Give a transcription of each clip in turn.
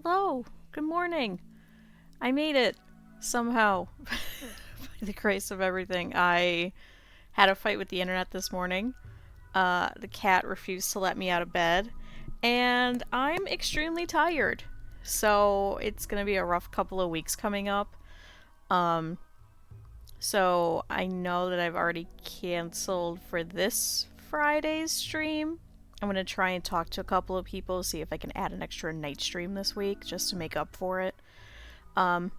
Hello. Good morning. I made it somehow. By the grace of everything. I had a fight with the internet this morning. The cat refused to let me out of bed. And I'm extremely tired. So it's going to be a rough couple of weeks coming up. Um, so I know that I've already canceled for this Friday's stream. I'm going to try and talk to a couple of people, see if I can add an extra night stream this week just to make up for it. Um,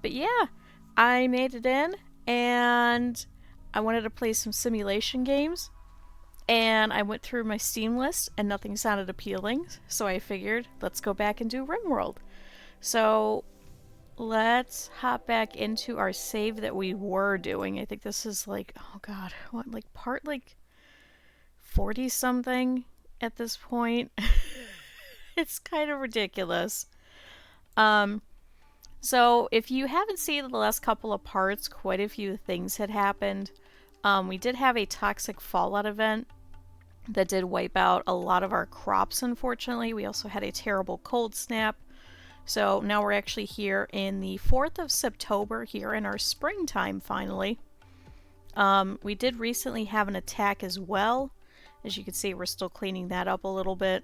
but yeah, I made it in and I wanted to play some simulation games. And I went through my Steam list and nothing sounded appealing, so I figured let's go back and do Rimworld. So let's hop back into our save that we were doing. I think this is like, oh god, what, like part like 40 something at this point. It's kind of ridiculous. So if you haven't seen the last couple of parts, quite a few things had happened. We did have a toxic fallout event that did wipe out a lot of our crops, unfortunately. We also had a terrible cold snap. So now we're actually here in the 4th of September, here in our springtime finally. We did recently have an attack as well. As you can see, we're still cleaning that up a little bit.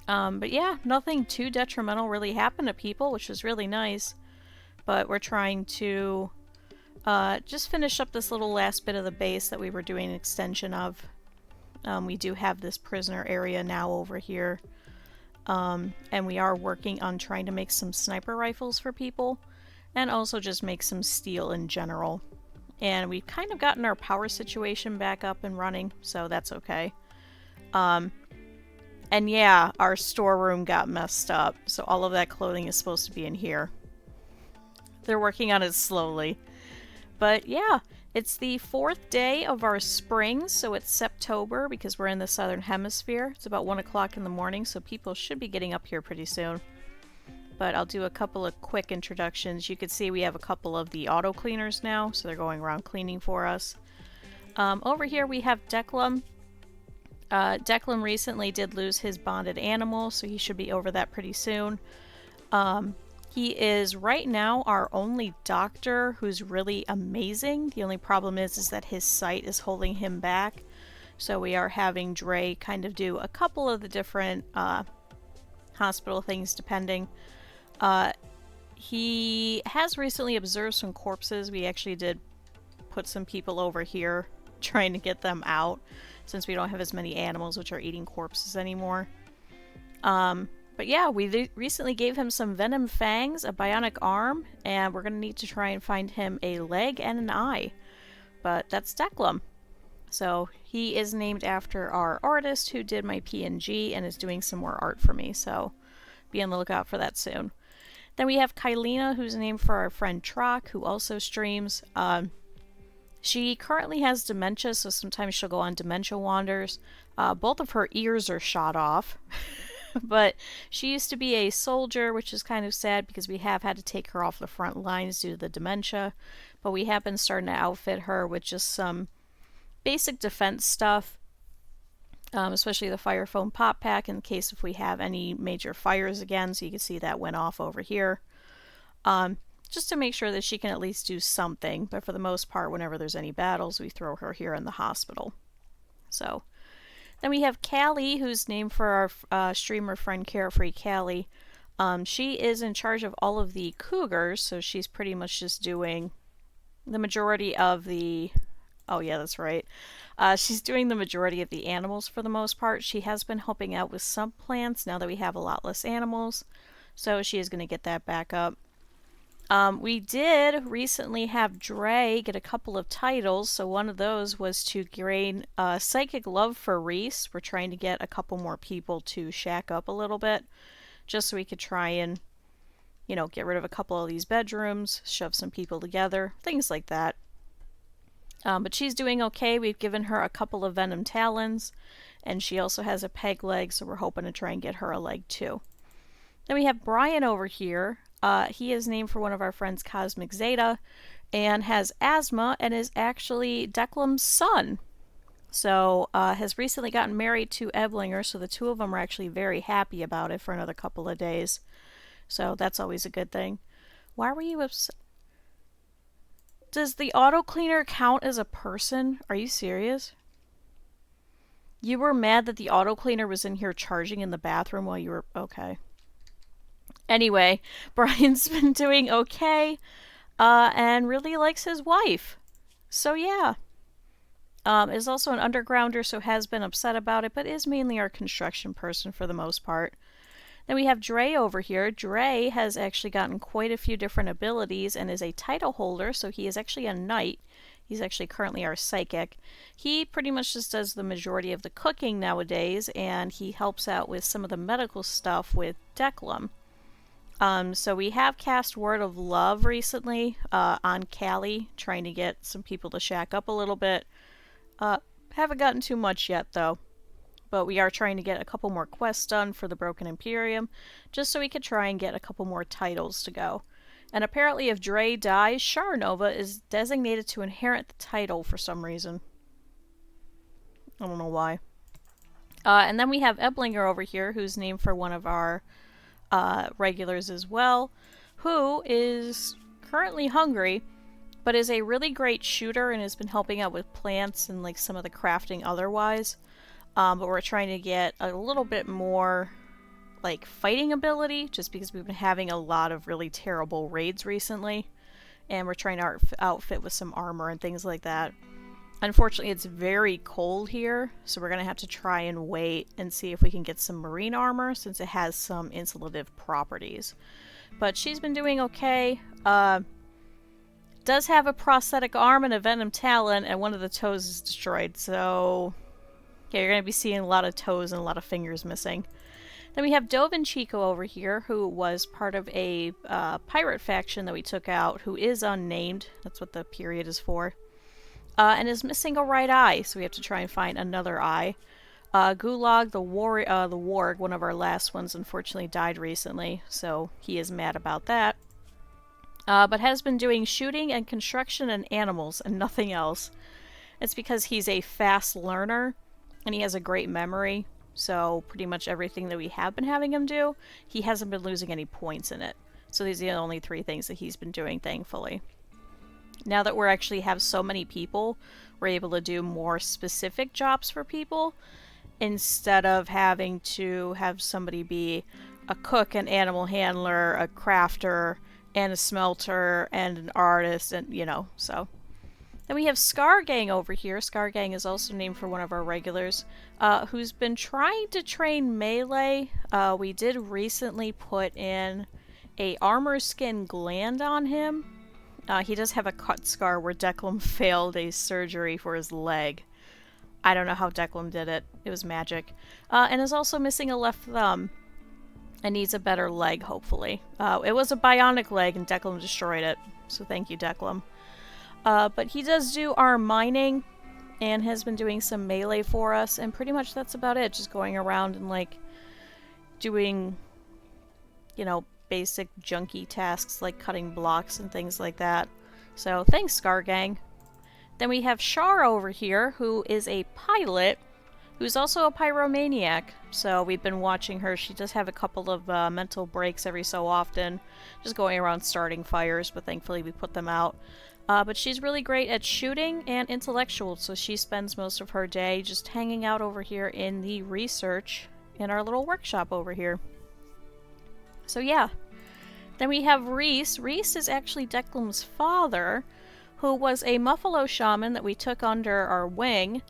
But yeah, nothing too detrimental really happened to people, which was really nice. But we're trying to just finish up this little last bit of the base that we were doing an extension of. We do have this prisoner area now over here. And we are working on trying to make some sniper rifles for people. And also just make some steel in general. And we've kind of gotten our power situation back up and running, so that's okay. And yeah, our storeroom got messed up, so all of that clothing is supposed to be in here. They're working on it slowly. But yeah, it's the 4th day of our spring, so it's September because we're in the southern hemisphere. It's about 1 o'clock in the morning, so people should be getting up here pretty soon. But I'll do a couple of quick introductions. You can see we have a couple of the auto cleaners now, so they're going around cleaning for us. Over here we have Declan. Declan recently did lose his bonded animal, so he should be over that pretty soon. He is right now our only doctor who's really amazing. The only problem is that his sight is holding him back. So we are having Dre kind of do a couple of the different hospital things depending. He has recently observed some corpses. We actually did put some people over here trying to get them out since we don't have as many animals which are eating corpses anymore. But yeah, we recently gave him some venom fangs, a bionic arm, and we're going to need to try and find him a leg and an eye. But that's Declan. So he is named after our artist who did my PNG and is doing some more art for me, so be on the lookout for that soon. Then we have Kylina, who's named for our friend Trock, who also streams. She currently has dementia, so sometimes she'll go on dementia wanders. Both of her ears are shot off. But she used to be a soldier, which is kind of sad because we have had to take her off the front lines due to the dementia. But we have been starting to outfit her with just some basic defense stuff. Especially the fire foam pop pack in case if we have any major fires again. So you can see that went off over here. Just to make sure that she can at least do something. But for the most part, whenever there's any battles, we throw her here in the hospital. So then we have Callie, who's named for our streamer friend Carefree Callie. She is in charge of all of the cougars, so she's pretty much just doing the majority of the... Oh yeah, that's right. She's doing the majority of the animals for the most part. She has been helping out with some plants now that we have a lot less animals, so she is going to get that back up. We did recently have Dre get a couple of titles, so one of those was to gain Psychic Love for Reese. We're trying to get a couple more people to shack up a little bit, just so we could try and, you know, get rid of a couple of these bedrooms, shove some people together, things like that. But she's doing okay. We've given her a couple of venom talons, and she also has a peg leg, so we're hoping to try and get her a leg too. Then we have Brian over here. He is named for one of our friends, Cosmic Zeta, and has asthma and is actually Declan's son. So, has recently gotten married to Eblinger, so the two of them are actually very happy about it for another couple of days. So that's always a good thing. Why were you upset? Does the auto cleaner count as a person? Are you serious? You were mad that the auto cleaner was in here charging in the bathroom while you were... Okay. Anyway, Brian's been doing okay, and really likes his wife. So yeah. Is also an undergrounder, so has been upset about it, but is mainly our construction person for the most part. Then we have Dre over here. Dre has actually gotten quite a few different abilities and is a title holder, so he is actually a knight. He's actually currently our psychic. He pretty much just does the majority of the cooking nowadays, and he helps out with some of the medical stuff with Declan. So we have cast Word of Love recently on Callie, trying to get some people to shack up a little bit. Haven't gotten too much yet, though. But we are trying to get a couple more quests done for the Broken Imperium, just so we could try and get a couple more titles to go. And apparently if Dre dies, Sharanova is designated to inherit the title for some reason. I don't know why. And then we have Eblinger over here, who's named for one of our regulars as well, who is currently hungry, but is a really great shooter and has been helping out with plants and like some of the crafting otherwise. But we're trying to get a little bit more like fighting ability, just because we've been having a lot of really terrible raids recently, and we're trying to outfit with some armor and things like that. Unfortunately, it's very cold here, so we're going to have to try and wait and see if we can get some marine armor, since it has some insulative properties. But she's been doing okay. Does have a prosthetic arm and a venom talon, and one of the toes is destroyed, so yeah, you're going to be seeing a lot of toes and a lot of fingers missing. Then we have Dove and Chico over here, who was part of a pirate faction that we took out, who is unnamed. That's what the period is for. And is missing a right eye, so we have to try and find another eye. Gulag, the warg, one of our last ones, unfortunately died recently, so he is mad about that. But has been doing shooting and construction and animals and nothing else. It's because he's a fast learner, and he has a great memory, so pretty much everything that we have been having him do, he hasn't been losing any points in it. So these are the only 3 things that he's been doing, thankfully. Now that we actually have so many people, we're able to do more specific jobs for people, instead of having to have somebody be a cook, an animal handler, a crafter, and a smelter, and an artist, and you know, so. Then we have Scar Gang over here. Scar Gang is also named for one of our regulars, who's been trying to train melee. We did recently put in a armor skin gland on him. He does have a cut scar where Declan failed a surgery for his leg. I don't know how Declan did it. It was magic. And is also missing a left thumb. And needs a better leg, hopefully. It was a bionic leg and Declan destroyed it. So thank you, Declan. But he does do our mining and has been doing some melee for us. And pretty much that's about it. Just going around and like doing, you know, basic junky tasks like cutting blocks and things like that. So thanks, Scar Gang. Then we have Char over here, who is a pilot, who's also a pyromaniac. So we've been watching her. She does have a couple of mental breaks every so often, just going around starting fires, but thankfully we put them out. But she's really great at shooting and intellectual, so she spends most of her day just hanging out over here in the research in our little workshop over here. So yeah. Then we have Reese. Reese is actually Declan's father, who was a Muffalo shaman that we took under our wing.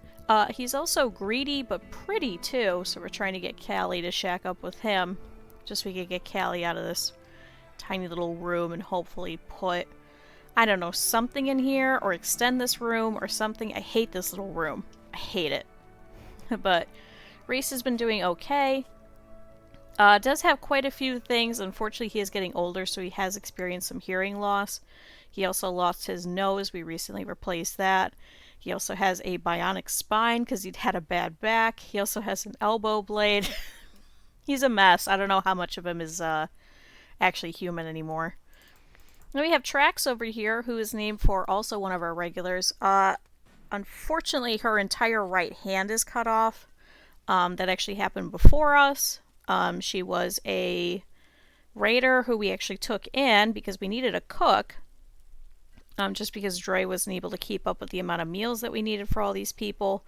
He's also greedy, but pretty too, so we're trying to get Callie to shack up with him, just so we could get Callie out of this tiny little room and hopefully put, I don't know, something in here, or extend this room, or something. I hate this little room. I hate it. But Reese has been doing okay. Does have quite a few things. Unfortunately, he is getting older, so he has experienced some hearing loss. He also lost his nose. We recently replaced that. He also has a bionic spine because he'd had a bad back. He also has an elbow blade. He's a mess. I don't know how much of him is actually human anymore. Then we have Trax over here, who is named for also one of our regulars. Unfortunately, her entire right hand is cut off. That actually happened before us. She was a raider who we actually took in because we needed a cook. Just because Dre wasn't able to keep up with the amount of meals that we needed for all these people,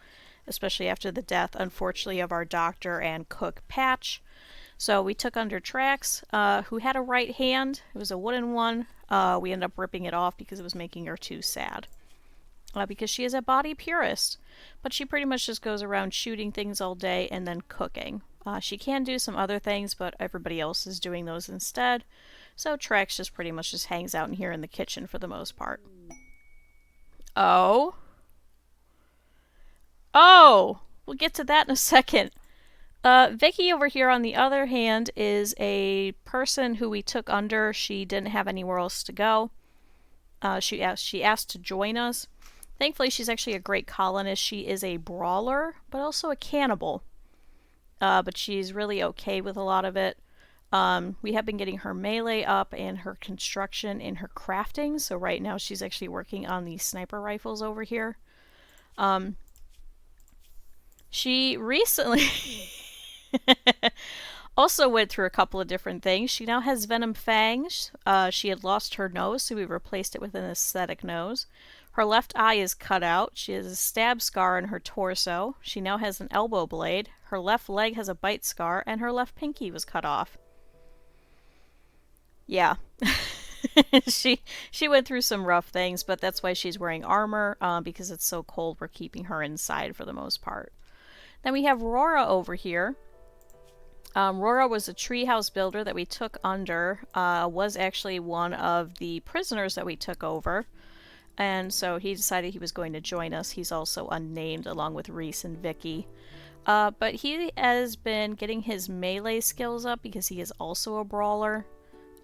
especially after the death, unfortunately, of our doctor and cook Patch. So we took under Trax, who had a right hand. It was a wooden one. We ended up ripping it off because it was making her too sad. Because she is a body purist, but she pretty much just goes around shooting things all day and then cooking. She can do some other things, but everybody else is doing those instead. So Trax just pretty much just hangs out in here in the kitchen for the most part. Oh. Oh! We'll get to that in a second. Vicky over here, on the other hand, is a person who we took under. She didn't have anywhere else to go. She asked to join us. Thankfully, she's actually a great colonist. She is a brawler, but also a cannibal. But she's really okay with a lot of it. We have been getting her melee up and her construction and her crafting. So right now she's actually working on the sniper rifles over here. She recently also went through a couple of different things. She now has venom fangs. She had lost her nose, so we replaced it with an aesthetic nose. Her left eye is cut out. She has a stab scar on her torso. She now has an elbow blade. Her left leg has a bite scar, and her left pinky was cut off. Yeah. she went through some rough things, but that's why she's wearing armor, because it's so cold. We're keeping her inside for the most part. Then we have Rora over here. Rora was a treehouse builder that we took under, was actually one of the prisoners that we took over. And so he decided he was going to join us. He's also unnamed, along with Reese and Vicky. But he has been getting his melee skills up because he is also a brawler.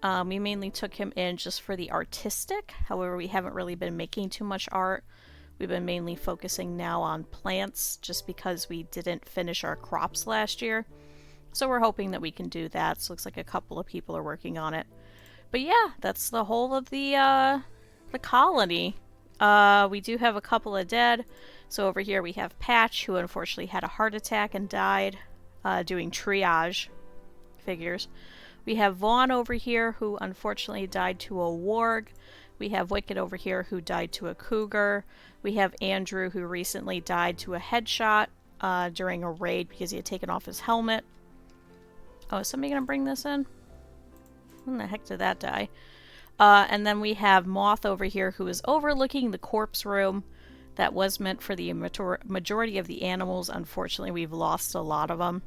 We mainly took him in just for the artistic. However, we haven't really been making too much art. We've been mainly focusing now on plants just because we didn't finish our crops last year. So we're hoping that we can do that. So it looks like a couple of people are working on it. But yeah, that's the whole of the colony. We do have a couple of dead. So over here we have Patch, who unfortunately had a heart attack and died doing triage figures. We have Vaughn over here, who unfortunately died to a warg. We have Wicked over here, who died to a cougar. We have Andrew, who recently died to a headshot during a raid because he had taken off his helmet. Oh, is somebody going to bring this in? When the heck did that die? And then we have Moth over here, who is overlooking the corpse room that was meant for the majority of the animals. Unfortunately, we've lost a lot of them.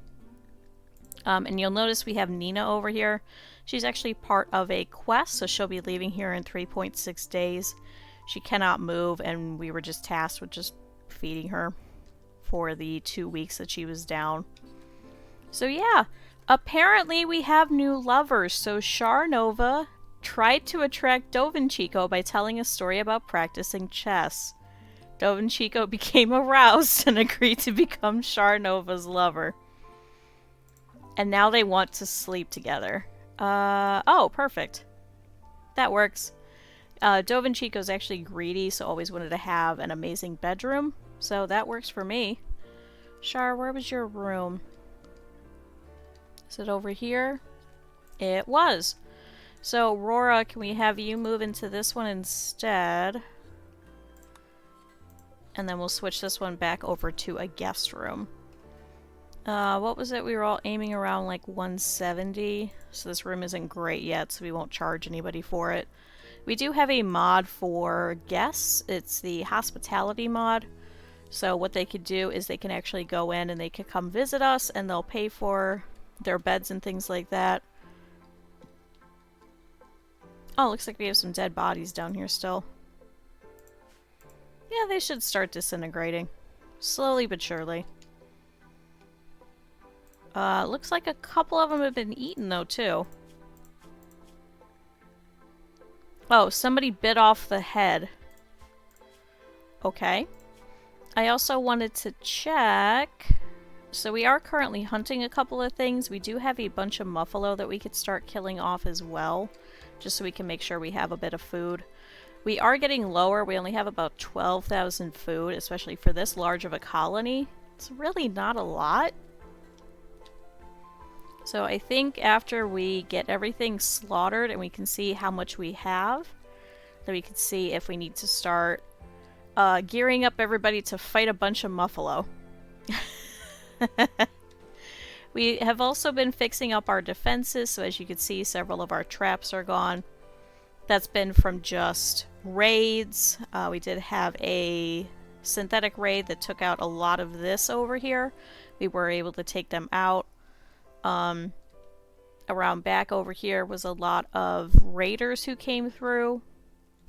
And you'll notice we have Nina over here. She's actually part of a quest, so she'll be leaving here in 3.6 days. She cannot move, and we were just tasked with just feeding her for the 2 weeks that she was down. So yeah, apparently we have new lovers. So Sharnova tried to attract Dovinchico by telling a story about practicing chess. Dovinchico became aroused and agreed to become Sharnova's lover. And now they want to sleep together. Oh, perfect. That works. Dovinchico's actually greedy, so always wanted to have an amazing bedroom. So that works for me. Shar, where was your room? Is it over here? It was. So, Rora, can we have you move into this one instead? And then we'll switch this one back over to a guest room. What was it? We were all aiming around like 170. So this room isn't great yet, so we won't charge anybody for it. We do have a mod for guests. It's the hospitality mod. So what they could do is they can actually go in and they could come visit us, and they'll pay for their beds and things like that. Oh, looks like we have some dead bodies down here still. Yeah, they should start disintegrating. Slowly but surely. Looks like a couple of them have been eaten though, too. Oh, somebody bit off the head. Okay. I also wanted to check. So we are currently hunting a couple of things. We do have a bunch of muffalo that we could start killing off as well, just so we can make sure we have a bit of food. We are getting lower. We only have about 12,000 food, especially for this large of a colony. It's really not a lot. So I think after we get everything slaughtered and we can see how much we have, then we can see if we need to start gearing up everybody to fight a bunch of muffalo. We have also been fixing up our defenses, so as you can see, several of our traps are gone. That's been from just raids. We did have a synthetic raid that took out a lot of this over here. We were able to take them out. Around back over here was a lot of raiders who came through,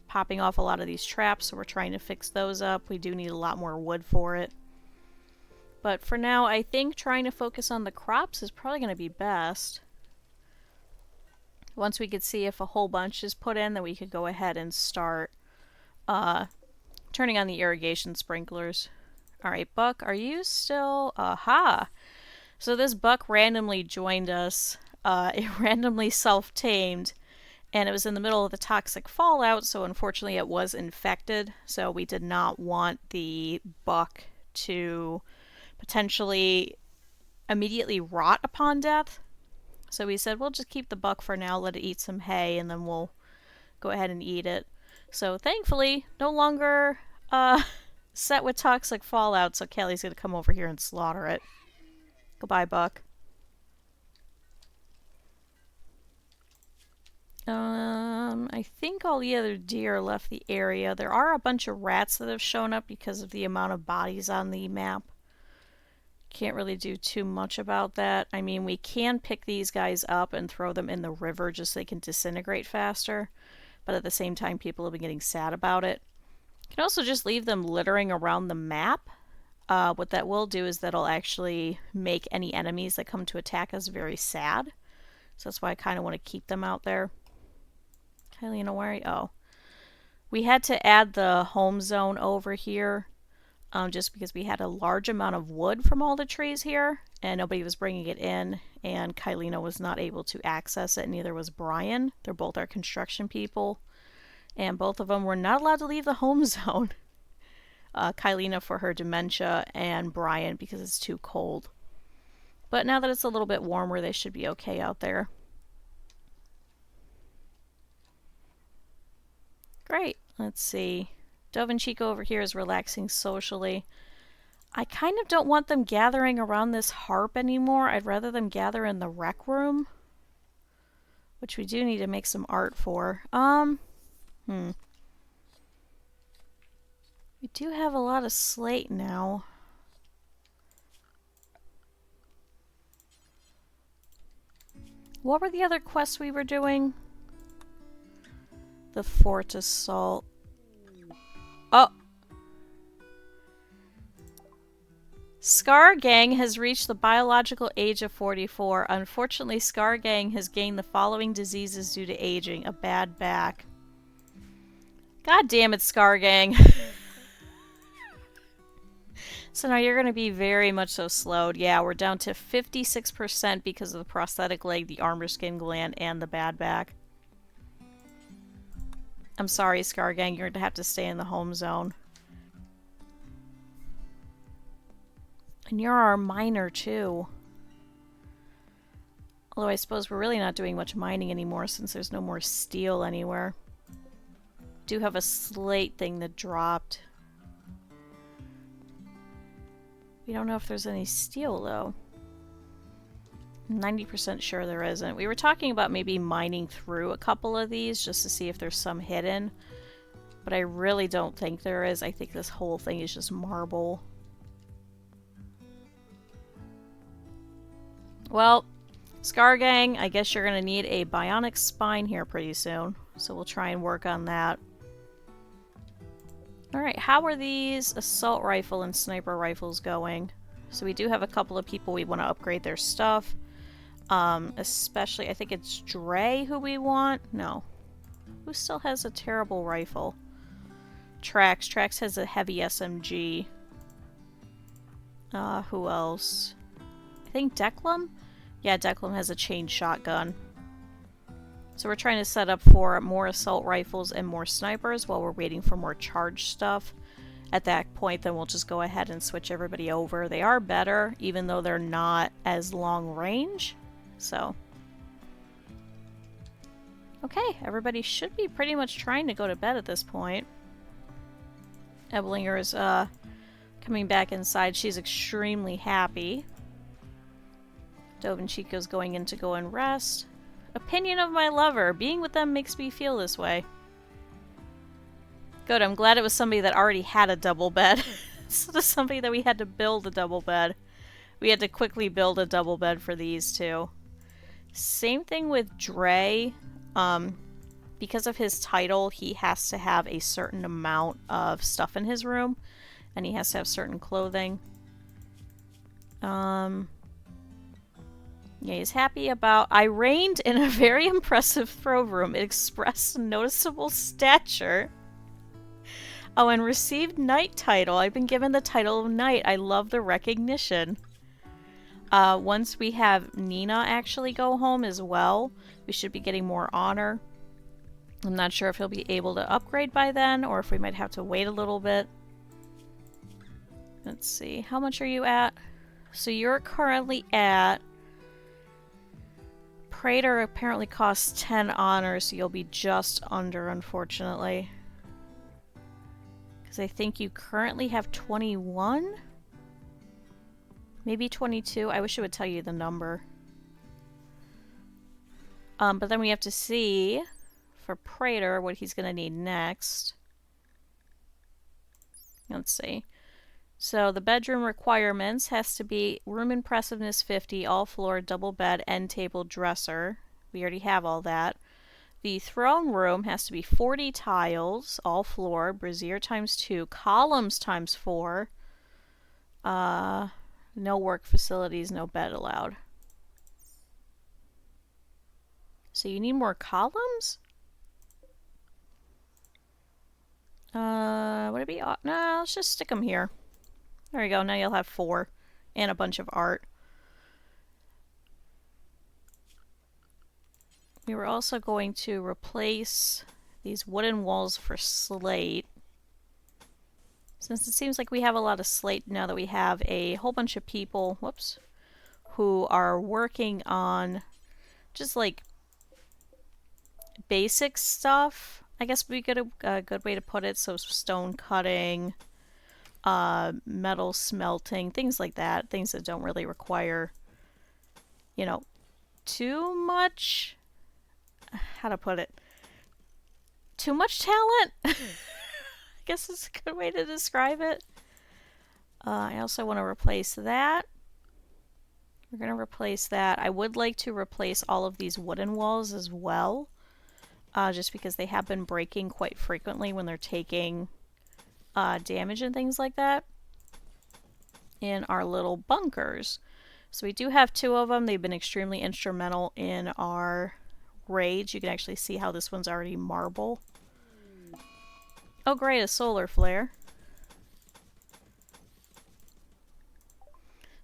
popping off a lot of these traps, so we're trying to fix those up. We do need a lot more wood for it. But for now, I think trying to focus on the crops is probably going to be best. Once we could see if a whole bunch is put in, then we could go ahead and start turning on the irrigation sprinklers. Alright, Buck, are you still... Aha! So this Buck randomly joined us. It randomly self-tamed, and it was in the middle of the toxic fallout, so unfortunately it was infected. So we did not want the Buck to potentially immediately rot upon death. So we said we'll just keep the Buck for now, let it eat some hay, and then we'll go ahead and eat it. So thankfully, no longer set with toxic fallout, so Kelly's going to come over here and slaughter it. Goodbye, Buck. I think all the other deer left the area. There are a bunch of rats that have shown up because of the amount of bodies on the map. Can't really do too much about that. I mean, we can pick these guys up and throw them in the river just so they can disintegrate faster. But at the same time, people have been getting sad about it. You can also just leave them littering around the map. What that will do is that'll actually make any enemies that come to attack us very sad. So that's why I kind of want to keep them out there. Kylie, where are you? Oh. We had to add the home zone over here. Just because we had a large amount of wood from all the trees here, and nobody was bringing it in, and Kylina was not able to access it, and neither was Brian. They're both our construction people, and both of them were not allowed to leave the home zone. Kylina for her dementia, and Brian because it's too cold. But now that it's a little bit warmer, they should be okay out there. Great. Let's see. Dove and Chico over here is relaxing socially. I kind of don't want them gathering around this harp anymore. I'd rather them gather in the rec room. Which we do need to make some art for. We do have a lot of slate now. What were the other quests we were doing? The fort assault. Oh! Scar Gang has reached the biological age of 44. Unfortunately, Scar Gang has gained the following diseases due to aging. A bad back. God damn it, Scar Gang. So now you're going to be very much so slowed. Yeah, we're down to 56% because of the prosthetic leg, the armor skin gland, and the bad back. I'm sorry, Scar Gang, you're going to have to stay in the home zone. And you're our miner, too. Although I suppose we're really not doing much mining anymore since there's no more steel anywhere. Do have a slate thing that dropped. We don't know if there's any steel, though. 90% sure there isn't. We were talking about maybe mining through a couple of these just to see if there's some hidden. But I really don't think there is. I think this whole thing is just marble. Well, Scar Gang, I guess you're going to need a bionic spine here pretty soon. So we'll try and work on that. Alright, how are these assault rifle and sniper rifles going? So we do have a couple of people we want to upgrade their stuff. Especially, I think it's Dre who we want. No. Who still has a terrible rifle? Trax. Trax has a heavy SMG. Who else? I think Declan? Yeah, Declan has a chain shotgun. So we're trying to set up for more assault rifles and more snipers while we're waiting for more charged stuff. At that point, then we'll just go ahead and switch everybody over. They are better, even though they're not as long range. So, okay, everybody should be pretty much trying to go to bed at this point. Ebelinger is coming back inside. She's extremely happy. Dovenchico's going in to go and rest. Opinion of my lover. Being with them makes me feel this way. Good, I'm glad it was somebody that already had a double bed. Instead of somebody that we had to build a double bed. We had to quickly build a double bed for these two. Same thing with Dre. Because of his title, he has to have a certain amount of stuff in his room. And he has to have certain clothing. Yeah, he's happy about... I reigned in a very impressive throne room. It expressed noticeable stature. Oh, and received knight title. I've been given the title of knight. I love the recognition. Once we have Nina actually go home as well, we should be getting more honor. I'm not sure if he'll be able to upgrade by then, or if we might have to wait a little bit. Let's see. How much are you at? So you're currently at... Praetor apparently costs 10 honors, so you'll be just under, unfortunately. Because I think you currently have 21? Maybe 22? I wish it would tell you the number. But then we have to see, for Praetor, what he's going to need next. Let's see. So the bedroom requirements has to be room impressiveness 50, all floor, double bed, end table, dresser. We already have all that. The throne room has to be 40 tiles, all floor, brazier times 2, columns times 4. No work facilities, no bed allowed. So you need more columns? Would it be... No, let's just stick them here. There you go, now you'll have 4. And a bunch of art. We were also going to replace these wooden walls for slate. Since it seems like we have a lot of slate now that we have a whole bunch of people, whoops, who are working on just like basic stuff, I guess would be a good way to put it. So stone cutting, metal smelting, things like that. Things that don't really require, you know, too much, how to put it, too much talent? I guess is a good way to describe it. I also want to replace that. We're going to replace that. I would like to replace all of these wooden walls as well. Just because they have been breaking quite frequently when they're taking damage and things like that in our little bunkers. So we do have 2 of them. They've been extremely instrumental in our raids. You can actually see how this one's already marble. Oh great, a solar flare.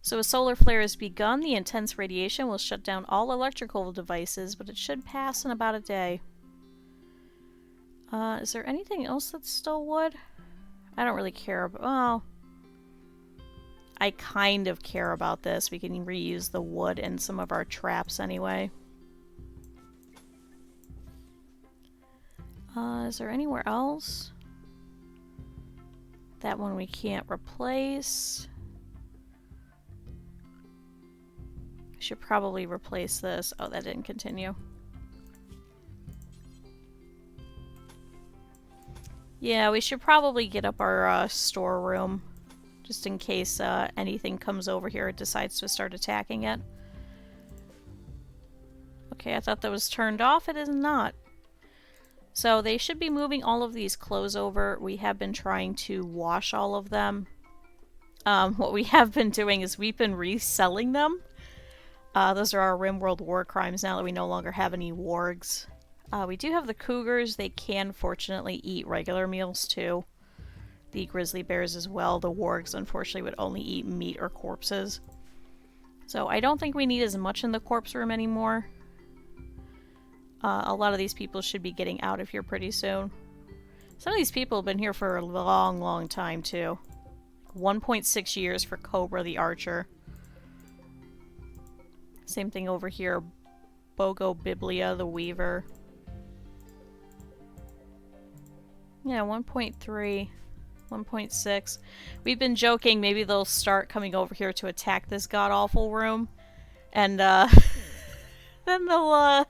So a solar flare has begun. The intense radiation will shut down all electrical devices, but it should pass in about a day. Is there anything else that's still wood? I don't really care about... Well, I kind of care about this. We can reuse the wood in some of our traps anyway. Is there anywhere else? That one we can't replace. I should probably replace this. Oh, that didn't continue. Yeah, we should probably get up our storeroom, just in case anything comes over here and decides to start attacking it. Okay, I thought that was turned off. It is not. So they should be moving all of these clothes over. We have been trying to wash all of them. What we have been doing is we've been reselling them. Those are our Rimworld war crimes now that we no longer have any wargs. We do have the cougars. They can fortunately eat regular meals too. The grizzly bears as well. The wargs unfortunately would only eat meat or corpses. So I don't think we need as much in the corpse room anymore. A lot of these people should be getting out of here pretty soon. Some of these people have been here for a long, long time, too. 1.6 years for Cobra the Archer. Same thing over here. Bogo Biblia the Weaver. Yeah, 1.3. 1.6. We've been joking maybe they'll start coming over here to attack this god-awful room. And, then they'll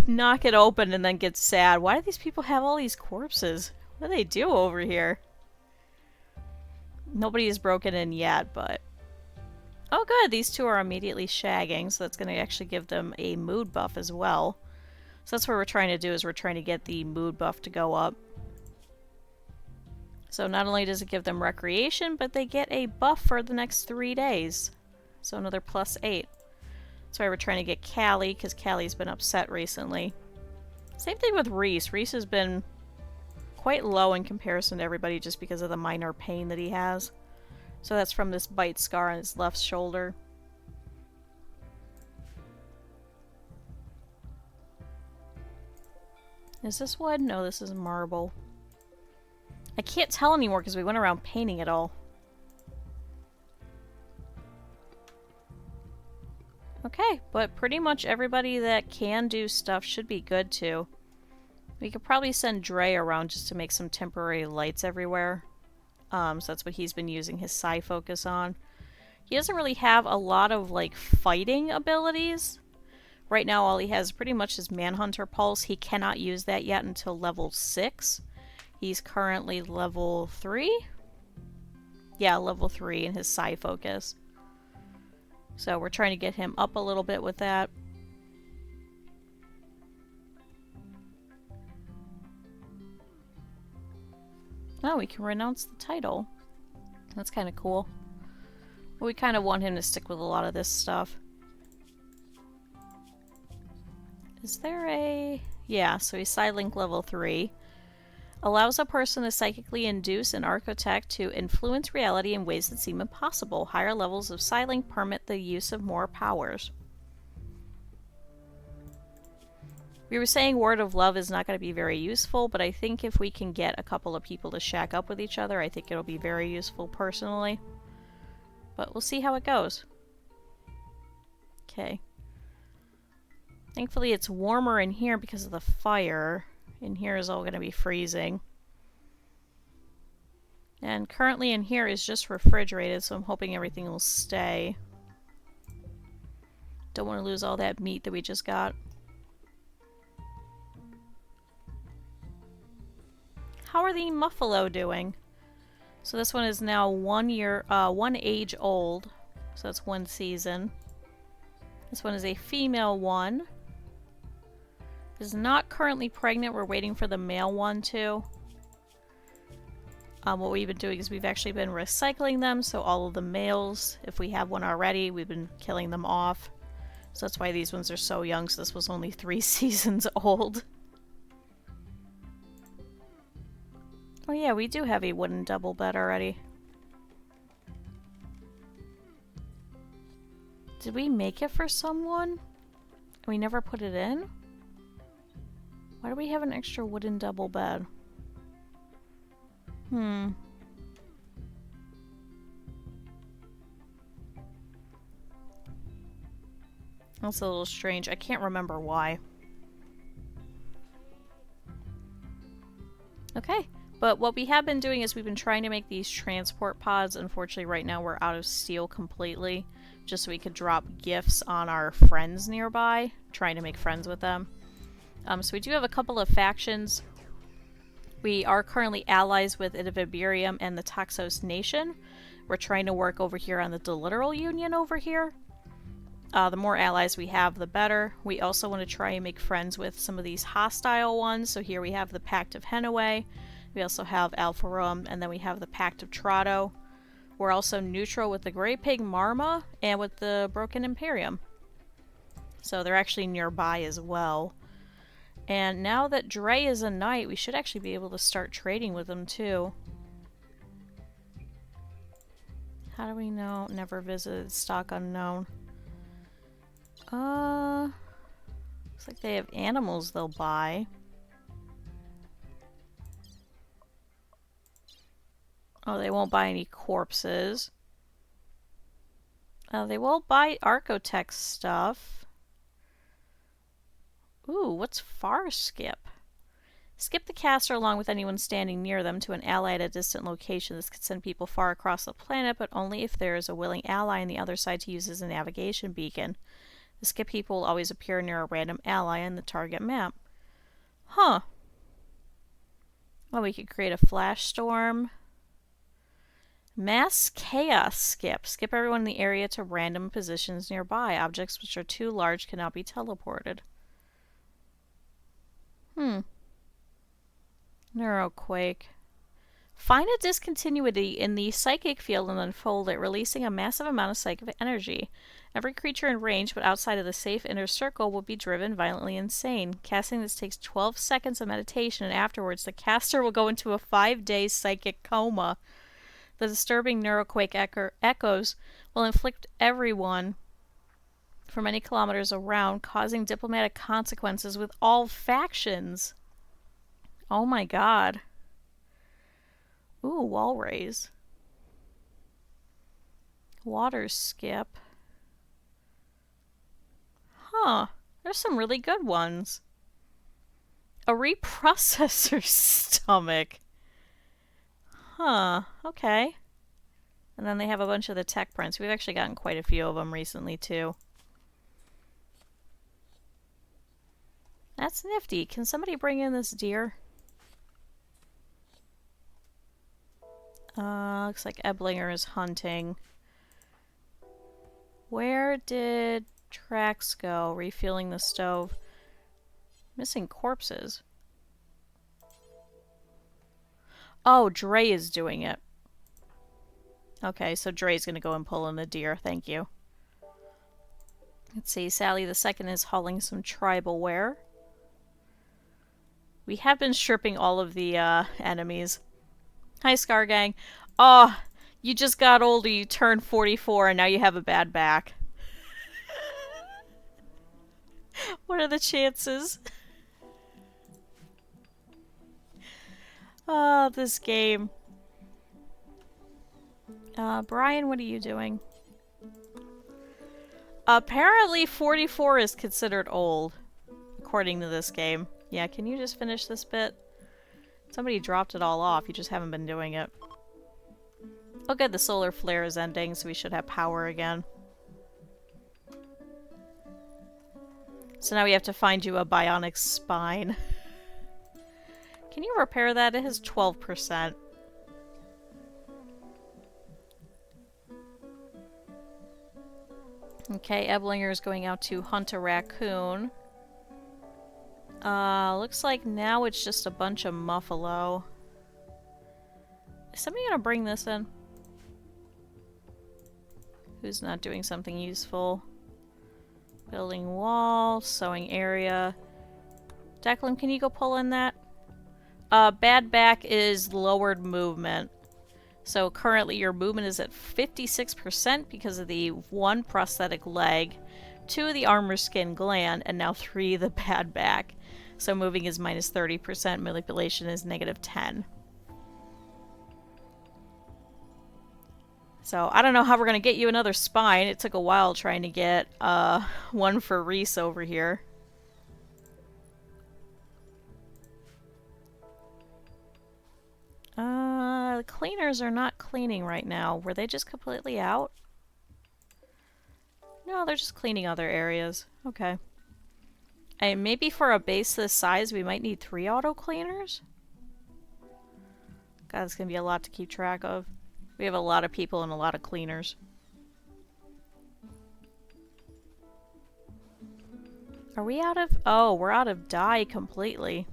knock it open and then get sad. Why do these people have all these corpses? What do they do over here? Nobody has broken in yet, but... Oh good, these two are immediately shagging, so that's going to actually give them a mood buff as well. So that's what we're trying to do, is we're trying to get the mood buff to go up. So not only does it give them recreation, but they get a buff for the next 3 days. So another +8. That's why we're trying to get Callie, because Callie's been upset recently. Same thing with Reese. Reese has been quite low in comparison to everybody just because of the minor pain that he has. So that's from this bite scar on his left shoulder. Is this wood? No, this is marble. I can't tell anymore because we went around painting it all. Okay, but pretty much everybody that can do stuff should be good too. We could probably send Dre around just to make some temporary lights everywhere. So that's what he's been using his psi focus on. He doesn't really have a lot of like fighting abilities. Right now all he has pretty much is Manhunter Pulse. He cannot use that yet until level 6. He's currently level 3? Yeah, level 3 in his psi focus. So we're trying to get him up a little bit with that. Oh, we can renounce the title. That's kind of cool. But we kind of want him to stick with a lot of this stuff. Is there a... Yeah, so he's Psylink level 3. Allows a person to psychically induce an architect to influence reality in ways that seem impossible. Higher levels of Psylink permit the use of more powers. We were saying Word of Love is not going to be very useful, but I think if we can get a couple of people to shack up with each other, I think it'll be very useful personally. But we'll see how it goes. Okay. Thankfully it's warmer in here because of the fire. In here is all going to be freezing. And currently in here is just refrigerated, so I'm hoping everything will stay. Don't want to lose all that meat that we just got. How are the Muffalo doing? So this one is now 1 age old. So that's 1 season. This one is a female one. Is not currently pregnant. We're waiting for the male one too. What we've been doing is we've actually been recycling them. So all of the males, if we have one already, we've been killing them off. So that's why these ones are so young. So this was only 3 seasons old. Oh yeah, we do have a wooden double bed already. Did we make it for someone? We never put it in? Why do we have an extra wooden double bed? That's a little strange. I can't remember why. Okay. But what we have been doing is we've been trying to make these transport pods. Unfortunately, right now we're out of steel completely. Just so we could drop gifts on our friends nearby. Trying to make friends with them. So we do have a couple of factions. We are currently allies with Idiviberium and the Toxos Nation. We're trying to work over here on the Deliteral Union over here. The more allies we have, the better. We also want to try and make friends with some of these hostile ones. So here we have the Pact of Henaway. We also have Alpha Rum, and then we have the Pact of Trado. We're also neutral with the Grey Pig Marma and with the Broken Imperium. So they're actually nearby as well. And now that Dre is a knight, we should actually be able to start trading with them too. How do we know? Never visited. Stock unknown. Looks like they have animals they'll buy. Oh, they won't buy any corpses. They will buy Archotech stuff. Ooh, what's far skip? Skip the caster along with anyone standing near them to an ally at a distant location. This could send people far across the planet, but only if there is a willing ally on the other side to use as a navigation beacon. The skip people will always appear near a random ally on the target map. Huh. Well, we could create a flash storm. Mass chaos skip. Skip everyone in the area to random positions nearby. Objects which are too large cannot be teleported. Neuroquake. Find a discontinuity in the psychic field and unfold it, releasing a massive amount of psychic energy. Every creature in range but outside of the safe inner circle will be driven violently insane. Casting this takes 12 seconds of meditation, and afterwards the caster will go into a 5-day psychic coma. The disturbing neuroquake echoes will inflict everyone for many kilometers around, causing diplomatic consequences with all factions. Oh my god. Ooh, wall raise. Water skip. Huh. There's some really good ones. A reprocessor stomach. Huh. Okay. And then they have a bunch of the tech prints. We've actually gotten quite a few of them recently, too. That's nifty. Can somebody bring in this deer? Looks like Eblinger is hunting. Where did Trax go? Refueling the stove. Missing corpses. Oh, Dre is doing it. Okay, so Dre's gonna go and pull in the deer. Thank you. Let's see. Sally the Second is hauling some tribal ware. We have been stripping all of the enemies. Hi, Scar Gang. Oh, you just got older. You turned 44 and now you have a bad back. What are the chances? Oh, this game. Brian, what are you doing? Apparently 44 is considered old, according to this game. Yeah, can you just finish this bit? Somebody dropped it all off, you just haven't been doing it. Oh good, the solar flare is ending, so we should have power again. So now we have to find you a bionic spine. Can you repair that? It has 12%. Okay, Eblinger is going out to hunt a raccoon. Looks like now it's just a bunch of muffalo. Is somebody gonna bring this in? Who's not doing something useful? Building wall, sewing area. Declan, can you go pull in that? Bad back is lowered movement. So currently your movement is at 56% because of the 1 prosthetic leg, 2 of the armor skin gland, and now 3 of the bad back. So moving is minus 30%, manipulation is negative 10. So I don't know how we're going to get you another spine. It took a while trying to get one for Reese over here. The cleaners are not cleaning right now. Were they just completely out? No, they're just cleaning other areas. Okay. And maybe for a base this size, we might need 3 auto cleaners? God, it's gonna be a lot to keep track of. We have a lot of people and a lot of cleaners. Are we out of... Oh, we're out of dye completely.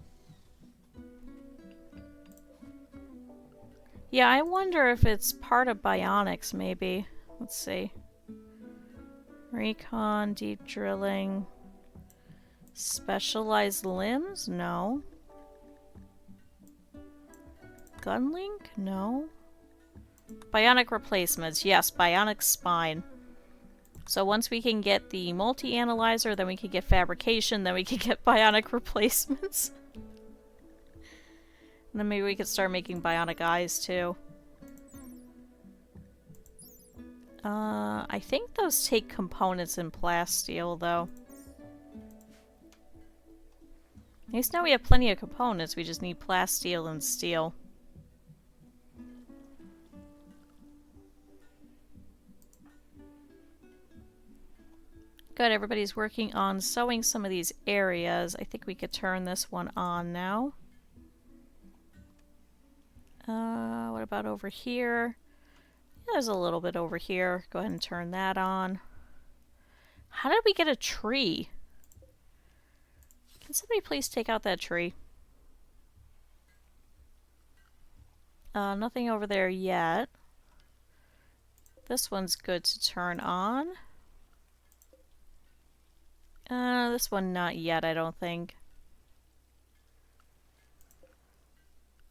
Yeah, I wonder if it's part of bionics, maybe. Let's see. Recon, deep drilling. Specialized limbs? No. Gunlink? No. Bionic replacements. Yes, bionic spine. So once we can get the multi-analyzer, then we can get fabrication, then we can get bionic replacements. And then maybe we could start making bionic eyes too. I think those take components in plasteel though. At least now we have plenty of components, we just need plasteel and steel. Good, everybody's working on sewing some of these areas. I think we could turn this one on now. What about over here? Yeah, there's a little bit over here. Go ahead and turn that on. How did we get a tree? Can somebody please take out that tree? Nothing over there yet. This one's good to turn on. This one not yet, I don't think.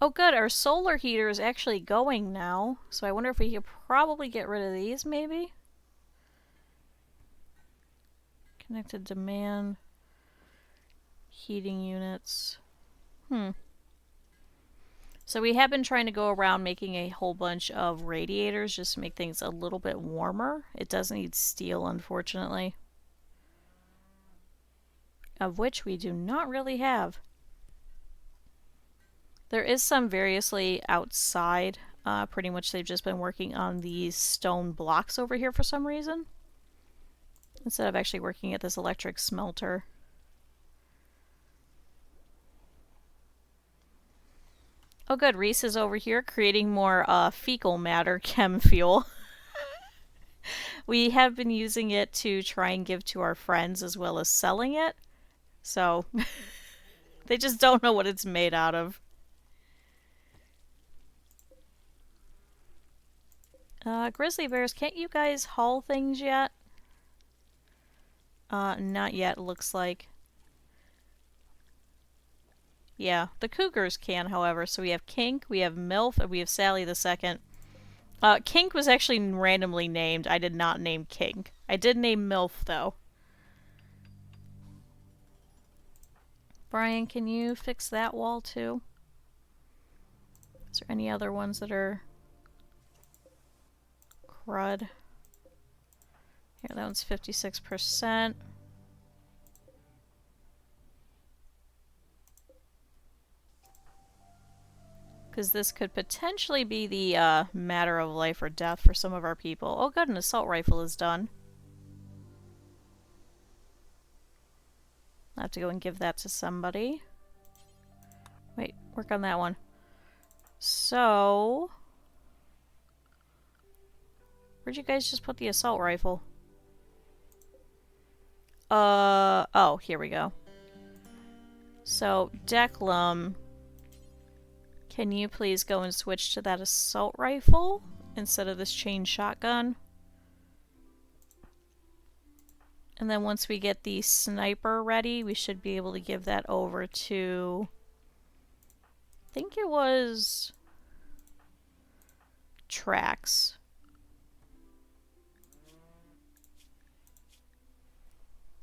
Oh good, our solar heater is actually going now, so I wonder if we could probably get rid of these, maybe? Connected demand. Heating units. So we have been trying to go around making a whole bunch of radiators just to make things a little bit warmer. It does need steel, unfortunately. Of which we do not really have. There is some variously outside. Pretty much they've just been working on these stone blocks over here for some reason, instead of actually working at this electric smelter. Oh good, Reese is over here creating more fecal matter chem fuel. We have been using it to try and give to our friends as well as selling it. So they just don't know what it's made out of. Grizzly bears, can't you guys haul things yet? Not yet, looks like. Yeah, the cougars can, however. So we have Kink, we have Milf, and we have Sally the Second. Kink was actually randomly named. I did not name Kink. I did name Milf, though. Brian, can you fix that wall, too? Is there any other ones that are... crud? Here, that one's 56%. Because this could potentially be the matter of life or death for some of our people. Oh good, an assault rifle is done. I have to go and give that to somebody. Wait, work on that one. So... where'd you guys just put the assault rifle? Oh, here we go. So, Declum... can you please go and switch to that assault rifle instead of this chain shotgun? And then once we get the sniper ready, we should be able to give that over to... I think it was... Trax.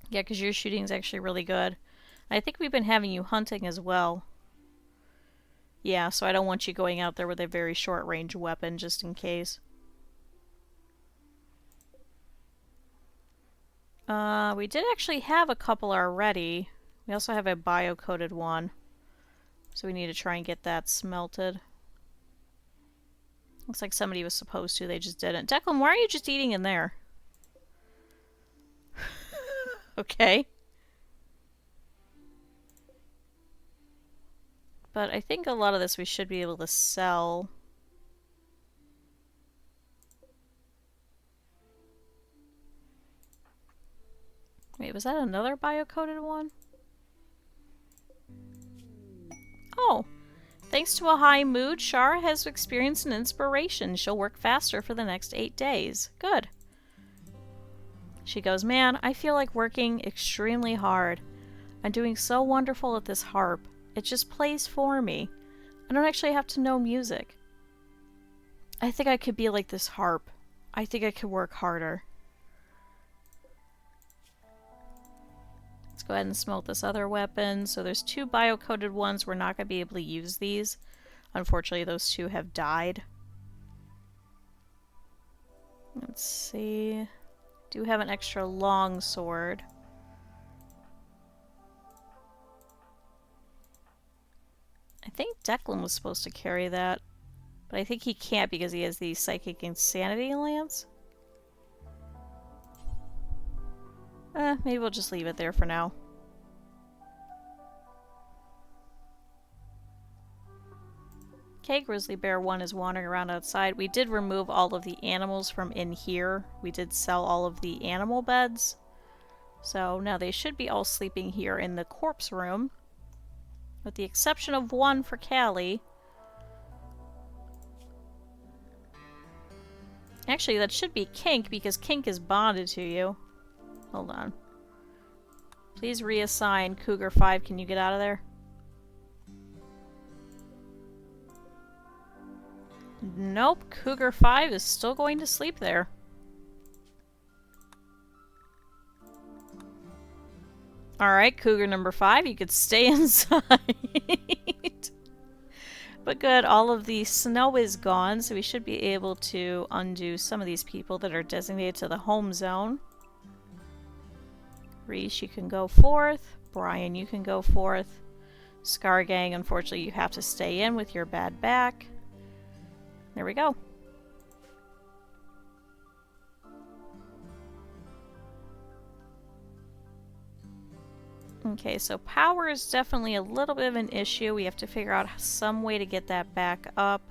Yeah, because your shooting's actually really good. I think we've been having you hunting as well. Yeah, so I don't want you going out there with a very short-range weapon, just in case. We did actually have a couple already. We also have a bio-coated one. So we need to try and get that smelted. Looks like somebody was supposed to, they just didn't. Declan, why are you just eating in there? Okay. But I think a lot of this we should be able to sell. Wait, was that another bio-coated one? Oh! Thanks to a high mood, Shara has experienced an inspiration. She'll work faster for the next 8 days. Good. She goes, man, I feel like working extremely hard. I'm doing so wonderful at this harp. It just plays for me. I don't actually have to know music. I think I could be like this harp. I think I could work harder. go ahead and smoke this other weapon. So there's 2 bio-coated ones. We're not going to be able to use these. Unfortunately, those 2 have died. Let's see. Do have an extra long sword. I think Declan was supposed to carry that, but I think he can't because he has the Psychic Insanity Lance. Maybe we'll just leave it there for now. Okay, Grizzly Bear 1 is wandering around outside. We did remove all of the animals from in here. We did sell all of the animal beds. So now they should be all sleeping here in the corpse room. With the exception of 1 for Callie. Actually, that should be Kink, because Kink is bonded to you. Hold on. Please reassign Cougar 5. Can you get out of there? Nope. Cougar 5 is still going to sleep there. Alright, Cougar number 5, you could stay inside. But good, all of the snow is gone, so we should be able to undo some of these people that are designated to the home zone. Reese, you can go forth. Brian, you can go forth. Scar Gang, unfortunately, you have to stay in with your bad back. There we go. Okay, so power is definitely a little bit of an issue. We have to figure out some way to get that back up.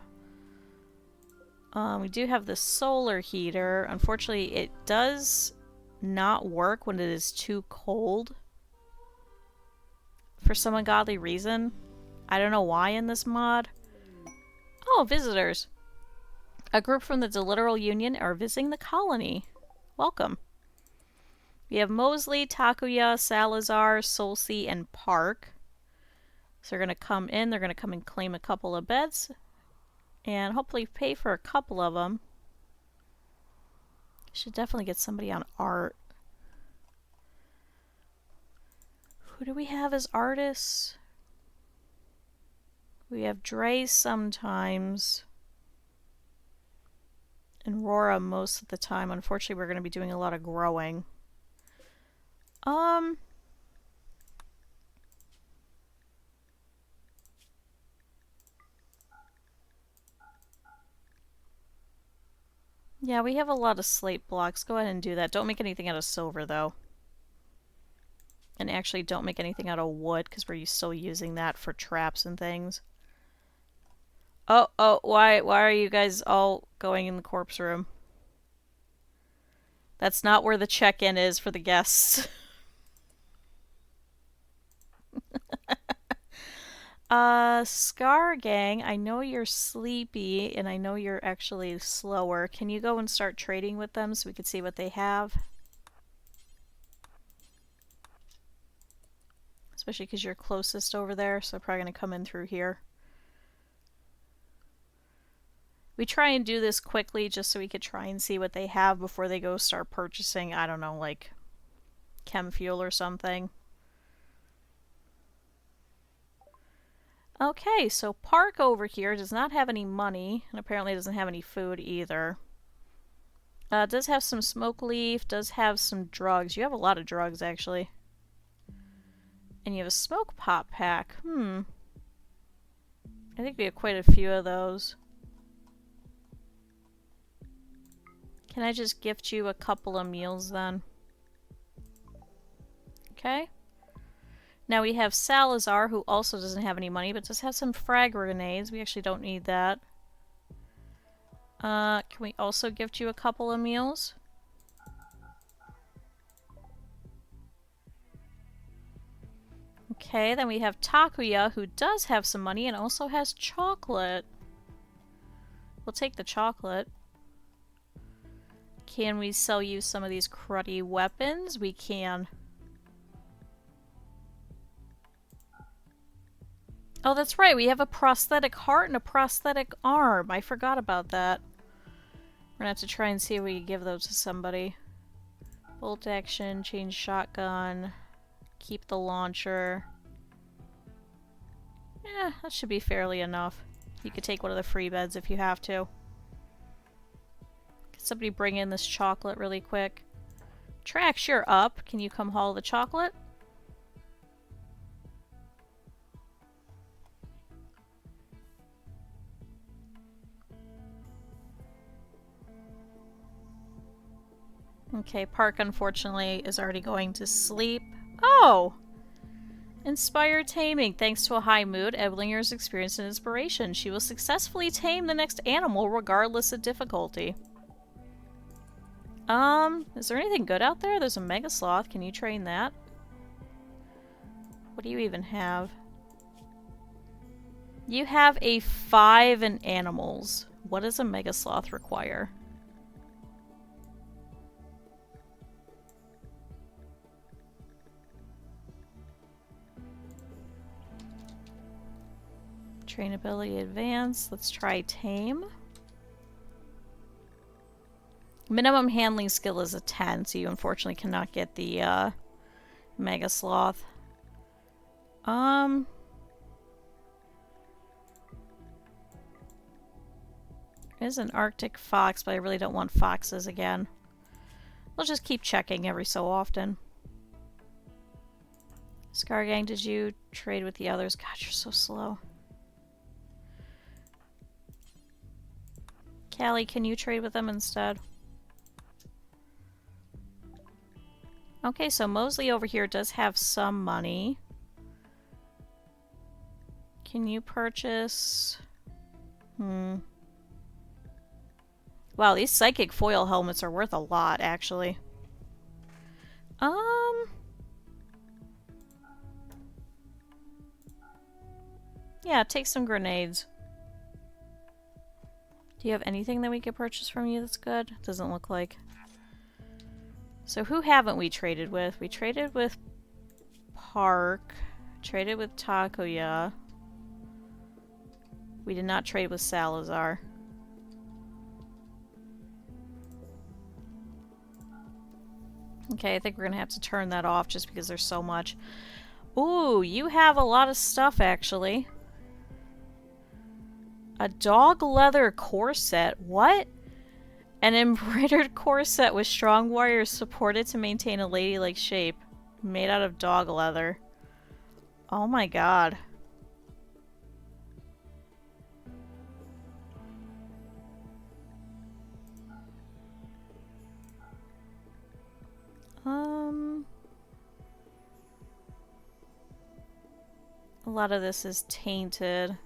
We do have the solar heater. Unfortunately, it does not work when it is too cold. For some ungodly reason. I don't know why in this mod. Oh, visitors. A group from the Deliteral Union are visiting the colony. Welcome. We have Mosley, Takuya, Salazar, Solsi, and Park. So they're going to come in. They're going to come and claim a couple of beds. And hopefully pay for a couple of them. Should definitely get somebody on art. Who do we have as artists? We have Dre sometimes. And Rora most of the time. Unfortunately, we're going to be doing a lot of growing. Yeah, we have a lot of slate blocks. Go ahead and do that. Don't make anything out of silver, though. And actually, don't make anything out of wood, because we're still using that for traps and things. Oh, why are you guys all going in the corpse room? That's not where the check-in is for the guests. Scar Gang, I know you're sleepy, and I know you're actually slower. Can you go and start trading with them so we can see what they have? Especially because you're closest over there, so they're probably going to come in through here. We try and do this quickly just so we could try and see what they have before they go start purchasing, I don't know, like chem fuel or something. Okay, so Park over here does not have any money, and apparently doesn't have any food either. Does have some smoke leaf, does have some drugs. You have a lot of drugs, actually. And you have a smoke pop pack. I think we have quite a few of those. Can I just gift you a couple of meals then? Okay. Now we have Salazar, who also doesn't have any money, but does have some frag grenades. We actually don't need that. Can we also gift you a couple of meals? Okay, then we have Takuya, who does have some money and also has chocolate. We'll take the chocolate. Can we sell you some of these cruddy weapons? We can. Oh, that's right. We have a prosthetic heart and a prosthetic arm. I forgot about that. We're gonna have to try and see if we can give those to somebody. Bolt action, change shotgun. Keep the launcher. Yeah, that should be fairly enough. You could take one of the free beds if you have to. Can somebody bring in this chocolate really quick? Trax, you're up. Can you come haul the chocolate? Okay, Park unfortunately is already going to sleep. Oh! Inspire taming. Thanks to a high mood, Eblinger's experienced an inspiration. She will successfully tame the next animal regardless of difficulty. Is there anything good out there? There's a mega sloth. Can you train that? What do you even have? You have a 5 in animals. What does a mega sloth require? Trainability advanced. Let's try tame. Minimum handling skill is a 10, so you unfortunately cannot get the mega sloth. There's an Arctic fox, but I really don't want foxes again. We'll just keep checking every so often. Scargang, did you trade with the others? God, you're so slow. Callie, can you trade with them instead? Okay, so Mosley over here does have some money. Can you purchase... Wow, these psychic foil helmets are worth a lot, actually. Yeah, take some grenades. Do you have anything that we could purchase from you that's good? Doesn't look like. So who haven't we traded with? We traded with Park. Traded with Takuya. We did not trade with Salazar. Okay, I think we're gonna have to turn that off just because there's so much. Ooh, you have a lot of stuff, actually. A dog leather corset? What? An embroidered corset with strong wires supported to maintain a ladylike shape. Made out of dog leather. Oh my god. A lot of this is tainted.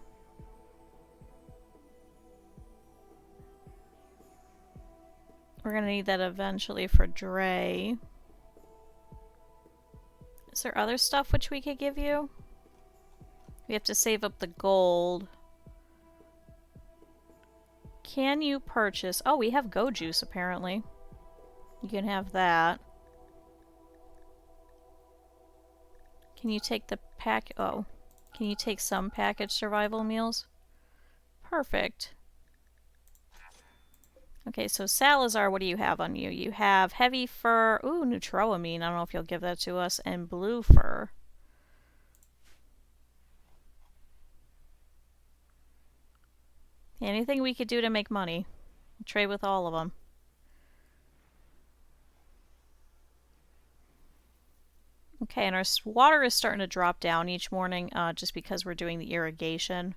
We're gonna need that eventually for Dre. Is there other stuff which we could give you? We have to save up the gold. Can you purchase... Oh, we have Go Juice, apparently. You can have that. Can you take the pack... Oh. Can you take some packaged survival meals? Perfect. Okay, so Salazar, what do you have on you? You have heavy fur... Ooh, neutroamine. I don't know if you'll give that to us. And blue fur. Anything we could do to make money. Trade with all of them. Okay, and our water is starting to drop down each morning just because we're doing the irrigation.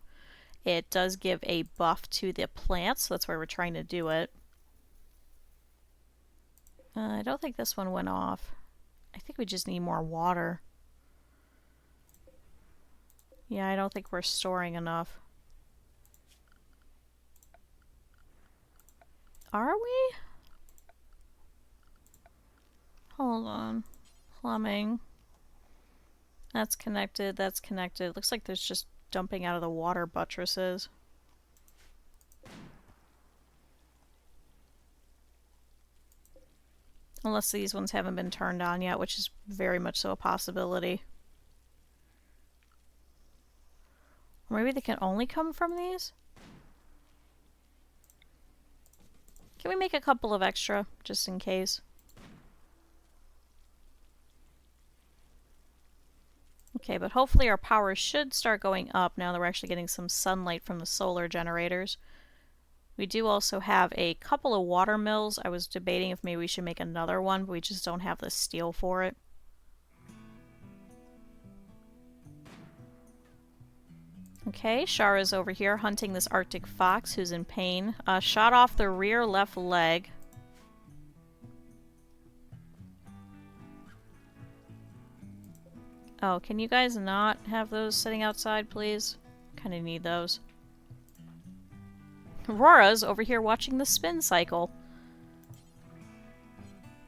It does give a buff to the plants, so that's why we're trying to do it. I don't think this one went off. I think we just need more water. Yeah, I don't think we're storing enough. Are we? Hold on. Plumbing. That's connected, that's connected. Looks like there's just dumping out of the water buttresses. Unless these ones haven't been turned on yet, which is very much so a possibility. Or maybe they can only come from these? Can we make a couple of extra, just in case? Okay, but hopefully our power should start going up now that we're actually getting some sunlight from the solar generators. We do also have a couple of water mills. I was debating if maybe we should make another one, but we just don't have the steel for it. Okay, Shara's over here hunting this Arctic fox who's in pain. Shot off the rear left leg. Oh, can you guys not have those sitting outside, please? Kinda need those. Aurora's over here watching the spin cycle.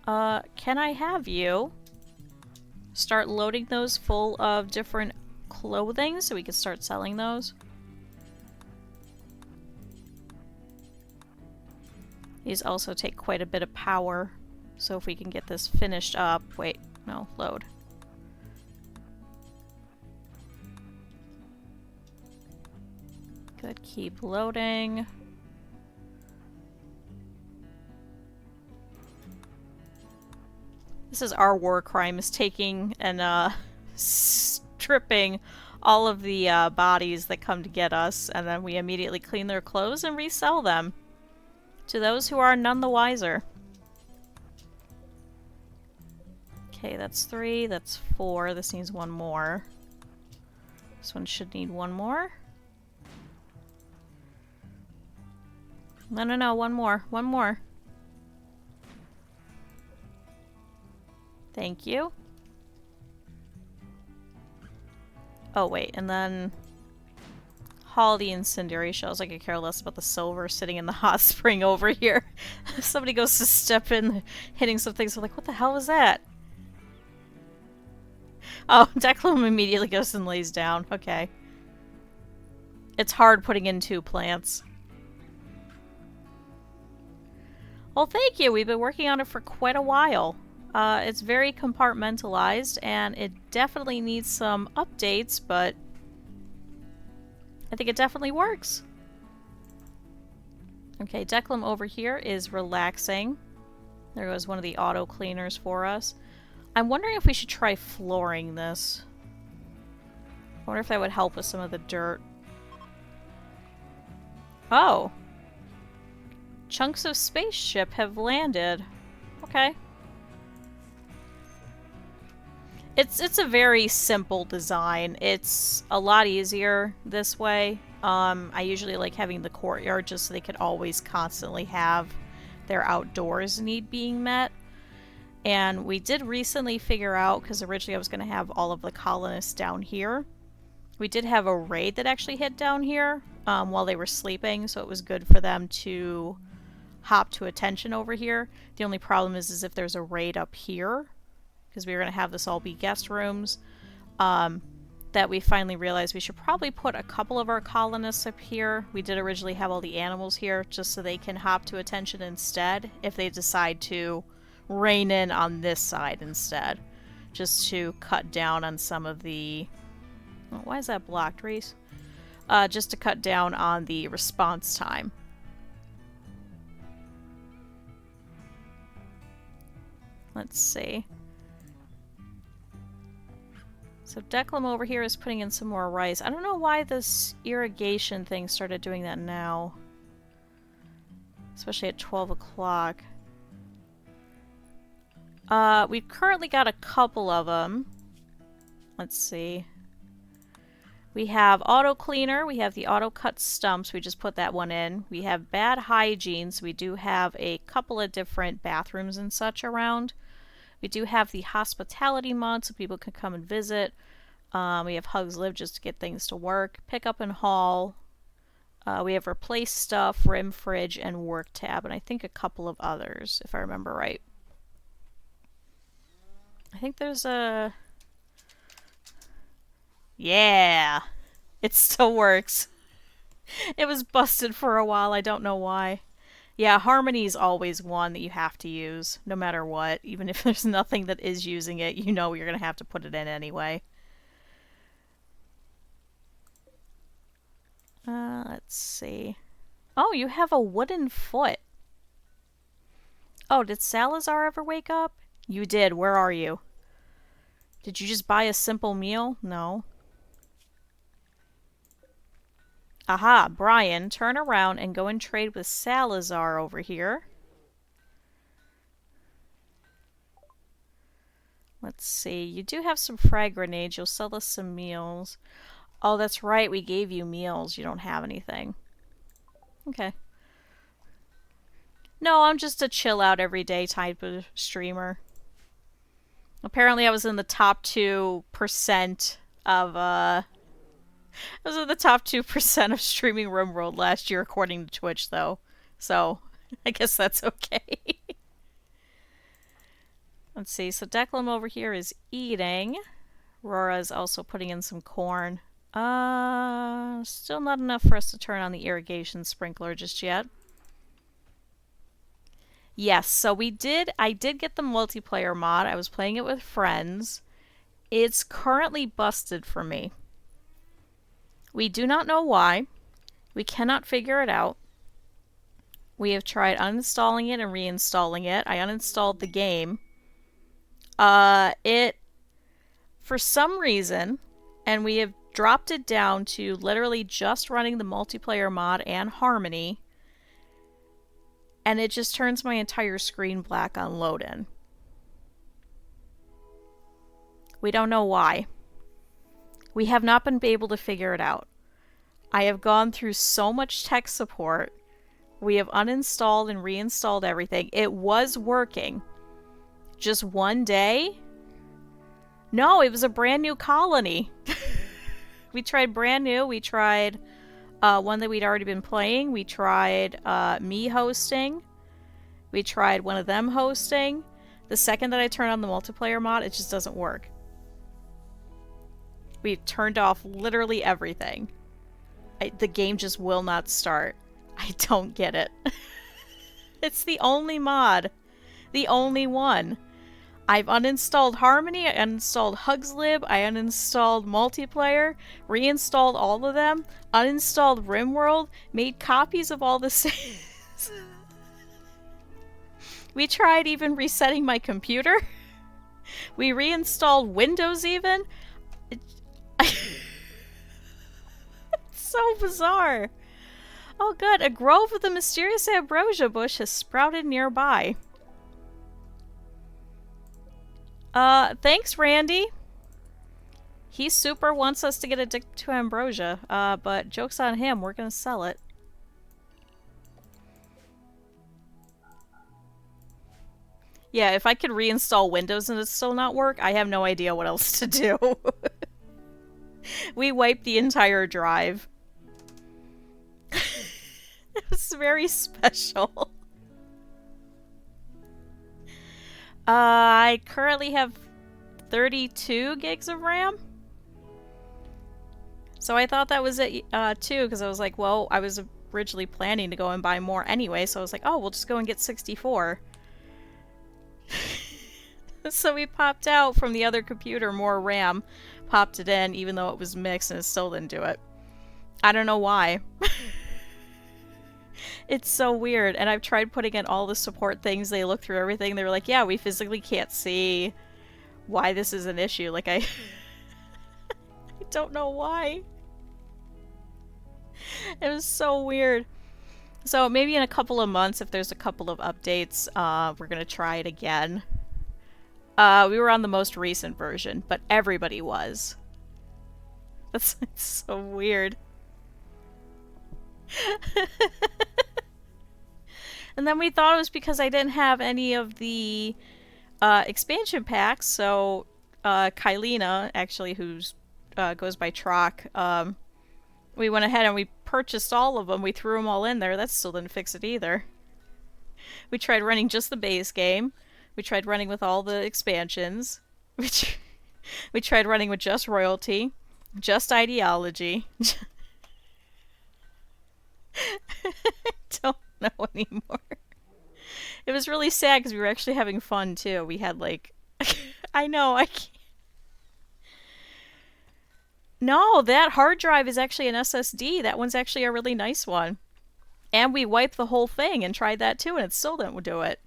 Can I have you start loading those full of different clothing so we can start selling those? These also take quite a bit of power, so if we can get this finished up... Wait, no, load. Good, keep loading. This is our war crime, is taking and stripping all of the bodies that come to get us, and then we immediately clean their clothes and resell them to those who are none the wiser. Okay, that's 3, that's 4, this needs 1 more. This one should need 1 more. No, 1 more. 1 more. Thank you. Oh, wait, and then... haul the incendiary shells. I could care less about the silver sitting in the hot spring over here. Somebody goes to step in, hitting some things. I'm like, what the hell was that? Oh, Declan immediately goes and lays down. Okay. It's hard putting in 2 plants. Well, thank you. We've been working on it for quite a while. It's very compartmentalized, and it definitely needs some updates, but I think it definitely works. Okay, Declan over here is relaxing. There goes one of the auto cleaners for us. I'm wondering if we should try flooring this. I wonder if that would help with some of the dirt. Oh. Chunks of spaceship have landed. Okay. It's a very simple design. It's a lot easier this way. I usually like having the courtyard just so they could always constantly have their outdoors need being met. And we did recently figure out, because originally I was going to have all of the colonists down here. We did have a raid that actually hit down here while they were sleeping, so it was good for them to hop to attention over here. The only problem is if there's a raid up here, because we were going to have this all be guest rooms, that we finally realized we should probably put a couple of our colonists up here. We did originally have all the animals here just so they can hop to attention instead if they decide to rein in on this side instead. Just to cut down on some of the... Oh, why is that blocked, Reese? Just to cut down on the response time. Let's see. So Declan over here is putting in some more rice. I don't know why this irrigation thing started doing that now. Especially at 12 o'clock. We've currently got a couple of them. Let's see. We have auto cleaner. We have the auto cut stumps. We just put that one in. We have bad hygiene. So we do have a couple of different bathrooms and such around. We do have the hospitality mod so people can come and visit. We have Hugs Live just to get things to work. Pick up and haul. We have replace stuff, rim fridge, and work tab. And I think a couple of others, if I remember right. I think there's a... Yeah! It still works. It was busted for a while, I don't know why. Yeah, Harmony's always one that you have to use, no matter what. Even if there's nothing that is using it, you know you're going to have to put it in anyway. Let's see. Oh, you have a wooden foot. Oh, did Salazar ever wake up? You did. Where are you? Did you just buy a simple meal? No. Aha, Brian, turn around and go and trade with Salazar over here. Let's see. You do have some frag grenades. You'll sell us some meals. Oh, that's right. We gave you meals. You don't have anything. Okay. No, I'm just a chill out every day type of streamer. Apparently I was in the top 2% of I was in the top 2% of streaming Rimworld last year according to Twitch though. So, I guess that's okay. Let's see. So Declan over here is eating. Rora's also putting in some corn. Still not enough for us to turn on the irrigation sprinkler just yet. Yes, so I did get the multiplayer mod. I was playing it with friends. It's currently busted for me. We do not know why. We cannot figure it out. We have tried uninstalling it and reinstalling it. I uninstalled the game. For some reason, and we have dropped it down to literally just running the multiplayer mod and Harmony, and it just turns my entire screen black on load-in. We don't know why. We have not been able to figure it out. I have gone through so much tech support. We have uninstalled and reinstalled everything. It was working. Just one day? No, it was a brand new colony. We tried brand new. We tried one that we'd already been playing. We tried me hosting. We tried one of them hosting. The second that I turn on the multiplayer mod, it just doesn't work. We've turned off literally everything. The game just will not start. I don't get it. It's the only mod. The only one. I've uninstalled Harmony, I uninstalled Hugslib, I uninstalled multiplayer, reinstalled all of them, uninstalled Rimworld, made copies of all the saves. We tried even resetting my computer. We reinstalled Windows even. It's so bizarre. Oh good, a grove of the mysterious ambrosia bush has sprouted nearby. Thanks, Randy. He super wants us to get addicted to ambrosia, but joke's on him, we're gonna sell it. Yeah, if I could reinstall Windows and it still not work, I have no idea what else to do. We wiped the entire drive. It was very special. I currently have 32 gigs of RAM. So I thought that was it too, because I was like, well, I was originally planning to go and buy more anyway, so I was like, oh, we'll just go and get 64. So we popped out from the other computer more RAM, popped it in, even though it was mixed, and it still didn't do it. I don't know why. It's so weird, and I've tried putting in all the support things. They look through everything. They were like, yeah, we physically can't see why this is an issue. Like, I don't know why. It was so weird. So maybe in a couple of months, if there's a couple of updates, we're gonna try it again. We were on the most recent version, but everybody was. That's so weird. And then we thought it was because I didn't have any of the expansion packs, so Kylina, actually, who's goes by Trock, we went ahead and we purchased all of them. We threw them all in there. That still didn't fix it either. We tried running just the base game. We tried running with all the expansions. We tried running with just royalty, just ideology. I don't know anymore. It was really sad because we were actually having fun too. We had like, I know, I can't. No, that hard drive is actually an SSD. That one's actually a really nice one. And we wiped the whole thing and tried that too, and it still didn't do it.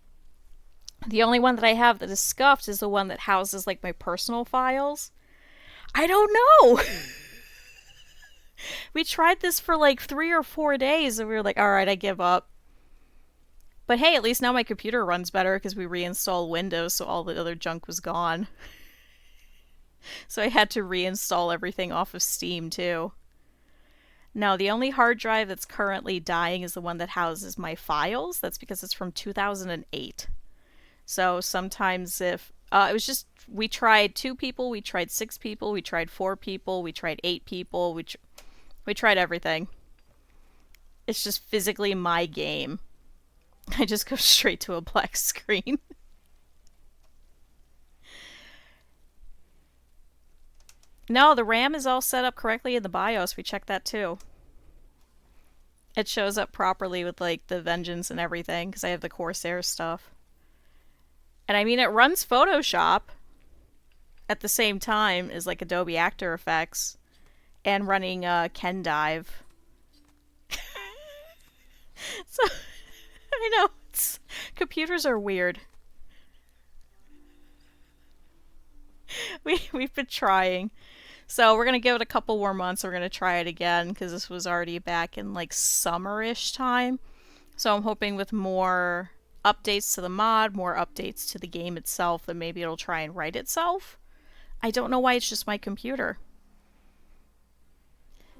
The only one that I have that is scuffed is the one that houses like my personal files. I don't know. We tried this for like 3 or 4 days and we were like, all right, I give up. But hey, at least now my computer runs better because we reinstalled Windows, so all the other junk was gone. So I had to reinstall everything off of Steam too. No, the only hard drive that's currently dying is the one that houses my files. That's because it's from 2008. So sometimes if it was just we tried 2 people, we tried 6 people, we tried 4 people, we tried 8 people, we tried everything. It's just physically my game. I just go straight to a black screen. No, the RAM is all set up correctly in the BIOS. We checked that too. It shows up properly with like the Vengeance and everything because I have the Corsair stuff. And I mean, it runs Photoshop at the same time as like Adobe After Effects and running Kendive. So I know computers are weird. We've been trying. So we're going to give it a couple more months. We're going to try it again because this was already back in like summerish time. So I'm hoping with more updates to the mod, more updates to the game itself, that maybe it'll try and write itself. I don't know why it's just my computer.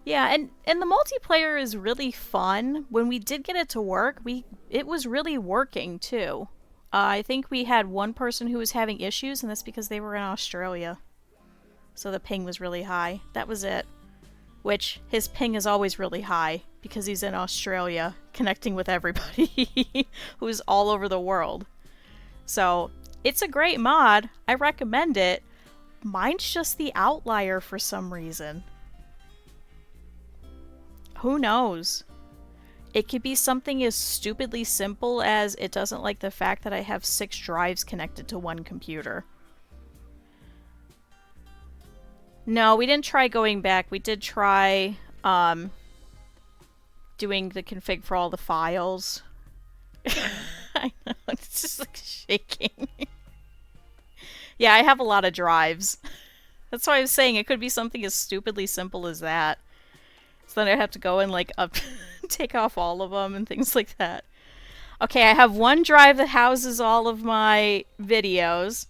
Yeah, and the multiplayer is really fun. When we did get it to work, it was really working too. I think we had one person who was having issues, and that's because they were in Australia. So the ping was really high. That was it. Which, his ping is always really high, because he's in Australia, connecting with everybody who's all over the world. So, it's a great mod. I recommend it. Mine's just the outlier for some reason. Who knows? It could be something as stupidly simple as it doesn't like the fact that I have 6 drives connected to one computer. No, we didn't try going back. We did try doing the config for all the files. I know, it's just like shaking. Yeah, I have a lot of drives. That's why I was saying it could be something as stupidly simple as that. So then I'd have to go and like take off all of them and things like that. Okay, I have one drive that houses all of my videos.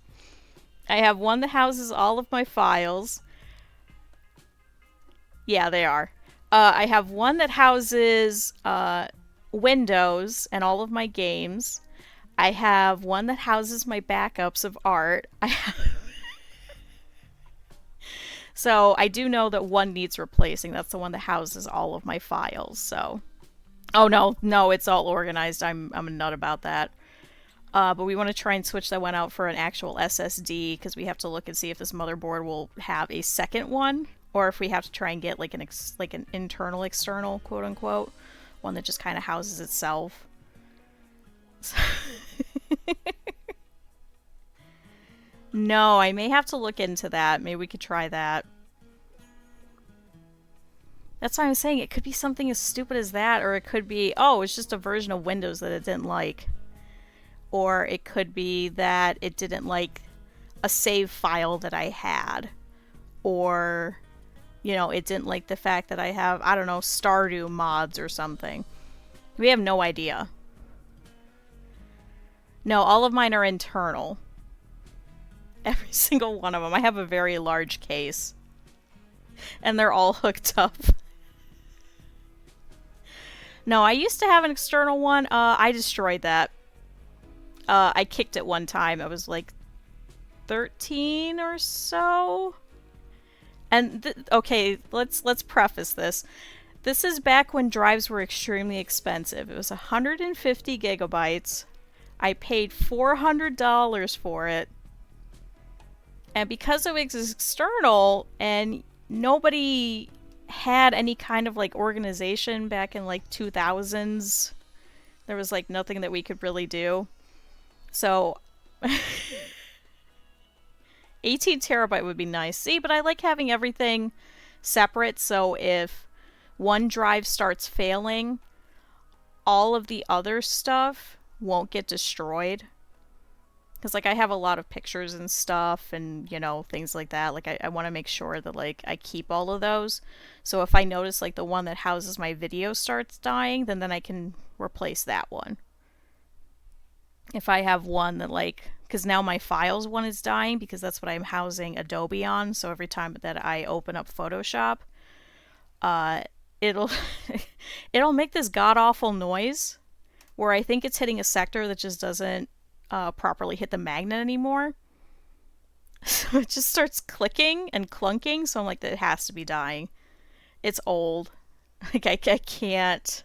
I have one that houses all of my files. Yeah, they are. I have one that houses Windows and all of my games. I have one that houses my backups of art. So I do know that one needs replacing. That's the one that houses all of my files. So, oh no, it's all organized. I'm a nut about that. But we want to try and switch that one out for an actual SSD because we have to look and see if this motherboard will have a second one, or if we have to try and get like an internal external, quote unquote, one that just kind of houses itself. No, I may have to look into that. Maybe we could try that. That's why I'm saying it could be something as stupid as that, or it could be, oh, it's just a version of Windows that it didn't like. Or it could be that it didn't like a save file that I had. Or, you know, it didn't like the fact that I have, I don't know, Stardew mods or something. We have no idea. No, all of mine are internal. Every single one of them. I have a very large case. And they're all hooked up. No, I used to have an external one. I destroyed that. I kicked it one time. I was like 13 or so. And okay, let's preface this. This is back when drives were extremely expensive. It was 150 gigabytes. I paid $400 for it. And because it was external and nobody had any kind of like organization back in like 2000s, there was like nothing that we could really do. So 18 terabyte would be nice. See, but I like having everything separate, so if one drive starts failing, all of the other stuff won't get destroyed. Because, like, I have a lot of pictures and stuff and, you know, things like that. Like, I want to make sure that, like, I keep all of those. So if I notice, like, the one that houses my video starts dying, then I can replace that one. If I have one that, like, because now my files one is dying because that's what I'm housing Adobe on. So every time that I open up Photoshop, it'll it'll make this god-awful noise where I think it's hitting a sector that just doesn't properly hit the magnet anymore. So it just starts clicking and clunking, so I'm like, that it has to be dying. It's old. Like, I can't.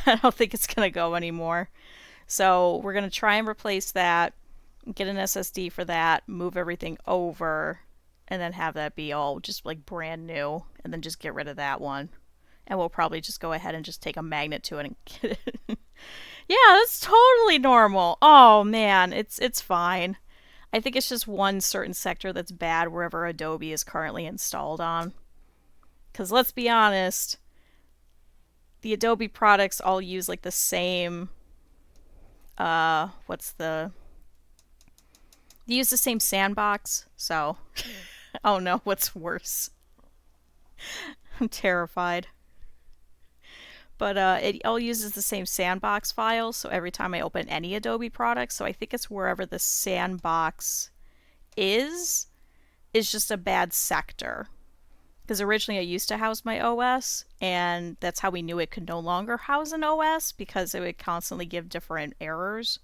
I don't think it's gonna go anymore. So we're gonna try and replace that, get an SSD for that, move everything over, and then have that be all just like brand new, and then just get rid of that one. And we'll probably just go ahead and just take a magnet to it and get it. Yeah, that's totally normal. Oh man, it's fine. I think it's just one certain sector that's bad wherever Adobe is currently installed on. Because let's be honest, the Adobe products all use like the same they use the same sandbox, so I don't know what's worse. I'm terrified. But it all uses the same sandbox files, so every time I open any Adobe product, so I think it's wherever the sandbox is just a bad sector. Because originally I used to house my OS, and that's how we knew it could no longer house an OS, because it would constantly give different errors.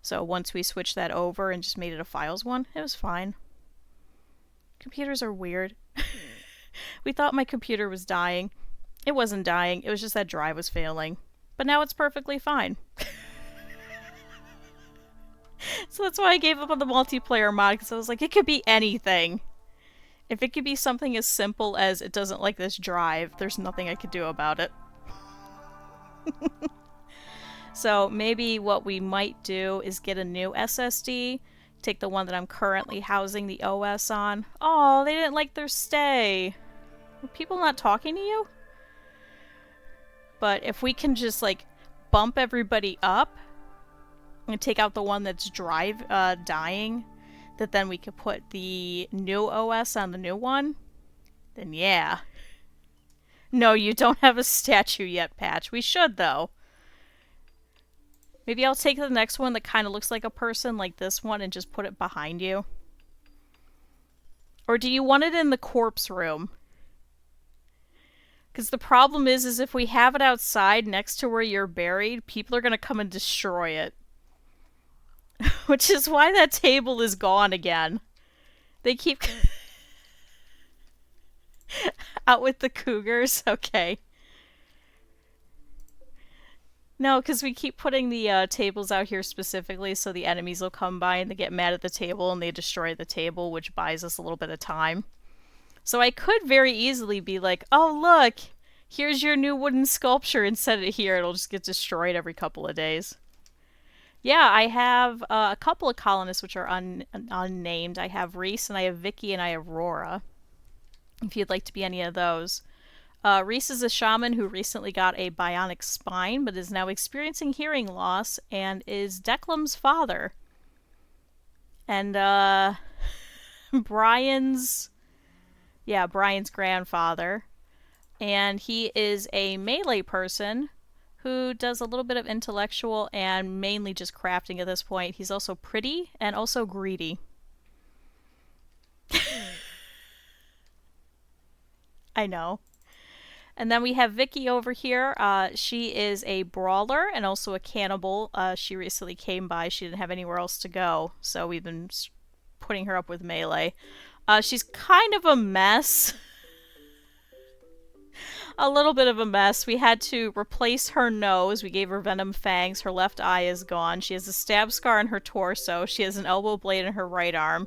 So once we switched that over and just made it a files one, it was fine. Computers are weird. We thought my computer was dying. It wasn't dying, it was just that drive was failing. But now it's perfectly fine. So that's why I gave up on the multiplayer mod, because I was like, it could be anything. If it could be something as simple as it doesn't like this drive, there's nothing I could do about it. So maybe what we might do is get a new SSD, take the one that I'm currently housing the OS on. Oh, they didn't like their stay. Were people not talking to you? But if we can just like bump everybody up and take out the one that's dying, that then we could put the new OS on the new one, then yeah. No, you don't have a statue yet, Patch. We should, though. Maybe I'll take the next one that kind of looks like a person, like this one, and just put it behind you. Or do you want it in the corpse room? Because the problem is if we have it outside next to where you're buried, people are going to come and destroy it. Which is why that table is gone again. They keep... Out with the cougars? Okay. No, because we keep putting the tables out here specifically so the enemies will come by and they get mad at the table and they destroy the table, which buys us a little bit of time. So I could very easily be like, oh look, here's your new wooden sculpture, and set it here. It'll just get destroyed every couple of days. Yeah, I have a couple of colonists which are unnamed. I have Reese, and I have Vicky, and I have Rora. If you'd like to be any of those. Reese is a shaman who recently got a bionic spine, but is now experiencing hearing loss, and is Declan's father. And, Brian's grandfather. And he is a melee person who does a little bit of intellectual and mainly just crafting at this point. He's also pretty and also greedy. I know. And then we have Vicky over here. She is a brawler and also a cannibal. She recently came by. She didn't have anywhere else to go, so we've been putting her up with melee. She's kind of a mess. A little bit of a mess. We had to replace her nose. We gave her venom fangs. Her left eye is gone. She has a stab scar on her torso. She has an elbow blade in her right arm,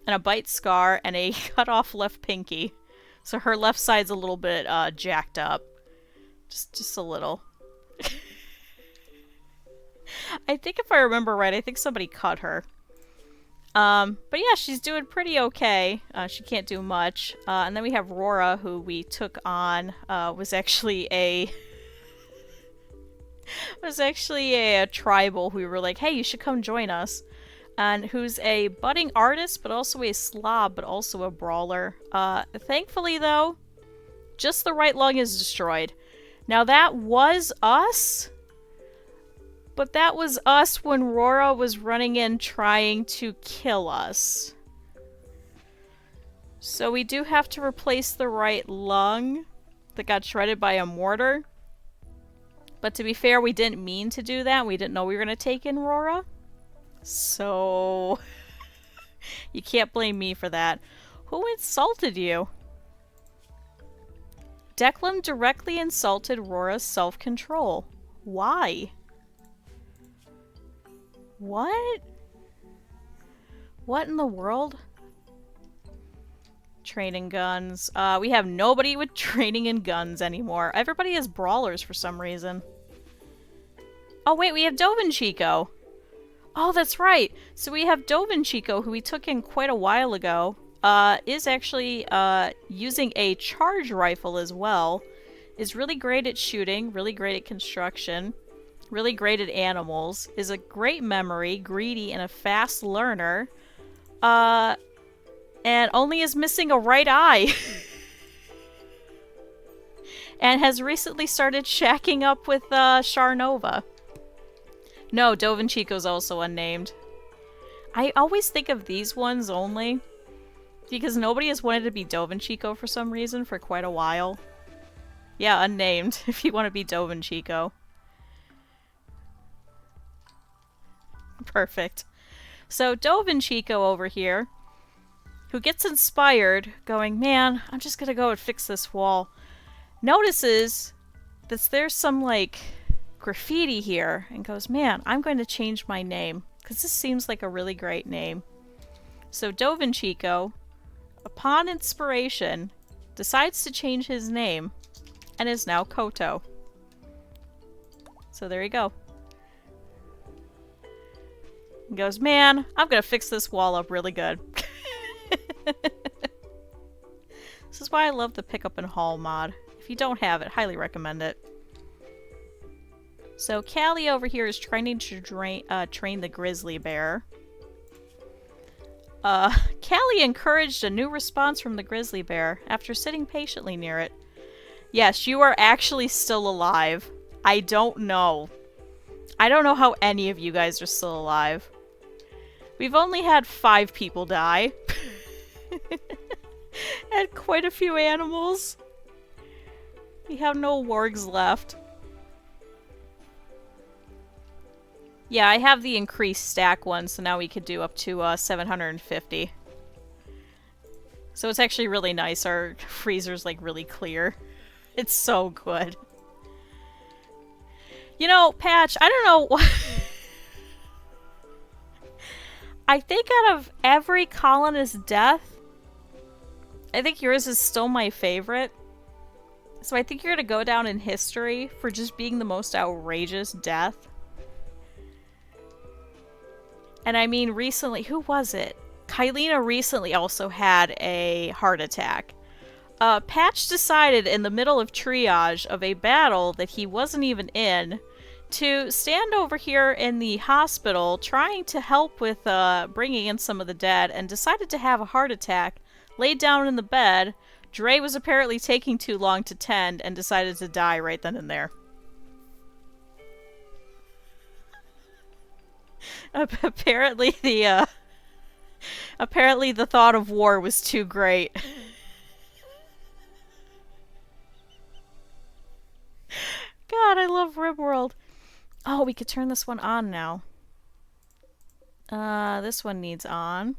and a bite scar, and a cut off left pinky. So her left side's a little bit jacked up. Just a little. I think if I remember right, I think somebody cut her. But yeah, she's doing pretty okay. She can't do much. And then we have Rora, who we took on, was actually a... was actually a tribal who we were like, hey, you should come join us. And who's a budding artist, but also a slob, but also a brawler. Thankfully, though, just the right lung is destroyed. Now, that was us, but that was us when Rora was running in trying to kill us. So we do have to replace the right lung that got shredded by a mortar. But to be fair, we didn't mean to do that. We didn't know we were going to take in Rora. So you can't blame me for that. Who insulted you? Declan directly insulted Rora's self-control. Why? What? What in the world? Training guns. We have nobody with training in guns anymore. Everybody has brawlers for some reason. Oh wait, we have Dovin Chico. Oh, that's right. So we have Dovin Chico, who we took in quite a while ago, is actually using a charge rifle as well. Is really great at shooting, really great at construction, really great at animals, is a great memory, greedy, and a fast learner. And only is missing a right eye. And has recently started shacking up with Sharnova. No, Dovin Chico's also unnamed. I always think of these ones only because nobody has wanted to be Dovin Chico for some reason for quite a while. Yeah, unnamed, if you want to be Dovin Chico. Perfect. So, Dovin Chico over here, who gets inspired, going, man, I'm just gonna go and fix this wall, notices that there's some, like, graffiti here, and goes, man, I'm going to change my name, because this seems like a really great name. So Dovin Chico, upon inspiration, decides to change his name, and is now Koto. So there you go. He goes, man, I'm gonna fix this wall up really good. This is why I love the pick up and haul mod. If you don't have it, highly recommend it. So Callie over here is trying to train the grizzly bear. Callie encouraged a new response from the grizzly bear after sitting patiently near it. Yes, you are actually still alive. I don't know. I don't know how any of you guys are still alive. We've only had 5 people die. And quite a few animals. We have no wargs left. Yeah, I have the increased stack one, so now we could do up to 750. So it's actually really nice. Our freezer's like really clear. It's so good. You know, Patch, I don't know what... I think out of every colonist death, I think yours is still my favorite. So I think you're gonna go down in history for just being the most outrageous death. And I mean, recently, who was it? Kylina recently also had a heart attack. Patch decided in the middle of triage of a battle that he wasn't even in to stand over here in the hospital trying to help with bringing in some of the dead, and decided to have a heart attack, laid down in the bed. Dre was apparently taking too long to tend and decided to die right then and there. Apparently the thought of war was too great. God, I love Rimworld. Oh, we could turn this one on now. This one needs on.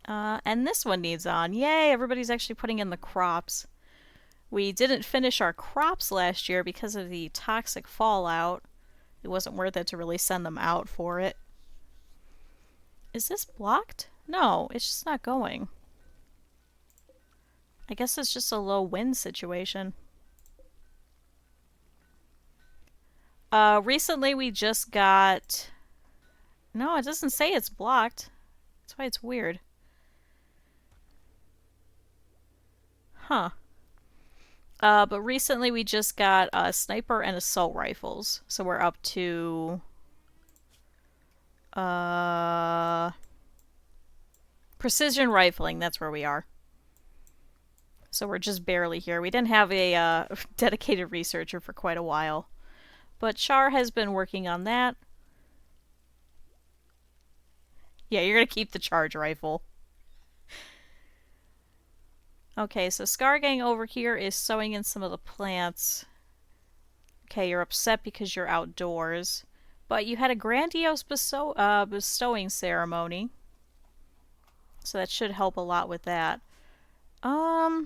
And this one needs on. Yay, everybody's actually putting in the crops. We didn't finish our crops last year because of the toxic fallout. It wasn't worth it to really send them out for it. Is this blocked? No, it's just not going. I guess it's just a low wind situation. Recently we just got... No, it doesn't say it's blocked. That's why it's weird. Huh. But recently we just got sniper and assault rifles. So we're up to precision rifling. That's where we are. So we're just barely here. We didn't have a dedicated researcher for quite a while. But Char has been working on that. Yeah, you're going to keep the charge rifle. Okay, so Scargang over here is sowing in some of the plants. Okay, you're upset because you're outdoors. But you had a grandiose bestowing ceremony. So that should help a lot with that. I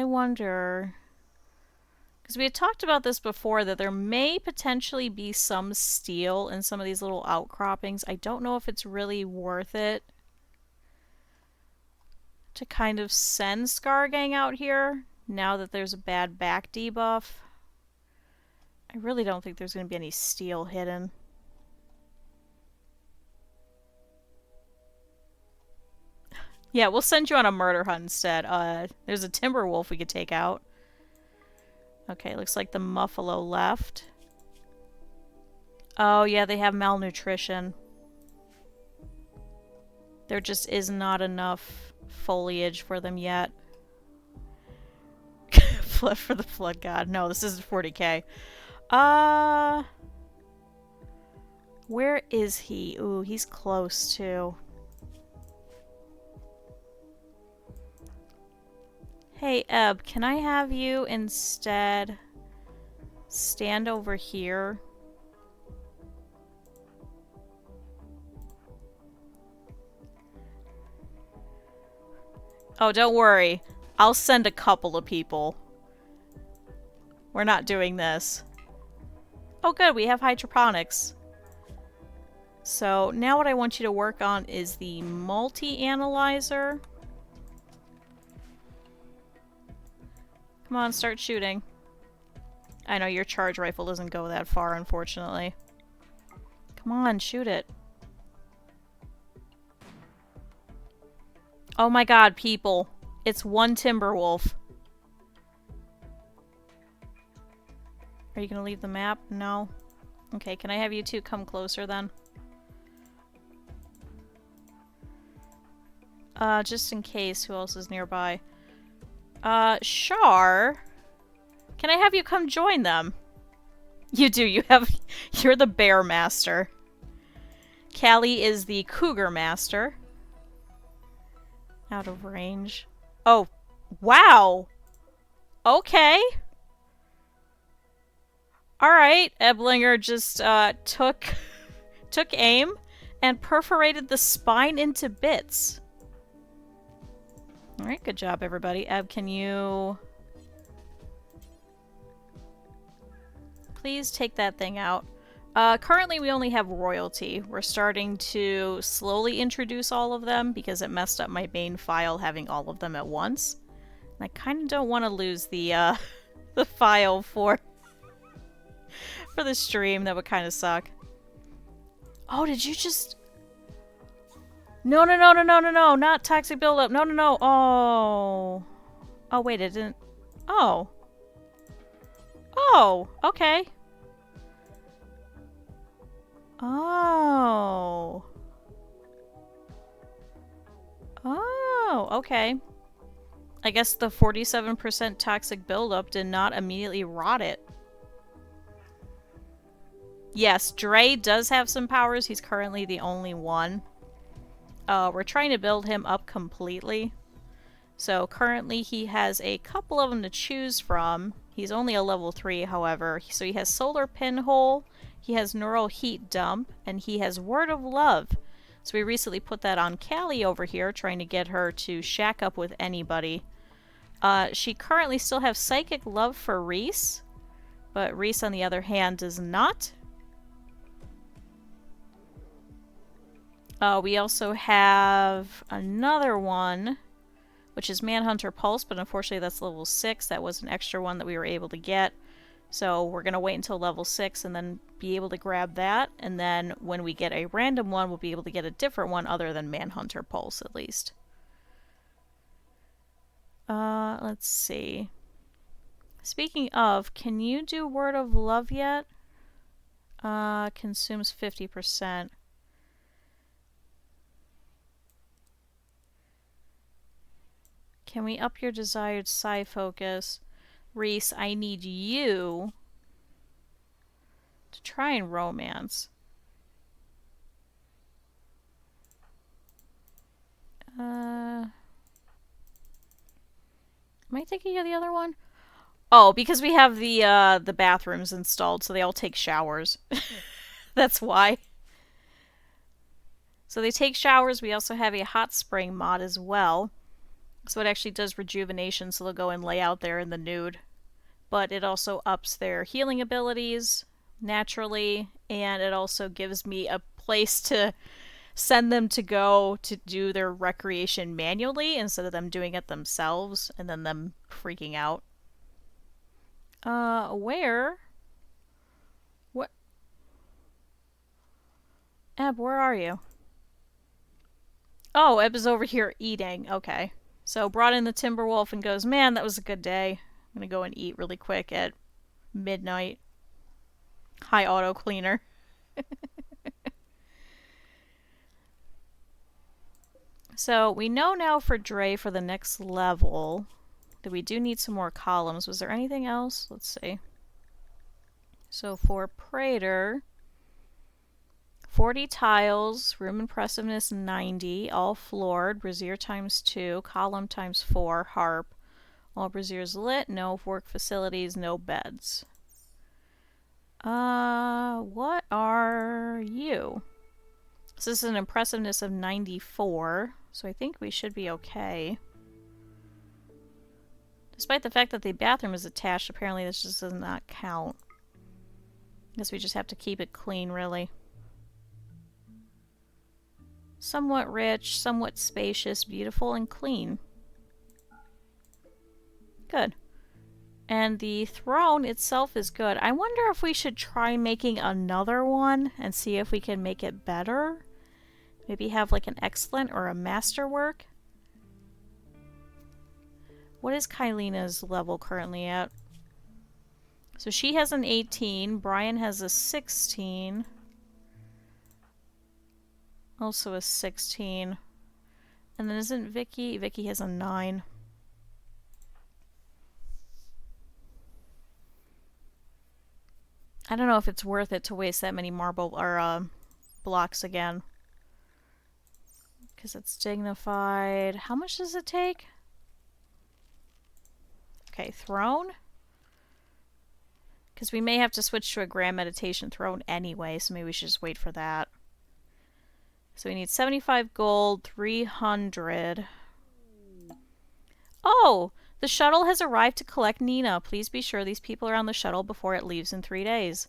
wonder... Because we had talked about this before, that there may potentially be some steel in some of these little outcroppings. I don't know if it's really worth it to kind of send Scargang out here now that there's a bad back debuff. I really don't think there's going to be any steel hidden. Yeah, we'll send you on a murder hunt instead. There's a timber wolf we could take out. Okay, looks like the Muffalo left. Oh, yeah, they have malnutrition. There just is not enough foliage for them yet. Flood for the Flood God. No, this isn't 40k. Where is he? Ooh, he's close too. Hey, Eb, can I have you instead stand over here? Oh, don't worry. I'll send a couple of people. We're not doing this. Oh, good. We have hydroponics. So now what I want you to work on is the multi-analyzer. Come on, start shooting. I know your charge rifle doesn't go that far, unfortunately. Come on, shoot it. Oh my god, people. It's one timber wolf. Are you gonna leave the map? No? Okay, can I have you two come closer then? Just in case, who else is nearby? Char? Can I have you come join them? You do, you're the bear master. Callie is the cougar master. Out of range. Oh, wow! Okay. Alright, Eblinger just, took aim and perforated the spine into bits. Alright, good job, everybody. Eb, can you... please take that thing out. Currently we only have royalty. We're starting to slowly introduce all of them because it messed up my main file having all of them at once. And I kind of don't want to lose the, the file for the stream. That would kind of suck. Oh, did you just... No, no, no, no, no, no, no, not toxic buildup. No, no, no. Oh. Oh, wait, it didn't... Oh. Oh, okay. Oh. Oh, okay. I guess the 47% toxic buildup did not immediately rot it. Yes, Dre does have some powers. He's currently the only one. We're trying to build him up completely. So currently he has a couple of them to choose from. He's only a level 3, however. So he has Solar Pinhole, he has Neural Heat Dump, and he has Word of Love. So we recently put that on Callie over here, trying to get her to shack up with anybody. She currently still has Psychic Love for Reese, but Reese, on the other hand, does not. We also have another one, which is Manhunter Pulse, but unfortunately that's level 6. That was an extra one that we were able to get. So we're going to wait until level 6 and then be able to grab that. And then when we get a random one, we'll be able to get a different one other than Manhunter Pulse, at least. Let's see. Speaking of, can you do Word of Love yet? Consumes 50%. Can we up your desired psi focus? Reese, I need you to try and romance. Am I thinking of the other one? Oh, because we have the bathrooms installed, so they all take showers. That's why. So they take showers. We also have a hot spring mod as well. So it actually does rejuvenation, so they'll go and lay out there in the nude. But it also ups their healing abilities naturally, and it also gives me a place to send them to go to do their recreation manually instead of them doing it themselves and then them freaking out. Where? What? Eb, where are you? Oh, Eb is over here eating. Okay. So brought in the Timberwolf and goes, man, that was a good day. I'm gonna go and eat really quick at midnight. Hi, auto cleaner. So we know now for Dre for the next level that we do need some more columns. Was there anything else? Let's see. So for Praetor, 40 tiles, room impressiveness 90, all floored, brazier times 2, column times 4, harp. All braziers lit, no work facilities, no beds. What are you? So this is an impressiveness of 94, so I think we should be okay. Despite the fact that the bathroom is attached, apparently this just does not count. I guess we just have to keep it clean, really. Somewhat rich, somewhat spacious, beautiful, and clean. Good. And the throne itself is good. I wonder if we should try making another one and see if we can make it better. Maybe have like an excellent or a masterwork. What is Kylina's level currently at? So she has an 18. Brian has a 16. Also a 16. And then isn't Vicky? Vicky has a 9. I don't know if it's worth it to waste that many marble or blocks again. Because it's dignified. How much does it take? Okay, throne. Because we may have to switch to a grand meditation throne anyway, so maybe we should just wait for that. So we need 75 gold, 300. Oh! The shuttle has arrived to collect Nina. Please be sure these people are on the shuttle before it leaves in 3 days.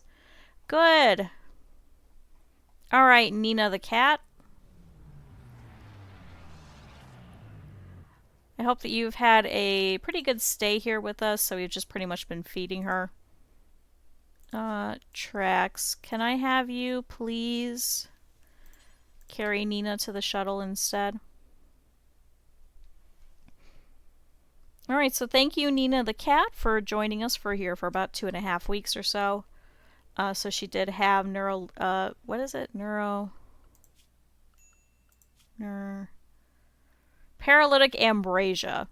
Good. Alright, Nina the cat. I hope that you've had a pretty good stay here with us, so we've just pretty much been feeding her. Trax, can I have you please carry Nina to the shuttle instead? Alright, so thank you, Nina the cat, for joining us for about 2.5 weeks or so. So she did have what is it? Paralytic ambrasia.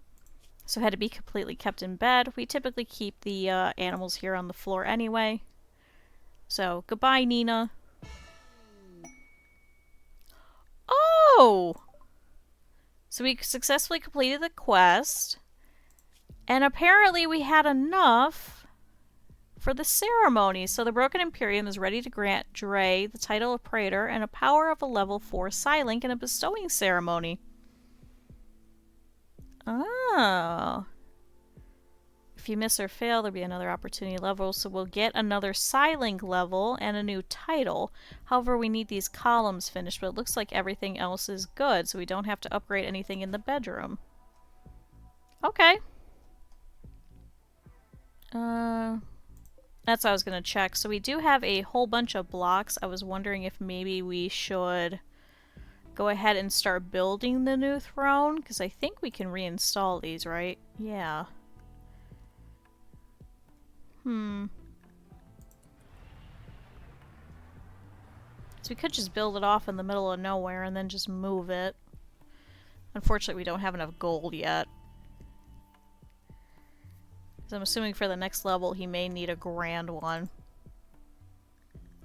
So had to be completely kept in bed. We typically keep the animals here on the floor anyway. So, goodbye, Nina. Oh! So we successfully completed the quest. And apparently we had enough for the ceremony. So the Broken Imperium is ready to grant Dre the title of Praetor and a power of a level 4 Psi-Link in a bestowing ceremony. Oh. If you miss or fail, there'll be another opportunity level, so we'll get another Psi-Link level and a new title. However, we need these columns finished, but it looks like everything else is good, so we don't have to upgrade anything in the bedroom. Okay. That's what I was going to check. So we do have a whole bunch of blocks. I was wondering if maybe we should go ahead and start building the new throne, because I think we can reinstall these, right? Yeah. So we could just build it off in the middle of nowhere and then just move it. Unfortunately, we don't have enough gold yet. So I'm assuming for the next level he may need a grand one.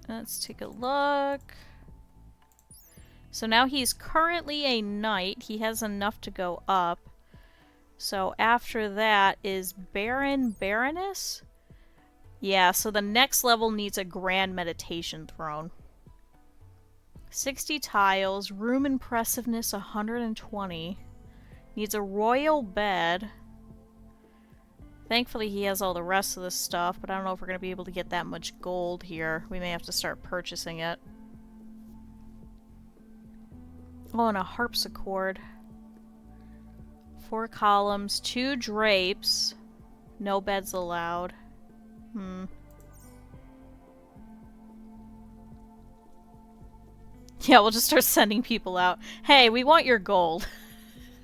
Let's take a look. So now he's currently a knight. He has enough to go up. So after that is Baron, Baroness? Yeah, so the next level needs a grand meditation throne. 60 tiles, room impressiveness 120. Needs a royal bed. Thankfully he has all the rest of this stuff, but I don't know if we're going to be able to get that much gold here. We may have to start purchasing it. Oh, and a harpsichord. 4 columns, 2 drapes. No beds allowed. Yeah, we'll just start sending people out. Hey, we want your gold.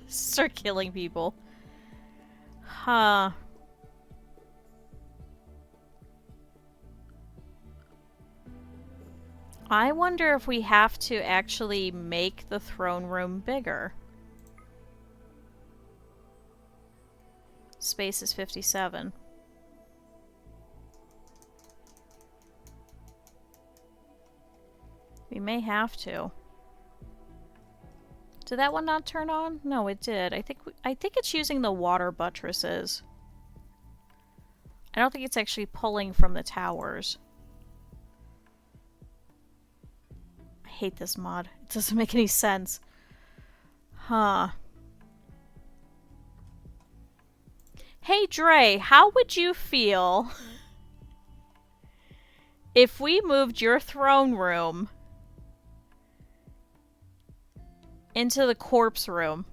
Start killing people. Huh. I wonder if we have to actually make the throne room bigger. Space is 57. We may have to. Did that one not turn on? No, it did. I think it's using the water buttresses. I don't think it's actually pulling from the towers. I hate this mod. It doesn't make any sense. Huh. Hey Dre, how would you feel if we moved your throne room into the corpse room?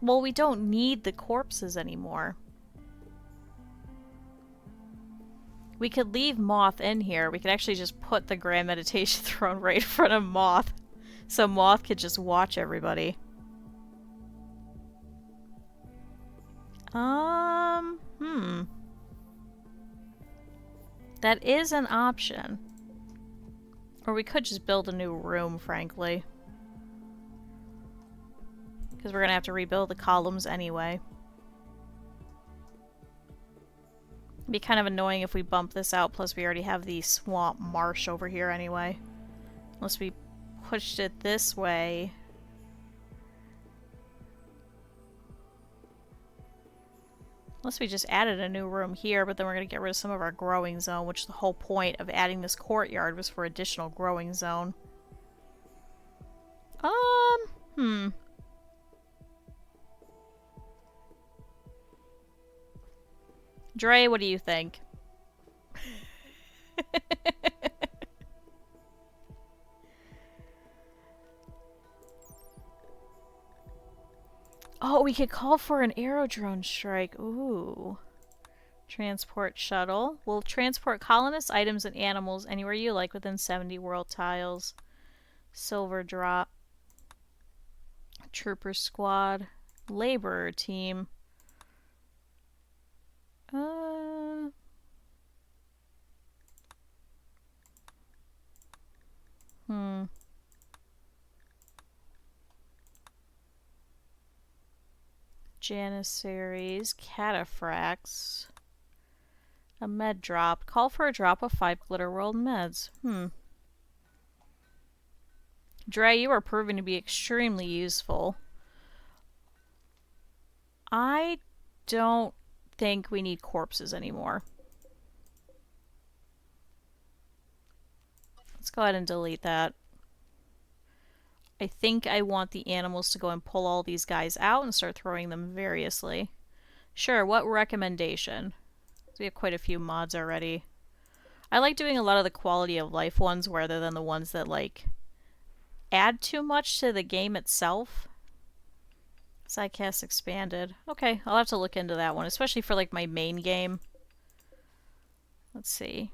Well, we don't need the corpses anymore. We could leave Moth in here. We could actually just put the Grand Meditation Throne right in front of Moth. So Moth could just watch everybody. That is an option. Or we could just build a new room, frankly. Because we're going to have to rebuild the columns anyway. It'd be kind of annoying if we bump this out, plus we already have the swamp marsh over here anyway. Unless we pushed it this way. Unless we just added a new room here, but then we're going to get rid of some of our growing zone, which the whole point of adding this courtyard was for additional growing zone. Dre, what do you think? Oh, we could call for an aerodrone strike. Ooh. Transport shuttle. Will transport colonists, items, and animals anywhere you like within 70 world tiles. Silver drop. Trooper squad. Laborer team. Janissaries, cataphracts, a med drop. Call for a drop of 5 glitter world meds. Dre, you are proving to be extremely useful. I don't think we need corpses anymore. Let's go ahead and delete that. I think I want the animals to go and pull all these guys out and start throwing them variously. Sure, what recommendation? We have quite a few mods already. I like doing a lot of the quality of life ones rather than the ones that, like, add too much to the game itself. Sidecast expanded. Okay, I'll have to look into that one, especially for, like, my main game. Let's see.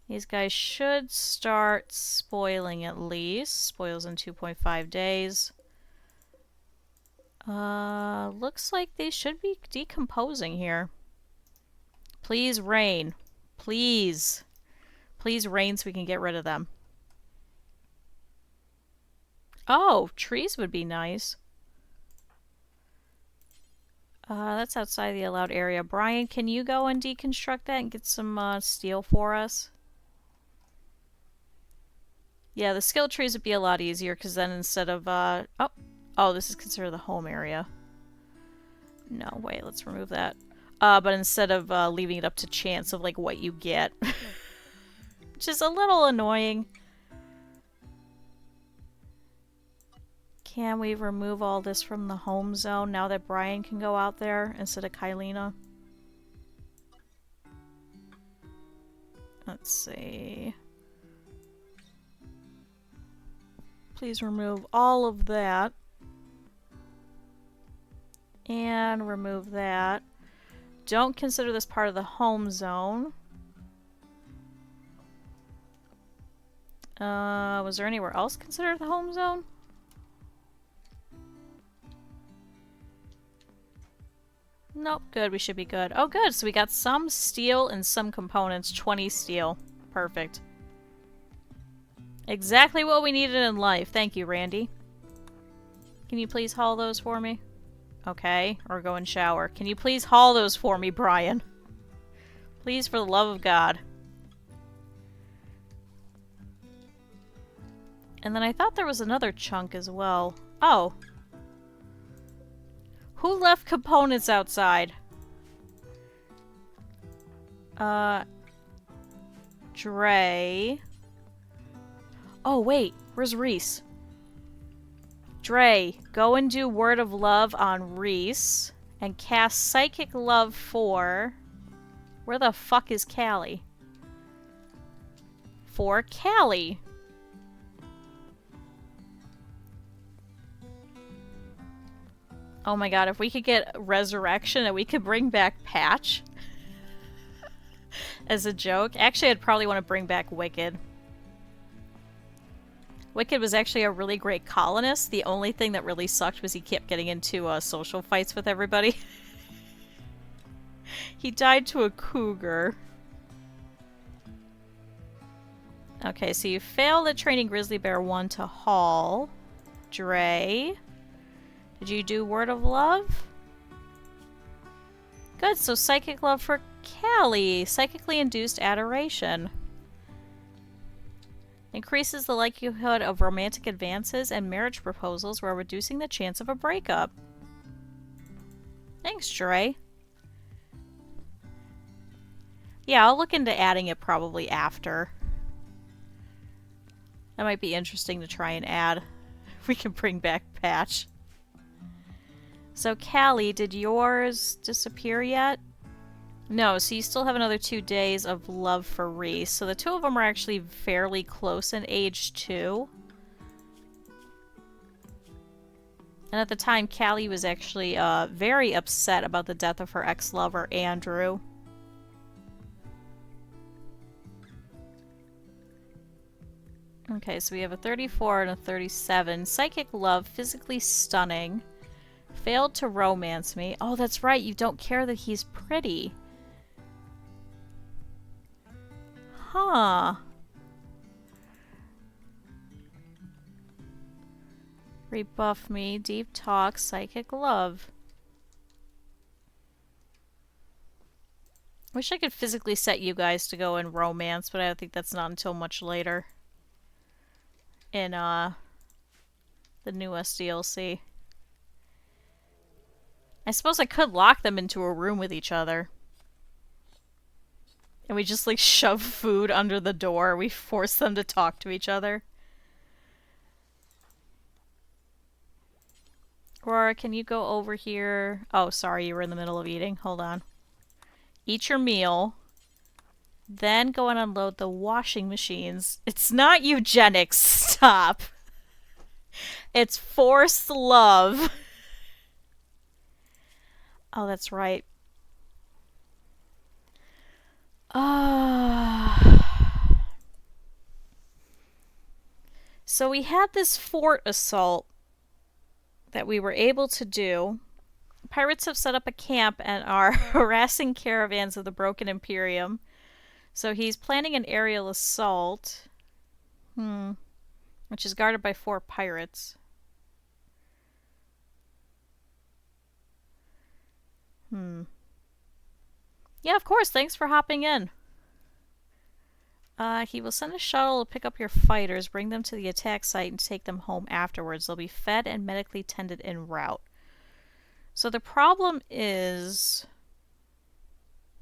These guys should start spoiling at least. Spoils in 2.5 days. Looks like they should be decomposing here. Please rain. Please. Please rain so we can get rid of them. Oh, trees would be nice. That's outside the allowed area. Brian, can you go and deconstruct that and get some steel for us? Yeah, the skill trees would be a lot easier because then instead of oh, this is considered the home area. No, wait, let's remove that. But instead of leaving it up to chance of like what you get, which is a little annoying. Can we remove all this from the home zone now that Brian can go out there instead of Kylina? Let's see. Please remove all of that. And remove that. Don't consider this part of the home zone. Was there anywhere else considered the home zone? Nope, good, we should be good. Oh good, so we got some steel and some components. 20 steel. Perfect. Exactly what we needed in life. Thank you, Randy. Can you please haul those for me? Okay, or go and shower. Can you please haul those for me, Brian? Please, for the love of God. And then I thought there was another chunk as well. Oh. Who left components outside? Dre. Oh, wait. Where's Reese? Dre, go and do Word of Love on Reese. And cast Psychic Love for... Where the fuck is Callie? For Callie. Oh my god, if we could get Resurrection and we could bring back Patch as a joke. Actually, I'd probably want to bring back Wicked. Wicked was actually a really great colonist. The only thing that really sucked was he kept getting into social fights with everybody. He died to a cougar. Okay, so you failed at training Grizzly Bear 1 to haul. Dre. Did you do Word of Love? Good, so Psychic Love for Callie. Psychically Induced Adoration. Increases the likelihood of romantic advances and marriage proposals while reducing the chance of a breakup. Thanks, Dre. Yeah, I'll look into adding it probably after. That might be interesting to try and add. If we can bring back Patch. So, Callie, did yours disappear yet? No, so you still have another 2 days of love for Reese. So the two of them are actually fairly close in age, too. And at the time, Callie was actually very upset about the death of her ex-lover, Andrew. Okay, so we have a 34 and a 37. Psychic Love, physically stunning. Failed to romance me. Oh, that's right, you don't care that he's pretty. Huh. Rebuff me. Deep talk. Psychic Love. Wish I could physically set you guys to go in romance, but I don't think that's not until much later. In, the newest DLC. I suppose I could lock them into a room with each other. And we just, like, shove food under the door. We force them to talk to each other. Aurora, can you go over here? Oh, sorry, you were in the middle of eating. Hold on. Eat your meal. Then go and unload the washing machines. It's not eugenics. Stop. It's forced love. Oh, that's right. So we had this fort assault that we were able to do. Pirates have set up a camp and are harassing caravans of the Broken Imperium. So he's planning an aerial assault. Which is guarded by 4 pirates. Yeah, of course. Thanks for hopping in. He will send a shuttle to pick up your fighters, bring them to the attack site, and take them home afterwards. They'll be fed and medically tended en route. So the problem is,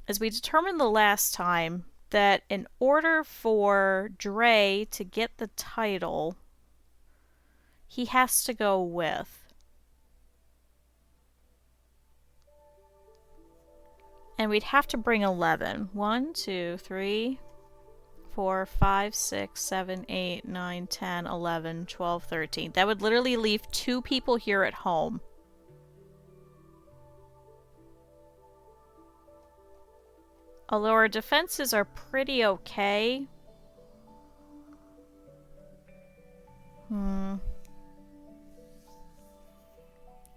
as we determined the last time, that in order for Dre to get the title, he has to go with. And we'd have to bring 11. 1, 2, 3, 4, 5, 6, 7, 8, 9, 10, 11, 12, 13. That would literally leave 2 people here at home. Although our defenses are pretty okay.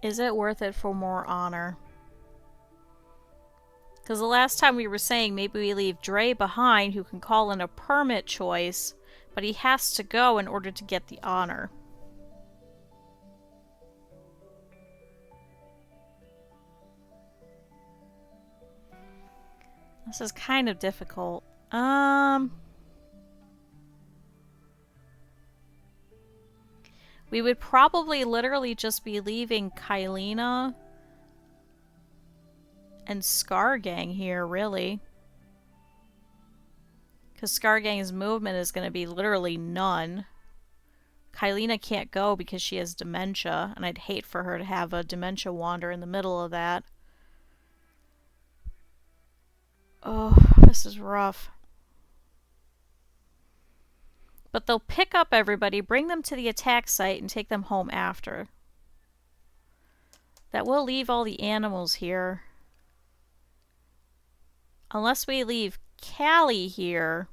Is it worth it for more honor? Because the last time we were saying maybe we leave Dre behind, who can call in a permit choice, but he has to go in order to get the honor. This is kind of difficult. We would probably literally just be leaving Kylina and Scargang here, really. Because Scargang's movement is going to be literally none. Kylina can't go because she has dementia, and I'd hate for her to have a dementia wander in the middle of that. Oh, this is rough. But they'll pick up everybody, bring them to the attack site, and take them home after. That will leave all the animals here. Unless we leave Callie here.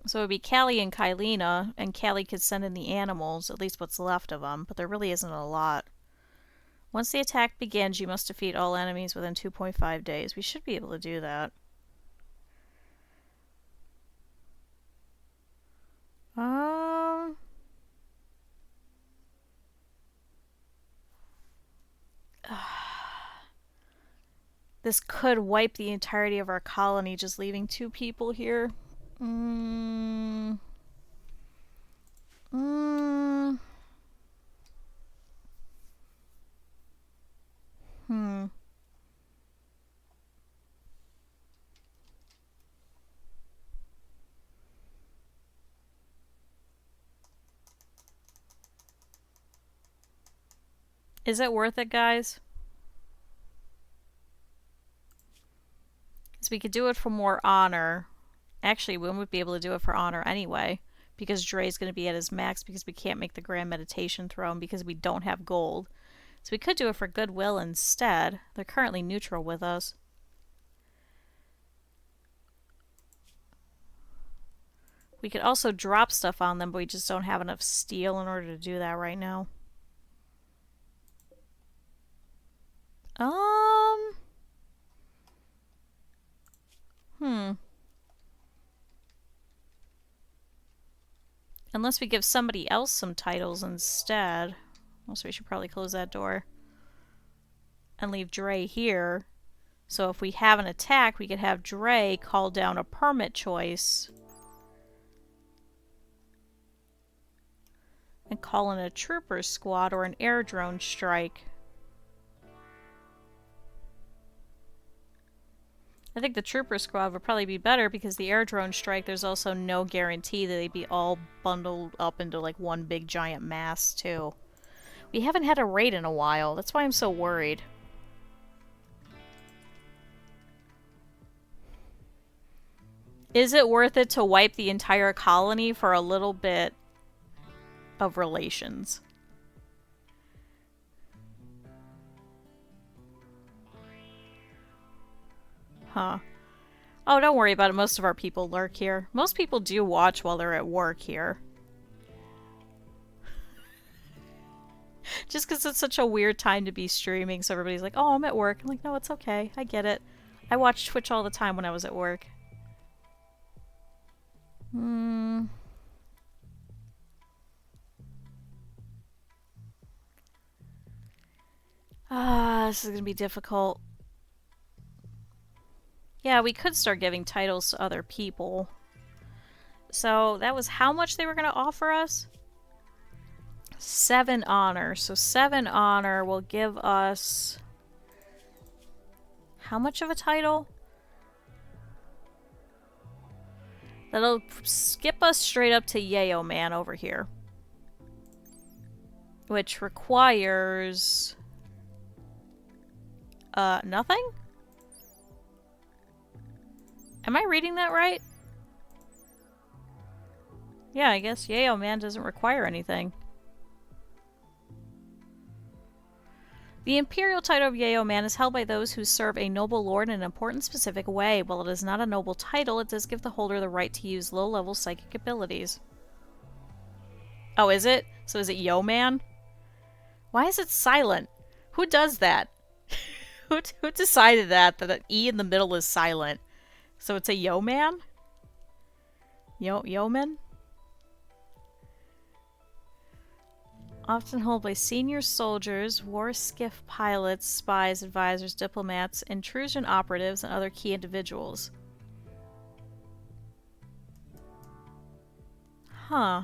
So it would be Callie and Kylina, and Callie could send in the animals, at least what's left of them, but there really isn't a lot. Once the attack begins, you must defeat all enemies within 2.5 days. We should be able to do that. This could wipe the entirety of our colony, just leaving 2 people here. Is it worth it, guys? Because we could do it for more honor. Actually, we wouldn't be able to do it for honor anyway, because Dre's going to be at his max because we can't make the Grand Meditation Throne because we don't have gold. So we could do it for goodwill instead. They're currently neutral with us. We could also drop stuff on them, but we just don't have enough steel in order to do that right now. Unless we give somebody else some titles instead. Also, we should probably close that door. And leave Dre here. So if we have an attack, we could have Dre call down a permit choice. And call in a trooper squad or an air drone strike. I think the trooper squad would probably be better because the air drone strike, there's also no guarantee that they'd be all bundled up into like one big giant mass too. We haven't had a raid in a while. That's why I'm so worried. Is it worth it to wipe the entire colony for a little bit of relations? Huh. Oh, don't worry about it. Most of our people lurk here. Most people do watch while they're at work here. Just because it's such a weird time to be streaming, so everybody's like, oh, I'm at work. I'm like, no, it's okay. I get it. I watched Twitch all the time when I was at work. This is gonna be difficult. Yeah, we could start giving titles to other people. So that was how much they were gonna offer us? 7 honor. So 7 honor will give us... how much of a title? That'll skip us straight up to Yayo Man over here. Which requires... nothing? Am I reading that right? Yeah, I guess Yayo Man doesn't require anything. The imperial title of Yayo Man is held by those who serve a noble lord in an important specific way. While it is not a noble title, it does give the holder the right to use low-level psychic abilities. Oh, is it? So is it Yo Man? Why is it silent? Who does that? Who decided that an E in the middle is silent? So it's a Yo Man? Yeoman? Often held by senior soldiers, war skiff pilots, spies, advisors, diplomats, intrusion operatives, and other key individuals. Huh.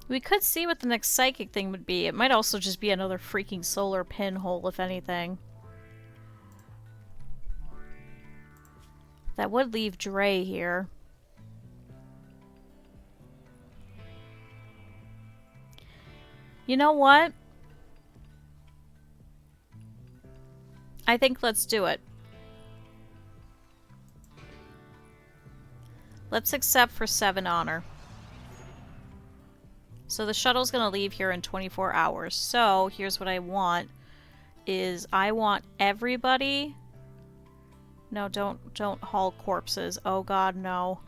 We could see what the next psychic thing would be. It might also just be another freaking solar pinhole, if anything. That would leave Dre here. You know what? I think let's do it. Let's accept for 7 honor. So the shuttle's gonna leave here in 24 hours. So here's what I want. I want everybody... No, don't haul corpses. Oh god, no.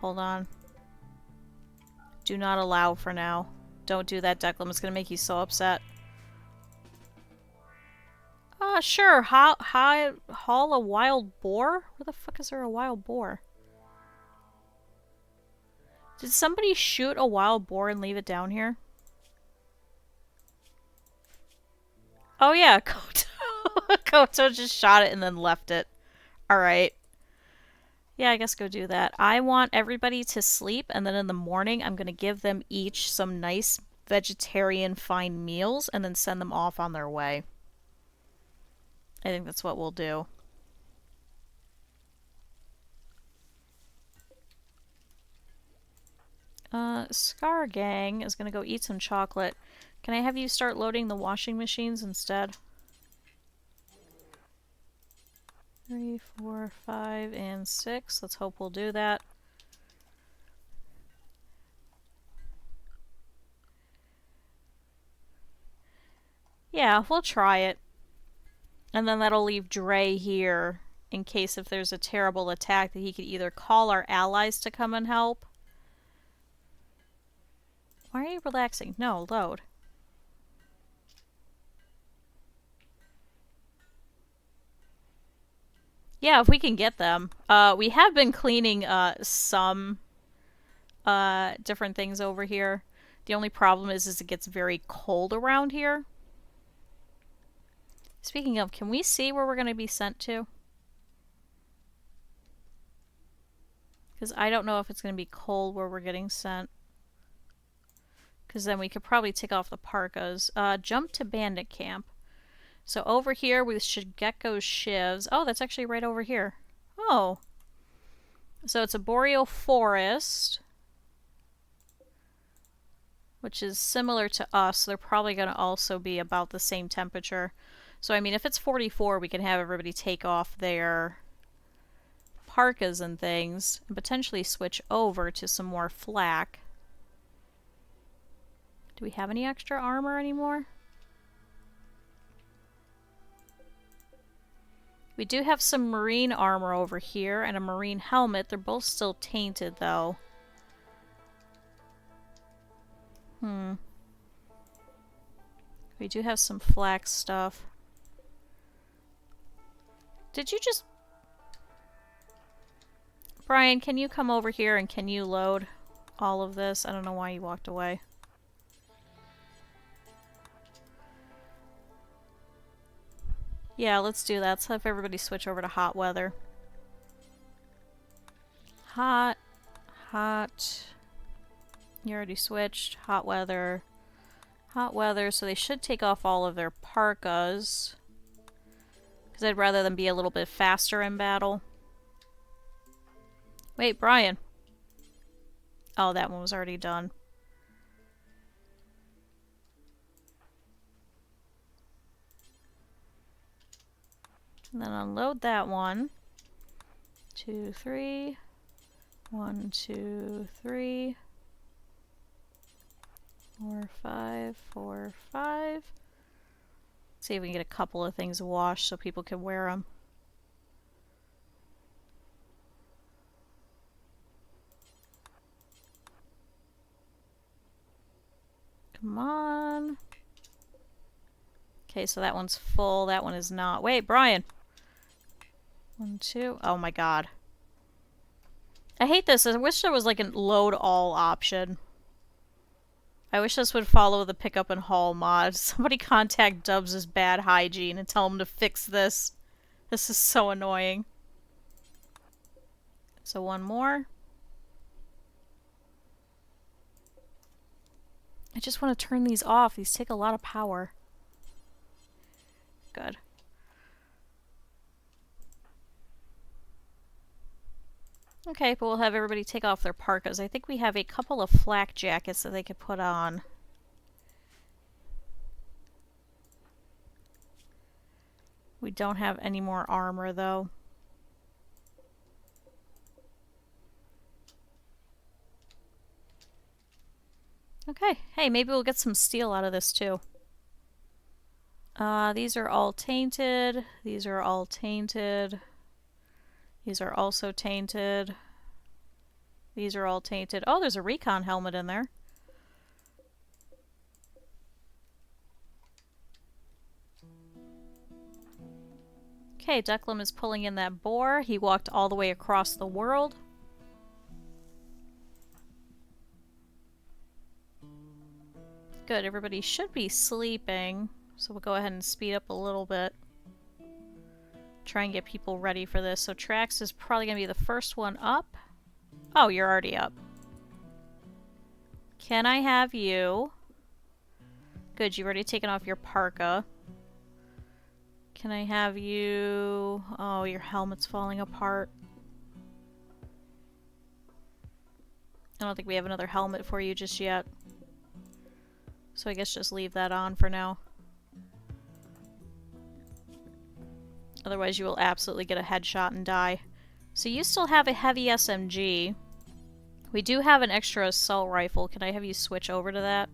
Hold on. Do not allow for now. Don't do that, Declan. It's gonna make you so upset. Sure. Haul a wild boar? Where the fuck is there a wild boar? Did somebody shoot a wild boar and leave it down here? Oh yeah, Koto. Koto just shot it and then left it. Alright. Yeah, I guess go do that. I want everybody to sleep, and then in the morning I'm going to give them each some nice vegetarian fine meals, and then send them off on their way. I think that's what we'll do. Scar Gang is going to go eat some chocolate. Can I have you start loading the washing machines instead? 3, 4, 5, and 6. Let's hope we'll do that. Yeah, we'll try it. And then that'll leave Dre here in case if there's a terrible attack that he could either call our allies to come and help. Why are you relaxing? No, load. Yeah, if we can get them. We have been cleaning some different things over here. The only problem is it gets very cold around here. Speaking of, can we see where we're going to be sent to? Because I don't know if it's going to be cold where we're getting sent. Because then we could probably take off the parkas. Jump to bandit camp. So over here with Shigeko's shivs. Oh, that's actually right over here. Oh. So it's a boreal forest. Which is similar to us. So they're probably going to also be about the same temperature. So, I mean, if it's 44, we can have everybody take off their parkas and things, and potentially switch over to some more flak. Do we have any extra armor anymore? We do have some marine armor over here and a marine helmet. They're both still tainted, though. We do have some flak stuff. Did you just... Brian, can you come over here and can you load all of this? I don't know why you walked away. Yeah, let's do that. Let's have everybody switch over to hot weather. Hot. Hot. You already switched. Hot weather. Hot weather, so they should take off all of their parkas. Because I'd rather them be a little bit faster in battle. Wait, Brian. Oh, that one was already done. And then unload that one. 2, 3. 1, 2, 3. 4, 5, 4, 5. See if we can get a couple of things washed so people can wear them. Come on. Okay, so that one's full. That one is not. Wait, Brian. 1, 2. Oh my god. I hate this. I wish there was like a load all option. I wish this would follow the pick up and haul mod. Somebody contact Dubs' bad hygiene and tell him to fix this. This is so annoying. So one more. I just want to turn these off. These take a lot of power. Good. Okay, but we'll have everybody take off their parkas. I think we have a couple of flak jackets that they could put on. We don't have any more armor, though. Okay, hey, maybe we'll get some steel out of this, too. These are all tainted. These are all tainted. These are also tainted. These are all tainted. Oh, there's a recon helmet in there. Okay, Declan is pulling in that boar. He walked all the way across the world. Good, everybody should be sleeping. So we'll go ahead and speed up a little bit. Try and get people ready for this. So Trax is probably going to be the first one up. Oh, you're already up. Can I have you? Good, you've already taken off your parka. Can I have you... Oh, your helmet's falling apart. I don't think we have another helmet for you just yet. So I guess just leave that on for now. Otherwise you will absolutely get a headshot and die. So you still have a heavy SMG. We do have an extra assault rifle. Can I have you switch over to that?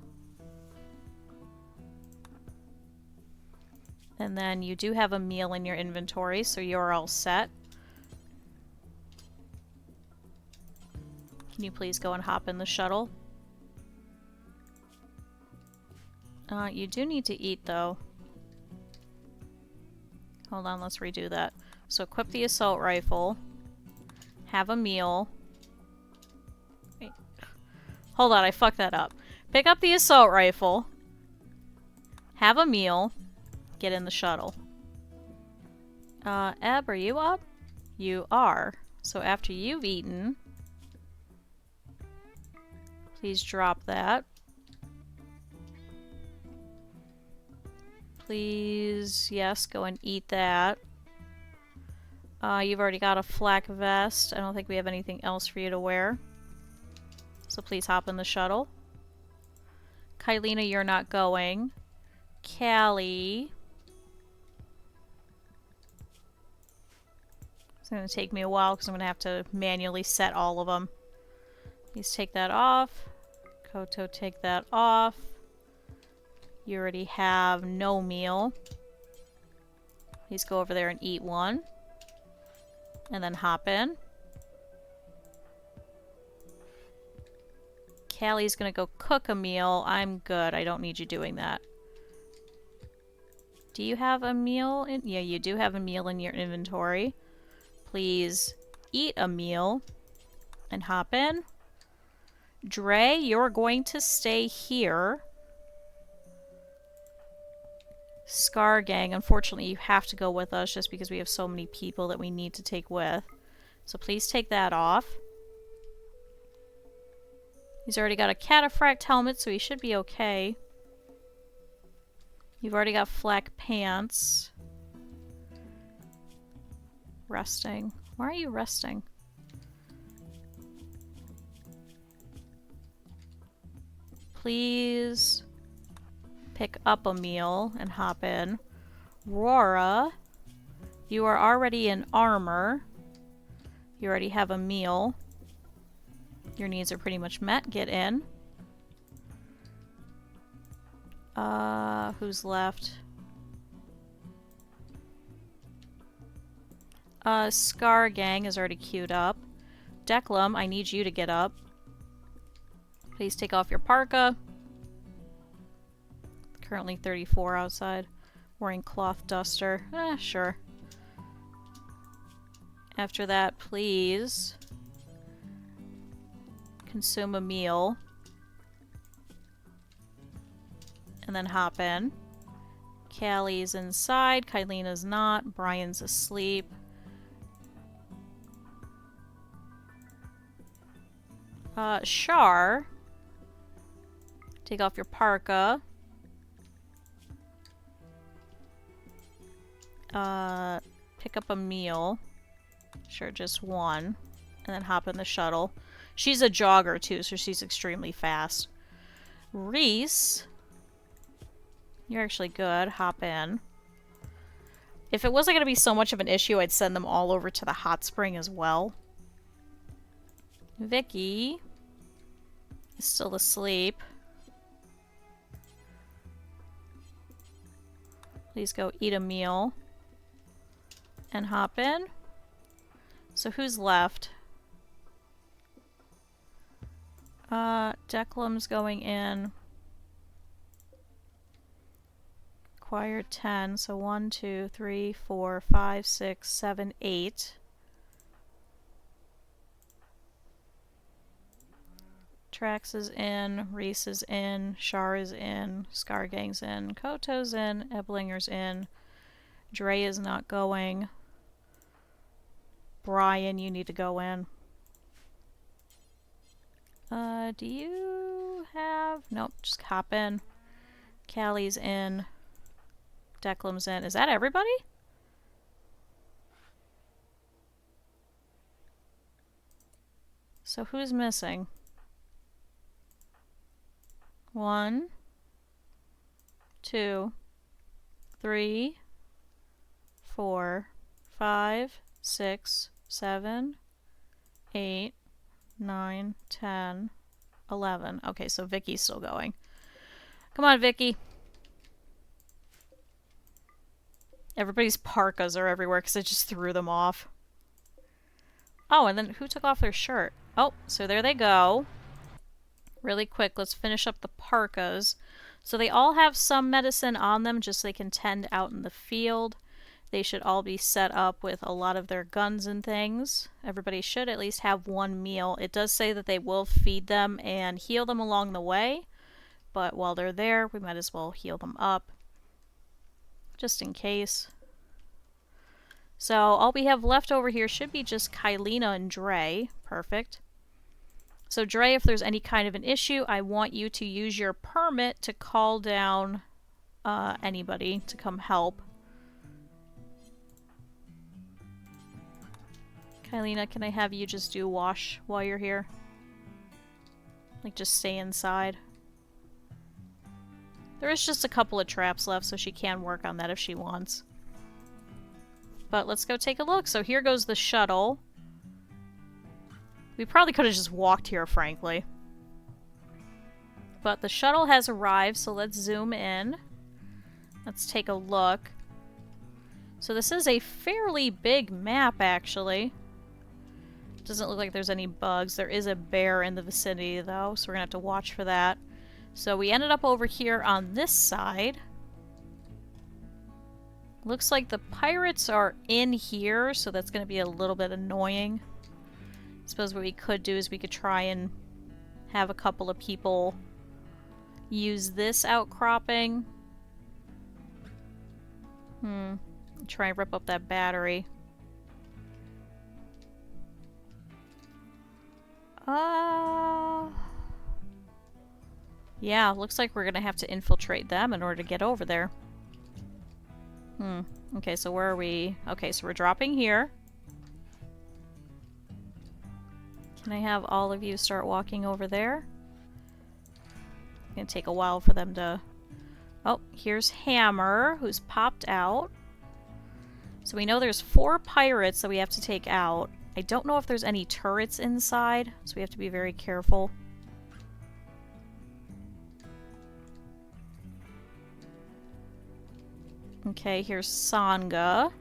And then you do have a meal in your inventory, so you're all set. Can you please go and hop in the shuttle? You do need to eat, though. Hold on, let's redo that. So equip the assault rifle. Have a meal. Wait. Hold on, I fucked that up. Pick up the assault rifle. Have a meal. Get in the shuttle. Eb, are you up? You are. So after you've eaten, please drop that. Please, yes, go and eat that. You've already got a flak vest. I don't think we have anything else for you to wear. So please hop in the shuttle. Kylina, you're not going. Callie. It's going to take me a while because I'm going to have to manually set all of them. Please take that off. Koto, take that off. You already have no meal. Please go over there and eat one. And then hop in. Callie's gonna go cook a meal. I'm good. I don't need you doing that. Do you have a meal in? Yeah, you do have a meal in your inventory. Please eat a meal and hop in. Dre, you're going to stay here. Scar Gang, unfortunately you have to go with us just because we have so many people that we need to take with. So please take that off. He's already got a cataphract helmet, so he should be okay. You've already got flak pants. Resting. Why are you resting? Please pick up a meal and hop in. Rora, you are already in armor. You already have a meal. Your needs are pretty much met. Get in. Who's left? Scar Gang is already queued up. Declum, I need you to get up. Please take off your parka. Currently 34 outside. Wearing cloth duster. Sure. After that, please consume a meal. And then hop in. Callie's inside. Kylina's not. Brian's asleep. Shar. Take off your parka. Pick up a meal. Sure, just one. And then hop in the shuttle. She's a jogger too, so she's extremely fast. Reese. You're actually good. Hop in. If it wasn't going to be so much of an issue, I'd send them all over to the hot spring as well. Vicky is still asleep. Please go eat a meal and hop in. So who's left? Declum's going in. Acquired 10, so 1, 2, 3, 4, 5, 6, 7, 8. Trax is in, Reese is in, Shar is in, Scar Gang's in, Koto's in, Eblinger's in, Dre is not going. Brian, you need to go in. Do you have... Nope, just hop in. Callie's in. Declum's in. Is that everybody? So who's missing? 1, 2, 3, 4, 5, 6, 7, 8, 9, 10, 11. Okay, so Vicky's still going. Come on, Vicky. Everybody's parkas are everywhere because I just threw them off. Oh, and then who took off their shirt? Oh, so there they go. Really quick, let's finish up the parkas. So they all have some medicine on them, just so they can tend out in the field. They should all be set up with a lot of their guns and things. Everybody should at least have one meal. It does say that they will feed them and heal them along the way, but while they're there, we might as well heal them up, just in case. So all we have left over here should be just Kylina and Dre. Perfect. So Dre, if there's any kind of an issue, I want you to use your permit to call down anybody to come help. Kylina, can I have you just do wash while you're here? Like, just stay inside. There is just a couple of traps left, so she can work on that if she wants. But let's go take a look. So here goes the shuttle. We probably could have just walked here, frankly. But the shuttle has arrived, so let's zoom in. Let's take a look. So this is a fairly big map, actually. Doesn't look like there's any bugs. There is a bear in the vicinity, though, so we're gonna have to watch for that. So we ended up over here on this side. Looks like the pirates are in here, so that's gonna be a little bit annoying. I suppose what we could do is we could try and have a couple of people use this outcropping. Try and rip up that battery. Yeah, looks like we're gonna have to infiltrate them in order to get over there. Okay, so where are we? Okay, so we're dropping here. Can I have all of you start walking over there? It's gonna take a while for them to... Oh, here's Hammer, who's popped out. So we know there's 4 pirates that we have to take out. I don't know if there's any turrets inside, so we have to be very careful. Okay, here's Sangha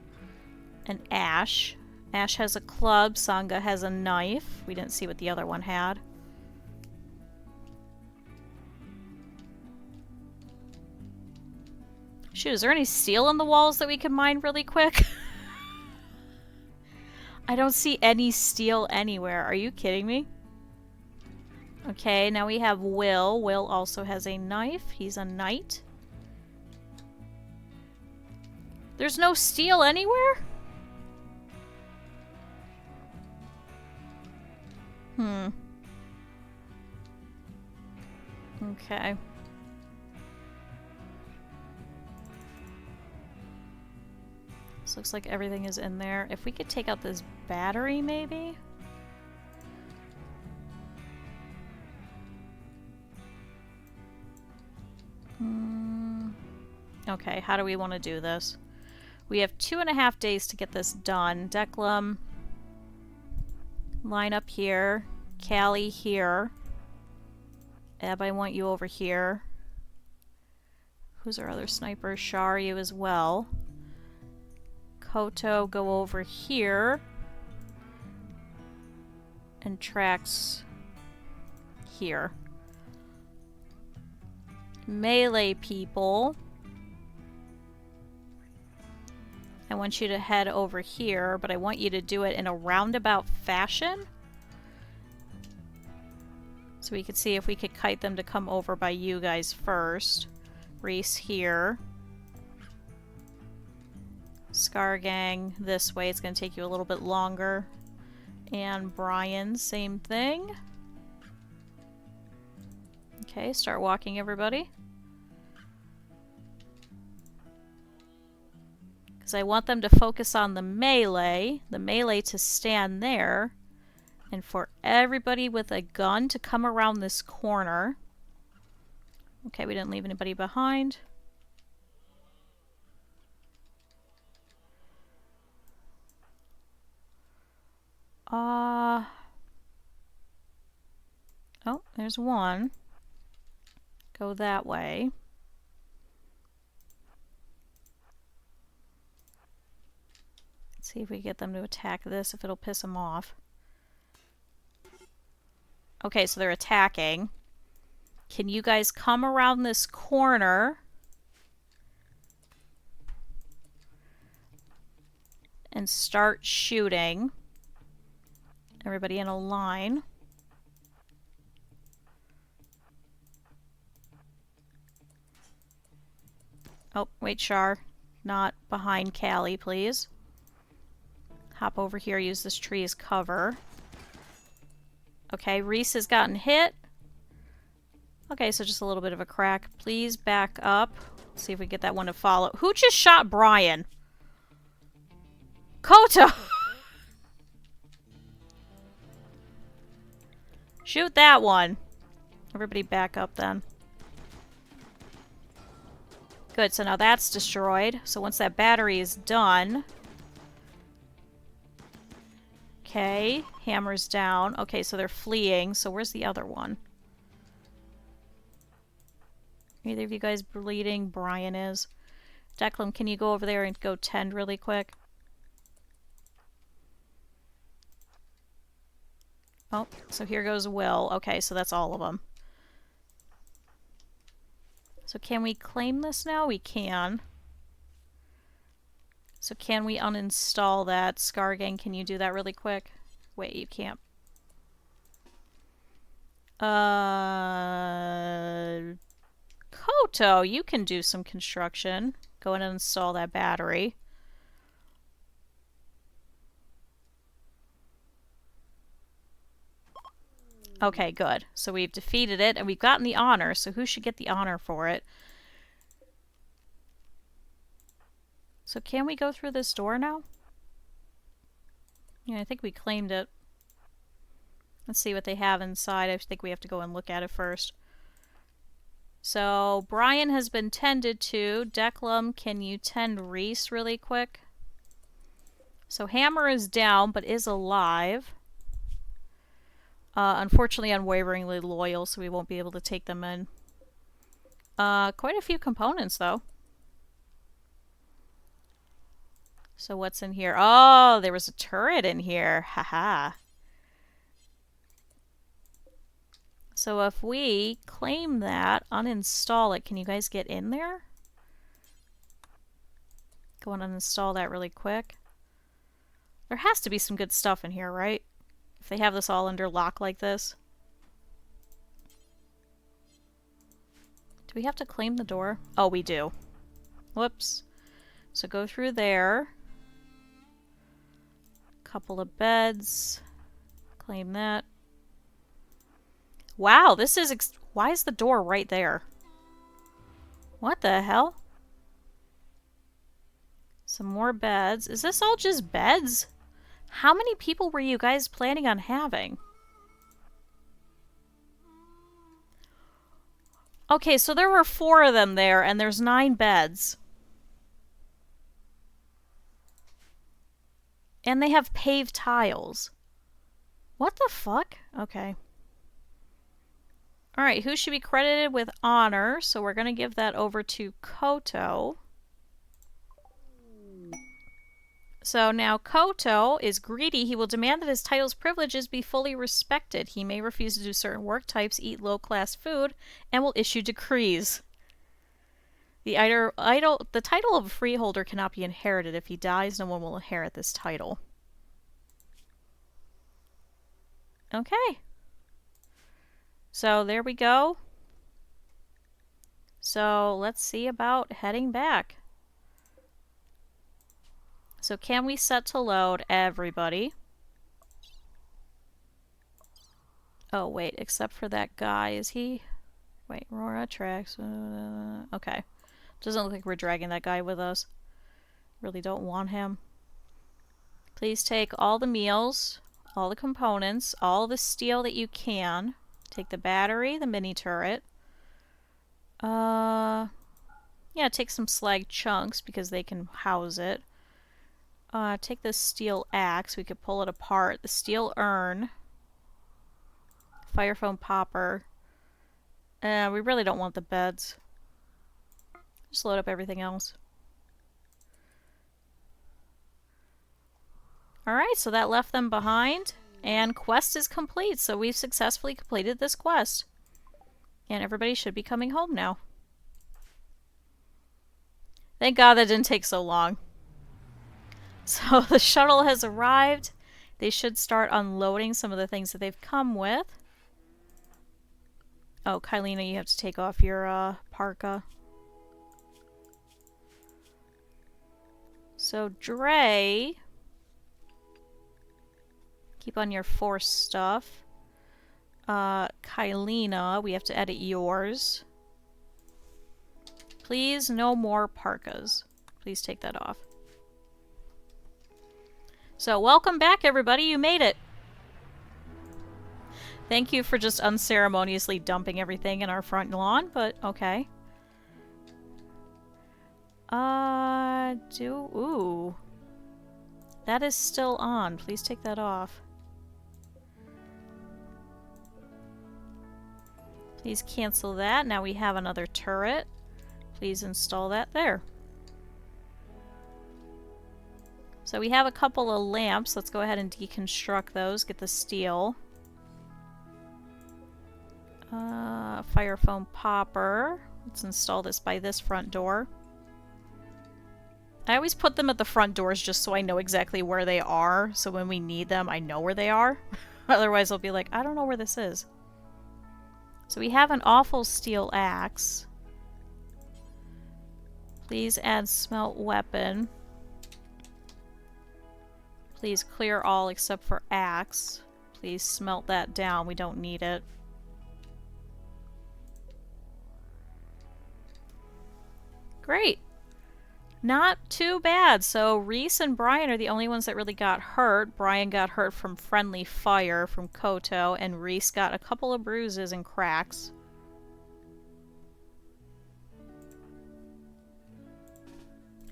and Ash. Ash has a club, Sangha has a knife. We didn't see what the other one had. Shoot, is there any steel in the walls that we can mine really quick? I don't see any steel anywhere. Are you kidding me? Okay, now we have Will. Will also has a knife. He's a knight. There's no steel anywhere? Okay. This looks like everything is in there. If we could take out this battery, maybe? Okay, how do we want to do this? We have 2.5 days to get this done. Declan, line up here. Callie here. Eb, I want you over here. Who's our other sniper? Shar, you as well. Koto, go over here. And Trax here. Melee people. I want you to head over here, but I want you to do it in a roundabout fashion. So we could see if we could kite them to come over by you guys first. Reese here. Scar Gang this way. It's going to take you a little bit longer. And Brian, same thing. Okay, start walking, everybody. Because I want them to focus on the melee to stand there, and for everybody with a gun to come around this corner. Okay, we didn't leave anybody behind. Oh, there's one. Go that way. Let's see if we get them to attack this, if it'll piss them off. Okay, so they're attacking. Can you guys come around this corner and start shooting? Everybody in a line. Oh, wait, Char. Not behind Callie, please. Hop over here, use this tree as cover. Okay, Reese has gotten hit. Okay, so just a little bit of a crack. Please back up. Let's see if we get that one to follow. Who just shot Brian? Koto! Shoot that one. Everybody back up then. Good, so now that's destroyed. So once that battery is done, Okay, hammer's down. Okay, so they're fleeing. So where's the other one? Either of you guys bleeding? Brian is. Declan, can you go over there and go tend really quick? Oh, so here goes Will. Okay, so that's all of them. So can we claim this now? We can. So can we uninstall that? Scargang, can you do that really quick? Wait, you can't. Koto, you can do some construction. Go in and install that battery. Okay, good. So we've defeated it, and we've gotten the honor, so who should get the honor for it? So can we go through this door now? Yeah, I think we claimed it. Let's see what they have inside. I think we have to go and look at it first. So, Brian has been tended to. Declan, can you tend Reese really quick? So, Hammer is down, but is alive. Unfortunately, unwaveringly loyal, so we won't be able to take them in. Quite a few components, though. So what's in here? Oh, there was a turret in here. Haha. So if we claim that, uninstall it, can you guys get in there? Go and uninstall that really quick. There has to be some good stuff in here, right? If they have this all under lock like this. Do we have to claim the door? Oh, we do. Whoops. So go through there. Couple of beds. Claim that. Wow, this is... Why is the door right there? What the hell? Some more beds. Is this all just beds? How many people were you guys planning on having? Okay, so there were 4 of them there, and there's 9 beds. And they have paved tiles. What the fuck? Okay. Alright, who should be credited with honor? So we're going to give that over to Koto. So now Koto is greedy. He will demand that his title's privileges be fully respected. He may refuse to do certain work types, eat low-class food, and will issue decrees. The title of a freeholder cannot be inherited. If he dies, no one will inherit this title. Okay. So there we go. So let's see about heading back. So can we set to load everybody? Oh wait, except for that guy. Is he... Wait, Aurora tracks. Okay. Doesn't look like we're dragging that guy with us. Really don't want him. Please take all the meals, all the components, all the steel that you can. Take the battery, the mini turret. Yeah, take some slag chunks because they can house it. Take this steel axe. We could pull it apart. The steel urn. Fire foam popper. We really don't want the beds. Just load up everything else. Alright, so that left them behind. And quest is complete. So we've successfully completed this quest. And everybody should be coming home now. Thank God that didn't take so long. So the shuttle has arrived. They should start unloading some of the things that they've come with. Oh, Kylina, you have to take off your parka. So Dre, keep on your force stuff. Kylina, we have to edit yours. Please, no more parkas. Please take that off. So, welcome back, everybody. You made it. Thank you for just unceremoniously dumping everything in our front lawn, but okay. Ooh. That is still on. Please take that off. Please cancel that. Now we have another turret. Please install that there. So we have a couple of lamps. Let's go ahead and deconstruct those. Get the steel. Fire foam popper. Let's install this by this front door. I always put them at the front doors just so I know exactly where they are. So when we need them, I know where they are. Otherwise, I'll be like, I don't know where this is. So we have an awful steel axe. Please add smelt weapon. Please clear all except for axe. Please smelt that down. We don't need it. Great. Not too bad. So Reese and Brian are the only ones that really got hurt. Brian got hurt from friendly fire from Koto, and Reese got a couple of bruises and cracks.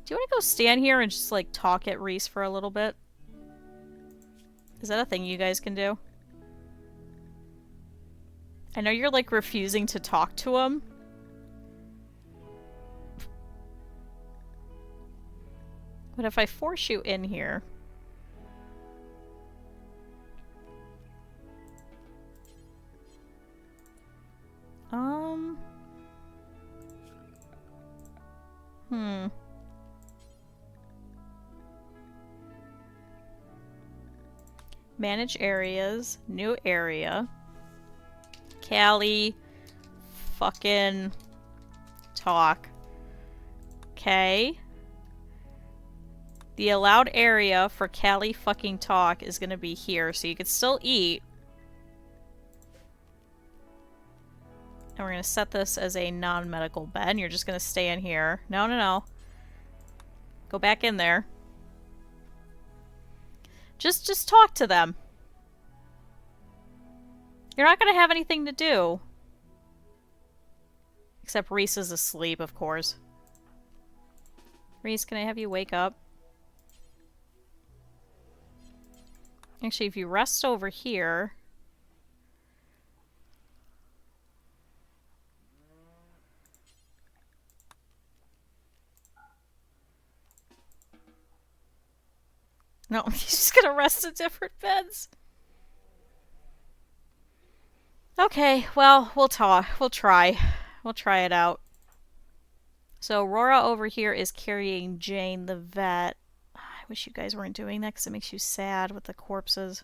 Do you want to go stand here and just like talk at Reese for a little bit? Is that a thing you guys can do? I know you're like refusing to talk to him. But if I force you in here... Manage areas. New area. Callie. Fucking... talk. Okay. The allowed area for Callie fucking talk is gonna be here, so you can still eat. And we're gonna set this as a non-medical bed, and you're just gonna stay in here. No, no, no. Go back in there. Just talk to them. You're not gonna have anything to do. Except Reese is asleep, of course. Reese, can I have you wake up? Actually, if you rest over here... No, he's just gonna rest in different beds. Okay, well, we'll talk. We'll try. We'll try it out. So, Aurora over here is carrying Jane the vet. I wish you guys weren't doing that because it makes you sad with the corpses.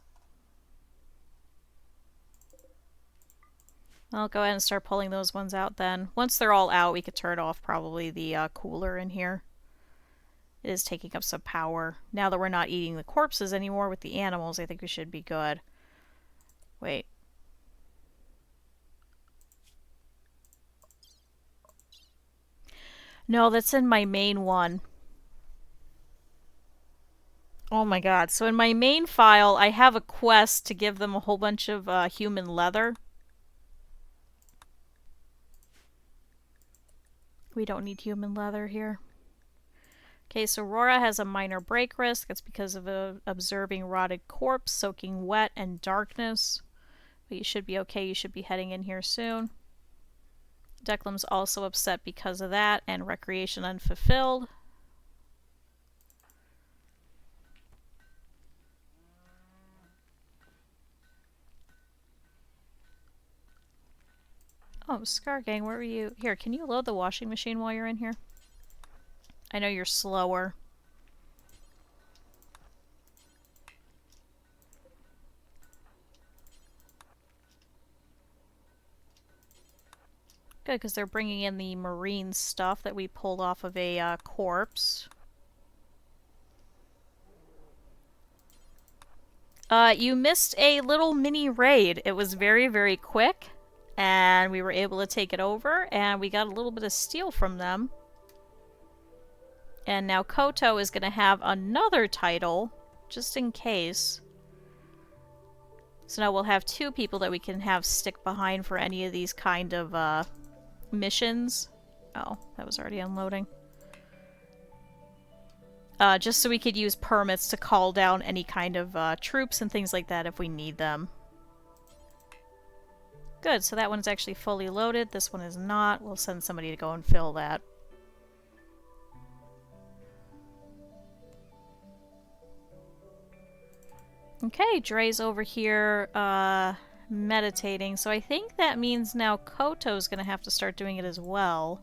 I'll go ahead and start pulling those ones out then. Once they're all out, we could turn off probably the cooler in here. It is taking up some power. Now that we're not eating the corpses anymore with the animals, I think we should be good. Wait. No, that's in my main one. Oh my god. So in my main file, I have a quest to give them a whole bunch of human leather. We don't need human leather here. Okay, so Aurora has a minor break risk. That's because of observing rotted corpse, soaking wet, and darkness. But you should be okay. You should be heading in here soon. Declan's also upset because of that, and recreation unfulfilled. Oh, Scar Gang, where were you? Here, can you load the washing machine while you're in here? I know you're slower. Good, because they're bringing in the marine stuff that we pulled off of a corpse. You missed a little mini raid. It was very, very quick, and we were able to take it over, and we got a little bit of steel from them. And now Koto is going to have another title, just in case. So now we'll have two people that we can have stick behind for any of these kind of missions. Oh, that was already unloading. just so we could use permits to call down any kind of troops and things like that if we need them. Good, so that one's actually fully loaded. This one is not. We'll send somebody to go and fill that. Okay, Dre's over here meditating, so I think that means now Koto's gonna have to start doing it as well.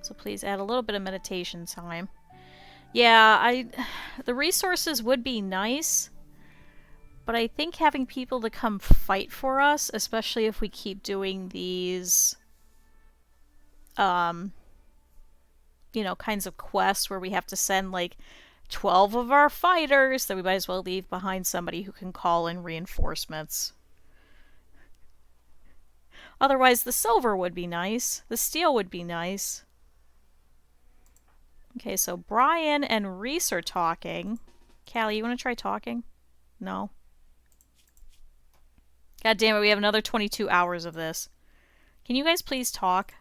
So please add a little bit of meditation time. Yeah, the resources would be nice, but I think having people to come fight for us, especially if we keep doing these, you know, kinds of quests where we have to send, like, 12 of our fighters, then we might as well leave behind somebody who can call in reinforcements. Otherwise, the silver would be nice. The steel would be nice. Okay, so Brian and Reese are talking. Callie, you want to try talking? No? God damn it, we have another 22 hours of this. Can you guys please talk?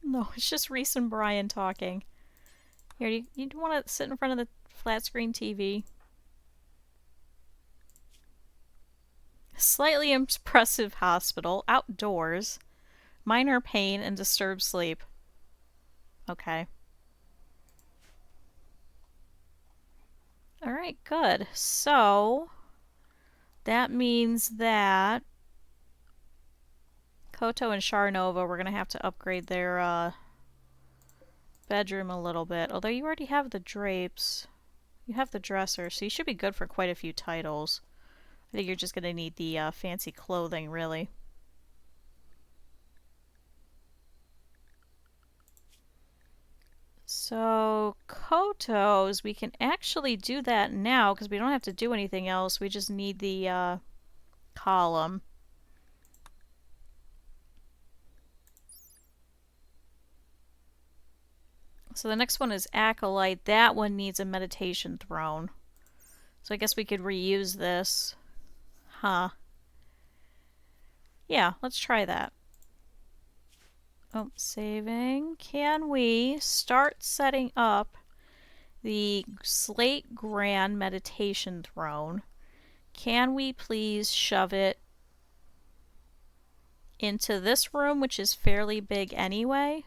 No, it's just Reese and Brian talking. Here, you want to sit in front of the flat screen TV? Slightly impressive hospital, outdoors, minor pain and disturbed sleep. Okay. Alright, good. So, that means that Koto and Sharnova, we're going to have to upgrade their bedroom a little bit. Although you already have the drapes. You have the dresser, so you should be good for quite a few titles. I think you're just going to need the fancy clothing, really. So, Koto's, we can actually do that now because we don't have to do anything else. We just need the column. So the next one is Acolyte. That one needs a meditation throne. So I guess we could reuse this. Huh. Yeah, let's try that. Oh, saving. Can we start setting up the Slate Grand meditation throne? Can we please shove it into this room, which is fairly big anyway?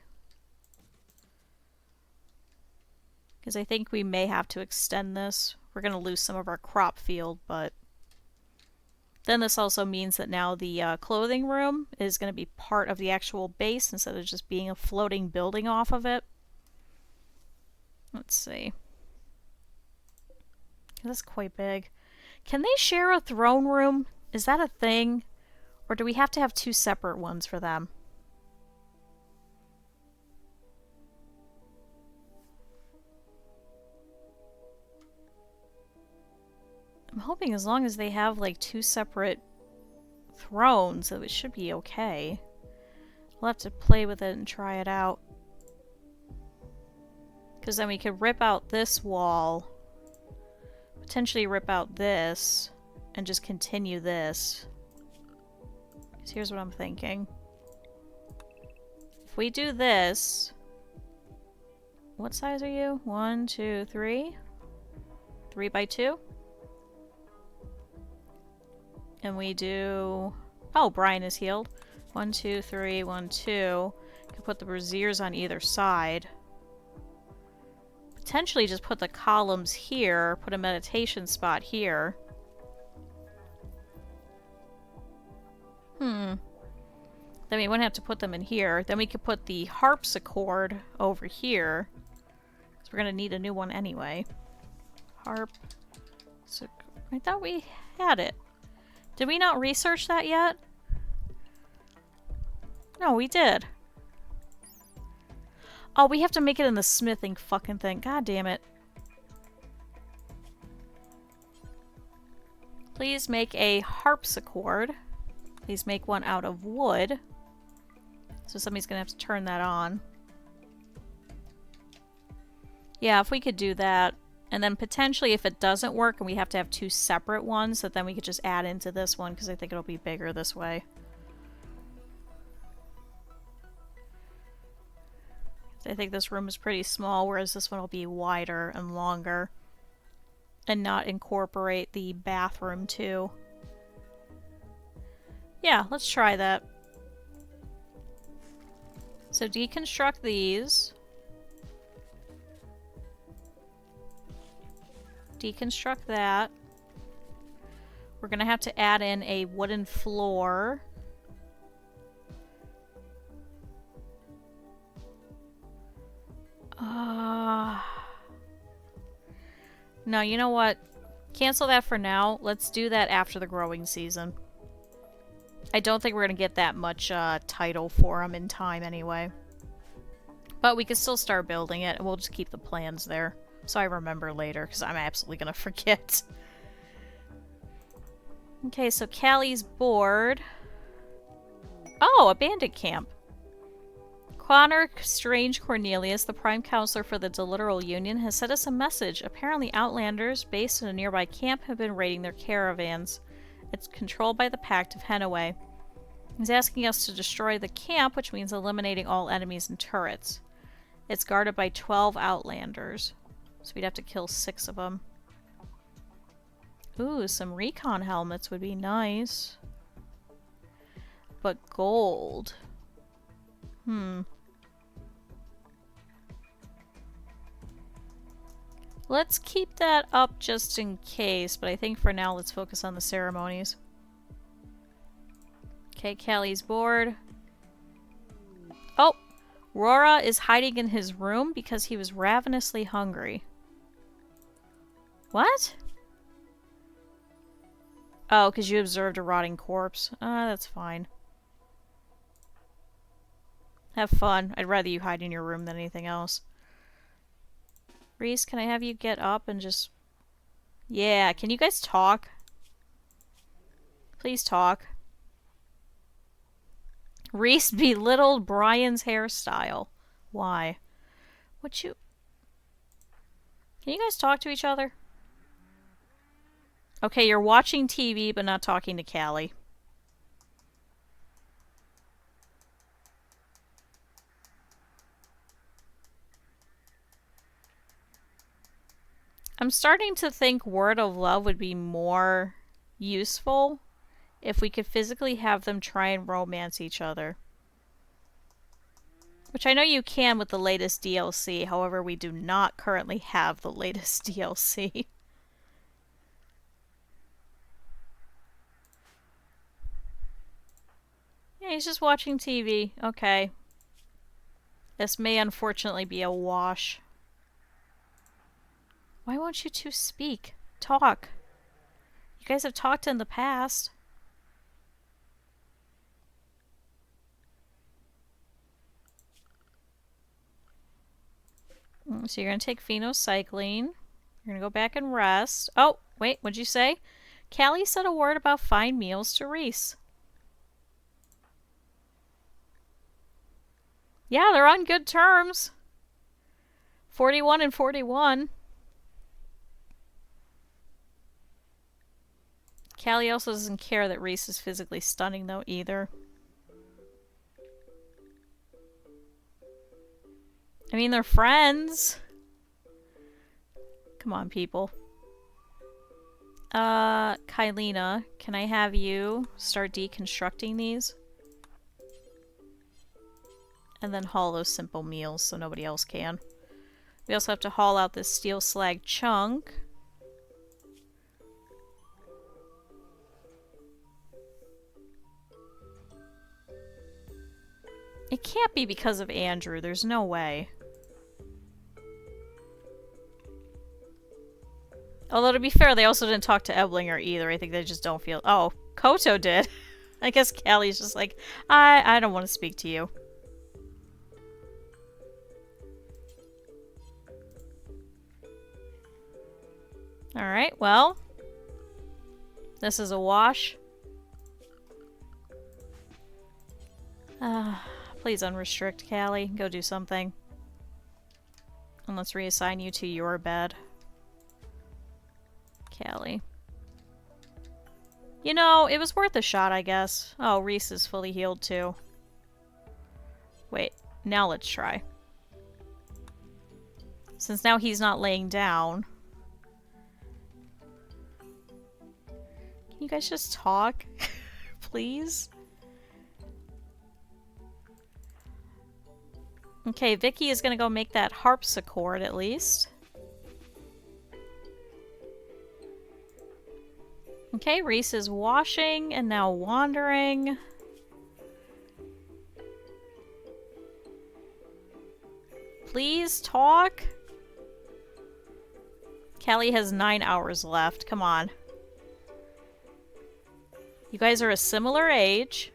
Because I think we may have to extend this. We're going to lose some of our crop field, but then this also means that now the clothing room is going to be part of the actual base instead of just being a floating building off of it. Let's see. That's quite big. Can they share a throne room? Is that a thing? Or do we have to have two separate ones for them? I'm hoping as long as they have like two separate thrones, that it should be okay. We'll have to play with it and try it out. Because then we could rip out this wall, potentially rip out this, and just continue this. So here's what I'm thinking. If we do this... What size are you? 1, 2, 3? 3 by 2? And we do... Oh, Brian is healed. 1, 2, 3, 1, 2. Can put the braziers on either side. Potentially just put the columns here. Put a meditation spot here. Then we wouldn't have to put them in here. Then we could put the harpsichord over here. Because we're going to need a new one anyway. Harpsichord. I thought we had it. Did we not research that yet? No, we did. Oh, we have to make it in the smithing fucking thing. God damn it. Please make a harpsichord. Please make one out of wood. So somebody's gonna have to turn that on. Yeah, if we could do that. And then potentially if it doesn't work and we have to have two separate ones, that then we could just add into this one because I think it'll be bigger this way. I think this room is pretty small, whereas this one will be wider and longer. And not incorporate the bathroom too. Yeah, let's try that. So deconstruct these. Deconstruct that. We're gonna have to add in a wooden floor. No, you know what? Cancel that for now. Let's do that after the growing season. I don't think we're gonna get that much title for them in time anyway. But we can still start building it, and we'll just keep the plans there. So I remember later, because I'm absolutely gonna forget. Okay, so Callie's bored. Oh, a bandit camp. Connor Strange Cornelius, the prime counselor for the Deliteral Union, has sent us a message. Apparently Outlanders, based in a nearby camp, have been raiding their caravans. It's controlled by the Pact of Henaway. He's asking us to destroy the camp, which means eliminating all enemies and turrets. It's guarded by 12 Outlanders, so we'd have to kill 6 of them. Ooh, some recon helmets would be nice. But gold. Let's keep that up just in case, but I think for now let's focus on the ceremonies. Okay, Callie's bored. Oh! Rora is hiding in his room because he was ravenously hungry. What? Oh, because you observed a rotting corpse. That's fine. Have fun. I'd rather you hide in your room than anything else. Reese, can I have you get up and just... Yeah, can you guys talk? Please talk. Reese belittled Brian's hairstyle. Why? What you... Can you guys talk to each other? Okay, you're watching TV but not talking to Callie. I'm starting to think Word of Love would be more useful if we could physically have them try and romance each other. Which I know you can with the latest DLC, however we do not currently have the latest DLC. Yeah, he's just watching TV. Okay. This may unfortunately be a wash. Why won't you two speak? Talk. You guys have talked in the past. So you're going to take phenocycline. You're going to go back and rest. Oh, wait, what'd you say? Callie said a word about fine meals to Reese. Yeah, they're on good terms. 41 and 41. Callie also doesn't care that Reese is physically stunning, though, either. I mean, they're friends. Come on, people. Kylina, can I have you start deconstructing these? And then haul those simple meals so nobody else can. We also have to haul out this steel slag chunk. It can't be because of Andrew. There's no way. Although, to be fair, they also didn't talk to Eblinger either. I think they just don't feel... Oh, Koto did. I guess Callie's just like, I don't want to speak to you. Alright, well. This is a wash. Please unrestrict, Callie. Go do something. And let's reassign you to your bed. Callie. You know, it was worth a shot, I guess. Oh, Reese is fully healed too. Wait, now let's try. Since now he's not laying down. Can you guys just talk? Please? Okay, Vicky is gonna go make that harpsichord at least. Okay, Reese is washing and now wandering. Please talk. Callie has 9 hours left. Come on. You guys are a similar age.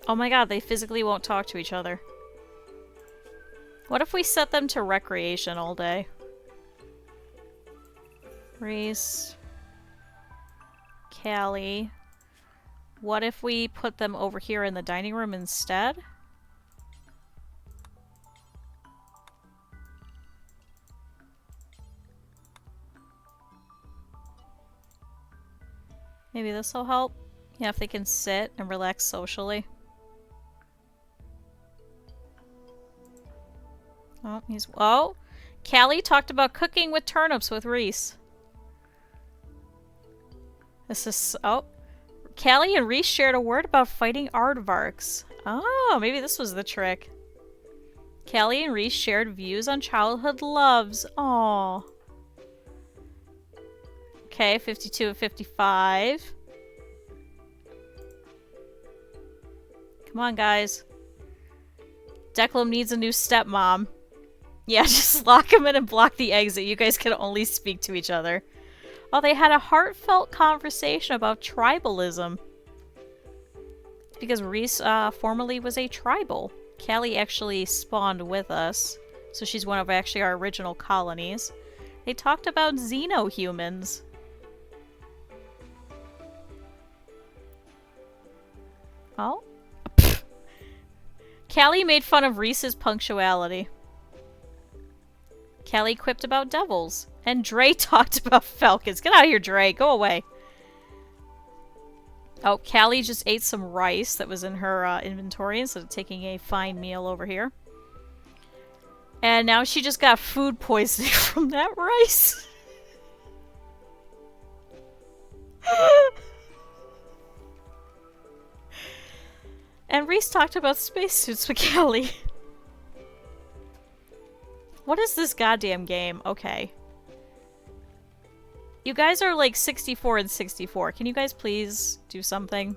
Oh my god, they physically won't talk to each other. What if we set them to recreation all day? Reese. Callie. What if we put them over here in the dining room instead? Maybe this will help? Yeah, if they can sit and relax socially. Oh, he's... Oh! Callie talked about cooking with turnips with Reese. This is... Oh. Callie and Reese shared a word about fighting aardvarks. Oh, maybe this was the trick. Callie and Reese shared views on childhood loves. Aww. Okay, 52 and 55. Come on, guys. Declan needs a new stepmom. Yeah, just lock him in and block the exit. You guys can only speak to each other. Oh, they had a heartfelt conversation about tribalism. Because Reese formerly was a tribal. Callie actually spawned with us. So she's one of actually our original colonies. They talked about xenohumans. Oh? Pfft. Callie made fun of Reese's punctuality. Callie quipped about devils. And Dre talked about falcons. Get out of here, Dre. Go away. Oh, Callie just ate some rice that was in her inventory instead of taking a fine meal over here. And now she just got food poisoning from that rice. And Reese talked about spacesuits with Callie. What is this goddamn game? Okay. You guys are like 64 and 64. Can you guys please do something?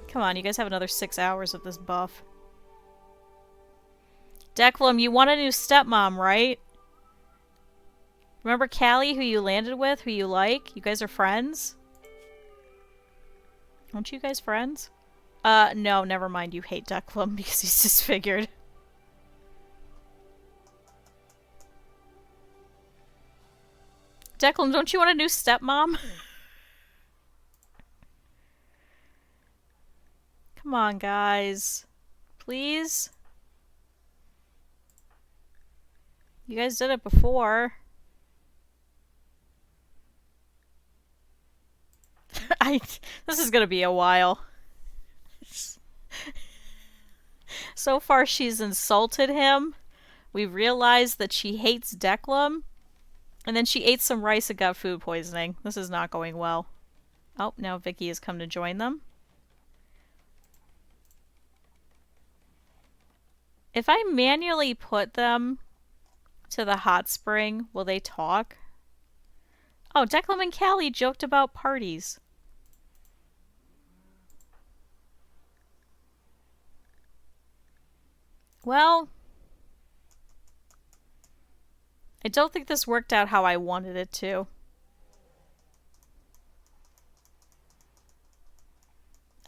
Come on, you guys have another 6 hours of this buff. Declan, you want a new stepmom, right? Remember Callie, who you landed with, who you like? You guys are friends? Aren't you guys friends? No, never mind. You hate Declan because he's disfigured. Declan, don't you want a new stepmom? Come on, guys. Please? You guys did it before. This is gonna be a while. So far, she's insulted him. We realized that she hates Declan. And then she ate some rice and got food poisoning. This is not going well. Oh, now Vicky has come to join them. If I manually put them to the hot spring, will they talk? Oh, Declan and Callie joked about parties. Well... I don't think this worked out how I wanted it to.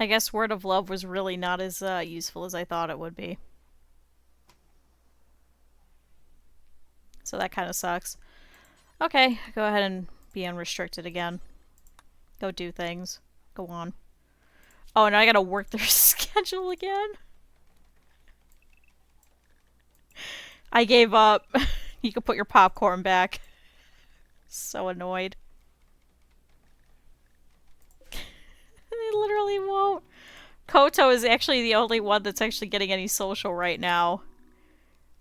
I guess Word of Love was really not as useful as I thought it would be. So that kind of sucks. Okay, go ahead and be unrestricted again. Go do things. Go on. Oh, now I gotta work their schedule again? I gave up. You can put your popcorn back. So annoyed. literally won't. Koto is actually the only one that's actually getting any social right now.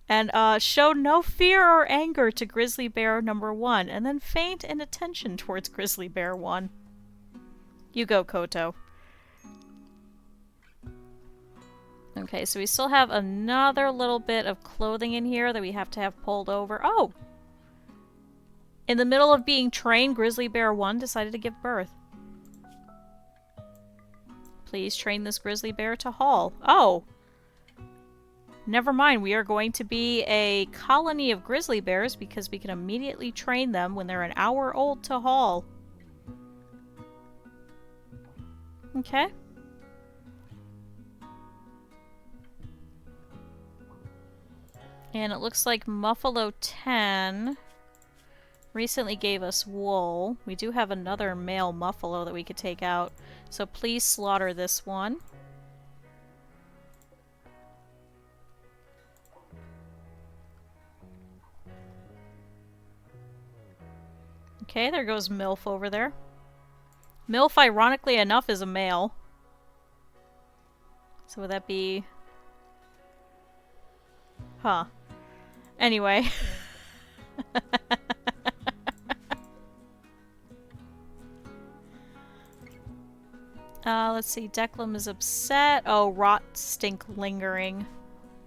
And show no fear or anger to Grizzly Bear number 1, and then faint in attention towards Grizzly Bear 1. You go, Koto. Okay, so we still have another little bit of clothing in here that we have to have pulled over. Oh! In the middle of being trained, Grizzly Bear 1 decided to give birth. Please train this grizzly bear to haul. Oh! Never mind, we are going to be a colony of grizzly bears because we can immediately train them when they're an hour old to haul. Okay. And it looks like Muffalo 10 recently gave us wool. We do have another male Muffalo that we could take out. So please slaughter this one. Okay, there goes MILF over there. MILF, ironically enough, is a male. So would that be... Huh. Anyway. Let's see. Declan is upset. Oh, rot stink lingering.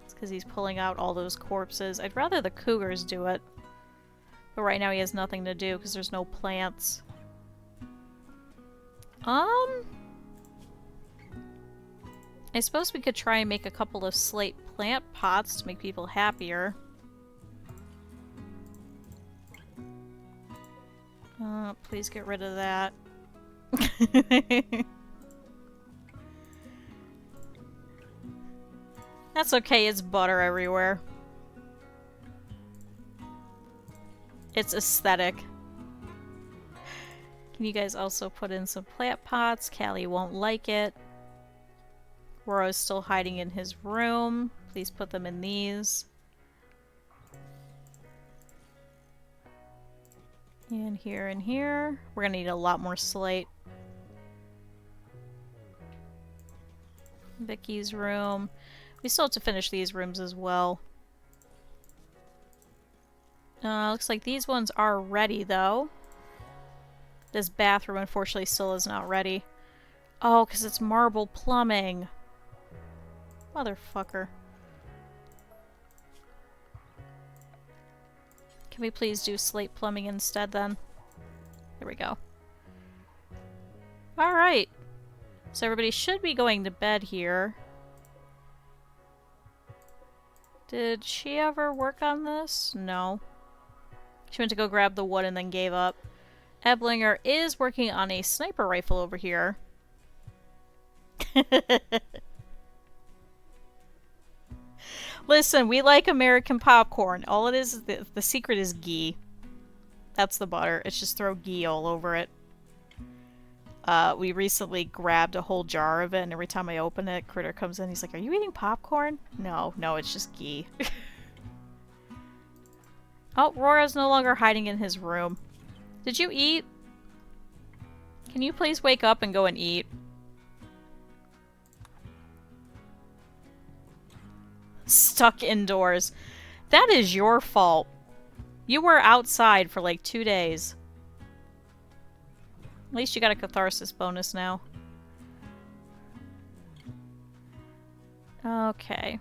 It's because he's pulling out all those corpses. I'd rather the cougars do it. But right now he has nothing to do because there's no plants. I suppose we could try and make a couple of slate plant pots to make people happier. Please get rid of that. That's okay, it's butter everywhere. It's aesthetic. Can you guys also put in some plant pots? Callie won't like it. Roro's still hiding in his room. Please put them in these. And here and here. We're gonna need a lot more slate. Vicky's room. We still have to finish these rooms as well. Looks like these ones are ready, though. This bathroom, unfortunately, still is not ready. Oh, because it's marble plumbing. Motherfucker. Can we please do slate plumbing instead, then? There we go. Alright. So everybody should be going to bed here. Did she ever work on this? No. She went to go grab the wood and then gave up. Eblinger is working on a sniper rifle over here. Listen, we like American popcorn. All it is the secret is ghee. That's the butter. It's just throw ghee all over it. We recently grabbed a whole jar of it, and every time I open it, Critter comes in. He's like, "Are you eating popcorn?" No, it's just ghee. Oh, Rora's no longer hiding in his room. Did you eat? Can you please wake up and go and eat? Stuck indoors. That is your fault. You were outside for like 2 days. At least you got a catharsis bonus now. Okay.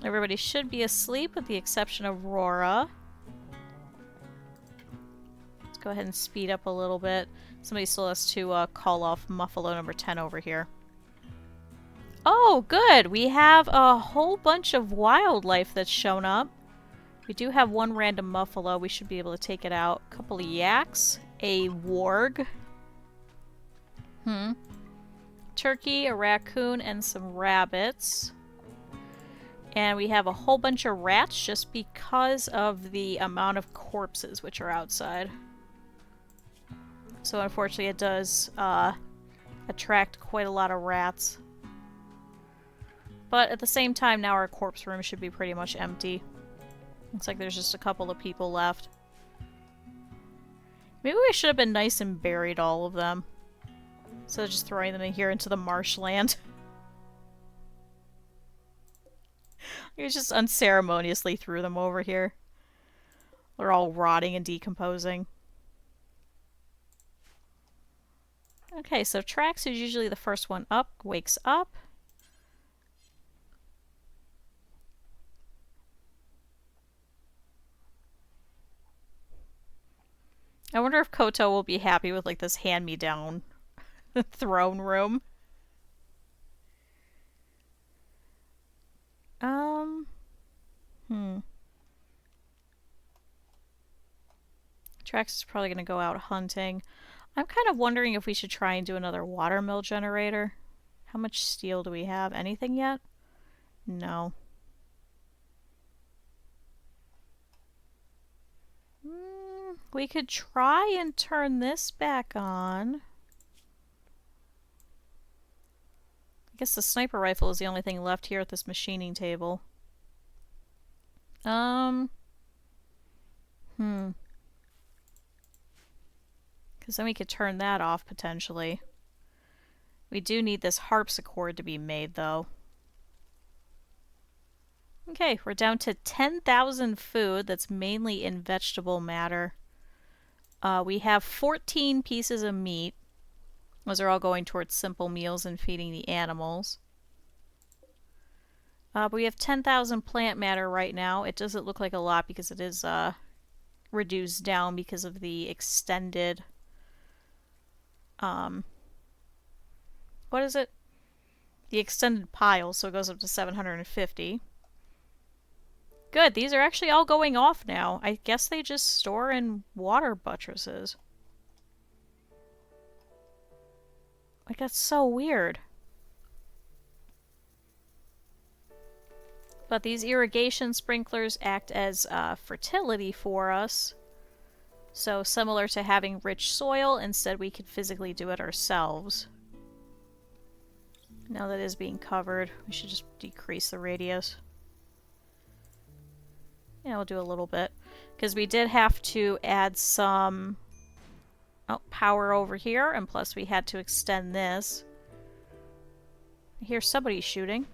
Everybody should be asleep with the exception of Rora. Let's go ahead and speed up a little bit. Somebody still has to call off Muffalo number 10 over here. Oh, good! We have a whole bunch of wildlife that's shown up. We do have one random Muffalo. We should be able to take it out. A couple of yaks. A warg. Turkey, a raccoon, and some rabbits. And we have a whole bunch of rats just because of the amount of corpses which are outside. So unfortunately it does attract quite a lot of rats. But at the same time, now our corpse room should be pretty much empty. Looks like there's just a couple of people left. Maybe we should have been nice and buried all of them. So just throwing them in here into the marshland. He just unceremoniously threw them over here. They're all rotting and decomposing. Okay, so Trax, who's usually the first one up, wakes up. I wonder if Koto will be happy with like this hand-me-down throne room. Trax is probably going to go out hunting. I'm kind of wondering if we should try and do another watermill generator. How much steel do we have? Anything yet? No. We could try and turn this back on. I guess the sniper rifle is the only thing left here at this machining table. Because then we could turn that off, potentially. We do need this harpsichord to be made, though. Okay, we're down to 10,000 food. That's mainly in vegetable matter. We have 14 pieces of meat. Those are all going towards simple meals and feeding the animals. But we have 10,000 plant matter right now. It doesn't look like a lot because it is reduced down because of the extended... what is it? The extended pile, so it goes up to 750. Good, these are actually all going off now. I guess they just store in water buttresses. Like, that's so weird. But these irrigation sprinklers act as fertility for us. So similar to having rich soil, instead we could physically do it ourselves. Now that is being covered, we should just decrease the radius. Yeah, we'll do a little bit. Because we did have to add some power over here, and plus we had to extend this. I hear somebody shooting.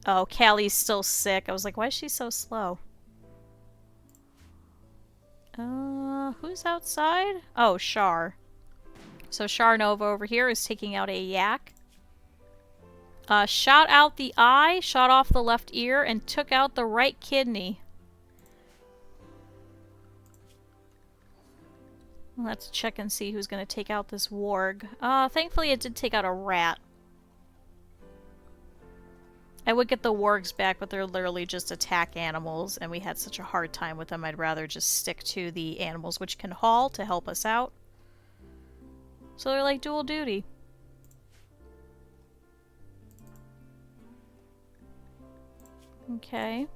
Oh, Callie's still sick. I was like, why is she so slow? Who's outside? Oh, Char. So Char Nova over here is taking out a yak. Shot out the eye, shot off the left ear, and took out the right kidney. Let's check and see who's going to take out this warg. Thankfully it did take out a rat. I would get the wargs back, but they're literally just attack animals, and we had such a hard time with them, I'd rather just stick to the animals which can haul to help us out. So they're like dual duty. Okay.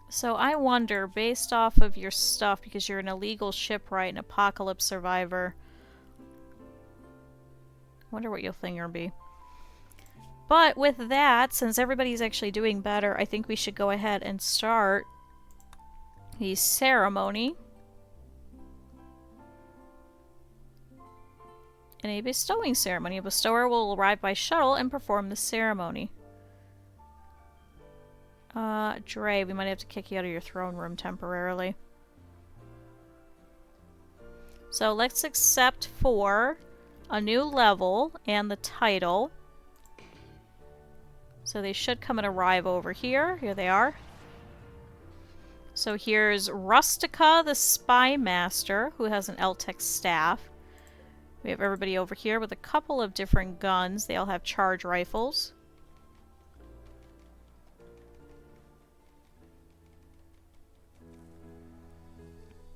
So I wonder, based off of your stuff, because you're an illegal shipwright, an apocalypse survivor, I wonder what your thing will be. But with that, since everybody's actually doing better, I think we should go ahead and start the ceremony. In a bestowing ceremony, a bestower will arrive by shuttle and perform the ceremony. Dre, we might have to kick you out of your throne room temporarily. So let's accept for a new level and the title. So they should come and arrive over here. Here they are. So here's Rustica, the Spy Master, who has an Eltec staff. We have everybody over here with a couple of different guns. They all have charge rifles.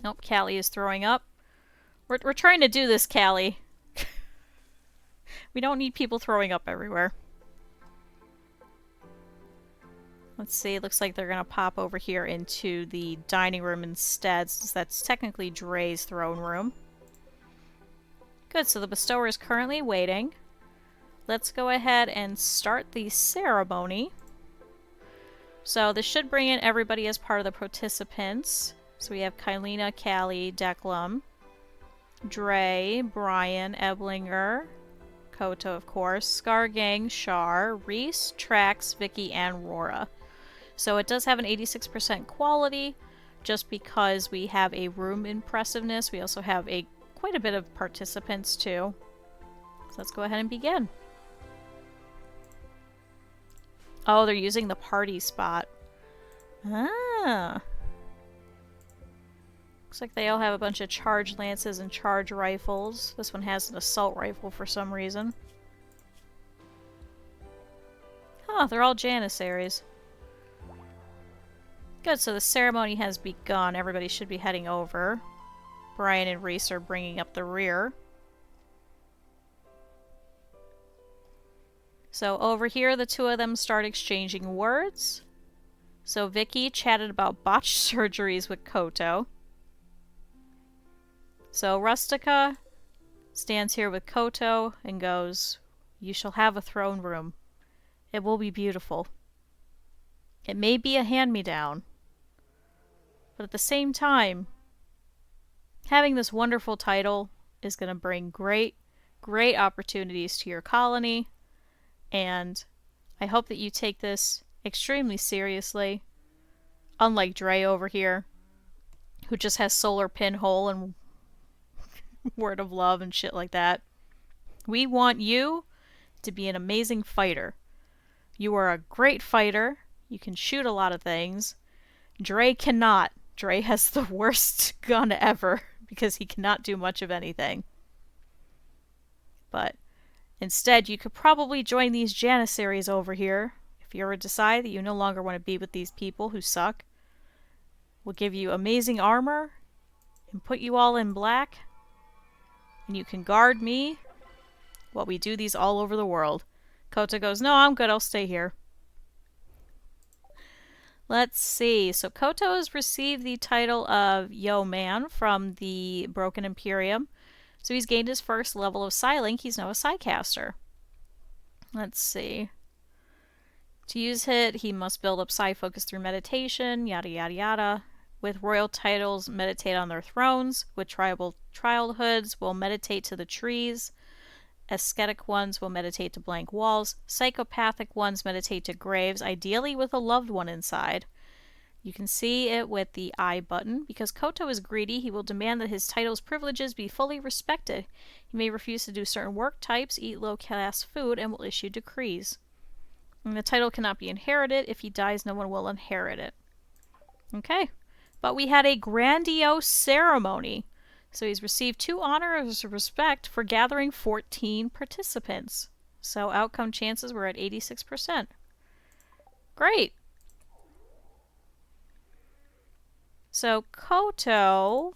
Nope, Callie is throwing up. We're trying to do this, Callie. We don't need people throwing up everywhere. Let's see, it looks like they're gonna pop over here into the dining room instead, since that's technically Dre's throne room. Good, so the bestower is currently waiting. Let's go ahead and start the ceremony. So this should bring in everybody as part of the participants. So we have Kylina, Callie, Declan, Dre, Brian, Eblinger, Koto, of course, Scargang, Shar, Reese, Trax, Vicky, and Rora. So it does have an 86% quality, just because we have a room impressiveness. We also have quite a bit of participants too. So let's go ahead and begin. Oh, they're using the party spot. Ah. Looks like they all have a bunch of charge lances and charge rifles. This one has an assault rifle for some reason. Huh, they're all Janissaries. Good, so the ceremony has begun. Everybody should be heading over. Brian and Reese are bringing up the rear. So over here, the two of them start exchanging words. So Vicky chatted about botched surgeries with Koto. So Rustica stands here with Koto and goes, "You shall have a throne room. It will be beautiful. It may be a hand-me-down, but at the same time, having this wonderful title is going to bring great opportunities to your colony, and I hope that you take this extremely seriously, unlike Dre over here, who just has solar pinhole and word of love and shit like that. We want you to be an amazing fighter. You are a great fighter. You can shoot a lot of things. Dre cannot. Dre has the worst gun ever because he cannot do much of anything. But instead, you could probably join these Janissaries over here if you ever decide that you no longer want to be with these people who suck. We'll give you amazing armor and put you all in black. And you can guard me while we do these all over the world." Koto goes, "No, I'm good. I'll stay here." Let's see. So Koto has received the title of Yo Man from the Broken Imperium. So he's gained his first level of Psylink. He's now a Psycaster. Let's see. To use Hit, he must build up Psy focus through meditation, yada yada yada. With royal titles, meditate on their thrones. With tribal childhoods, will meditate to the trees. Ascetic ones will meditate to blank walls. Psychopathic ones meditate to graves, ideally with a loved one inside. You can see it with the I button. Because Koto is greedy, he will demand that his title's privileges be fully respected. He may refuse to do certain work types, eat low-class food, and will issue decrees. And the title cannot be inherited. If he dies, no one will inherit it. Okay. But we had a grandiose ceremony. So he's received 2 honors of respect for gathering 14 participants. So outcome chances were at 86%. Great! So Koto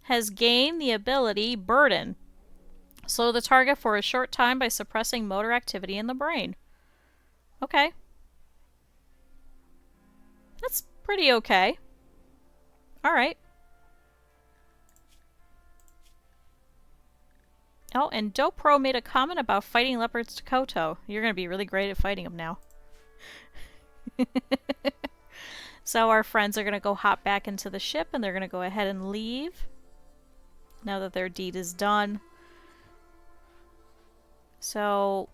has gained the ability Burden. Slow the target for a short time by suppressing motor activity in the brain. Okay. That's pretty okay. Alright. Oh, and DoPro made a comment about fighting leopards to Koto. You're going to be really great at fighting them now. So our friends are going to go hop back into the ship and they're going to go ahead and leave. Now that their deed is done. So,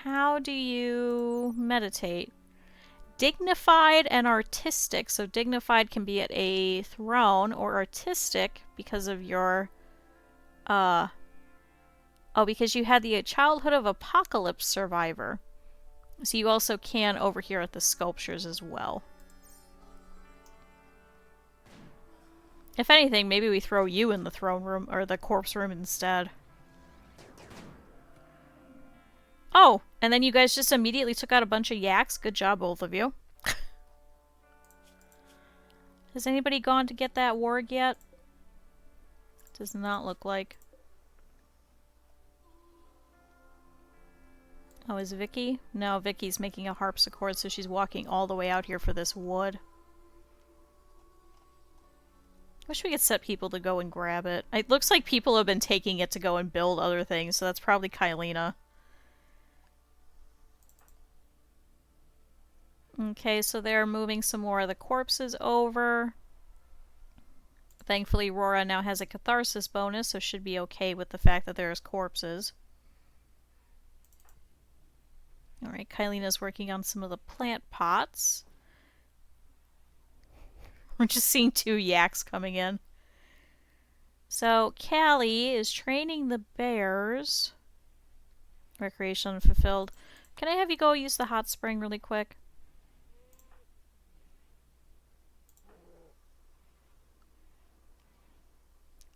how do you meditate? Dignified and artistic. So dignified can be at a throne, or artistic because of your, oh, because you had the childhood of apocalypse survivor. So you also can over here at the sculptures as well. If anything, maybe we throw you in the throne room, or the corpse room instead. Oh, and then you guys just immediately took out a bunch of yaks. Good job, both of you. Has anybody gone to get that warg yet? Does not look like. Oh, is Vicky? No, Vicky's making a harpsichord, so she's walking all the way out here for this wood. Wish we could set people to go and grab it. It looks like people have been taking it to go and build other things, so that's probably Kylina. Okay, so they're moving some more of the corpses over. Thankfully, Rora now has a catharsis bonus, so should be okay with the fact that there's corpses. Alright, Kylina's working on some of the plant pots. We're just seeing 2 yaks coming in. So, Callie is training the bears. Recreation fulfilled. Can I have you go use the hot spring really quick?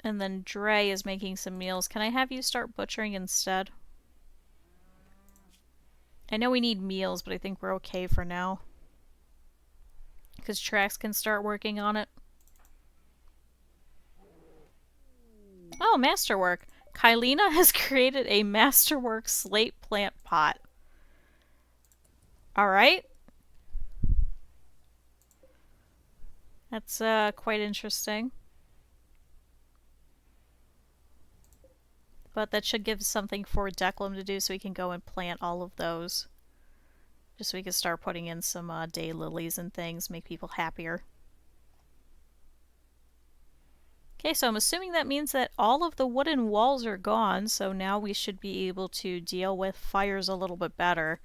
And then Dre is making some meals. Can I have you start butchering instead? I know we need meals, but I think we're okay for now. Because Trax can start working on it. Oh, masterwork. Kylina has created a masterwork slate plant pot. Alright. That's quite interesting. But that should give something for Declan to do so we can go and plant all of those. Just so we can start putting in some daylilies and things, make people happier. Okay, so I'm assuming that means that all of the wooden walls are gone, so now we should be able to deal with fires a little bit better.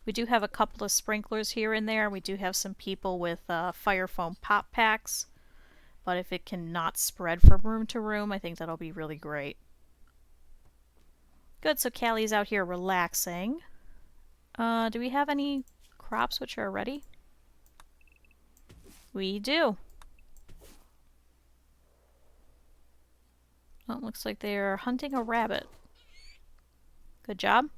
We do have a couple of sprinklers here and there. We do have some people with fire foam pop packs. But if it can not spread from room to room, I think that'll be really great. Good, so Callie's out here relaxing. Do we have any crops which are ready? We do. Oh, it looks like they're hunting a rabbit. Good job.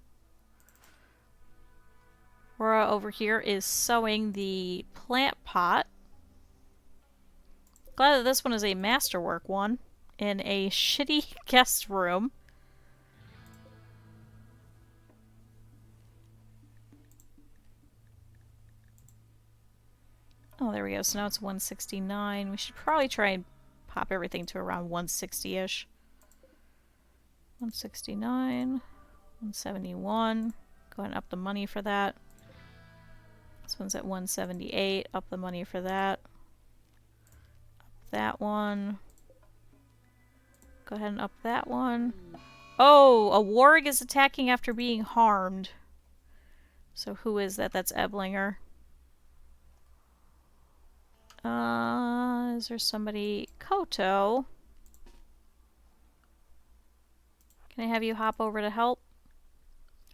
Rora over here is sewing the plant pot. Glad that this one is a masterwork one in a shitty guest room. Oh, there we go. So now it's 169. We should probably try and pop everything to around 160-ish. 169, 171. Go ahead and up the money for that. This one's at 178. Up the money for that. Up that one. Go ahead and up that one. Oh, a warg is attacking after being harmed. So who is that? That's Eblinger. Is there somebody? Koto. Can I have you hop over to help?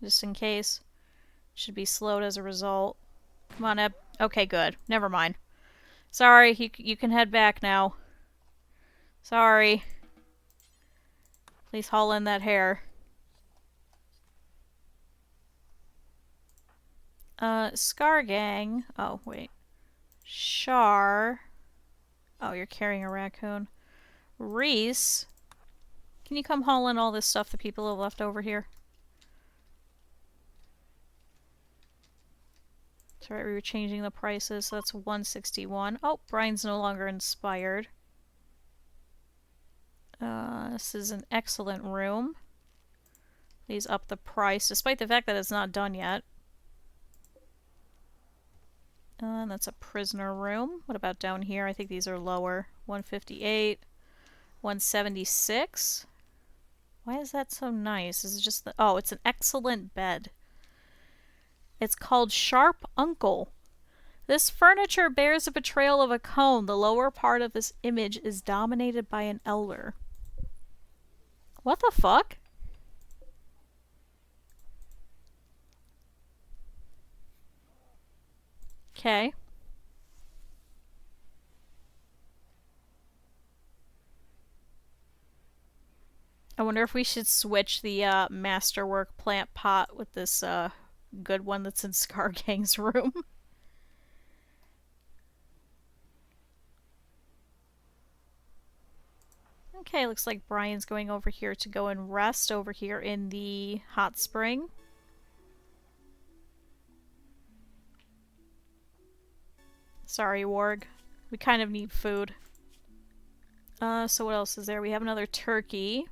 Just in case. Should be slowed as a result. Come on, Eb. Okay, good. Never mind. Sorry, you can head back now. Sorry. Please haul in that hair. Scargang. Oh, wait. Shar. Oh, you're carrying a raccoon. Reese. Can you come haul in all this stuff that people have left over here? That's right, we were changing the prices, so that's 161. Oh, Brian's no longer inspired. This is an excellent room. Please up the price, despite the fact that it's not done yet. That's a prisoner room. What about down here? I think these are lower. 158. 176. Why is that so nice? Is it just the... Oh, it's an excellent bed. It's called Sharp Uncle. This furniture bears a portrayal of a cone. The lower part of this image is dominated by an elder. What the fuck? Okay. I wonder if we should switch the masterwork plant pot with this good one that's in Scargang's room. Okay, looks like Brian's going over here to go and rest over here in the hot spring. Sorry, Warg. We kind of need food. So what else is there? We have another turkey.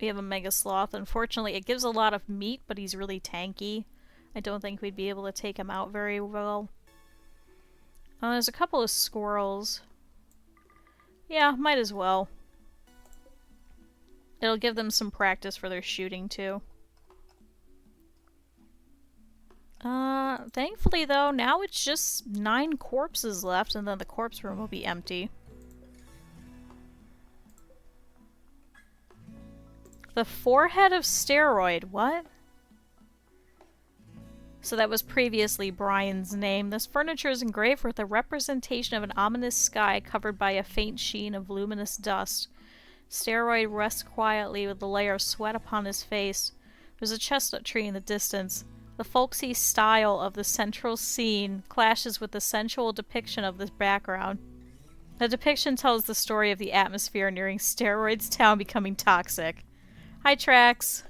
We have a mega sloth. Unfortunately, it gives a lot of meat, but he's really tanky. I don't think we'd be able to take him out very well. There's a couple of squirrels. Yeah, might as well. It'll give them some practice for their shooting, too. Thankfully, though, now it's just 9 corpses left, and then the corpse room will be empty. The forehead of steroid, what? So that was previously Brian's name. This furniture is engraved with a representation of an ominous sky covered by a faint sheen of luminous dust. Steroid rests quietly with a layer of sweat upon his face. There's a chestnut tree in the distance. The folksy style of the central scene clashes with the sensual depiction of this background. The depiction tells the story of the atmosphere nearing Steroid's town becoming toxic. Hi, Trax.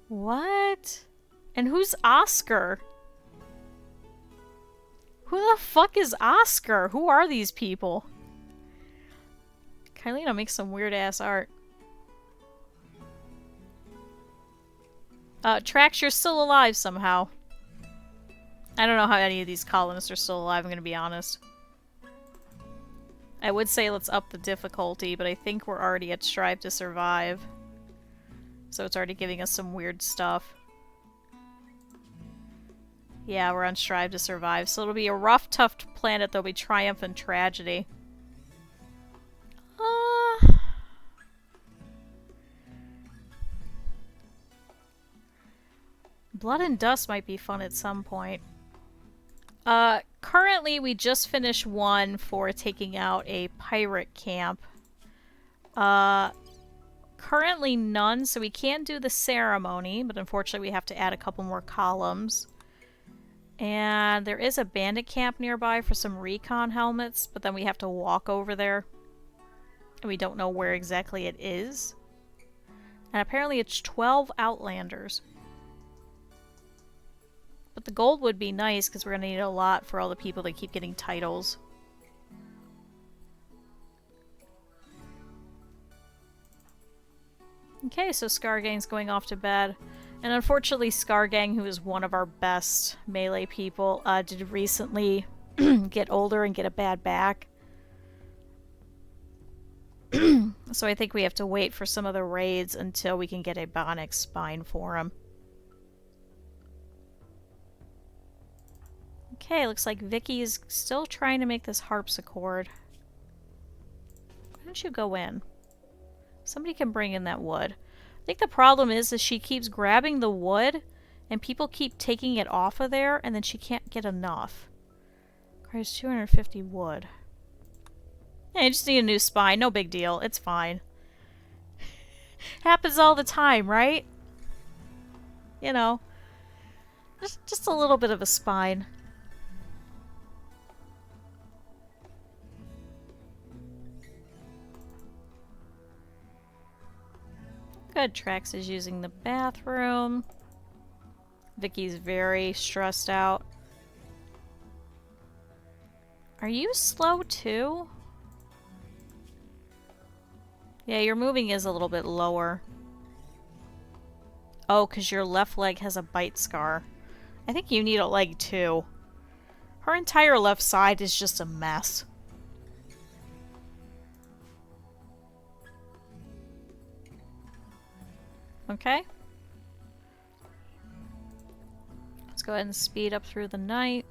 What? And who's Oscar? Who the fuck is Oscar? Who are these people? Kylina makes some weird-ass art. Trax, you're still alive somehow. I don't know how any of these colonists are still alive, I'm gonna be honest. I would say let's up the difficulty, but I think we're already at Strive to Survive. So it's already giving us some weird stuff. Yeah, we're on Strive to Survive, so it'll be a rough, tough planet. There'll be triumph and tragedy. Blood and Dust might be fun at some point. Currently we just finished one for taking out a pirate camp. Currently none, so we can do the ceremony, but unfortunately we have to add a couple more columns. And there is a bandit camp nearby for some recon helmets, but then we have to walk over there. And we don't know where exactly it is. And apparently it's 12 Outlanders. But the gold would be nice, because we're going to need a lot for all the people that keep getting titles. Okay, so Scargang's going off to bed. And unfortunately, Scargang, who is one of our best melee people, did recently get older and get a bad back. So I think we have to wait for some of the raids until we can get a bionic spine for him. Okay, looks like Vicky is still trying to make this harpsichord. Why don't you go in? Somebody can bring in that wood. I think the problem is she keeps grabbing the wood and people keep taking it off of there and then she can't get enough. Requires 250 wood. Yeah, you just need a new spine. No big deal. It's fine. Happens all the time, right? You know. Just a little bit of a spine. Good. Trax is using the bathroom. Vicky's very stressed out. Are you slow too? Yeah, your moving is a little bit lower. Oh, because your left leg has a bite scar. I think you need a leg too. Her entire left side is just a mess. Okay. Let's go ahead and speed up through the night.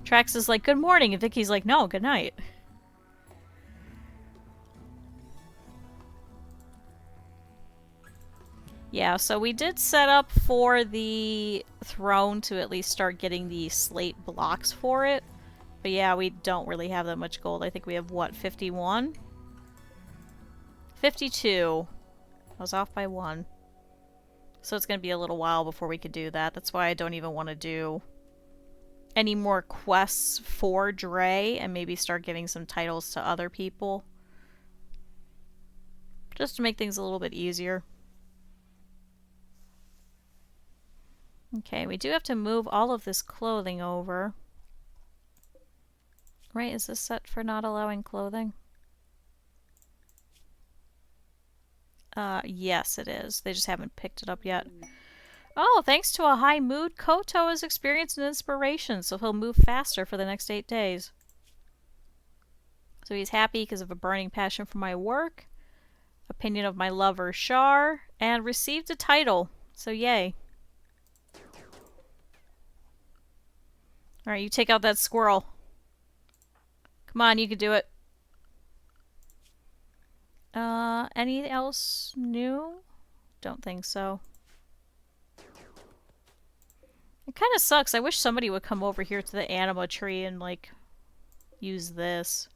Trax is like, good morning, and Vicky's like, no, good night. Yeah, so we did set up for the throne to at least start getting the slate blocks for it. But yeah, we don't really have that much gold. I think we have, what, 51? 52. I was off by 1. So it's going to be a little while before we could do that. That's why I don't even want to do any more quests for Dre and maybe start giving some titles to other people. Just to make things a little bit easier. Okay, we do have to move all of this clothing over. Right, is this set for not allowing clothing? Yes, it is. They just haven't picked it up yet. Oh, thanks to a high mood, Koto has experienced an inspiration, so he'll move faster for the next 8 days. So he's happy because of a burning passion for my work, opinion of my lover, Char, and received a title. So yay. Alright, you take out that squirrel. Come on, you can do it. Anything else new? Don't think so. It kind of sucks. I wish somebody would come over here to the anima tree and, like, use this.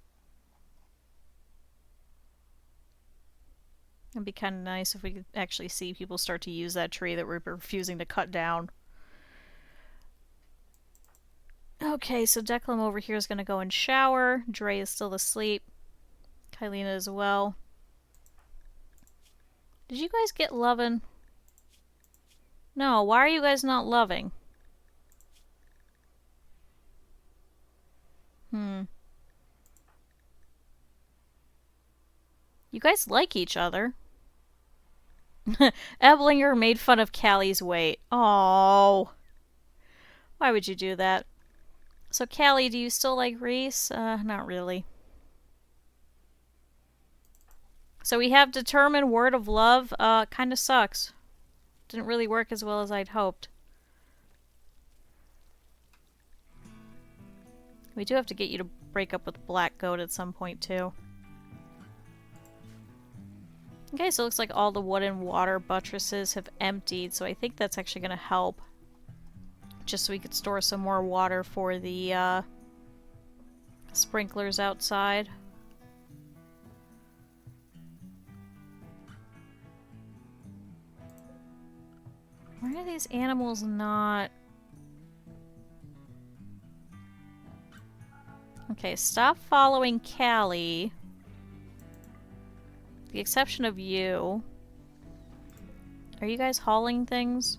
It'd be kind of nice if we could actually see people start to use that tree that we're refusing to cut down. Okay, so Declan over here is going to go and shower. Dre is still asleep. Kylina as well. Did you guys get loving? No, why are you guys not loving? You guys like each other. Eblinger made fun of Callie's weight. Oh, why would you do that? So Callie, do you still like Reese? Not really. So we have determined word of love. Kinda sucks. Didn't really work as well as I'd hoped. We do have to get you to break up with Black Goat at some point too. Okay, so it looks like all the wood and water buttresses have emptied, so I think that's actually going to help. Just so we could store some more water for the sprinklers outside. Why are these animals not... Okay, stop following Callie. With the exception of you. Are you guys hauling things?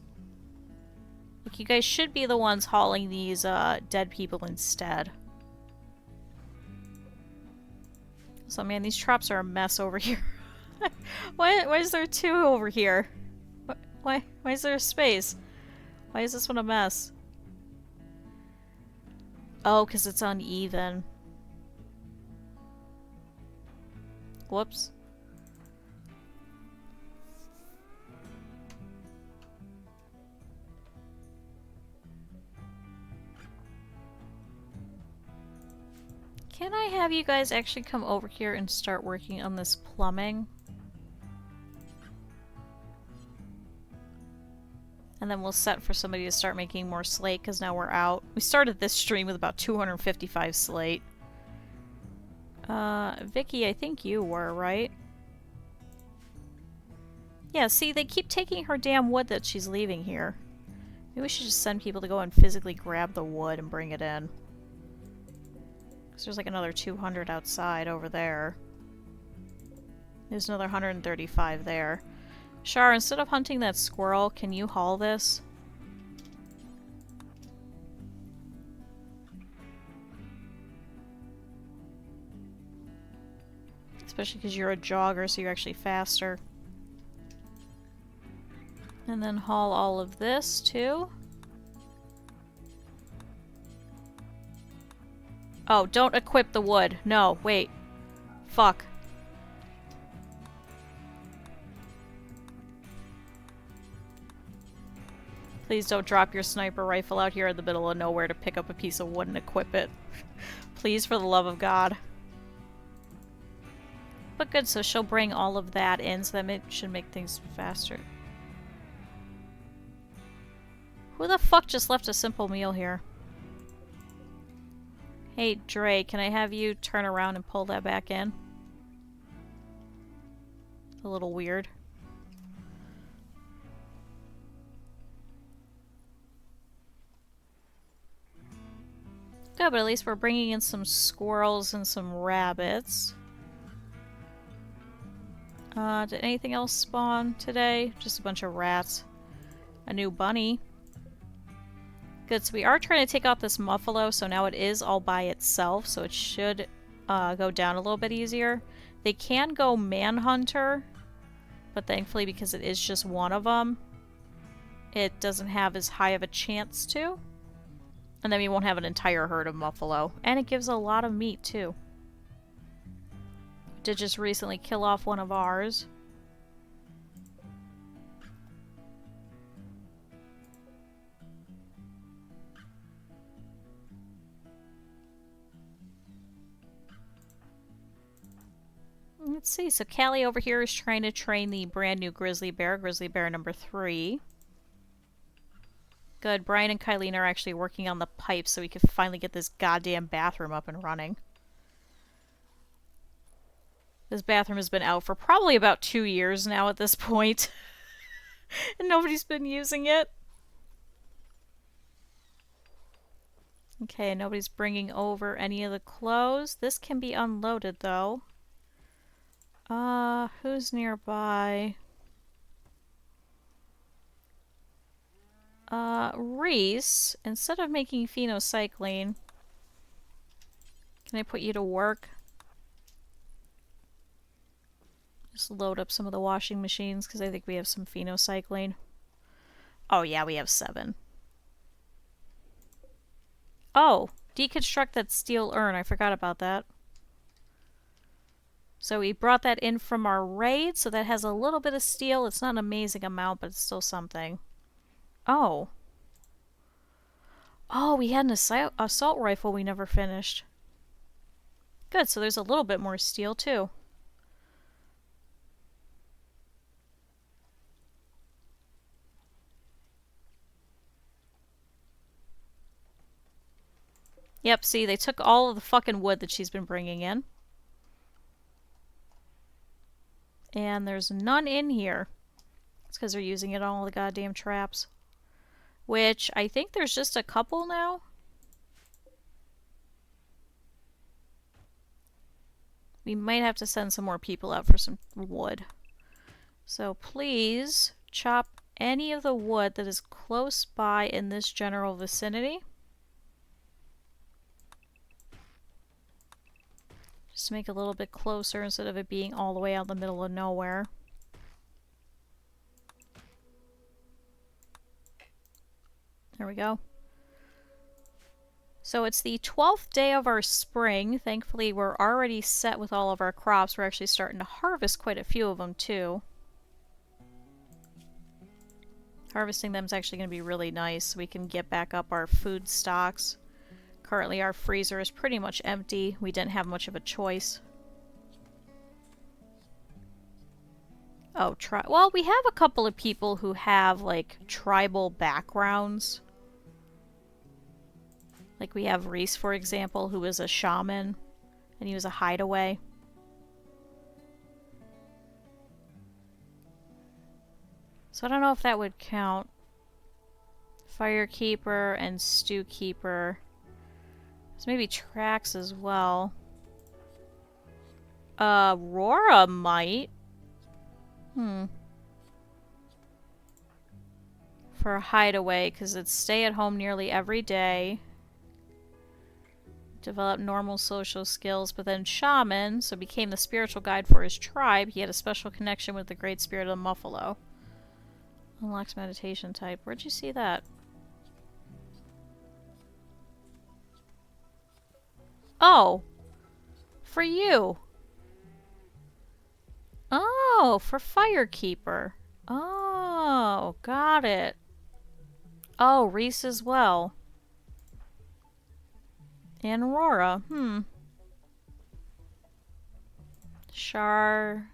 Like, you guys should be the ones hauling these dead people instead. So, man, these traps are a mess over here. Why is there 2 over here? Why is there a space? Why is this one a mess? Oh, because it's uneven. Whoops. Can I have you guys actually come over here and start working on this plumbing? And then we'll set for somebody to start making more slate, because now we're out. We started this stream with about 255 slate. Vicky, I think you were, right? Yeah, see, they keep taking her damn wood that she's leaving here. Maybe we should just send people to go and physically grab the wood and bring it in. Because there's like another 200 outside over there. There's another 135 there. Char, instead of hunting that squirrel, can you haul this? Especially because you're a jogger, so you're actually faster. And then haul all of this, too. Oh, don't equip the wood. No, wait. Fuck. Please don't drop your sniper rifle out here in the middle of nowhere to pick up a piece of wood and equip it. Please, for the love of God. But good, so she'll bring all of that in, so that should make things faster. Who the fuck just left a simple meal here? Hey, Dre, can I have you turn around and pull that back in? A little weird. Good, but at least we're bringing in some squirrels and some rabbits. Did anything else spawn today? Just a bunch of rats. A new bunny. Good, so we are trying to take out this muffalo, so now it is all by itself, so it should go down a little bit easier. They can go manhunter, but thankfully, because it is just one of them, it doesn't have as high of a chance to. And then we won't have an entire herd of buffalo. And it gives a lot of meat, too. Did just recently kill off one of ours. Let's see, so Callie over here is trying to train the brand new grizzly bear number 3. Good, Brian and Kylene are actually working on the pipes so we can finally get this goddamn bathroom up and running. This bathroom has been out for probably about 2 years now at this point. And nobody's been using it. Okay, nobody's bringing over any of the clothes. This can be unloaded though. Who's nearby? Reese, instead of making phenocycline, can I put you to work? Just load up some of the washing machines because I think we have some phenocycline. Oh yeah, we have 7. Oh, deconstruct that steel urn. I forgot about that. So we brought that in from our raid, so that has a little bit of steel. It's not an amazing amount, but it's still something. Oh. Oh, we had an assault rifle we never finished. Good, so there's a little bit more steel too. Yep, see, they took all of the fucking wood that she's been bringing in. And there's none in here. It's because they're using it on all the goddamn traps. Which, I think there's just a couple now. We might have to send some more people out for some wood. So please chop any of the wood that is close by in this general vicinity. Just to make it a little bit closer instead of it being all the way out in the middle of nowhere. There we go. So it's the 12th day of our spring. Thankfully, we're already set with all of our crops. We're actually starting to harvest quite a few of them, too. Harvesting them is actually going to be really nice so we can get back up our food stocks. Currently, our freezer is pretty much empty. We didn't have much of a choice. Oh, well, we have a couple of people who have, like, tribal backgrounds. Like, we have Reese, for example, who is a shaman, and he was a hideaway. So I don't know if that would count. Firekeeper and Stewkeeper. So maybe Trax as well. Aurora might. For a hideaway, because it's stay at home nearly every day. Develop normal social skills, but then shaman, so became the spiritual guide for his tribe. He had a special connection with the great spirit of the Muffalo. Unlocks meditation type. Where'd you see that? Oh! For you! Oh, for Firekeeper. Oh, got it. Oh, Reese as well. And Aurora. Scargang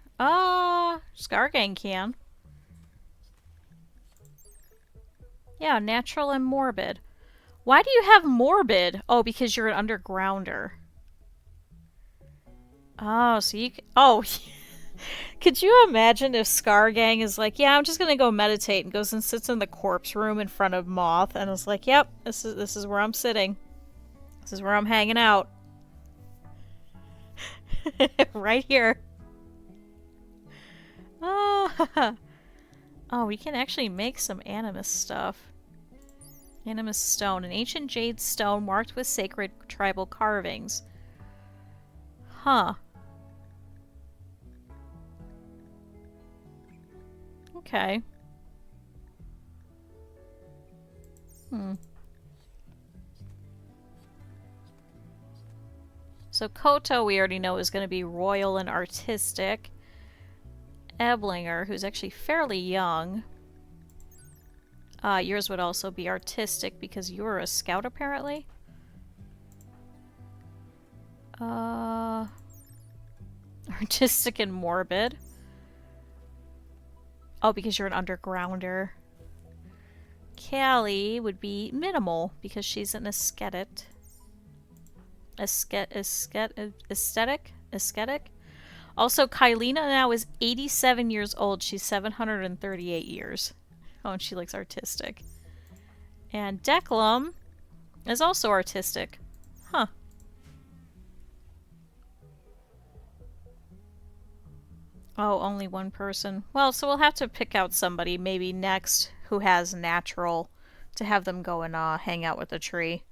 can. Yeah, natural and morbid. Why do you have morbid? Oh, because you're an undergrounder. Oh, so you can... Oh, could you imagine if Scargang is like, yeah, I'm just gonna go meditate, and goes and sits in the corpse room in front of Moth, and is like, yep, this is where I'm sitting. This is where I'm hanging out. Right here. Oh, we can actually make some animus stuff. Animus stone. An ancient jade stone marked with sacred tribal carvings. Huh. Okay. So Koto we already know is going to be royal and artistic. Eblinger, who's actually fairly young. Yours would also be artistic because you're a scout apparently. Artistic and morbid. Oh, because you're an undergrounder. Callie would be minimal because she's an aesthetic. Aesthetic? Also, Kylina now is 87 years old. She's 738 years. Oh, and she likes artistic. And Declan is also artistic. Huh. Oh, only one person. Well, so we'll have to pick out somebody maybe next who has natural to have them go and hang out with the tree.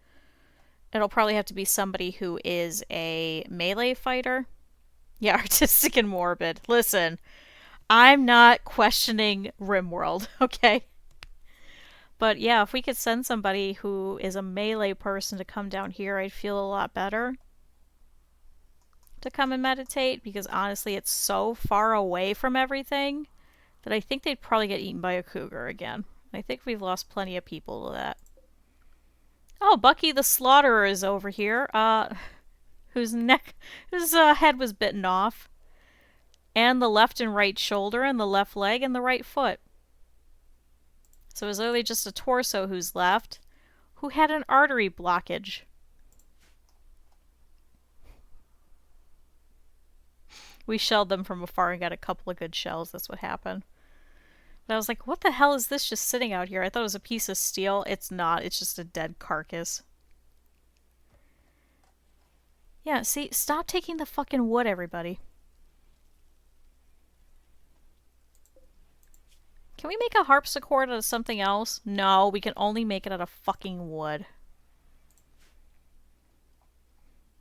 It'll probably have to be somebody who is a melee fighter. Yeah, artistic and morbid. Listen, I'm not questioning Rimworld, okay? But yeah, if we could send somebody who is a melee person to come down here, I'd feel a lot better to come and meditate, because honestly it's so far away from everything that I think they'd probably get eaten by a cougar again. I think we've lost plenty of people to that. Oh, Bucky the Slaughterer is over here, whose head was bitten off, and the left and right shoulder, and the left leg, and the right foot. So it's literally just a torso who's left, who had an artery blockage. We shelled them from afar and got a couple of good shells. That's what happened. But I was like, what the hell is this just sitting out here? I thought it was a piece of steel. It's not. It's just a dead carcass. Yeah, see? Stop taking the fucking wood, everybody. Can we make a harpsichord out of something else? No, we can only make it out of fucking wood.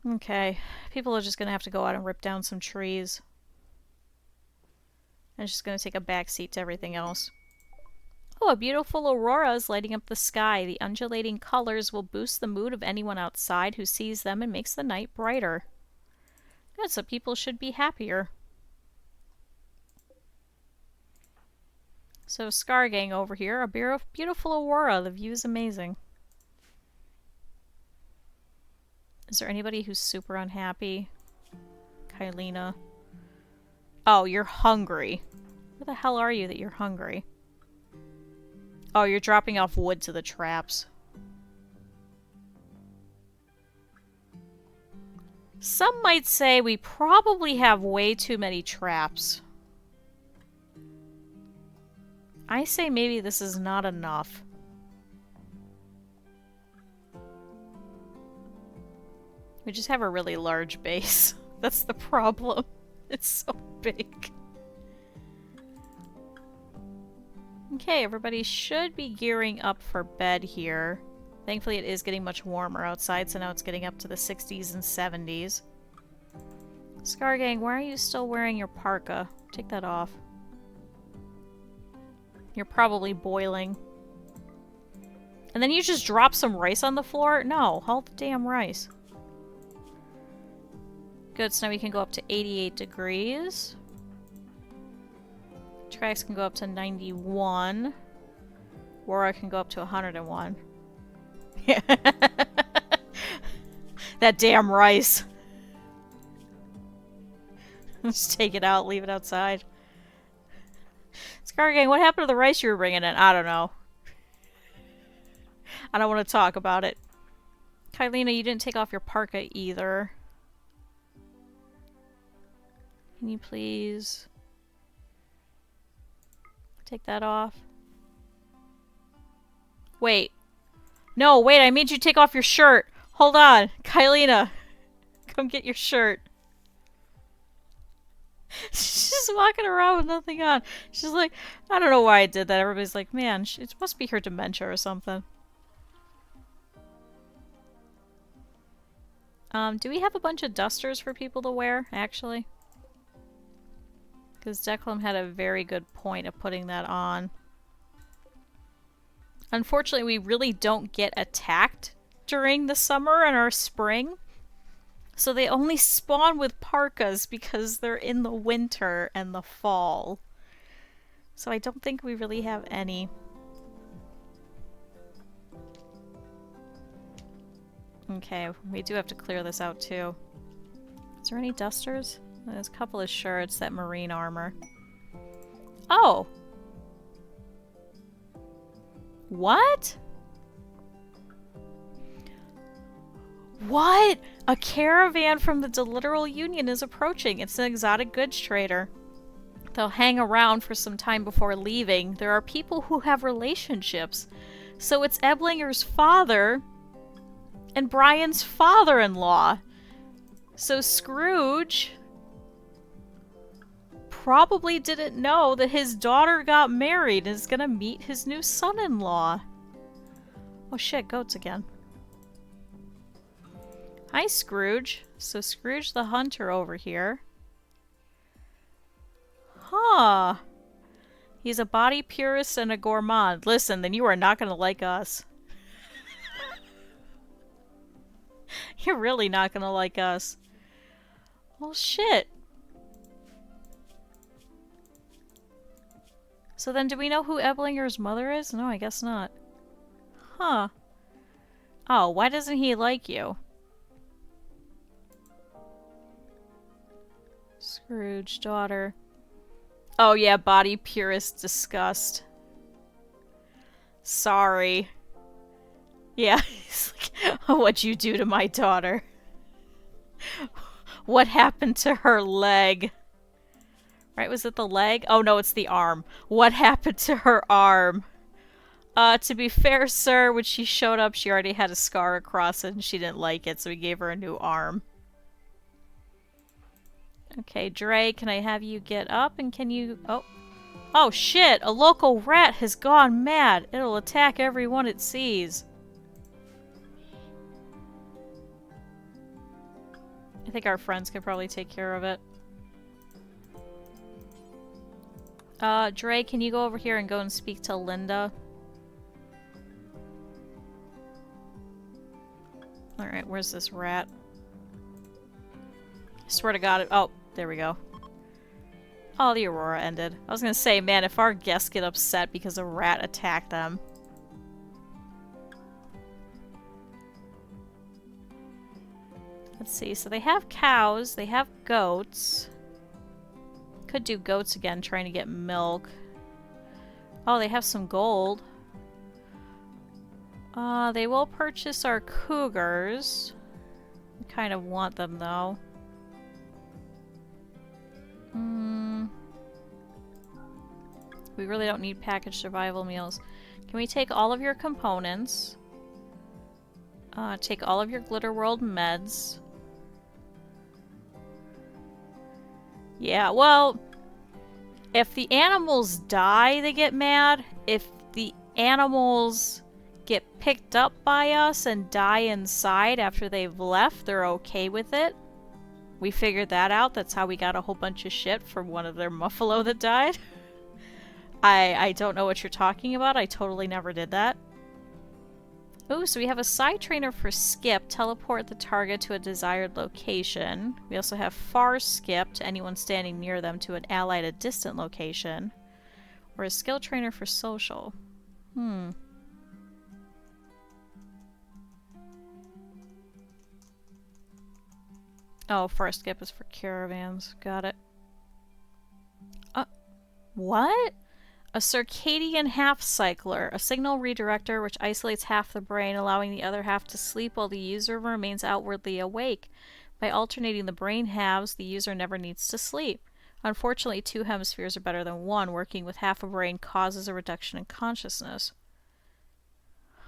Okay, people are just gonna have to go out and rip down some trees. And it's just gonna take a backseat to everything else. Oh, a beautiful aurora is lighting up the sky. The undulating colors will boost the mood of anyone outside who sees them and makes the night brighter. Good, so people should be happier. So Scar Gang over here, a beautiful aurora. The view is amazing. Is there anybody who's super unhappy? Kylina. Oh, you're hungry. Where the hell are you that you're hungry? Oh, you're dropping off wood to the traps. Some might say we probably have way too many traps. I say maybe this is not enough. We just have a really large base. That's the problem. It's so big. Okay, everybody should be gearing up for bed here. Thankfully it is getting much warmer outside, so now it's getting up to the 60s and 70s. Scar Gang, why are you still wearing your parka? Take that off. You're probably boiling. And then you just drop some rice on the floor? No, haul the damn rice. Good, so now we can go up to 88 degrees. Trax can go up to 91. Wara can go up to 101. Yeah. That damn rice. Just take it out, leave it outside. Scar Gang, what happened to the rice you were bringing in? I don't know. I don't want to talk about it. Kylina, you didn't take off your parka either. Can you please take that off? Wait. No, wait, I made you take off your shirt. Hold on. Kylina, come get your shirt. She's just walking around with nothing on. She's like, I don't know why I did that. Everybody's like, man, it must be her dementia or something. Do we have a bunch of dusters for people to wear, actually? Because Declan had a very good point of putting that on. Unfortunately, we really don't get attacked during the summer and our spring. So they only spawn with parkas because they're in the winter and the fall. So I don't think we really have any. Okay, we do have to clear this out too. Is there any dusters? There's a couple of shirts, that marine armor. Oh! What? What? A caravan from the Literal Union is approaching. It's an exotic goods trader. They'll hang around for some time before leaving. There are people who have relationships. So it's Eblinger's father and Brian's father-in-law. So Scrooge probably didn't know that his daughter got married and is gonna meet his new son-in-law. Oh shit, goats again. Hi, Scrooge. So Scrooge the Hunter over here. Huh. He's a body purist and a gourmand. Listen, then you are not gonna like us. You're really not gonna like us. Well, shit. So then do we know who Eblinger's mother is? No, I guess not. Huh. Oh, why doesn't he like you? Scrooge, daughter. Oh yeah, body purist disgust. Sorry. Yeah, he's like, what'd you do to my daughter? What happened to her leg? Right, was it the leg? Oh no, it's the arm. What happened to her arm? To be fair, sir, when she showed up, she already had a scar across it and she didn't like it, so we gave her a new arm. Okay, Dre, can I have you get up and can you... Oh. Oh shit! A local rat has gone mad! It'll attack everyone it sees. I think our friends could probably take care of it. Dre, can you go over here and go and speak to Linda? Alright, where's this rat? I swear to God, oh, there we go. Oh, the Aurora ended. I was gonna say, man, if our guests get upset because a rat attacked them. Let's see, so they have cows, they have goats. Could do goats again, trying to get milk. Oh, they have some gold. They will purchase our cougars. We kind of want them, though. We really don't need packaged survival meals. Can we take all of your components? Take all of your Glitter World meds. Yeah, well, if the animals die, they get mad. If the animals get picked up by us and die inside after they've left, they're okay with it. We figured that out. That's how we got a whole bunch of shit from one of their muffalo that died. I don't know what you're talking about. I totally never did that. Oh, so we have a side trainer for Skip. Teleport the target to a desired location. We also have Far Skip to anyone standing near them to an ally at a distant location. Or a skill trainer for Social. Oh, Far Skip is for caravans. Got it. What? A circadian half-cycler, a signal redirector which isolates half the brain, allowing the other half to sleep while the user remains outwardly awake. By alternating the brain halves, the user never needs to sleep. Unfortunately, 2 hemispheres are better than 1. Working with half a brain causes a reduction in consciousness.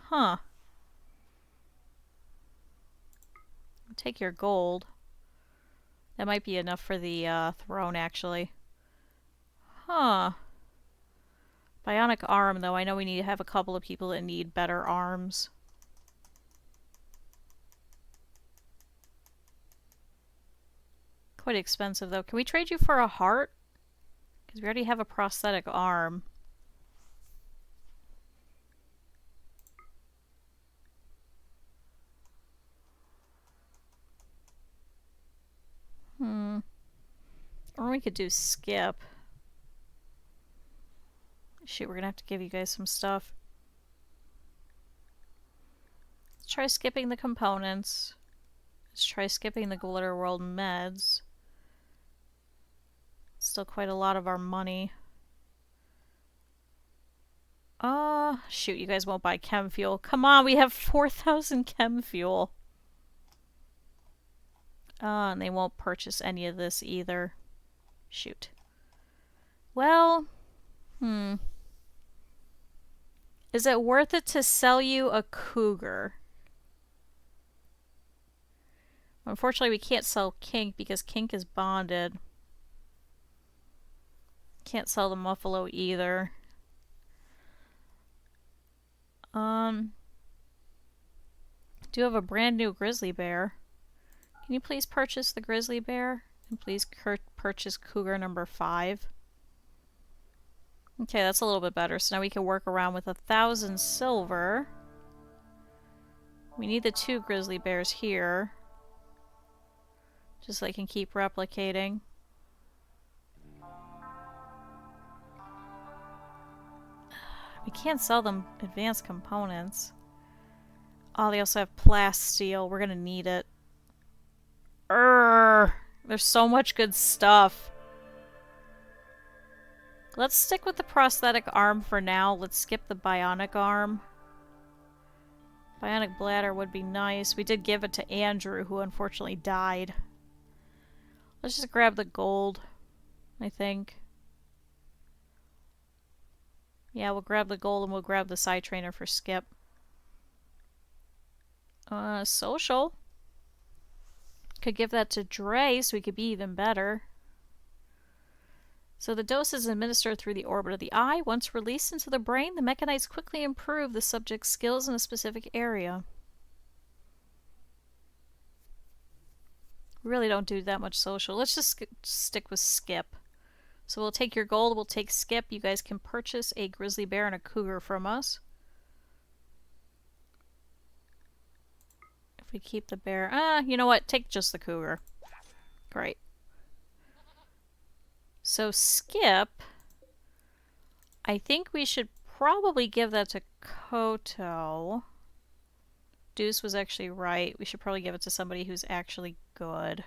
Huh. I'll take your gold. That might be enough for the throne, actually. Huh. Bionic arm, though. I know we need to have a couple of people that need better arms. Quite expensive, though. Can we trade you for a heart? Because we already have a prosthetic arm. Or we could do skip. Shoot, we're gonna have to give you guys some stuff. Let's try skipping the components. Let's try skipping the Glitter World meds. Still quite a lot of our money. Shoot, you guys won't buy chem fuel. Come on, we have 4,000 chem fuel. And they won't purchase any of this either. Shoot. Well, is it worth it to sell you a cougar? Unfortunately, we can't sell Kink because Kink is bonded. Can't sell the Muffalo either. Do have a brand new grizzly bear. Can you please purchase the grizzly bear? And please purchase cougar number 5. Okay, that's a little bit better. So now we can work around with 1,000 silver. We need the 2 grizzly bears here. Just so they can keep replicating. We can't sell them advanced components. Oh, they also have plasteel. We're gonna need it. There's so much good stuff. Let's stick with the prosthetic arm for now. Let's skip the bionic arm. Bionic bladder would be nice. We did give it to Andrew, who unfortunately died. Let's just grab the gold, I think. Yeah, we'll grab the gold and we'll grab the side trainer for Skip. Social. Could give that to Dre so we could be even better. So the dose is administered through the orbit of the eye. Once released into the brain, the mechanites quickly improve the subject's skills in a specific area. We really don't do that much social. Let's just stick with Skip. So we'll take your gold, we'll take Skip. You guys can purchase a grizzly bear and a cougar from us. If we keep the bear... you know what? Take just the cougar. Great. So Skip... I think we should probably give that to Koto. Deuce was actually right. We should probably give it to somebody who's actually good.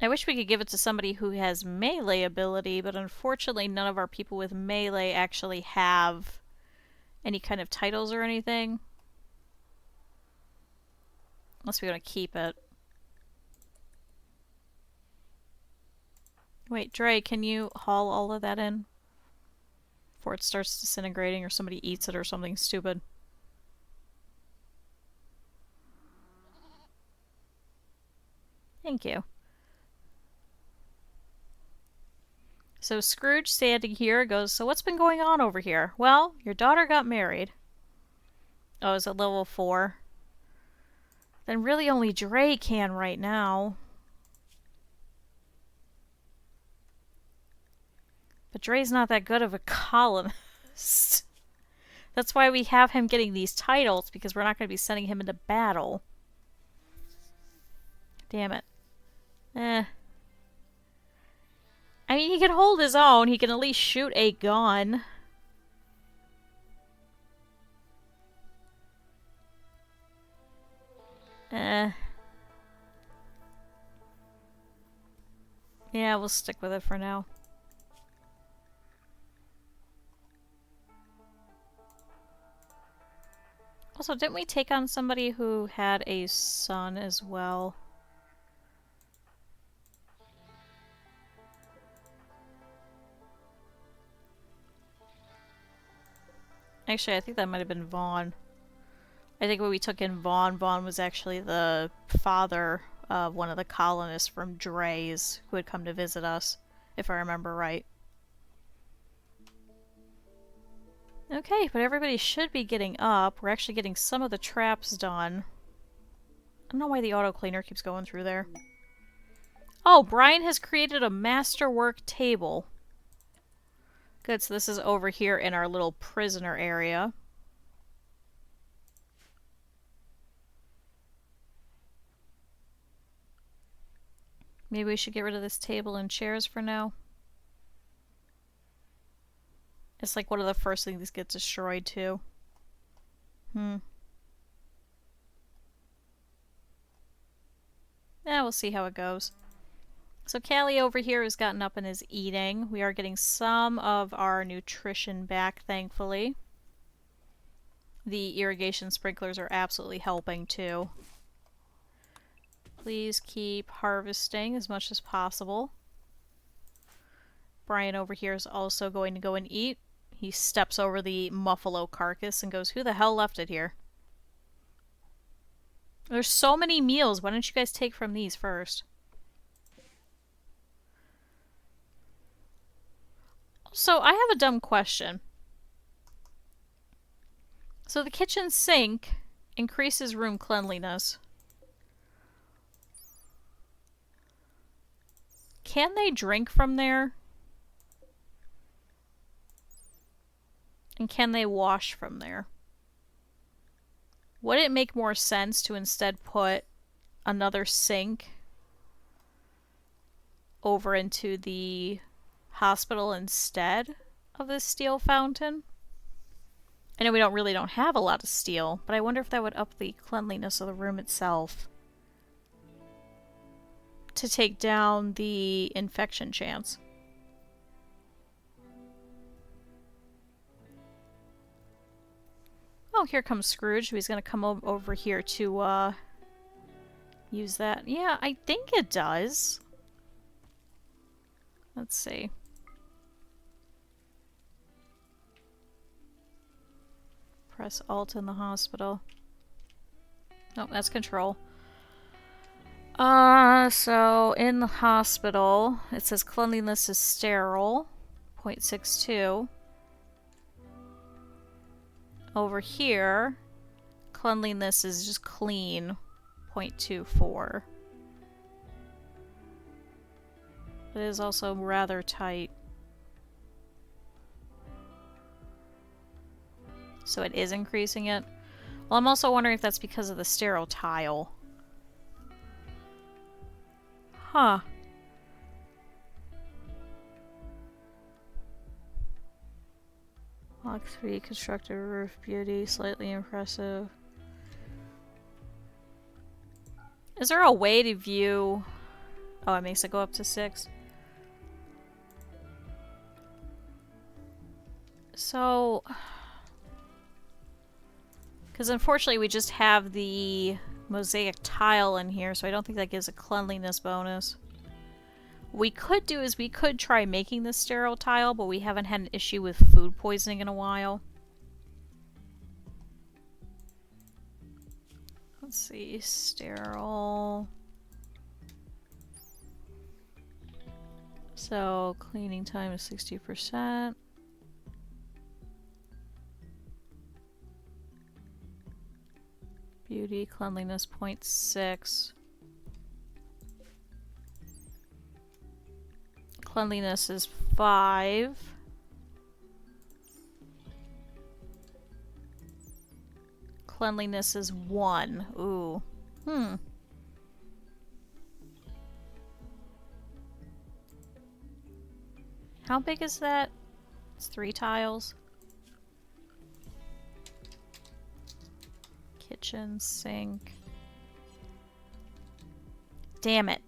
I wish we could give it to somebody who has melee ability, but unfortunately none of our people with melee actually have any kind of titles or anything. Unless we want to keep it. Wait, Dre, can you haul all of that in? Before it starts disintegrating or somebody eats it or something stupid. Thank you. So Scrooge, standing here, goes, so what's been going on over here? Well, your daughter got married. Oh, is it level 4? Then really only Dre can right now. But Dre's not that good of a colonist. That's why we have him getting these titles, because we're not going to be sending him into battle. Damn it. I mean, he can hold his own. He can at least shoot a gun. Yeah, we'll stick with it for now. Also, didn't we take on somebody who had a son as well? Actually, I think that might have been Vaughn. I think when we took in Vaughn, Vaughn was actually the father of one of the colonists from Dre's who had come to visit us, if I remember right. Okay, but everybody should be getting up. We're actually getting some of the traps done. I don't know why the auto cleaner keeps going through there. Oh, Brian has created a masterwork table. Good, so this is over here in our little prisoner area. Maybe we should get rid of this table and chairs for now. It's like one of the first things that gets destroyed too. Yeah, we'll see how it goes. So Callie over here has gotten up and is eating. We are getting some of our nutrition back, thankfully. The irrigation sprinklers are absolutely helping too. Please keep harvesting as much as possible. Brian over here is also going to go and eat. He steps over the muffalo carcass and goes, "Who the hell left it here?" There's so many meals. Why don't you guys take from these first? So I have a dumb question. So the kitchen sink increases room cleanliness. Can they drink from there? And can they wash from there? Would it make more sense to instead put another sink over into the hospital instead of this steel fountain? I know we really don't have a lot of steel, but I wonder if that would up the cleanliness of the room itself to take down the infection chance. Oh, here comes Scrooge. He's going to come over here to use that. Yeah, I think it does. Let's see. Press Alt in the hospital. Oh, that's control. So in the hospital, it says cleanliness is sterile, 0.62. Over here, cleanliness is just clean, 0.24. It is also rather tight. So it is increasing it. Well, I'm also wondering if that's because of the sterile tile. Huh. Block 3, constructed roof beauty, slightly impressive. Is there a way to view... Oh, it makes it go up to 6. So... Because unfortunately we just have the mosaic tile in here, so I don't think that gives a cleanliness bonus. What we could do is we could try making this sterile tile, but we haven't had an issue with food poisoning in a while. Let's see, sterile. So cleaning time is 60%. Beauty, cleanliness, 0.6. Cleanliness is 5. Cleanliness is 1. Ooh. How big is that? It's 3 tiles. Kitchen, sink. Damn it.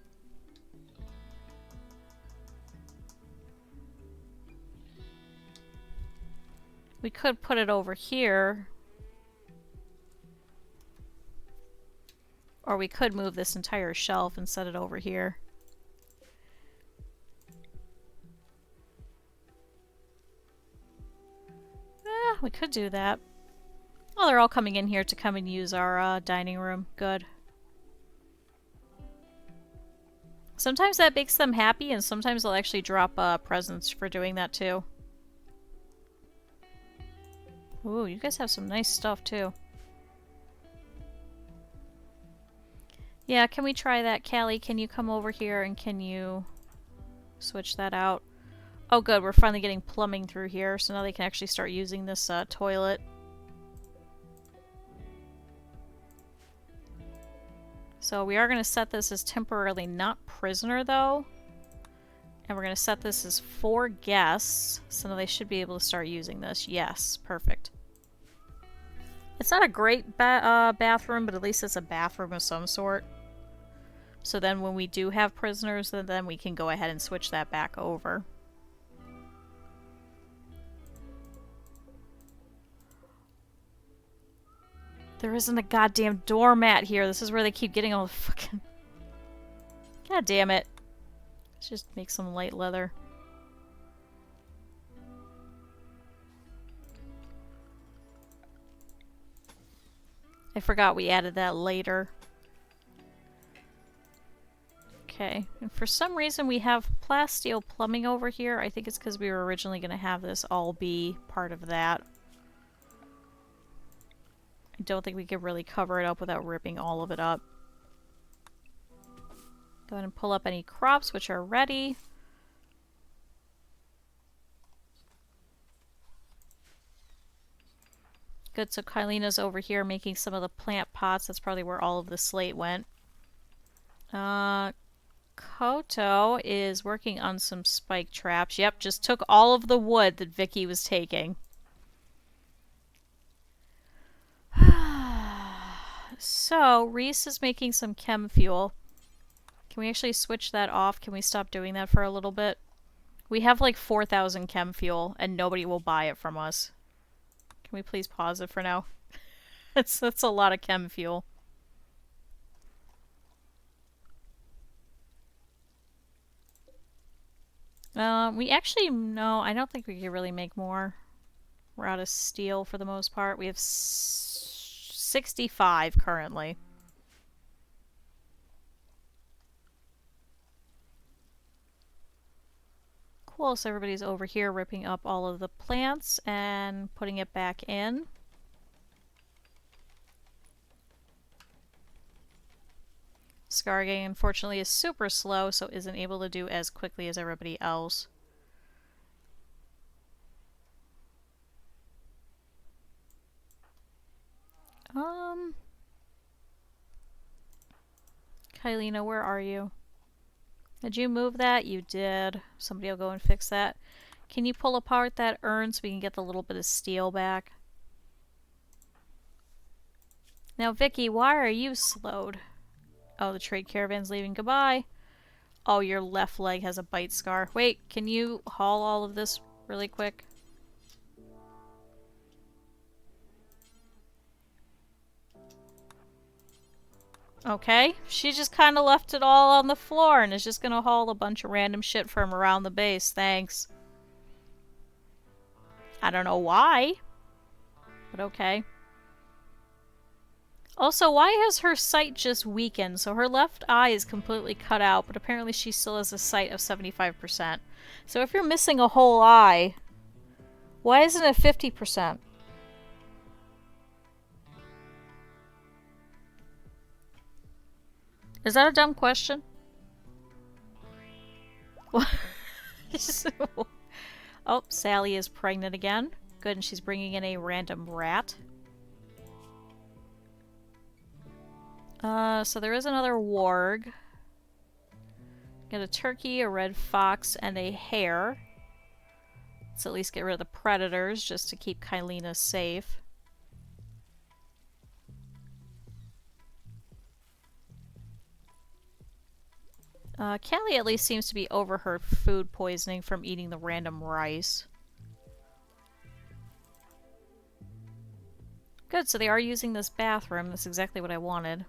We could put it over here. Or we could move this entire shelf and set it over here. We could do that. Oh, they're all coming in here to come and use our dining room. Good. Sometimes that makes them happy, and sometimes they'll actually drop presents for doing that too. Ooh, you guys have some nice stuff too. Yeah, can we try that? Callie, can you come over here and can you switch that out? Oh good, we're finally getting plumbing through here, so now they can actually start using this toilet. So we are going to set this as temporarily not prisoner, though. And we're going to set this as 4 guests. So now they should be able to start using this. Yes, perfect. It's not a great bathroom, but at least it's a bathroom of some sort. So then when we do have prisoners, then we can go ahead and switch that back over. There isn't a goddamn doormat here. This is where they keep getting all the fucking... God damn it. Let's just make some light leather. I forgot we added that later. Okay, and for some reason we have plasteel plumbing over here. I think it's because we were originally going to have this all be part of that. I don't think we could really cover it up without ripping all of it up. Go ahead and pull up any crops which are ready. Good, so Kylina's over here making some of the plant pots. That's probably where all of the slate went. Koto is working on some spike traps. Yep, just took all of the wood that Vicky was taking. So, Reese is making some chem fuel. Can we actually switch that off? Can we stop doing that for a little bit? We have like 4,000 chem fuel and nobody will buy it from us. Can we please pause it for now? That's a lot of chem fuel. We actually, no, I don't think we could really make more. We're out of steel for the most part. We have 65 currently. Cool, so everybody's over here ripping up all of the plants and putting it back in. Scargang, unfortunately, is super slow, so isn't able to do as quickly as everybody else. Kylina, where are you? Did you move that? You did. Somebody will go and fix that. Can you pull apart that urn so we can get the little bit of steel back? Now, Vicky, why are you slowed? Oh, the trade caravan's leaving. Goodbye. Oh, your left leg has a bite scar. Wait, can you haul all of this really quick? Okay, she just kind of left it all on the floor and is just gonna haul a bunch of random shit from around the base. Thanks. I don't know why, but okay. Also, why has her sight just weakened? So her left eye is completely cut out, but apparently she still has a sight of 75%. So if you're missing a whole eye, why isn't it 50%? Is that a dumb question? Oh, Sally is pregnant again. Good, and she's bringing in a random rat. So there is another warg. Get a turkey, a red fox, and a hare. Let's at least get rid of the predators just to keep Kylina safe. Callie at least seems to be over her food poisoning from eating the random rice. Good, so they are using this bathroom. That's exactly what I wanted.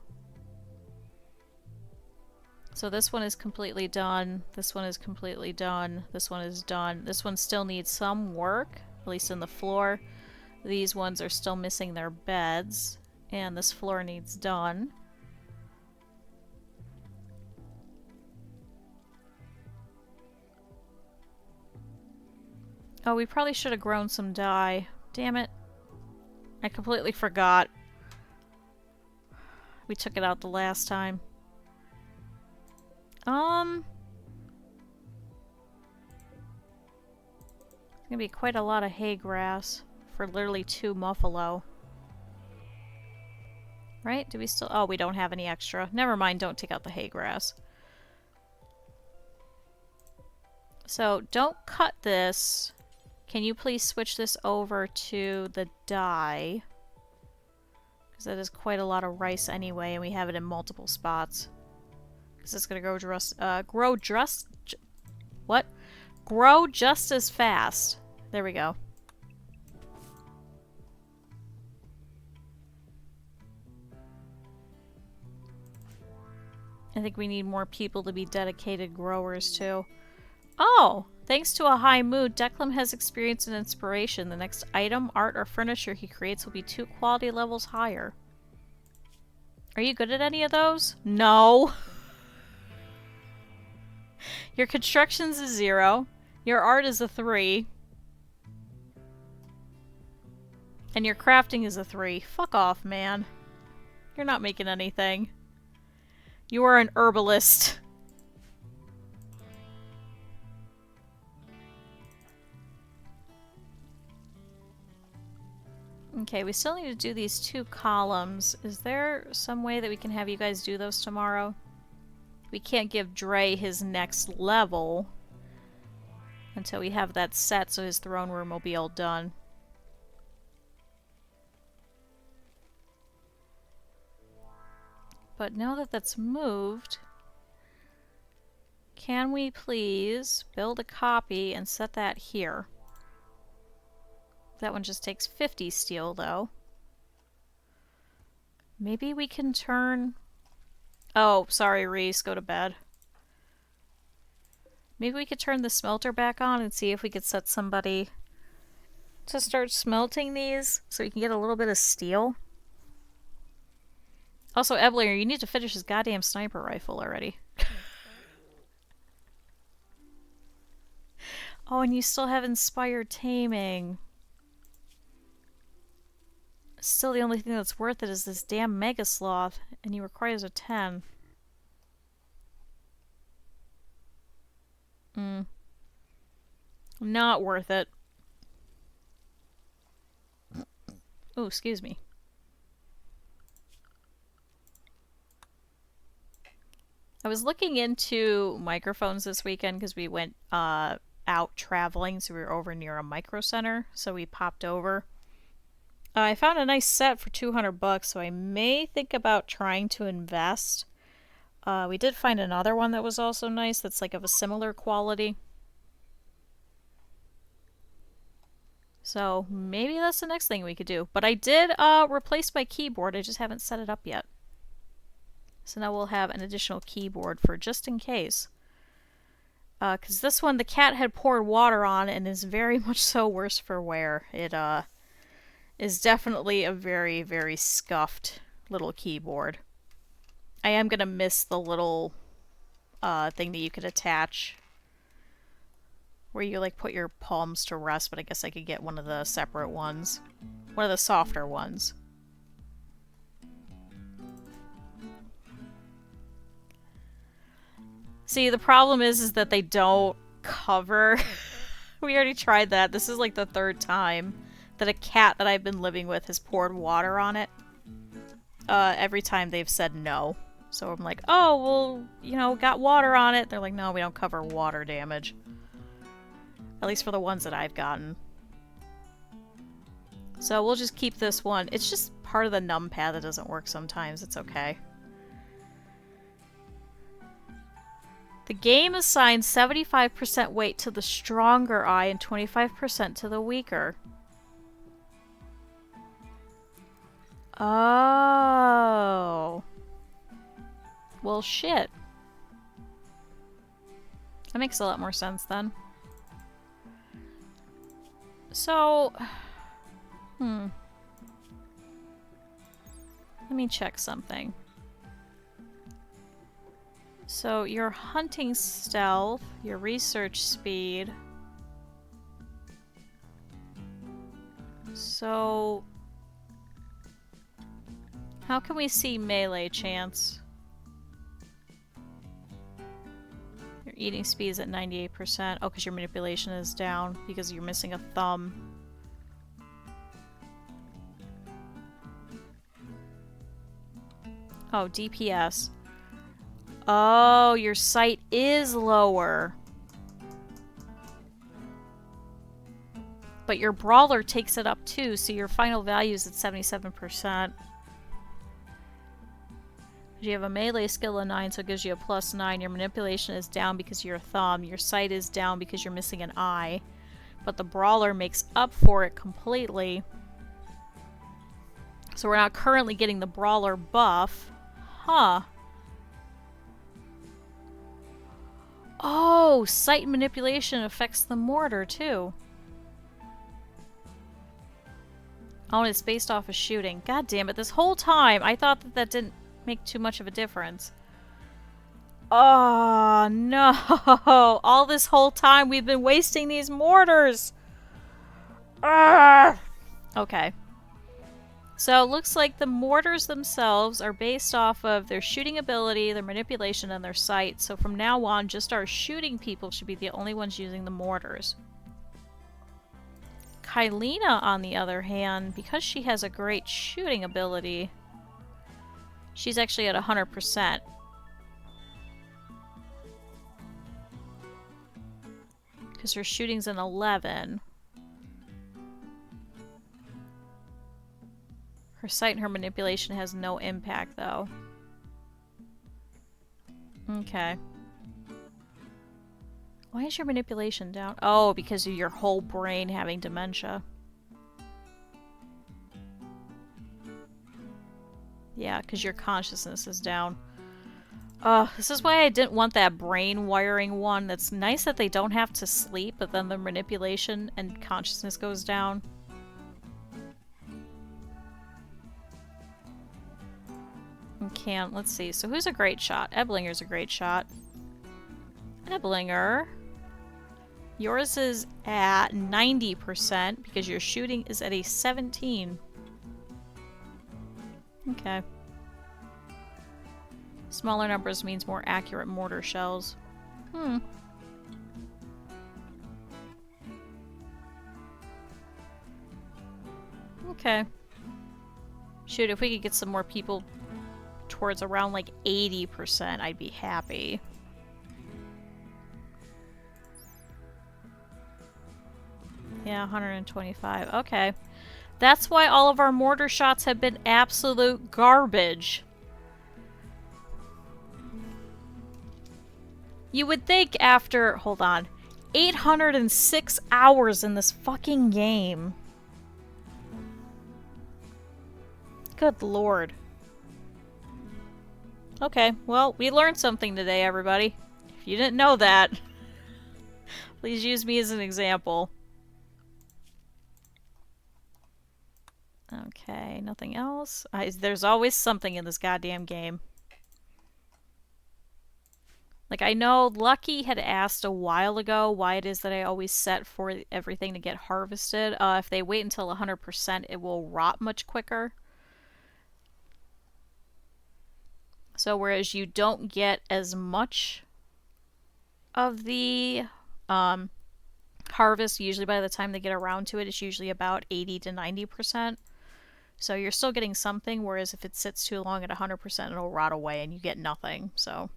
So this one is completely done. This one is completely done. This one is done. This one still needs some work, at least in the floor. These ones are still missing their beds. And this floor needs done. Oh, we probably should have grown some dye. Damn it. I completely forgot. We took it out the last time. It's gonna be quite a lot of hay grass for literally 2 muffalo. Right? Do we still... Oh, we don't have any extra. Never mind, don't take out the hay grass. So, don't cut this. Can you please switch this over to the dye? Because that is quite a lot of rice anyway, and we have it in multiple spots. Because it's going to grow just as fast. There we go. I think we need more people to be dedicated growers too. Oh! Thanks to a high mood, Declan has experienced an inspiration. The next item, art, or furniture he creates will be 2 quality levels higher. Are you good at any of those? No! Your construction's a 0. Your art is a 3. And your crafting is a 3. Fuck off, man. You're not making anything. You are an herbalist. Okay, we still need to do these 2 columns. Is there some way that we can have you guys do those tomorrow? We can't give Dre his next level until we have that set, so his throne room will be all done. But now that that's moved, can we please build a copy and set that here? That one just takes 50 steel, though. Maybe we can turn... Oh, sorry, Reese. Go to bed. Maybe we could turn the smelter back on and see if we could set somebody to start smelting these so we can get a little bit of steel. Also, Eblinger, you need to finish his goddamn sniper rifle already. Oh, and you still have inspired taming. Still, the only thing that's worth it is this damn Mega Sloth, and he requires a 10. Not worth it. Oh, excuse me. I was looking into microphones this weekend because we went out traveling, so we were over near a micro center, so we popped over. I found a nice set for $200, so I may think about trying to invest. We did find another one that was also nice that's like of a similar quality. So maybe that's the next thing we could do. But I did replace my keyboard, I just haven't set it up yet. So now we'll have an additional keyboard for just in case. Because this one the cat had poured water on and is very much so worse for wear. It is definitely a very, very scuffed little keyboard. I am going to miss the little thing that you could attach where you like put your palms to rest, but I guess I could get one of the separate ones. One of the softer ones. See, the problem is that they don't cover. We already tried that. This is like the 3rd time that a cat that I've been living with has poured water on it. Every time they've said no. So I'm like, oh, well, you know, got water on it. They're like, no, we don't cover water damage. At least for the ones that I've gotten. So we'll just keep this one. It's just part of the numpad that doesn't work sometimes. It's okay. The game assigns 75% weight to the stronger eye and 25% to the weaker. Oh. Well, shit. That makes a lot more sense then. So, let me check something. So, your hunting stealth, your research speed. So, how can we see melee chance? Your eating speed is at 98%. Oh, because your manipulation is down because you're missing a thumb. Oh, DPS. Oh, your sight is lower. But your brawler takes it up too, so your final value is at 77%. You have a melee skill of 9, so it gives you a +9. Your manipulation is down because of your thumb. Your sight is down because you're missing an eye. But the brawler makes up for it completely. So we're not currently getting the brawler buff. Huh. Oh, sight manipulation affects the mortar too. Oh, and it's based off of shooting. God damn it, this whole time I thought that that didn't make too much of a difference. Oh, no. All this whole time we've been wasting these mortars. Arrgh. Okay. So it looks like the mortars themselves are based off of their shooting ability, their manipulation, and their sight. So from now on, just our shooting people should be the only ones using the mortars. Kylina, on the other hand, because she has a great shooting ability, she's actually at 100%. Because her shooting's an 11. Her sight and her manipulation has no impact, though. Okay. Why is your manipulation down? Oh, because of your whole brain having dementia. Yeah, because your consciousness is down. This is why I didn't want that brain wiring one. That's nice that they don't have to sleep, but then the manipulation and consciousness goes down. Can't. Let's see. So who's a great shot? Eblinger's a great shot. Eblinger. Yours is at 90% because your shooting is at a 17. Okay. Smaller numbers means more accurate mortar shells. Okay. Shoot, if we could get some more people towards around like 80%, I'd be happy. Yeah, 125. Okay. That's why all of our mortar shots have been absolute garbage. You would think after, hold on, 806 hours in this fucking game. Good lord. Okay, well, we learned something today, everybody. If you didn't know that, please use me as an example. Okay, nothing else. There's always something in this goddamn game. Like, I know Lucky had asked a while ago why it is that I always set for everything to get harvested. If they wait until 100%, it will rot much quicker. So whereas you don't get as much of the harvest, usually by the time they get around to it, it's usually about 80 to 90%. So you're still getting something, whereas if it sits too long at 100%, it'll rot away and you get nothing. So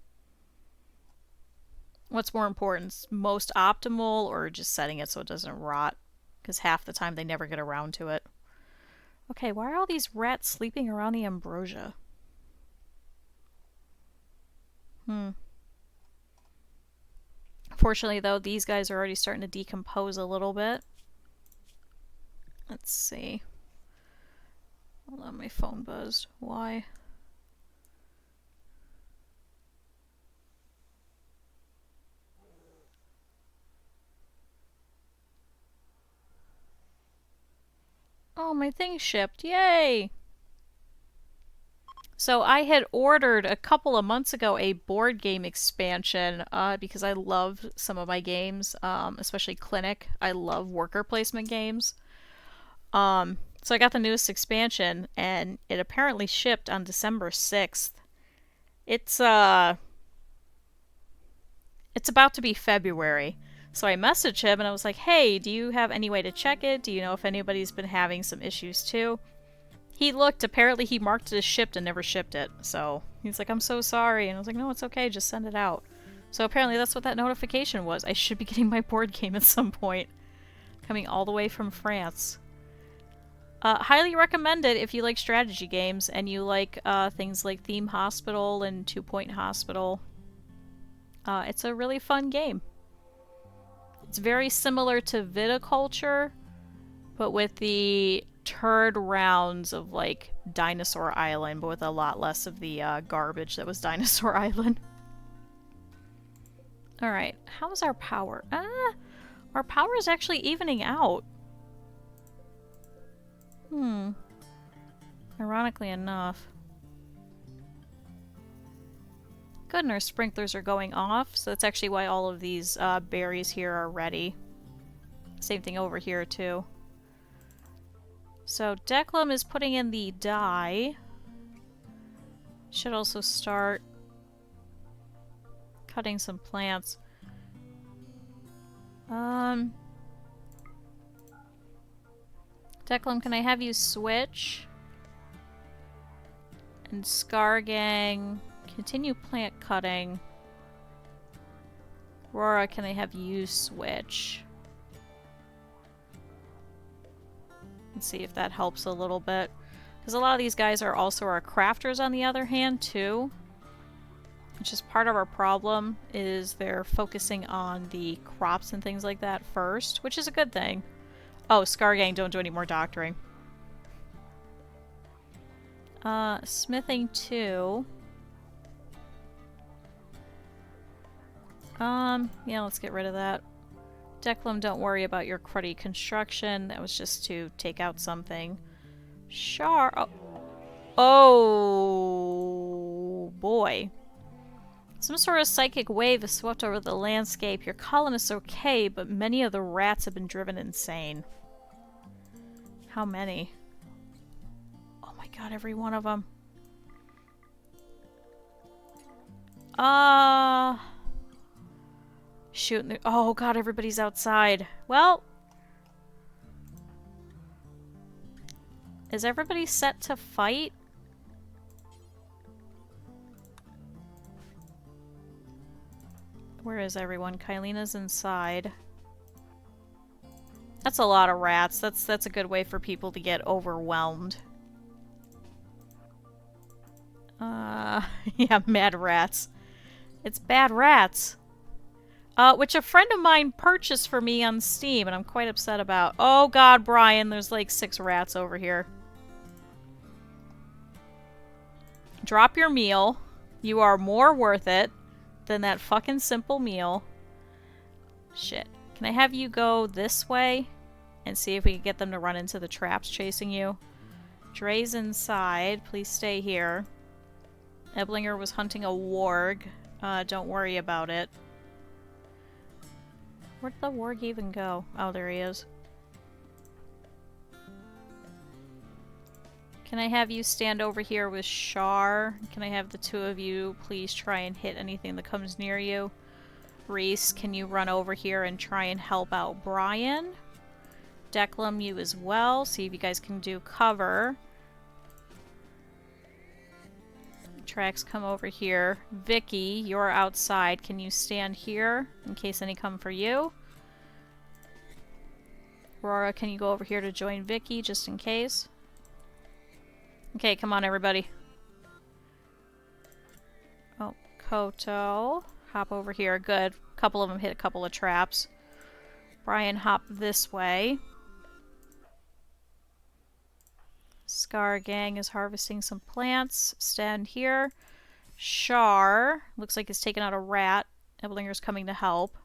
what's more important, most optimal or just setting it so it doesn't rot? Because half the time they never get around to it. Okay, why are all these rats sleeping around the ambrosia? Fortunately, though, these guys are already starting to decompose a little bit. Let's see. Hold on, my phone buzzed. Why? Oh, my thing shipped. Yay! So I had ordered a couple of months ago a board game expansion because I love some of my games, especially Clinic. I love worker placement games. So I got the newest expansion, and it apparently shipped on December 6th. It's about to be February. So I messaged him and I was like, hey, do you have any way to check it? Do you know if anybody's been having some issues too? He looked, apparently he marked it as shipped and never shipped it. So he's like, I'm so sorry. And I was like, no, it's okay, just send it out. So apparently that's what that notification was. I should be getting my board game at some point. Coming all the way from France. Highly recommend it if you like strategy games and you like things like Theme Hospital and 2 Point Hospital. It's a really fun game. It's very similar to Viticulture, but with the turd rounds of like Dinosaur Island, but with a lot less of the garbage that was Dinosaur Island. Alright, how's our power? Our power is actually evening out. Ironically enough. Good, and our sprinklers are going off, so that's actually why all of these berries here are ready. Same thing over here, too. So, Declan is putting in the dye. Should also start cutting some plants. Declan, can I have you switch? And Scargang, continue plant cutting. Aurora, can I have you switch? Let's see if that helps a little bit. Because a lot of these guys are also our crafters on the other hand, too. Which is part of our problem, is they're focusing on the crops and things like that first, which is a good thing. Oh, Scargang, don't do any more doctoring. Smithing 2. Yeah, let's get rid of that. Declan, don't worry about your cruddy construction. That was just to take out something. Char. Oh boy. Some sort of psychic wave has swept over the landscape. Your colonists are okay, but many of the rats have been driven insane. How many? Oh my god, every one of them. Shooting. Oh god, everybody's outside. Well, is everybody set to fight? Where is everyone? Kylina's inside. That's a lot of rats. That's a good way for people to get overwhelmed. Yeah, mad rats. It's bad rats. Which a friend of mine purchased for me on Steam, and I'm quite upset about. Oh god, Brian, there's like 6 rats over here. Drop your meal. You are more worth it than that fucking simple meal. Shit. Can I have you go this way? And see if we can get them to run into the traps chasing you? Dre's inside. Please stay here. Eblinger was hunting a warg. Don't worry about it. Where'd the warg even go? Oh, there he is. Can I have you stand over here with Char? Can I have the 2 of you please try and hit anything that comes near you? Reese, can you run over here and try and help out Brian? Declan, you as well. See if you guys can do cover. Trax, come over here. Vicky, you're outside. Can you stand here in case any come for you? Aurora, can you go over here to join Vicky just in case? Okay, come on everybody. Oh, Koto. Hop over here. Good. A couple of them hit a couple of traps. Brian, hop this way. Scar Gang is harvesting some plants. Stand here. Char looks like he's taken out a rat. Eblinger's coming to help.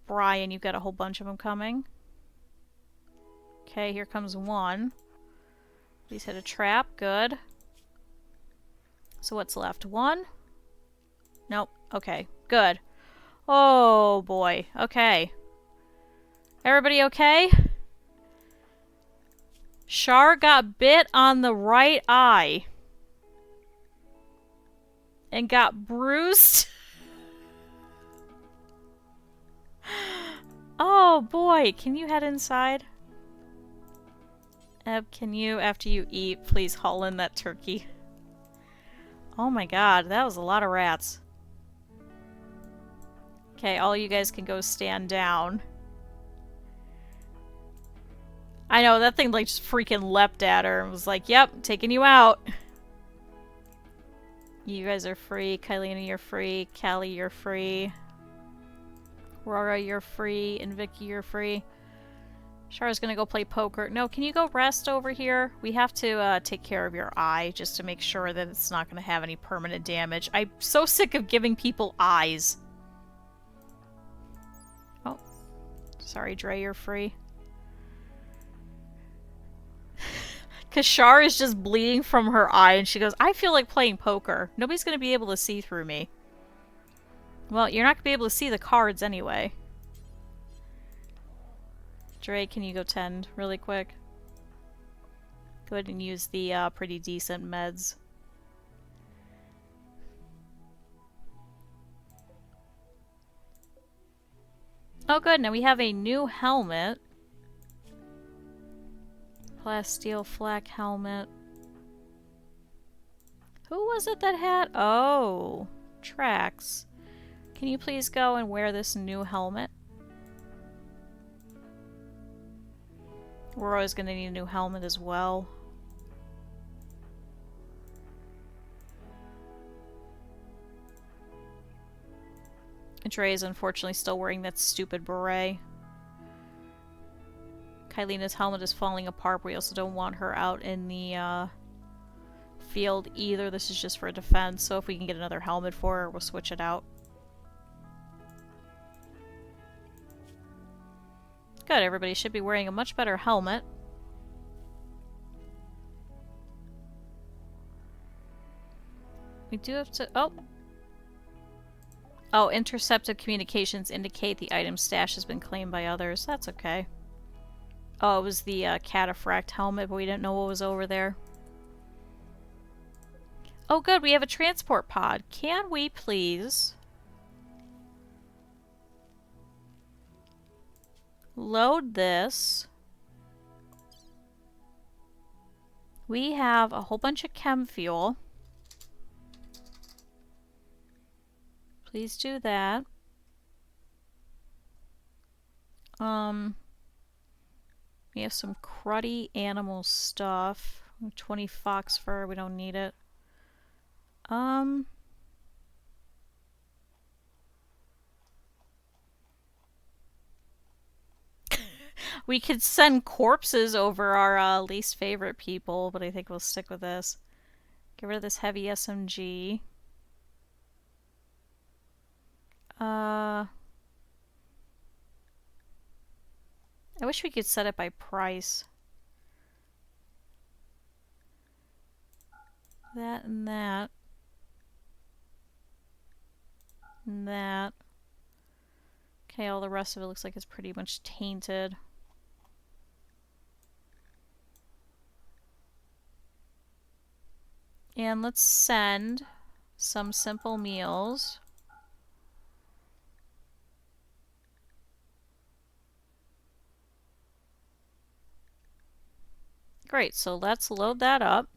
Brian, you've got a whole bunch of them coming. Okay, here comes one. Please hit a trap. Good. So what's left? 1? Nope. Okay. Good. Oh boy. Okay. Everybody okay? Char got bit on the right eye. And got bruised. Oh boy. Can you head inside? Eb, can you, after you eat, please haul in that turkey? Oh my god, that was a lot of rats. Okay, all you guys can go stand down. I know, that thing like just freaking leapt at her and was like, yep, taking you out. You guys are free. Kylina, you're free. Callie, you're free. Aurora, you're free. And Vicky, you're free. Shara's gonna go play poker. No, can you go rest over here? We have to take care of your eye just to make sure that it's not gonna have any permanent damage. I'm so sick of giving people eyes. Oh. Sorry, Dre, you're free. Because Shar is just bleeding from her eye and she goes, I feel like playing poker. Nobody's gonna be able to see through me. Well, you're not gonna be able to see the cards anyway. Dre, can you go tend really quick? Go ahead and use the pretty decent meds. Oh good, now we have a new helmet. Plasteel flak helmet. Who was it that had? Oh, Trax. Can you please go and wear this new helmet? We're always going to need a new helmet as well. And Trey is unfortunately still wearing that stupid beret. Kylina's helmet is falling apart, but we also don't want her out in the field either. This is just for defense, so if we can get another helmet for her, we'll switch it out. Good, everybody should be wearing a much better helmet. We do have to... Oh! Oh, intercepted communications indicate the item stash has been claimed by others. That's okay. Oh, it was the cataphract helmet, but we didn't know what was over there. Oh good, we have a transport pod. Can we please... load this. We have a whole bunch of chem fuel. Please do that. We have some cruddy animal stuff. 20 fox fur, we don't need it. We could send corpses over our least favorite people, but I think we'll stick with this. Get rid of this heavy SMG. I wish we could set it by price. That and that. And that. Okay, all the rest of it looks like it's pretty much tainted. And let's send some simple meals. Great, so let's load that up.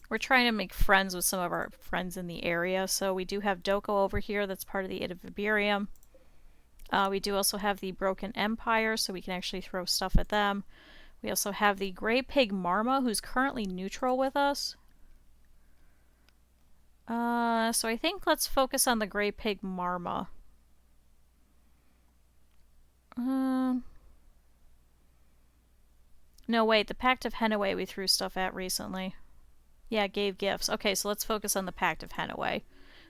We're trying to make friends with some of our friends in the area, so we do have Doko over here that's part of the Viberium. We do also have the Broken Empire, so we can actually throw stuff at them. We also have the Grey Pig Marma, who's currently neutral with us. So I think let's focus on the Grey Pig Marma. No, wait, the Pact of Henaway we threw stuff at recently. Yeah, gave gifts. Okay, so let's focus on the Pact of Henaway.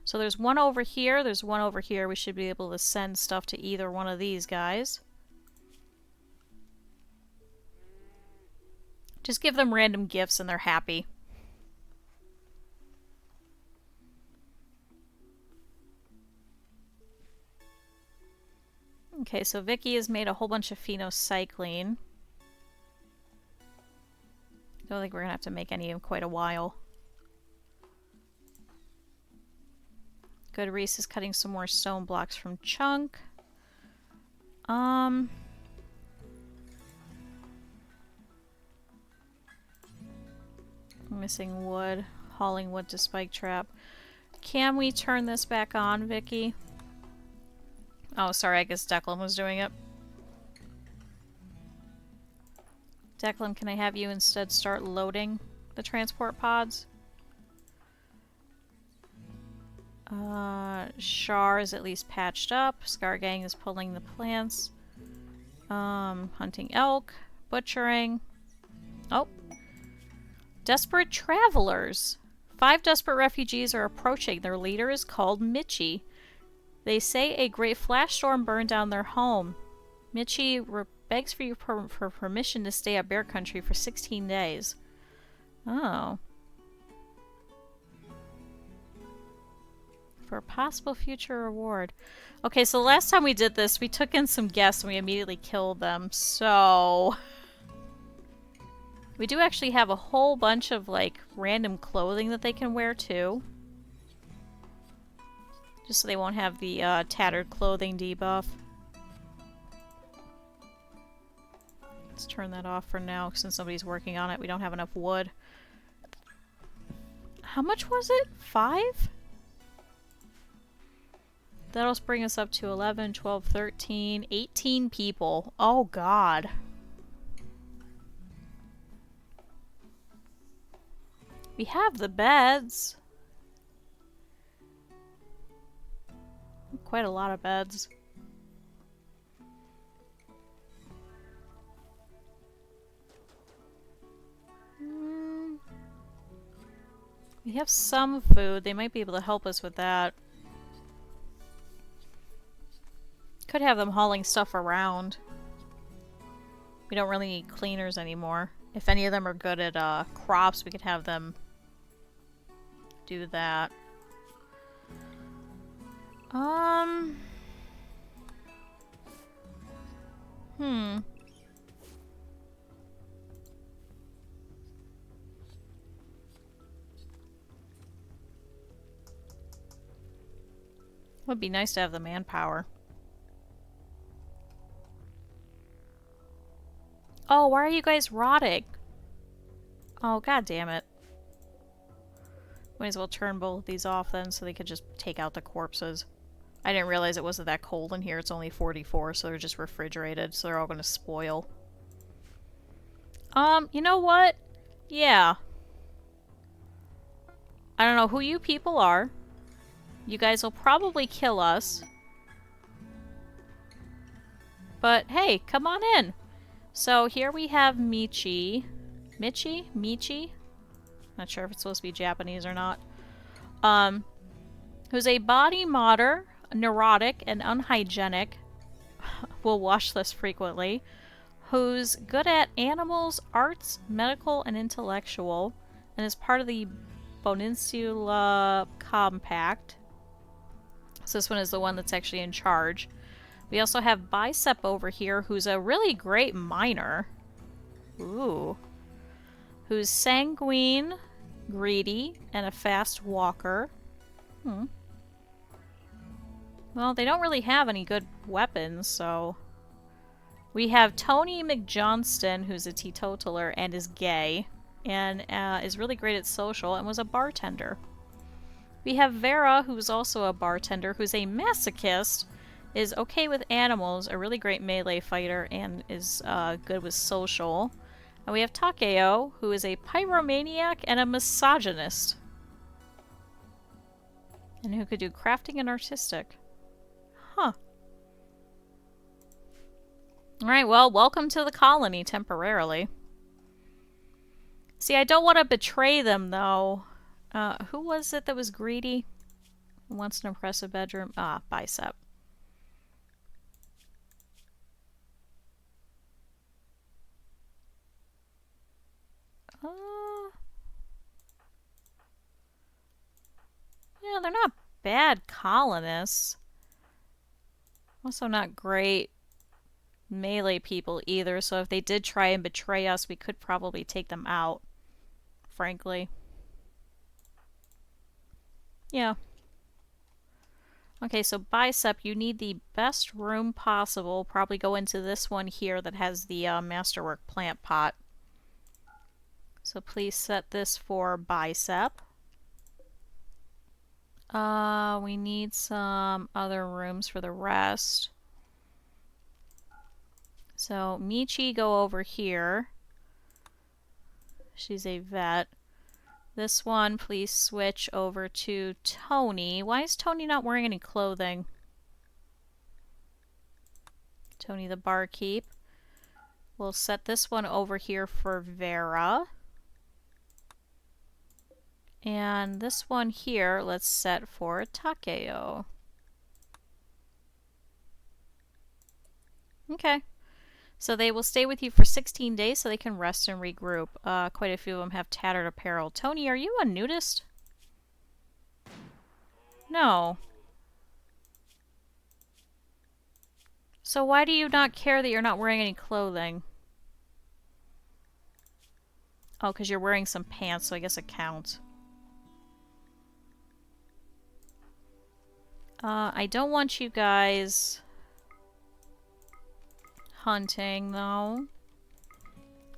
So there's one over here, there's one over here. We should be able to send stuff to either one of these guys. Just give them random gifts and they're happy. Okay, so Vicky has made a whole bunch of phenocycline. I don't think we're gonna have to make any in quite a while. Good, Reese is cutting some more stone blocks from Chunk. Um... Missing wood. Hauling wood to spike trap. Can we turn this back on, Vicky? Oh, sorry, I guess Declan was doing it. Declan, can I have you instead start loading the transport pods? Shar is at least patched up. Scargang is pulling the plants. Hunting elk. Butchering. Oh. Desperate travelers. 5 desperate refugees are approaching. Their leader is called Michi. They say a great flash storm burned down their home. Michi begs for you for permission to stay at Bear Country for 16 days. Oh. For a possible future reward. Okay, so the last time we did this, we took in some guests and we immediately killed them, so... We do actually have a whole bunch of, like, random clothing that they can wear, too. Just so they won't have the, tattered clothing debuff. Let's turn that off for now, since somebody's working on it. We don't have enough wood. How much was it? 5? That'll bring us up to 11, 12, 13, 18 people. Oh, God. We have the beds. Quite a lot of beds. We have some food. They might be able to help us with that. Could have them hauling stuff around. We don't really need cleaners anymore. If any of them are good at crops, we could have them do that. Would be nice to have the manpower. Oh, why are you guys rotting? Oh, god damn it. Might as well turn both of these off then so they could just take out the corpses. I didn't realize it wasn't that cold in here. It's only 44, so they're just refrigerated, so they're all gonna spoil. You know what? Yeah. I don't know who you people are. You guys will probably kill us. But hey, come on in. So here we have Michi. Michi? Not sure if it's supposed to be Japanese or not. Who's a body modder, neurotic, and unhygienic. Will wash less frequently. Who's good at animals, arts, medical, and intellectual. And is part of the Peninsula Compact. So this one is the one that's actually in charge. We also have Bicep over here, who's a really great miner. Ooh. Who's sanguine, greedy, and a fast walker. Well, they don't really have any good weapons, so... We have Tony McJohnston, who's a teetotaler and is gay, and is really great at social, and was a bartender. We have Vera, who's also a bartender, who's a masochist, is okay with animals, a really great melee fighter, and is good with social. And we have Takeo, who is a pyromaniac and a misogynist. And who could do crafting and artistic. Huh. Alright, well, welcome to the colony temporarily. See, I don't want to betray them, though. Who was it that was greedy? Who wants an impressive bedroom? Ah, Bicep. Yeah, they're not bad colonists. Also not great melee people either, so if they did try and betray us, we could probably take them out, frankly. Yeah. Okay, so bicep, you need the best room possible. Probably go into this one here that has the masterwork plant pot. So please set this for bicep. We need some other rooms for the rest. So Michi, go over here. She's a vet. This one, please switch over to Tony. Why is Tony not wearing any clothing? Tony the barkeep. We'll set this one over here for Vera. And this one here, let's set for Takeo. Okay. So they will stay with you for 16 days so they can rest and regroup. Quite a few of them have tattered apparel. Tony, are you a nudist? No. So why do you not care that you're not wearing any clothing? Oh, because you're wearing some pants, so I guess it counts. I don't want you guys hunting, though.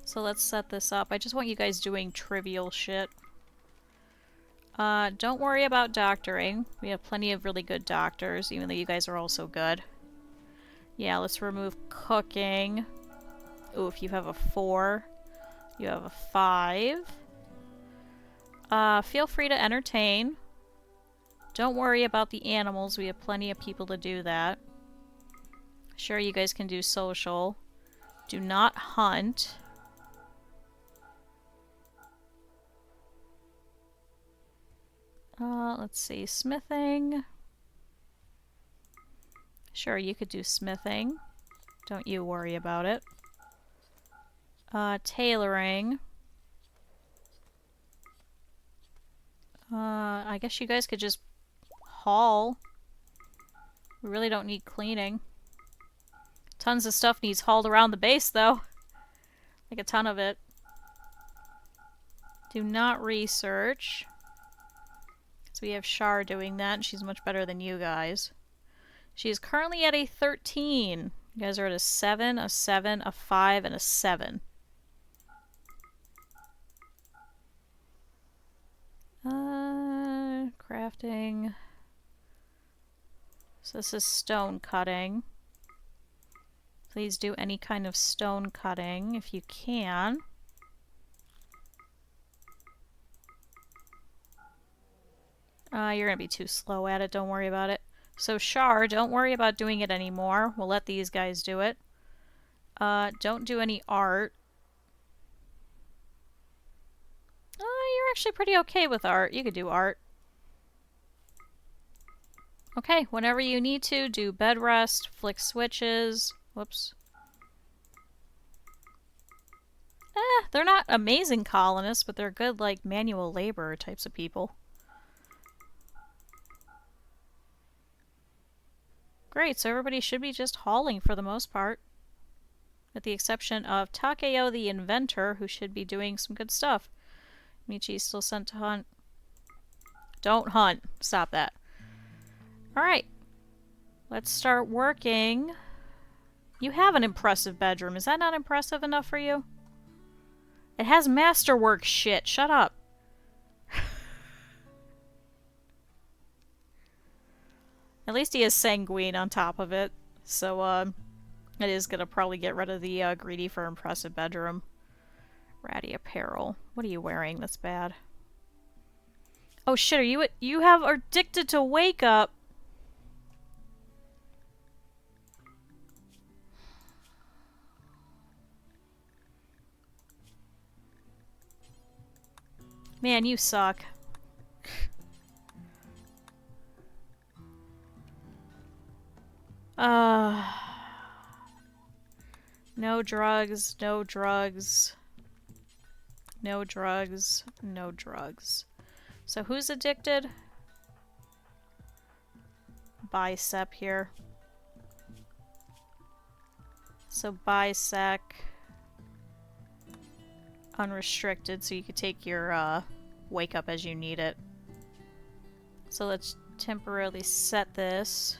So let's set this up. I just want you guys doing trivial shit. Don't worry about doctoring. We have plenty of really good doctors, even though you guys are also good. Yeah, let's remove cooking. Ooh, if you have a 4, you have a 5. Feel free to entertain. Don't worry about the animals. We have plenty of people to do that. Sure, you guys can do social. Do not hunt. Let's see. Smithing. Sure, you could do smithing. Don't you worry about it. Tailoring. I guess you guys could just haul. We really don't need cleaning. Tons of stuff needs hauled around the base, though. Like a ton of it. Do not research. So we have Char doing that, and she's much better than you guys. She is currently at a 13. You guys are at a 7, a 7, a 5, and a 7. Crafting. So this is stone cutting. Please do any kind of stone cutting if you can. You're gonna be too slow at it, don't worry about it. So Char, don't worry about doing it anymore. We'll let these guys do it. Don't do any art. You're actually pretty okay with art. You could do art. Okay, whenever you need to, do bed rest, flick switches. Whoops. They're not amazing colonists, but they're good, like, manual labor types of people. Great, so everybody should be just hauling for the most part. With the exception of Takeo the inventor, who should be doing some good stuff. Michi's still sent to hunt. Don't hunt. Stop that. Alright. Let's start working. You have an impressive bedroom. Is that not impressive enough for you? It has masterwork shit. Shut up. At least he has sanguine on top of it. So, it is gonna probably get rid of the, greedy for impressive bedroom. Ratty apparel. What are you wearing? That's bad. Oh shit, you have addicted to wake up. Man, you suck. No drugs, no drugs. No drugs, no drugs. So who's addicted? Bicep here. So bisec. Unrestricted, so you could take your wake up as you need it. So let's temporarily set this.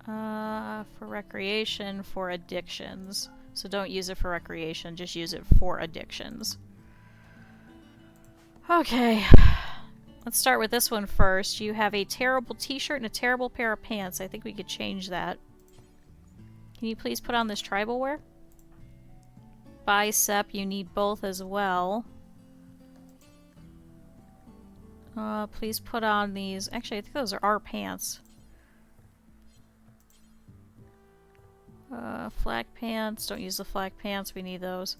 For recreation, for addictions. So don't use it for recreation, just use it for addictions. Okay. Let's start with this one first. You have a terrible t-shirt and a terrible pair of pants. I think we could change that. Can you please put on this tribal wear? Bicep, you need both as well. Please put on these. Actually, I think those are our pants. Flak pants. Don't use the flak pants. We need those.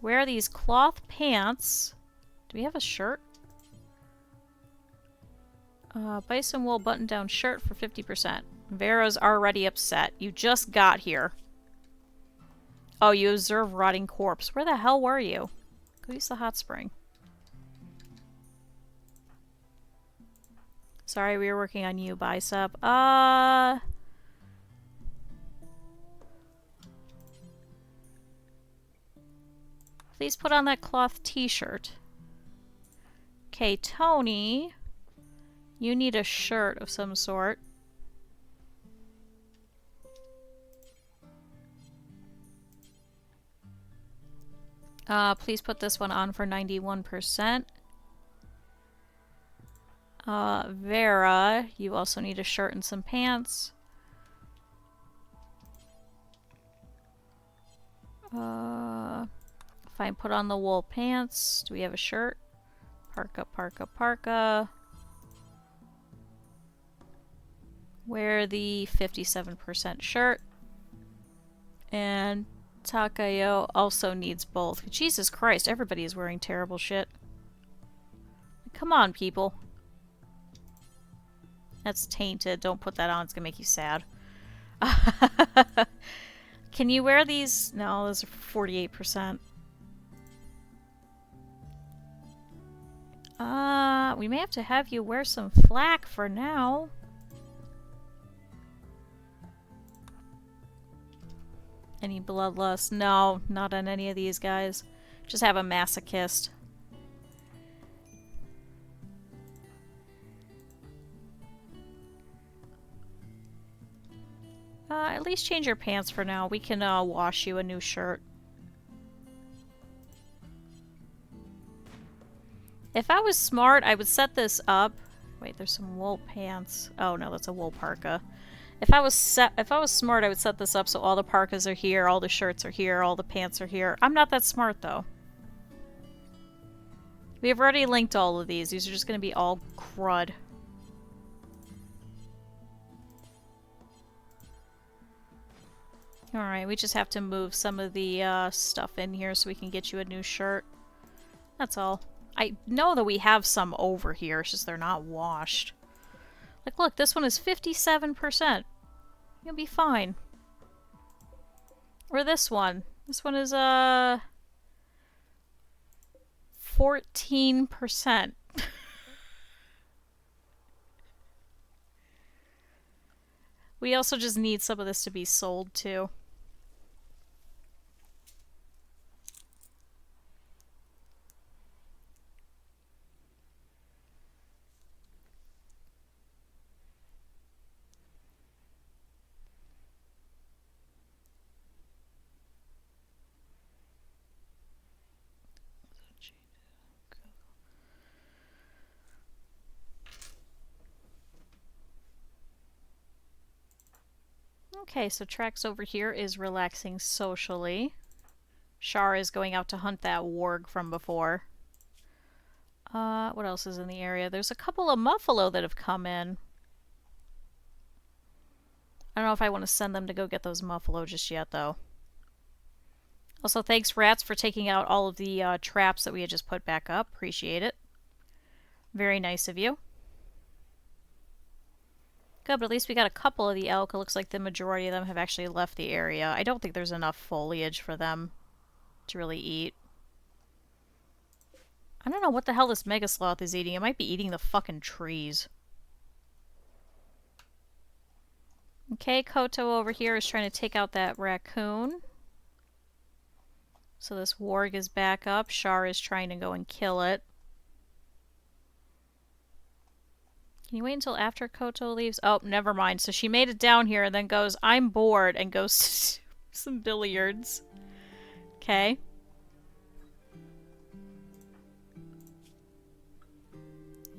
Wear these cloth pants. Do we have a shirt? Bison wool button-down shirt for 50%. Vera's already upset. You just got here. Oh, you observe rotting corpse. Where the hell were you? Go use the hot spring. Sorry, we were working on you, Bicep. Please put on that cloth t-shirt. Okay, Tony. You need a shirt of some sort. Please put this one on for 91%. Vera, you also need a shirt and some pants. Fine, put on the wool pants. Do we have a shirt? Parka, parka, parka. Wear the 57% shirt. And Takayo also needs both. Jesus Christ, everybody is wearing terrible shit. Come on, people. That's tainted. Don't put that on. It's gonna make you sad. Can you wear these? No, those are 48%. We may have to have you wear some flak for now. Any bloodlust? No, not on any of these guys. Just have a masochist. At least change your pants for now. We can wash you a new shirt. If I was smart, I would set this up. Wait, there's some wool pants. Oh no, that's a wool parka. If I was smart, I would set this up so all the parkas are here, all the shirts are here, all the pants are here. I'm not that smart though. We have already linked all of these. These are just going to be all crud. Alright, we just have to move some of the stuff in here so we can get you a new shirt. That's all. I know that we have some over here, it's just they're not washed. Like, look, this one is 57%. You'll be fine. Or this one. This one is, 14%. We also just need some of this to be sold, too. Okay, so Trax over here is relaxing socially. Shar is going out to hunt that warg from before. What else is in the area? There's a couple of Muffalo that have come in. I don't know if I want to send them to go get those Muffalo just yet, though. Also, thanks, Rats, for taking out all of the traps that we had just put back up. Appreciate it. Very nice of you. Good, but at least we got a couple of the elk. It looks like the majority of them have actually left the area. I don't think there's enough foliage for them to really eat. I don't know what the hell this mega sloth is eating. It might be eating the fucking trees. Okay, Koto over here is trying to take out that raccoon. So this warg is back up. Shar is trying to go and kill it. Can you wait until after Koto leaves? Oh, never mind. So she made it down here and then goes, I'm bored, and goes to some billiards. Okay.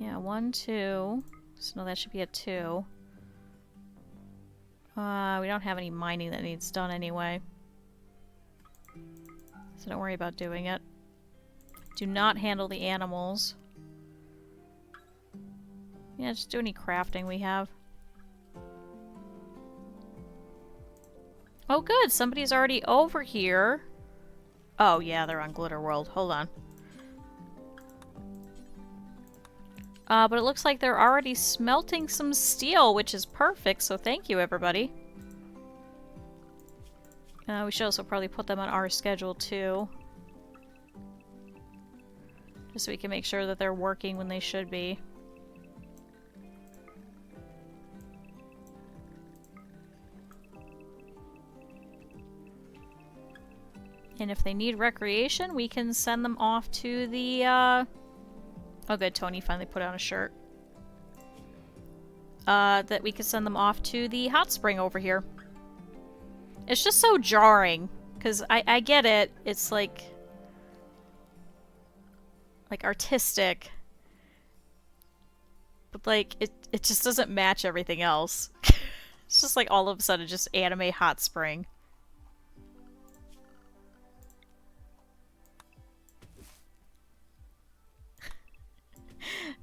Yeah, 1, 2. So no, that should be a 2. We don't have any mining that needs done anyway. So don't worry about doing it. Do not handle the animals. Yeah, just do any crafting we have. Oh good, somebody's already over here. Oh yeah, they're on Glitter World. Hold on. But it looks like they're already smelting some steel, which is perfect, so thank you, everybody. We should also probably put them on our schedule, too. Just so we can make sure that they're working when they should be. And if they need recreation, we can send them off to the, Oh good, Tony finally put on a shirt. That we could send them off to the hot spring over here. It's just so jarring, because I get it, it's like artistic, but like, it just doesn't match everything else. It's just like all of a sudden just anime hot spring.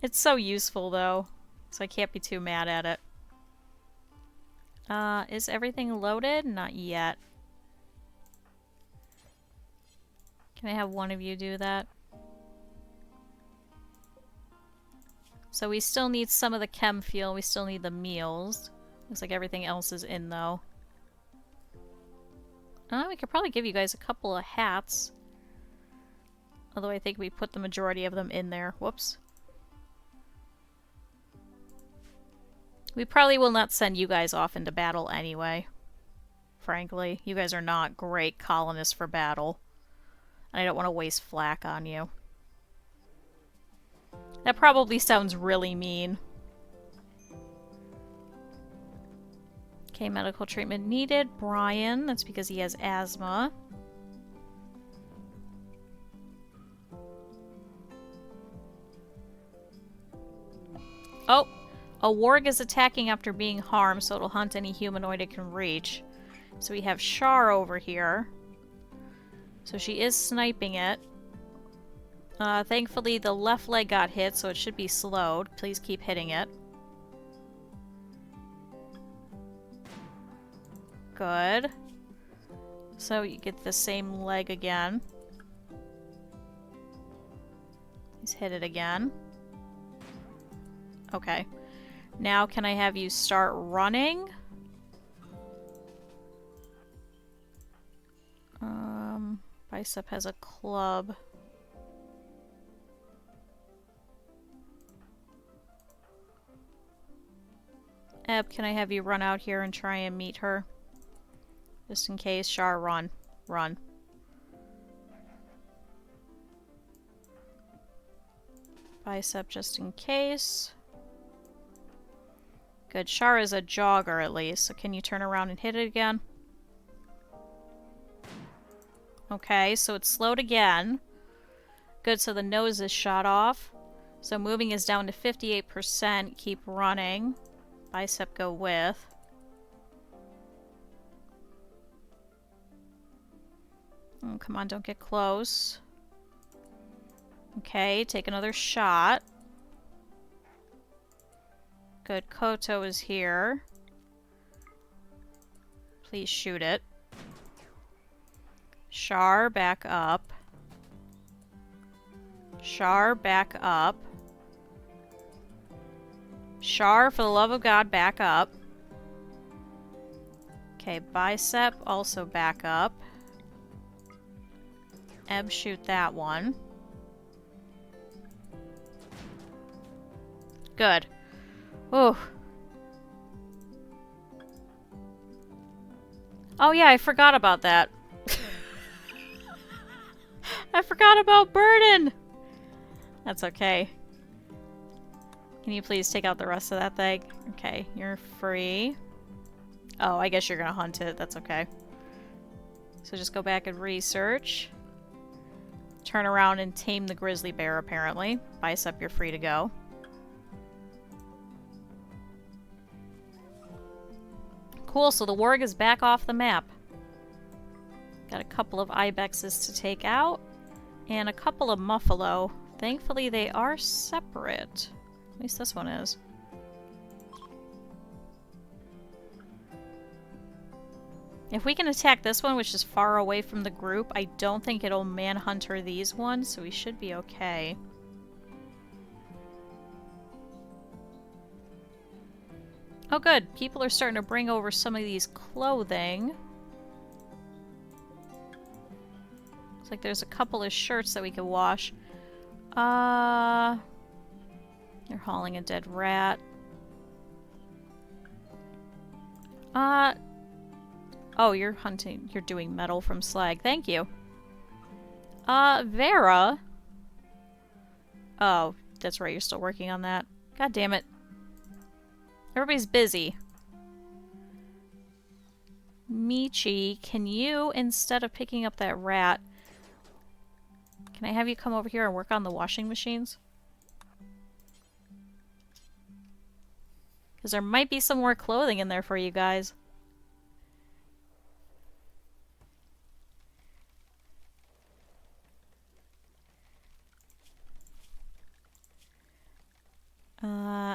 It's so useful, though, so I can't be too mad at it. Is everything loaded? Not yet. Can I have one of you do that? So we still need some of the chem fuel, we still need the meals. Looks like everything else is in, though. We could probably give you guys a couple of hats. Although I think we put the majority of them in there. Whoops. We probably will not send you guys off into battle anyway. Frankly, you guys are not great colonists for battle. And I don't want to waste flak on you. That probably sounds really mean. Okay, medical treatment needed. Brian, that's because he has asthma. Oh! A warg is attacking after being harmed, so it'll hunt any humanoid it can reach. So we have Char over here. So she is sniping it. Thankfully the left leg got hit, so it should be slowed. Please keep hitting it. Good. So you get the same leg again. He's hit it again. Okay. Now can I have you start running? Bicep has a club. Eb, can I have you run out here and try and meet her? Just in case. Char, run. Run. Bicep just in case. Good. Char is a jogger at least, so can you turn around and hit it again? Okay, so it's slowed again. Good, so the nose is shot off. So moving is down to 58%. Keep running. Bicep go with. Oh, come on, don't get close. Okay, take another shot. Good, Koto is here. Please shoot it. Char, back up. Char, back up. Char, for the love of God, back up. Okay, Bicep, also back up. Eb, shoot that one. Good. Oh. Oh yeah, I forgot about that. I forgot about Burden! That's okay. Can you please take out the rest of that thing? Okay, you're free. Oh, I guess you're gonna hunt it. That's okay. So just go back and research. Turn around and tame the grizzly bear, apparently. Bicep, you're free to go. Cool, so the warg is back off the map. Got a couple of ibexes to take out. And a couple of muffalo. Thankfully, they are separate. At least this one is. If we can attack this one, which is far away from the group, I don't think it'll manhunter these ones, so we should be okay. Oh good, people are starting to bring over some of these clothing. Looks like there's a couple of shirts that we could wash. They're hauling a dead rat. Oh, you're hunting, you're doing metal from slag. Thank you. Vera. Oh, that's right, you're still working on that. God damn it. Everybody's busy. Michi, can you, instead of picking up that rat, can I have you come over here and work on the washing machines? Because there might be some more clothing in there for you guys.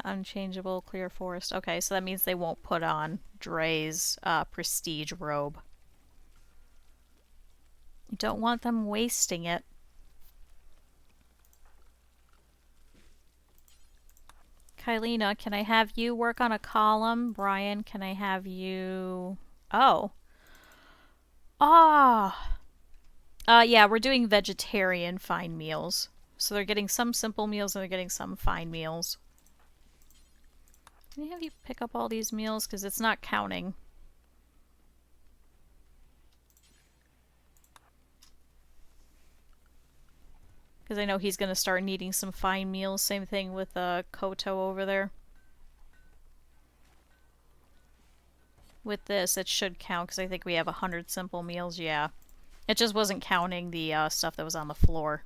Unchangeable, clear forest. Okay, so that means they won't put on Dre's prestige robe. You don't want them wasting it. Kylina, can I have you work on a column? Brian, can I have you... Oh. Ah. Yeah, we're doing vegetarian fine meals. So they're getting some simple meals and they're getting some fine meals. Can I have you pick up all these meals? Because it's not counting. Because I know he's going to start needing some fine meals. Same thing with Koto over there. With this, it should count because I think we have 100 simple meals. Yeah. It just wasn't counting the stuff that was on the floor.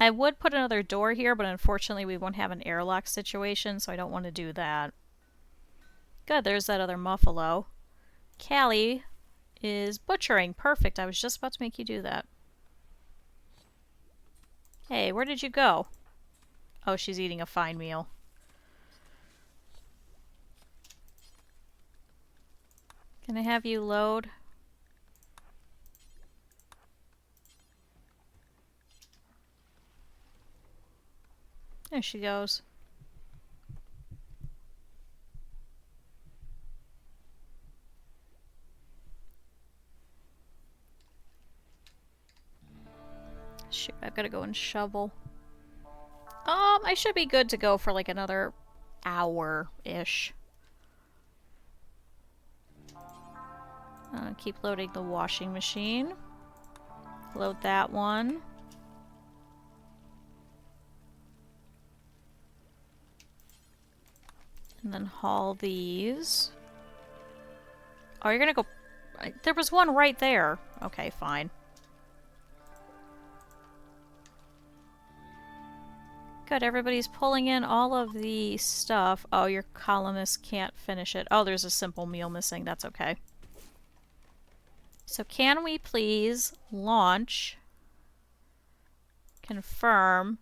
I would put another door here, but unfortunately we won't have an airlock situation, so I don't want to do that. Good, there's that other muffalo. Callie is butchering. Perfect, I was just about to make you do that. Hey, where did you go? Oh, she's eating a fine meal. Can I have you load? There she goes. Shoot, I've got to go and shovel. I should be good to go for like another hour-ish. Keep loading the washing machine. Load that one. And then haul these. Oh, you're gonna go... There was one right there. Okay, fine. Good, everybody's pulling in all of the stuff. Oh, your columnist can't finish it. Oh, there's a simple meal missing. That's okay. So can we please launch, confirm,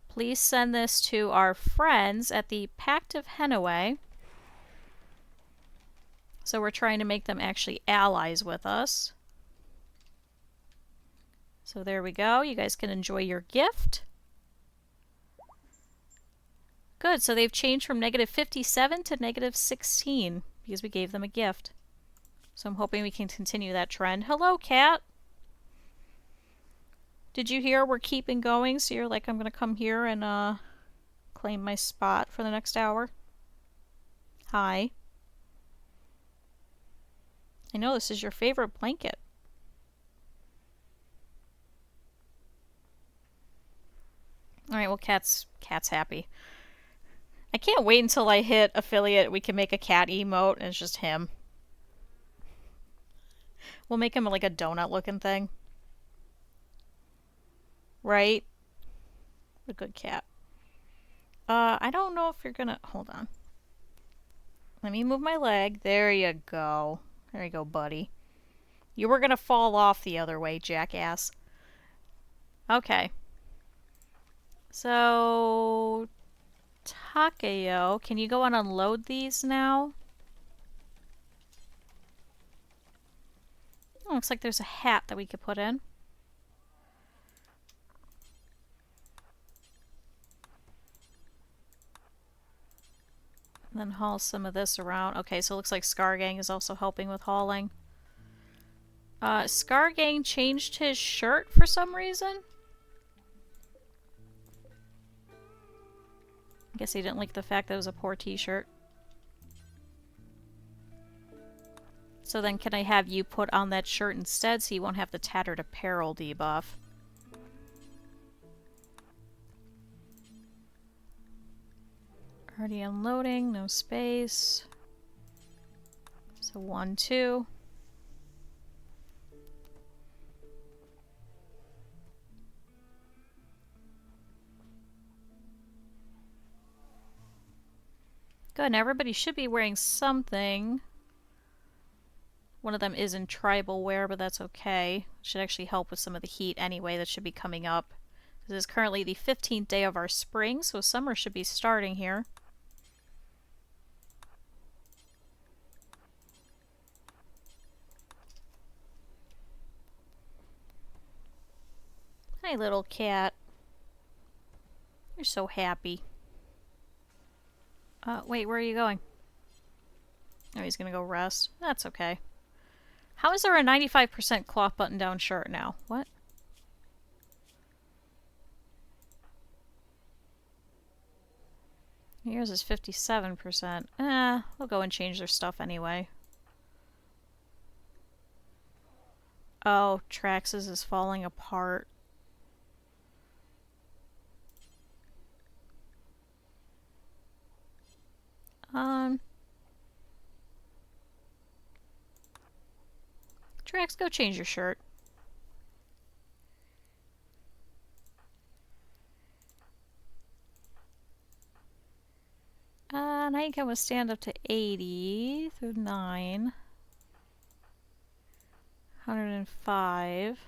please send this to our friends at the Pact of Henaway. So we're trying to make them actually allies with us. So there we go. You guys can enjoy your gift. Good, so they've changed from -57 to -16 because we gave them a gift. So I'm hoping we can continue that trend. Hello, cat! Did you hear we're keeping going? So you're like, I'm gonna come here and claim my spot for the next hour? Hi. I know this is your favorite blanket. Alright, well, cat's happy. I can't wait until I hit affiliate. We can make a cat emote, and it's just him. We'll make him like a donut looking thing. Right? A good cat. I don't know if you're gonna... Hold on. Let me move my leg. There you go. There you go, buddy. You were gonna fall off the other way, jackass. Okay. So... Takeo, can you go and unload these now? Oh, looks like there's a hat that we could put in. And then haul some of this around. Okay, so it looks like Scargang is also helping with hauling. Scargang changed his shirt for some reason. I guess he didn't like the fact that it was a poor t-shirt. So then can I have you put on that shirt instead so you won't have the tattered apparel debuff? Already unloading, no space. So 1, 2. Good, and everybody should be wearing something. One of them is in tribal wear, but that's okay. Should actually help with some of the heat anyway that should be coming up. This is currently the 15th day of our spring, so summer should be starting here. Hi, little cat. You're so happy. Wait, where are you going? Oh, he's gonna go rest. That's okay. How is there a 95% cloth button-down shirt now? What? Yours is 57%. They'll go and change their stuff anyway. Oh, Traxxas is falling apart. Trax, go change your shirt. Now you can withstand up to 80 through 9. 105.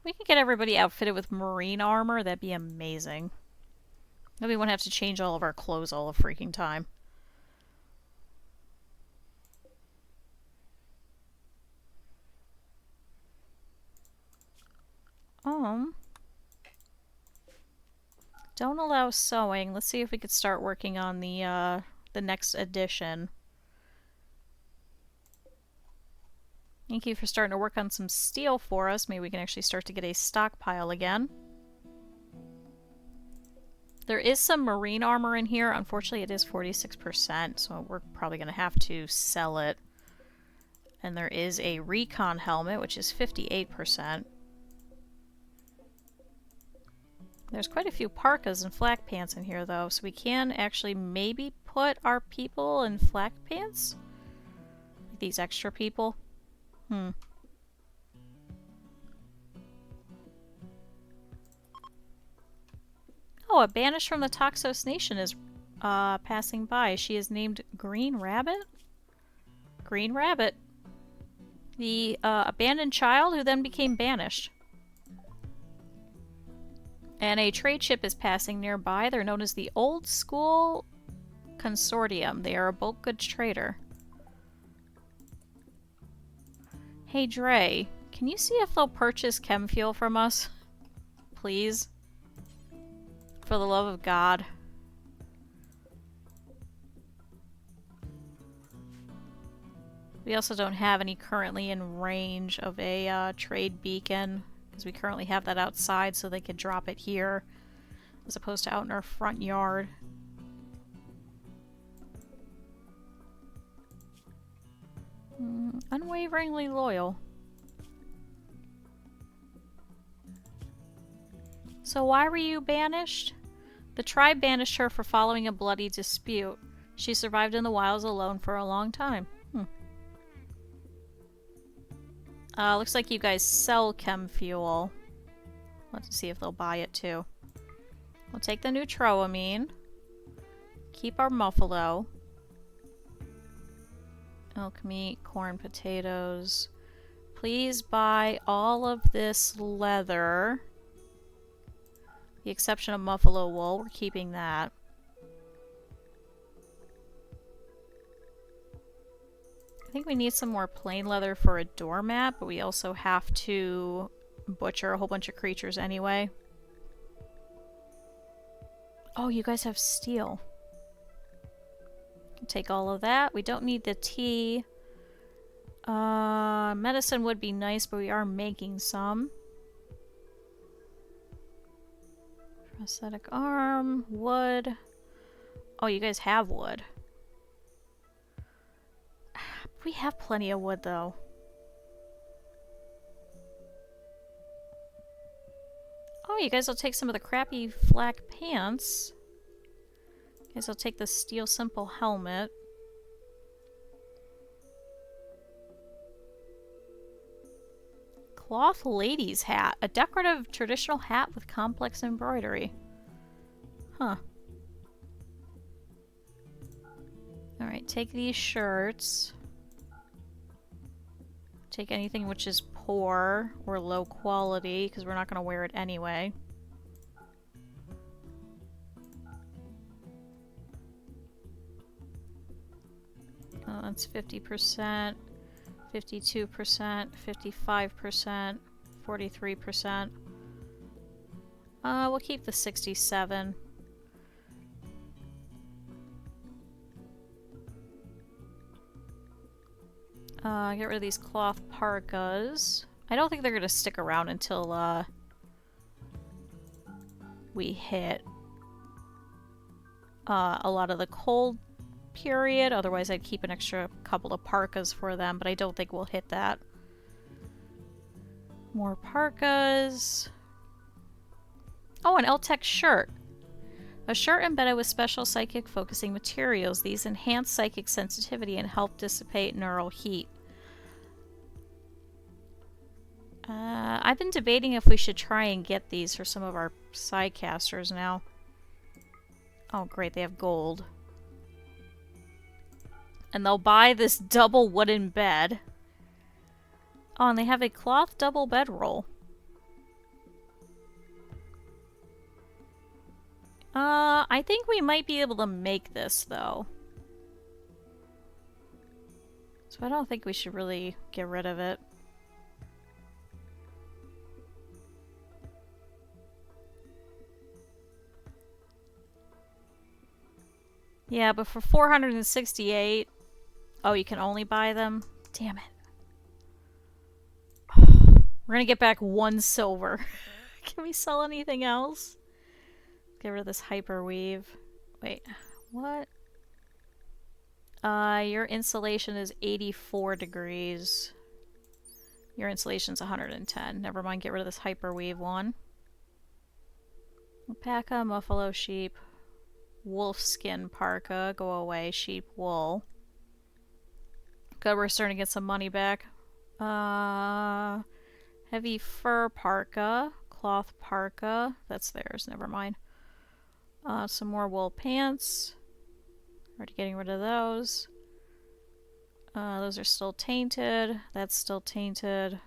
We can get everybody outfitted with marine armor. That'd be amazing. Then we won't have to change all of our clothes all the freaking time. Don't allow sewing. Let's see if we could start working on the next edition. Thank you for starting to work on some steel for us. Maybe we can actually start to get a stockpile again. There is some marine armor in here. Unfortunately, it is 46%, so we're probably going to have to sell it. And there is a recon helmet, which is 58%. There's quite a few parkas and flak pants in here, though, so we can actually maybe put our people in flak pants? These extra people? Oh, a banished from the Toxos Nation is passing by. She is named Green Rabbit? Green Rabbit. The abandoned child who then became banished. And a trade ship is passing nearby. They're known as the Old School Consortium. They are a bulk goods trader. Hey Dre, can you see if they'll purchase chem fuel from us? Please? For the love of God. We also don't have any currently in range of a trade beacon, because we currently have that outside so they could drop it here, as opposed to out in our front yard. Unwaveringly loyal. So why were you banished? The tribe banished her for following a bloody dispute. She survived in the wilds alone for a long time. Looks like you guys sell chem fuel. Let's see if they'll buy it too. We'll take the neutroamine. Keep our muffalo. Elk meat, corn, potatoes. Please buy all of this leather. The exception of muffalo wool. We're keeping that. I think we need some more plain leather for a doormat, but we also have to butcher a whole bunch of creatures anyway. Oh, you guys have steel. Take all of that. We don't need the tea. Medicine would be nice, but we are making some. Prosthetic arm, wood. Oh, you guys have wood. We have plenty of wood, though. Oh, you guys will take some of the crappy flak pants. You guys will take the steel simple helmet. Cloth lady's hat. A decorative traditional hat with complex embroidery. Huh. Alright, take these shirts. Take anything which is poor or low quality, because we're not going to wear it anyway. That's 50%, 52%, 55%, 43%. We'll keep the 67. Get rid of these cloth parkas. I don't think they're gonna stick around until, we hit, a lot of the cold period. Otherwise, I'd keep an extra couple of parkas for them, but I don't think we'll hit that. More parkas. Oh, an Eltec shirt. A shirt embedded with special psychic focusing materials. These enhance psychic sensitivity and help dissipate neural heat. I've been debating if we should try and get these for some of our sidecasters now. Oh great, they have gold. And they'll buy this double wooden bed. Oh, and they have a cloth double bedroll. I think we might be able to make this, though. So I don't think we should really get rid of it. Yeah, but for 468... Oh, you can only buy them? Damn it. We're gonna get back 1 silver. Can we sell anything else? Get rid of this hyperweave. Wait, what? Your insulation is 84 degrees. Your insulation's 110. Never mind, get rid of this hyperweave one. Alpaca, muffalo, sheep. Wolf skin parka, go away. Sheep wool. Good, we're starting to get some money back. Heavy fur parka. Cloth parka. That's theirs, never mind. Some more wool pants. Already getting rid of those. Those are still tainted. That's still tainted.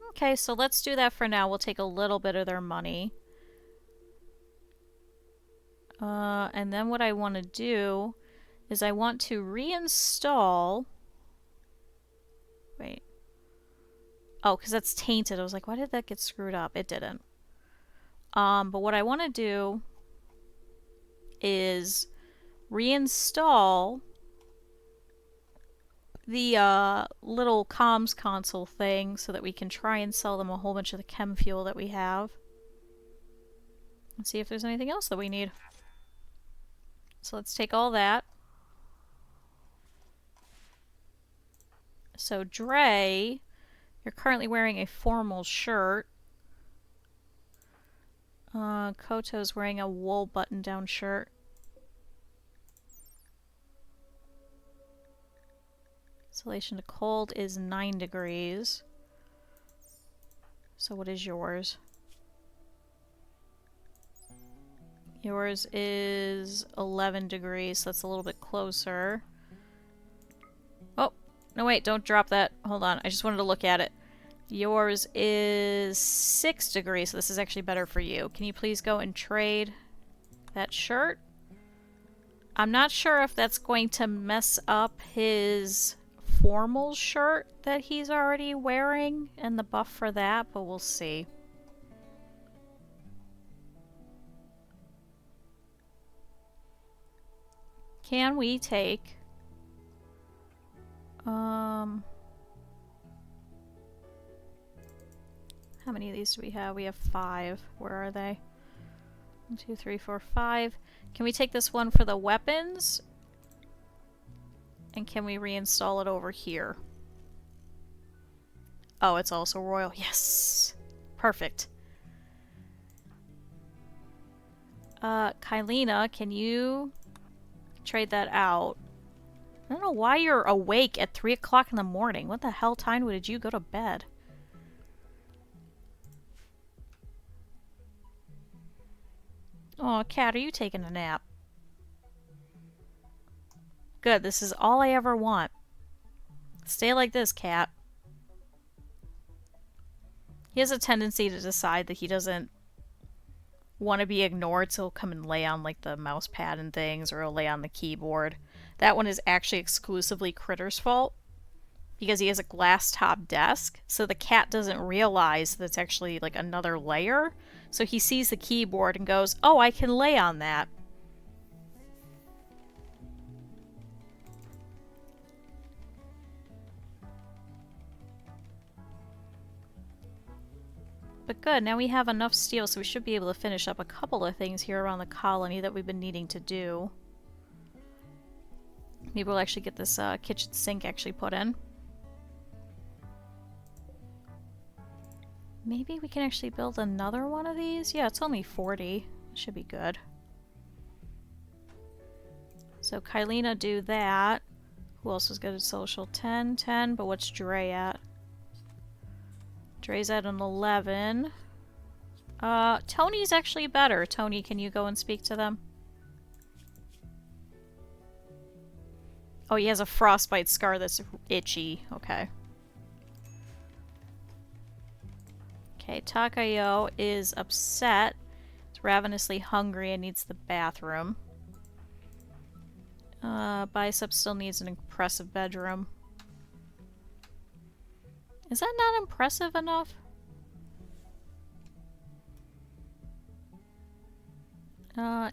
Okay, so let's do that for now. We'll take a little bit of their money. And then what I want to do is I want to reinstall... Wait. Oh, because that's tainted. I was like, why did that get screwed up? It didn't. But what I want to do is reinstall the little comms console thing so that we can try and sell them a whole bunch of the chem fuel that we have. And see if there's anything else that we need. So let's take all that. So Dre You're currently wearing a formal shirt. Koto's wearing a wool button-down shirt. Insulation to cold is 9 degrees. So what is yours? Yours is 11 degrees, so that's a little bit closer. Oh, no wait, don't drop that. Hold on, I just wanted to look at it. Yours is 6 degrees, so this is actually better for you. Can you please go and trade that shirt? I'm not sure if that's going to mess up his formal shirt that he's already wearing and the buff for that, but we'll see. Can we take how many of these do we have? We have 5. Where are they? 1, 2, 3, 4, 5. Can we take this one for the weapons? And can we reinstall it over here? Oh, it's also royal. Yes! Perfect. Kylina, can you trade that out? I don't know why you're awake at 3 o'clock in the morning. What the hell time did you go to bed? Oh, cat, are you taking a nap? Good, this is all I ever want. Stay like this, cat. He has a tendency to decide that he doesn't want to be ignored, so he'll come and lay on like the mouse pad and things, or he'll lay on the keyboard. That one is actually exclusively Critter's fault, because he has a glass top desk, so the cat doesn't realize that it's actually like another layer. So he sees the keyboard and goes, oh, I can lay on that. But good, now we have enough steel, so we should be able to finish up a couple of things here around the colony that we've been needing to do. Maybe we'll actually get this kitchen sink actually put in. Maybe we can actually build another one of these? Yeah, it's only 40. It should be good. So Kylina do that. Who else is good at social? 10, 10, but what's Dre at? Dre's at an 11. Tony's actually better. Tony, can you go and speak to them? Oh, he has a frostbite scar that's itchy. Okay. Okay, Takayo is upset. He's ravenously hungry and needs the bathroom. Bicep still needs an impressive bedroom. Is that not impressive enough?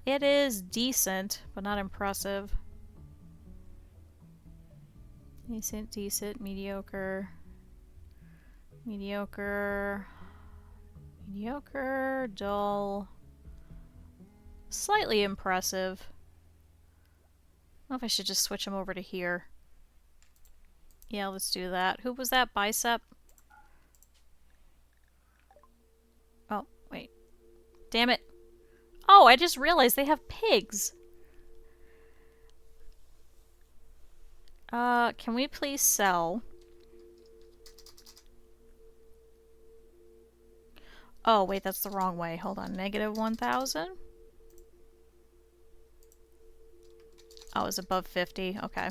It is decent, but not impressive. Decent, decent, mediocre. Mediocre. Mediocre, dull. Slightly impressive. I don't know if I should just switch him over to here. Yeah, let's do that. Who was that? Bicep? Oh, wait. Damn it. Oh, I just realized they have pigs. Can we please sell? Oh, wait, that's the wrong way. Hold on. Negative 1,000? Oh, it's above 50. Okay.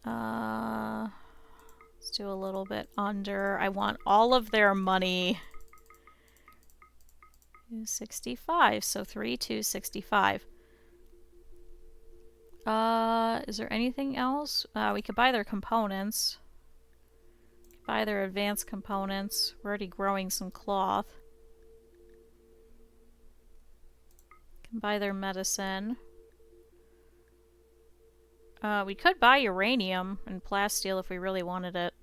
Let's do a little bit under. I want all of their money. 265. So 3,265. Is there anything else? We could buy their components. Buy their advanced components. We're already growing some cloth. Can buy their medicine. We could buy uranium and plasteel if we really wanted it.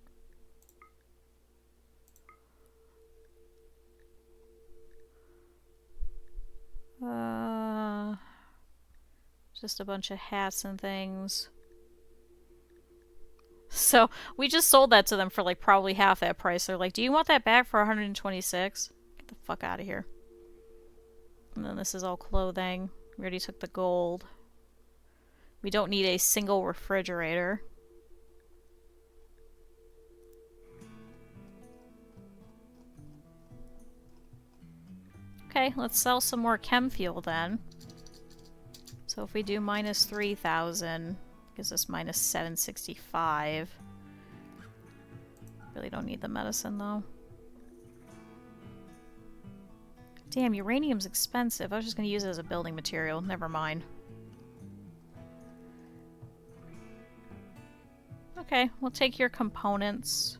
Just a bunch of hats and things. So we just sold that to them for like probably half that price. They're like, do you want that back for 126? Get the fuck out of here. And then this is all clothing. We already took the gold. We don't need a single refrigerator. Okay, let's sell some more chem fuel then. So if we do minus 3,000, gives us minus 765. Really don't need the medicine though. Damn, uranium's expensive. I was just going to use it as a building material. Never mind. Okay, we'll take your components.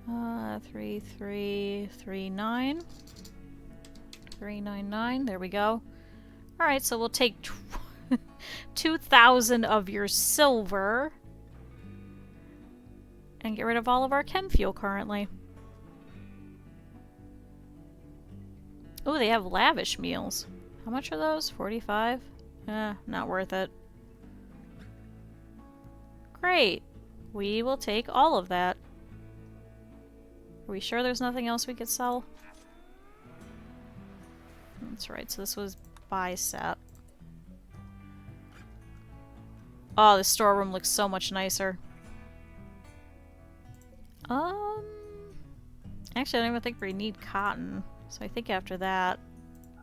Uh, 3339. 399. There we go. Alright, so we'll take 2,000 of your silver and get rid of all of our chem fuel currently. Oh, they have lavish meals. How much are those? 45? Not worth it. Great. We will take all of that. Are we sure there's nothing else we could sell? That's right, so this was bicep. Oh, the storeroom looks so much nicer. Actually, I don't even think we need cotton. So I think after that,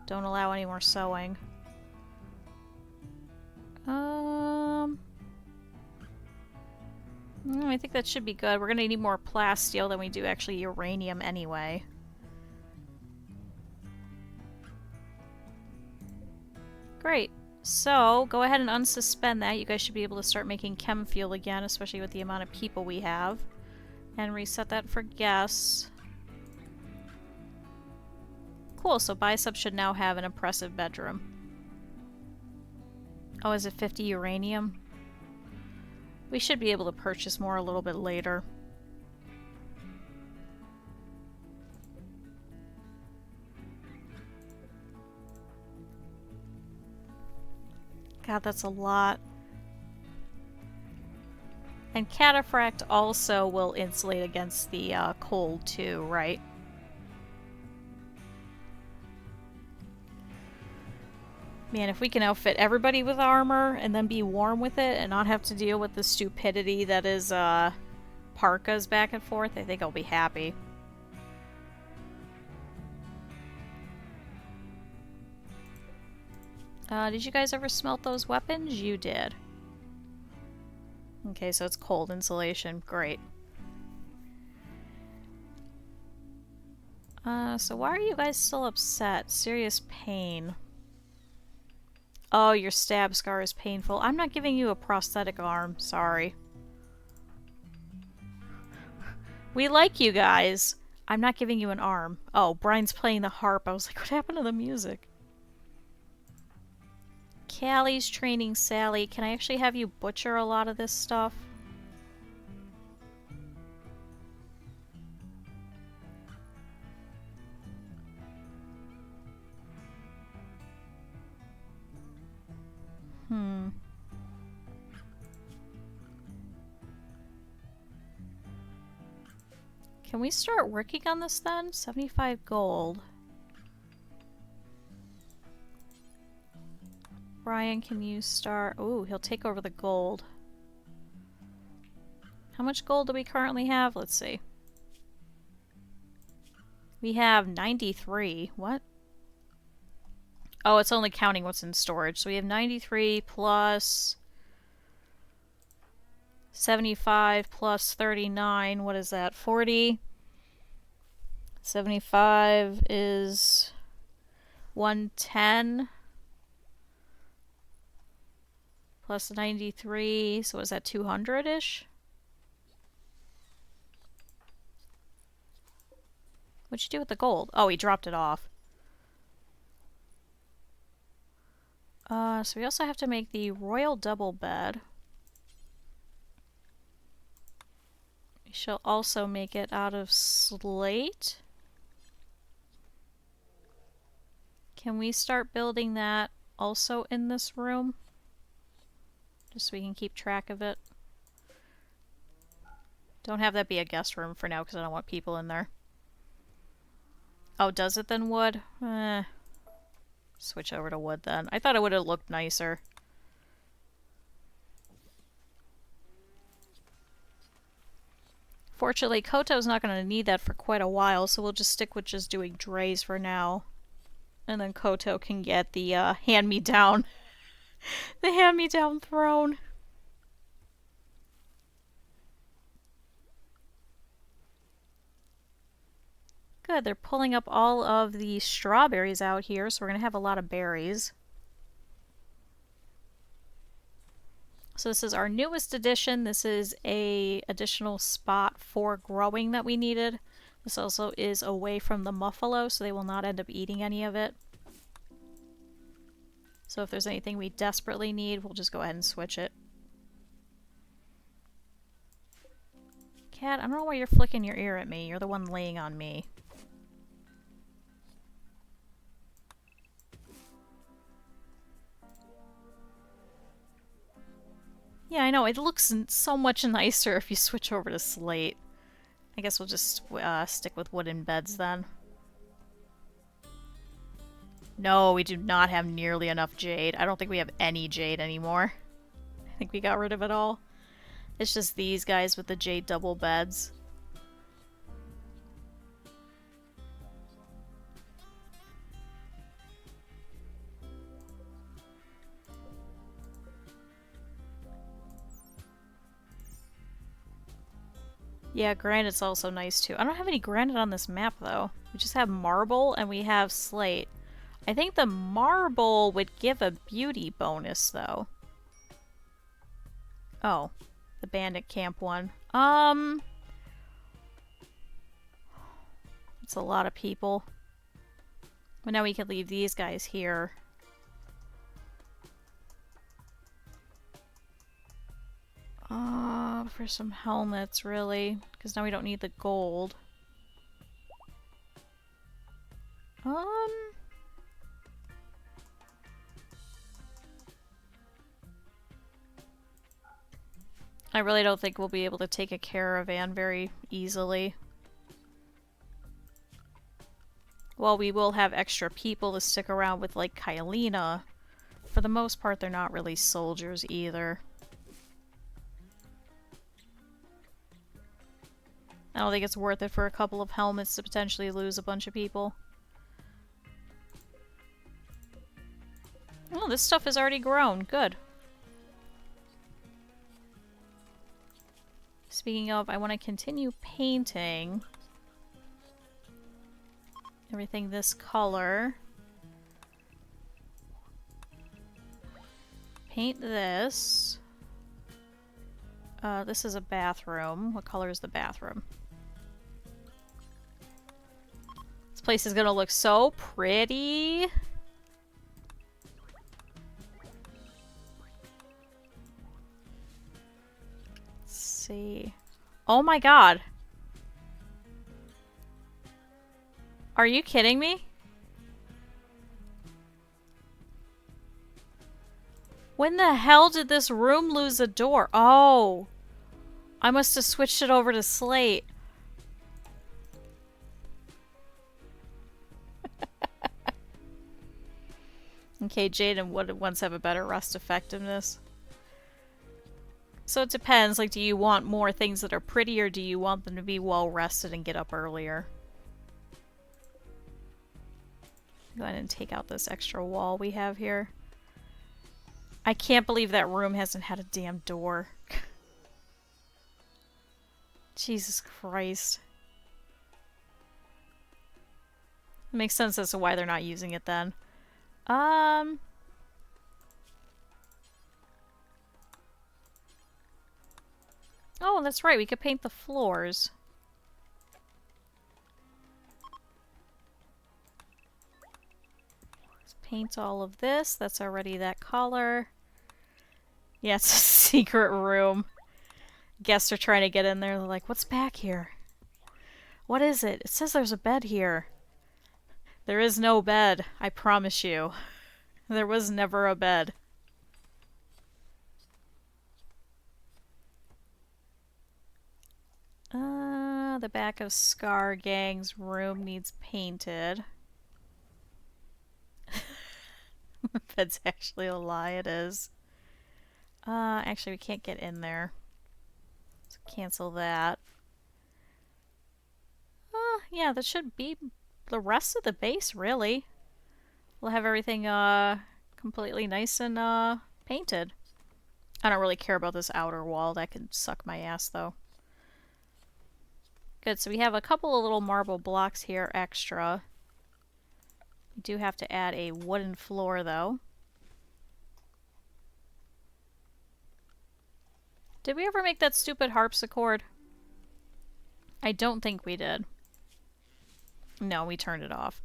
don't allow any more sewing. I think that should be good. We're gonna need more plasteel than we do actually uranium anyway. Great. So, go ahead and unsuspend that. You guys should be able to start making chem fuel again, especially with the amount of people we have. And reset that for guests. Cool, so Bicep should now have an impressive bedroom. Oh, is it 50 uranium? We should be able to purchase more a little bit later. God, that's a lot. And Cataphract also will insulate against the cold too, right? Man, if we can outfit everybody with armor and then be warm with it and not have to deal with the stupidity that is parkas back and forth, I think I'll be happy. Did you guys ever smelt those weapons? You did. Okay, so it's cold insulation. Great. So why are you guys still upset? Serious pain. Oh, your stab scar is painful. I'm not giving you a prosthetic arm. Sorry. We like you guys. I'm not giving you an arm. Oh, Brian's playing the harp. I was like, what happened to the music? Callie's training Sally. Can I actually have you butcher a lot of this stuff? Can we start working on this then? 75 gold. Brian, can you start? Oh, he'll take over the gold. How much gold do we currently have? Let's see. We have 93. What? Oh, it's only counting what's in storage. So we have 93 plus 75 plus 39. What is that? 40. 75 is 110. Plus 93. So is that 200-ish? What'd you do with the gold? Oh, he dropped it off. So we also have to make the royal double bed. We shall also make it out of slate. Can we start building that also in this room. Just so we can keep track of it. Don't have that be a guest room for now because I don't want people in there. Oh, does it then wood? Switch over to wood then. I thought it would have looked nicer. Fortunately, Koto's not going to need that for quite a while, so we'll just stick with just doing drays for now. And then Koto can get the hand-me-down. The hand-me-down throne. Good, they're pulling up all of the strawberries out here, so we're going to have a lot of berries. So this is our newest addition. This is a additional spot for growing that we needed. This also is away from the muffalo, so they will not end up eating any of it. So if there's anything we desperately need, we'll just go ahead and switch it. Cat, I don't know why you're flicking your ear at me. You're the one laying on me. Yeah, I know. It looks so much nicer if you switch over to slate. I guess we'll just stick with wooden beds then. No, we do not have nearly enough jade. I don't think we have any jade anymore. I think we got rid of it all. It's just these guys with the jade double beds. Yeah, granite's also nice too. I don't have any granite on this map though. We just have marble and we have slate. I think the marble would give a beauty bonus though. Oh, the bandit camp one. It's a lot of people. But now we can leave these guys here. For some helmets, really. Because now we don't need the gold. I really don't think we'll be able to take a caravan very easily. Well, we will have extra people to stick around with, like Kylina. For the most part, they're not really soldiers either. I don't think it's worth it for a couple of helmets to potentially lose a bunch of people. Oh, this stuff has already grown. Good. Speaking of, I want to continue painting everything this color. Paint this. This is a bathroom. What color is the bathroom? This place is gonna look so pretty. Let's see. Oh my god. Are you kidding me? When the hell did this room lose a door? Oh. I must have switched it over to slate. Okay, Jaden would once have a better rust effectiveness. So it depends, like, do you want more things that are pretty or do you want them to be well rested and get up earlier? Go ahead and take out this extra wall we have here. I can't believe that room hasn't had a damn door. Jesus Christ. It makes sense as to why they're not using it then. Oh, that's right. We could paint the floors. Let's paint all of this. That's already that color. Yeah, it's a secret room. Guests are trying to get in there. They're like, what's back here? What is it? It says there's a bed here. There is no bed, I promise you. There was never a bed. The back of Scar Gang's room needs painted. If it's actually a lie, it is. Actually, we can't get in there. So cancel that. Yeah, that should be the rest of the base, really. We'll have everything, completely nice and, painted. I don't really care about this outer wall. That can suck my ass, though. Good, so we have a couple of little marble blocks here extra. We do have to add a wooden floor, though. Did we ever make that stupid harpsichord? I don't think we did. No, we turned it off.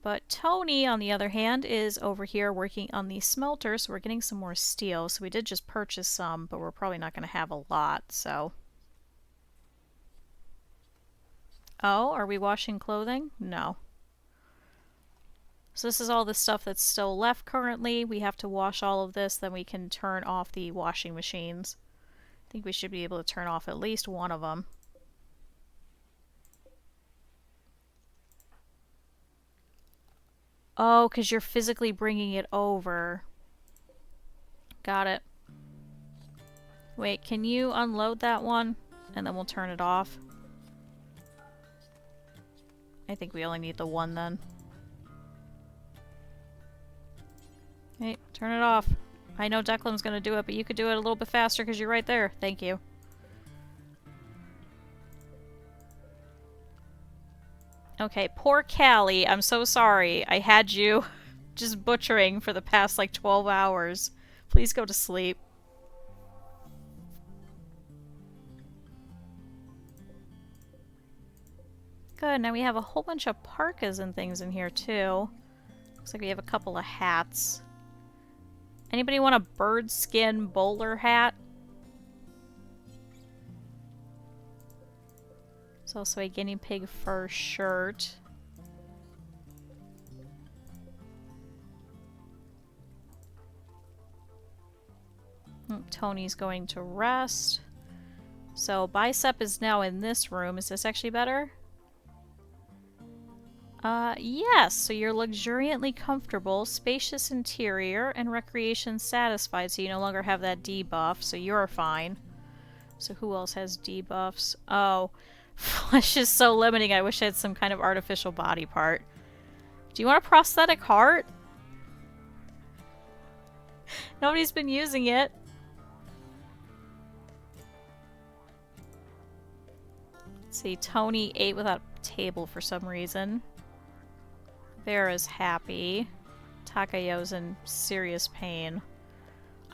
But Tony, on the other hand, is over here working on the smelter, so we're getting some more steel. So we did just purchase some, but we're probably not going to have a lot, so... Oh, are we washing clothing? No. So this is all the stuff that's still left currently. We have to wash all of this, then we can turn off the washing machines. I think we should be able to turn off at least one of them. Oh, because you're physically bringing it over. Got it. Wait, can you unload that one? And then we'll turn it off. I think we only need the one then. Hey, turn it off. I know Declan's gonna do it, but you could do it a little bit faster because you're right there. Thank you. Okay, poor Callie. I'm so sorry. I had you just butchering for the past like 12 hours. Please go to sleep. Good, now we have a whole bunch of parkas and things in here too. Looks like we have a couple of hats. Anybody want a bird skin bowler hat? There's also a guinea pig fur shirt. Tony's going to rest. So Bicep is now in this room. Is this actually better? Yes. So you're luxuriantly comfortable, spacious interior, and recreation satisfied. So you no longer have that debuff, so you're fine. So who else has debuffs? Oh, flesh is so limiting. I wish I had some kind of artificial body part. Do you want a prosthetic heart? Nobody's been using it. Let's see, Tony ate without a table for some reason. Vera's happy. Takayo's in serious pain.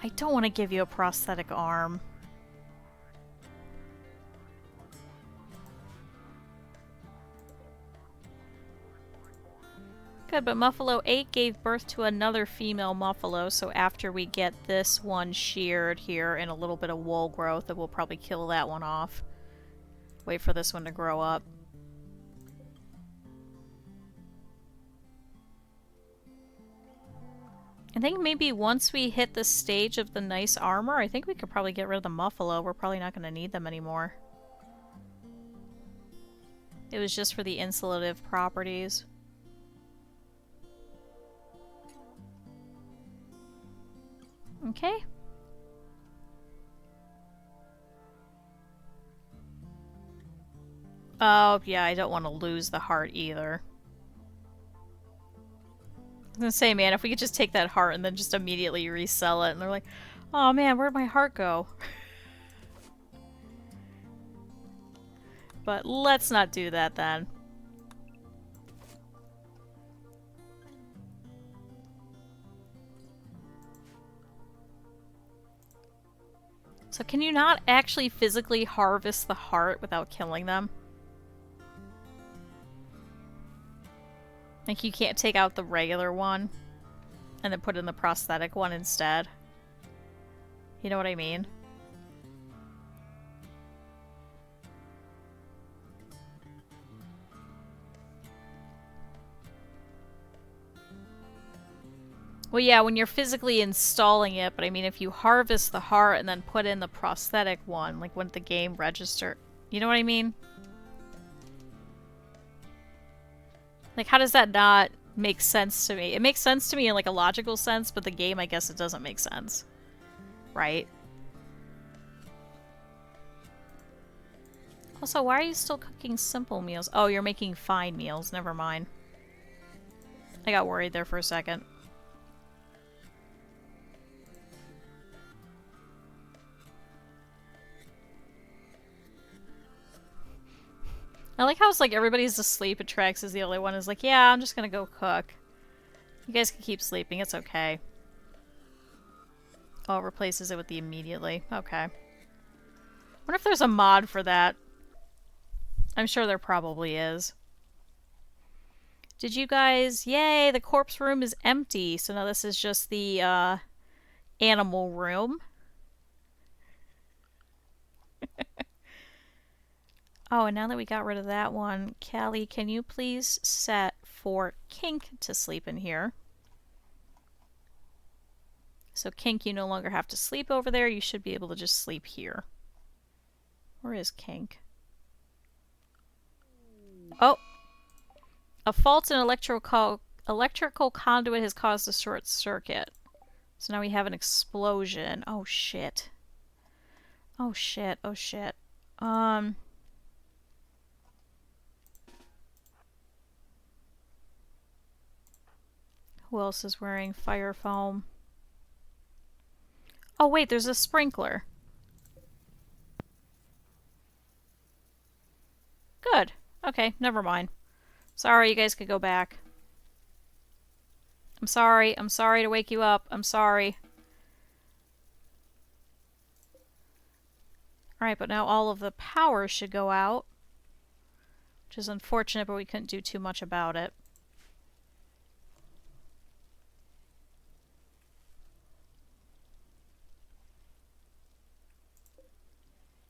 I don't want to give you a prosthetic arm. Good, but Muffalo 8 gave birth to another female Muffalo, so after we get this one sheared here and a little bit of wool growth, then we'll probably kill that one off. Wait for this one to grow up. I think maybe once we hit the stage of the nice armor, I think we could probably get rid of the Muffalo. We're probably not going to need them anymore. It was just for the insulative properties. Okay. Oh, yeah, I don't want to lose the heart either. I was gonna say, man, if we could just take that heart and then just immediately resell it, and they're like, oh man, where'd my heart go? But let's not do that then. So can you not actually physically harvest the heart without killing them? Like, you can't take out the regular one and then put in the prosthetic one instead. You know what I mean? Well, yeah, when you're physically installing it, but I mean, if you harvest the heart and then put in the prosthetic one, like when the game register, you know what I mean? Like, how does that not make sense to me? It makes sense to me in like a logical sense, but the game, I guess it doesn't make sense. Right? Also, why are you still cooking simple meals? Oh, you're making fine meals. Never mind. I got worried there for a second. I like how it's like everybody's asleep and Trax is the only one who's like, yeah, I'm just gonna go cook. You guys can keep sleeping, it's okay. Oh, it replaces it with the immediately. Okay. Wonder if there's a mod for that. I'm sure there probably is. Did you guys... Yay, the corpse room is empty. So now this is just the animal room. Oh, and now that we got rid of that one, Callie, can you please set for Kink to sleep in here? So Kink, you no longer have to sleep over there. You should be able to just sleep here. Where is Kink? Oh! A fault in electrical conduit has caused a short circuit. So now we have an explosion. Oh shit. Oh shit, oh shit. Who else is wearing fire foam? Oh wait, there's a sprinkler. Good. Okay, never mind. Sorry, you guys could go back. I'm sorry to wake you up. I'm sorry. Alright, but now all of the power should go out. Which is unfortunate, but we couldn't do too much about it.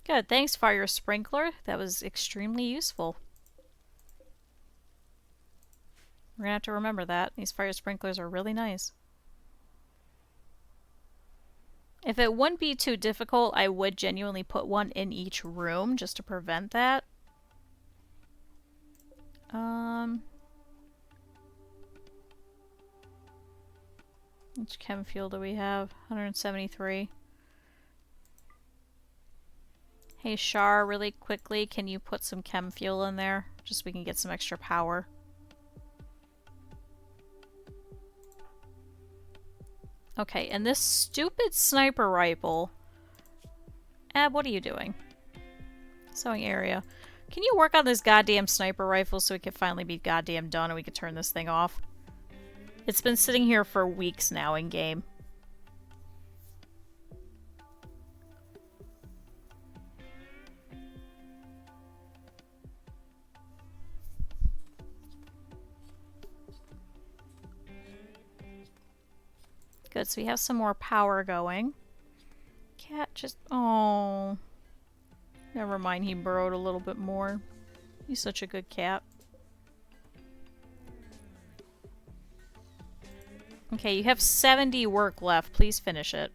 Good, thanks, fire sprinkler. That was extremely useful. We're gonna have to remember that. These fire sprinklers are really nice. If it wouldn't be too difficult, I would genuinely put one in each room just to prevent that. Which chem fuel do we have? 173. Hey Shar, really quickly, can you put some chem fuel in there? Just so we can get some extra power. Okay, and this stupid sniper rifle... Ab, what are you doing? Sewing area. Can you work on this goddamn sniper rifle so we can finally be goddamn done and we can turn this thing off? It's been sitting here for weeks now in game. Good, so we have some more power going. Cat just... Oh. Never mind, he burrowed a little bit more. He's such a good cat. Okay, you have 70 work left. Please finish it.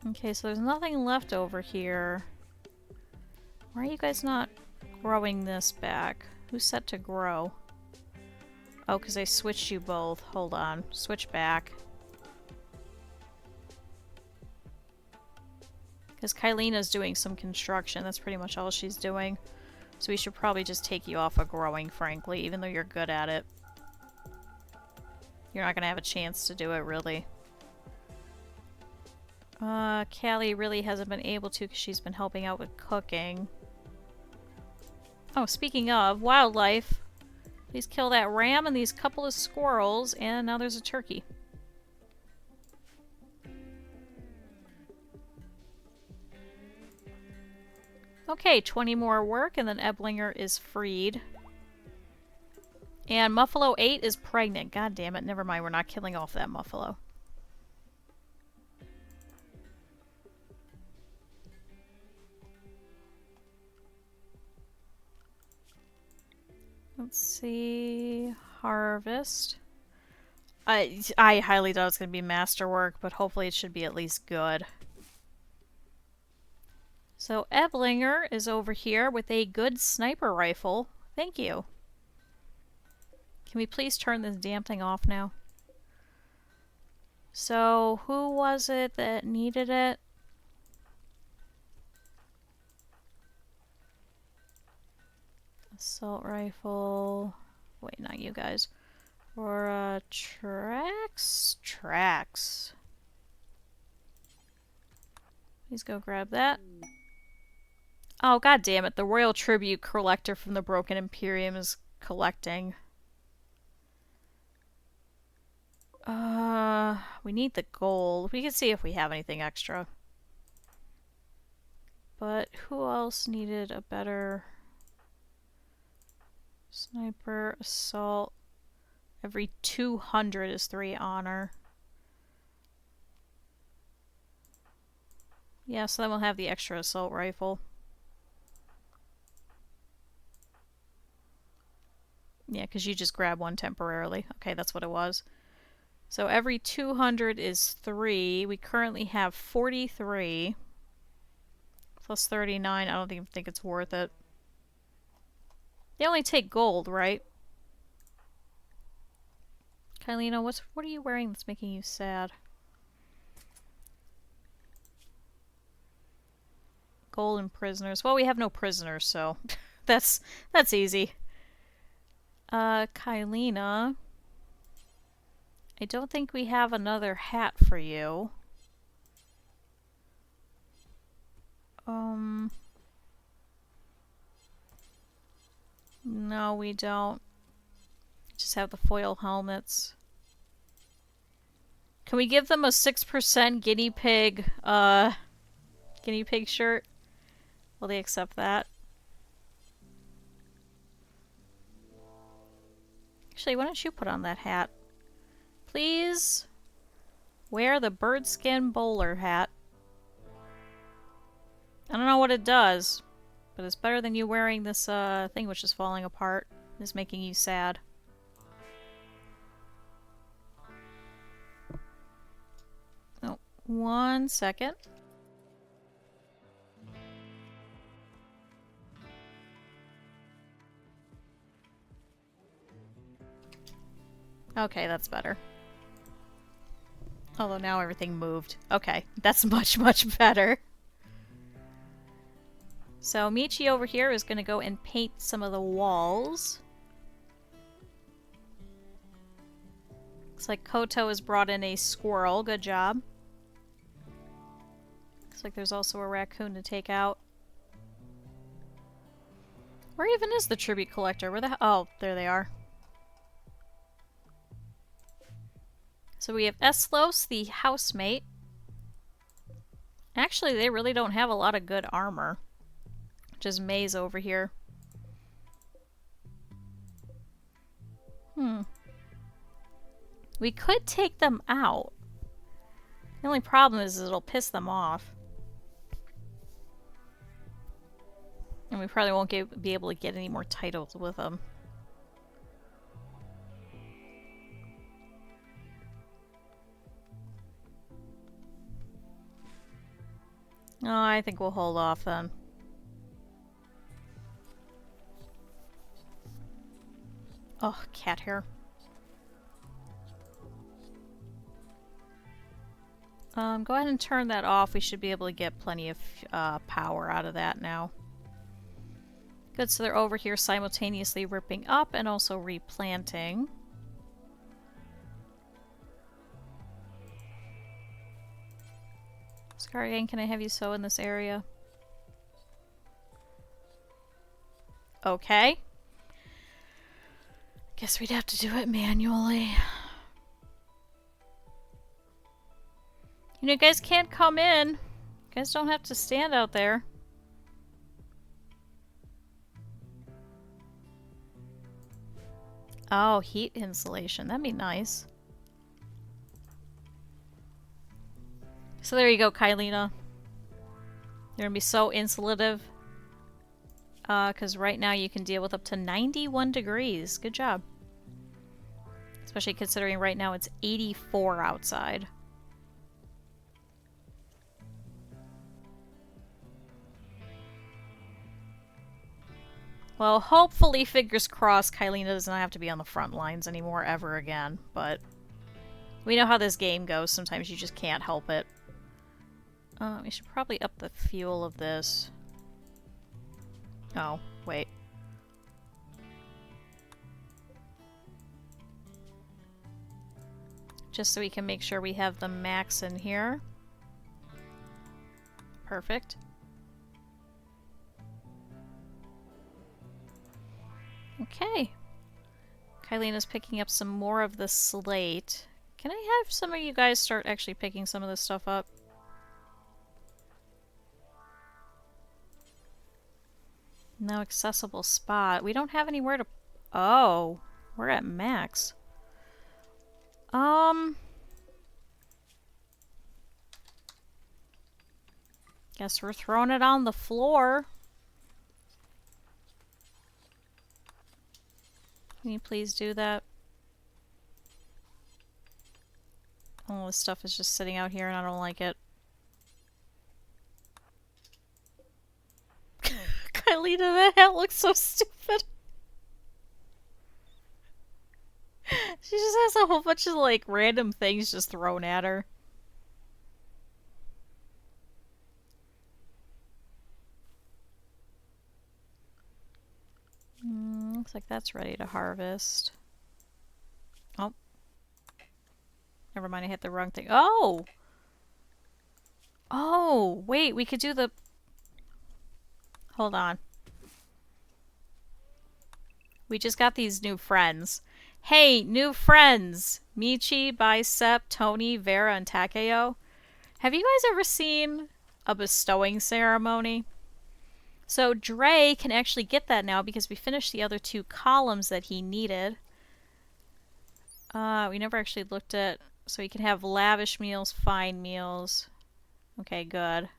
Okay, so there's nothing left over here. Why are you guys not growing this back? Who's set to grow? Oh, because I switched you both. Hold on. Switch back. Because Kylina's doing some construction. That's pretty much all she's doing. So we should probably just take you off of growing, frankly, even though you're good at it. You're not going to have a chance to do it, really. Callie really hasn't been able to because she's been helping out with cooking. Oh, speaking of wildlife, please kill that ram and these couple of squirrels, and now there's a turkey. Okay, 20 more work, and then Eblinger is freed. And Muffalo 8 is pregnant. God damn it, never mind, we're not killing off that Muffalo. Let's see. Harvest. I highly doubt it's going to be masterwork, but hopefully it should be at least good. So Eblinger is over here with a good sniper rifle. Thank you. Can we please turn this damn thing off now? So who was it that needed it? Assault rifle. Wait, not you guys. Or tracks? Tracks. Please go grab that. Oh, god damn it. The Royal Tribute Collector from the Broken Imperium is collecting. We need the gold. We can see if we have anything extra. But who else needed a better sniper assault? Every 200 is 3 honor. Yeah, so then we'll have the extra assault rifle. Yeah, because you just grab one temporarily. Okay, that's what it was. So every 200 is 3. We currently have 43. Plus 39. I don't even think it's worth it. They only take gold, right? Kylina, what are you wearing that's making you sad? Golden prisoners. Well, we have no prisoners, so that's easy. Kylina. I don't think we have another hat for you. No, we don't. Just have the foil helmets. Can we give them a 6% guinea pig shirt? Will they accept that? Actually, why don't you put on that hat? Please wear the bird skin bowler hat. I don't know what it does, but it's better than you wearing this thing which is falling apart. It's making you sad. Oh, 1 second. Okay, that's better. Although now everything moved. Okay, that's much, much better. So Michi over here is going to go and paint some of the walls. Looks like Koto has brought in a squirrel. Good job. Looks like there's also a raccoon to take out. Where even is the tribute collector? Where the hell? Oh, there they are. So we have Eslos, the housemate. Actually, they really don't have a lot of good armor. Just Maze over here. We could take them out. The only problem is it'll piss them off. And we probably won't be able to get any more titles with them. Oh, I think we'll hold off then. Oh, cat hair. Go ahead and turn that off. We should be able to get plenty of power out of that now. Good, so they're over here simultaneously ripping up and also replanting. Scargang, can I have you sew in this area? Okay. Guess we'd have to do it manually. You know, you guys can't come in. You guys don't have to stand out there. Oh, heat insulation. That'd be nice. So there you go, Kylina. You're gonna be so insulative. Because right now you can deal with up to 91 degrees. Good job. Especially considering right now it's 84 outside. Well, hopefully, fingers crossed, Kylina doesn't have to be on the front lines anymore ever again, but we know how this game goes. Sometimes you just can't help it. We should probably up the fuel of this. Oh, wait. Just so we can make sure we have the max in here. Perfect. Okay. Kylina's picking up some more of the slate. Can I have some of you guys start actually picking some of this stuff up? No accessible spot. We don't have anywhere to... Oh, we're at max. Guess we're throwing it on the floor. Can you please do that? All this stuff is just sitting out here and I don't like it. Kylina, that hat looks so stupid. She just has a whole bunch of, like, random things just thrown at her. Looks like that's ready to harvest. Oh. Never mind, I hit the wrong thing. Oh! Oh, wait, we could do the... Hold on. We just got these new friends. Hey, new friends! Michi, Bicep, Tony, Vera, and Takeo. Have you guys ever seen a bestowing ceremony? So Dre can actually get that now because we finished the other 2 columns that he needed. We never actually looked at... So he can have lavish meals, fine meals. Okay, good.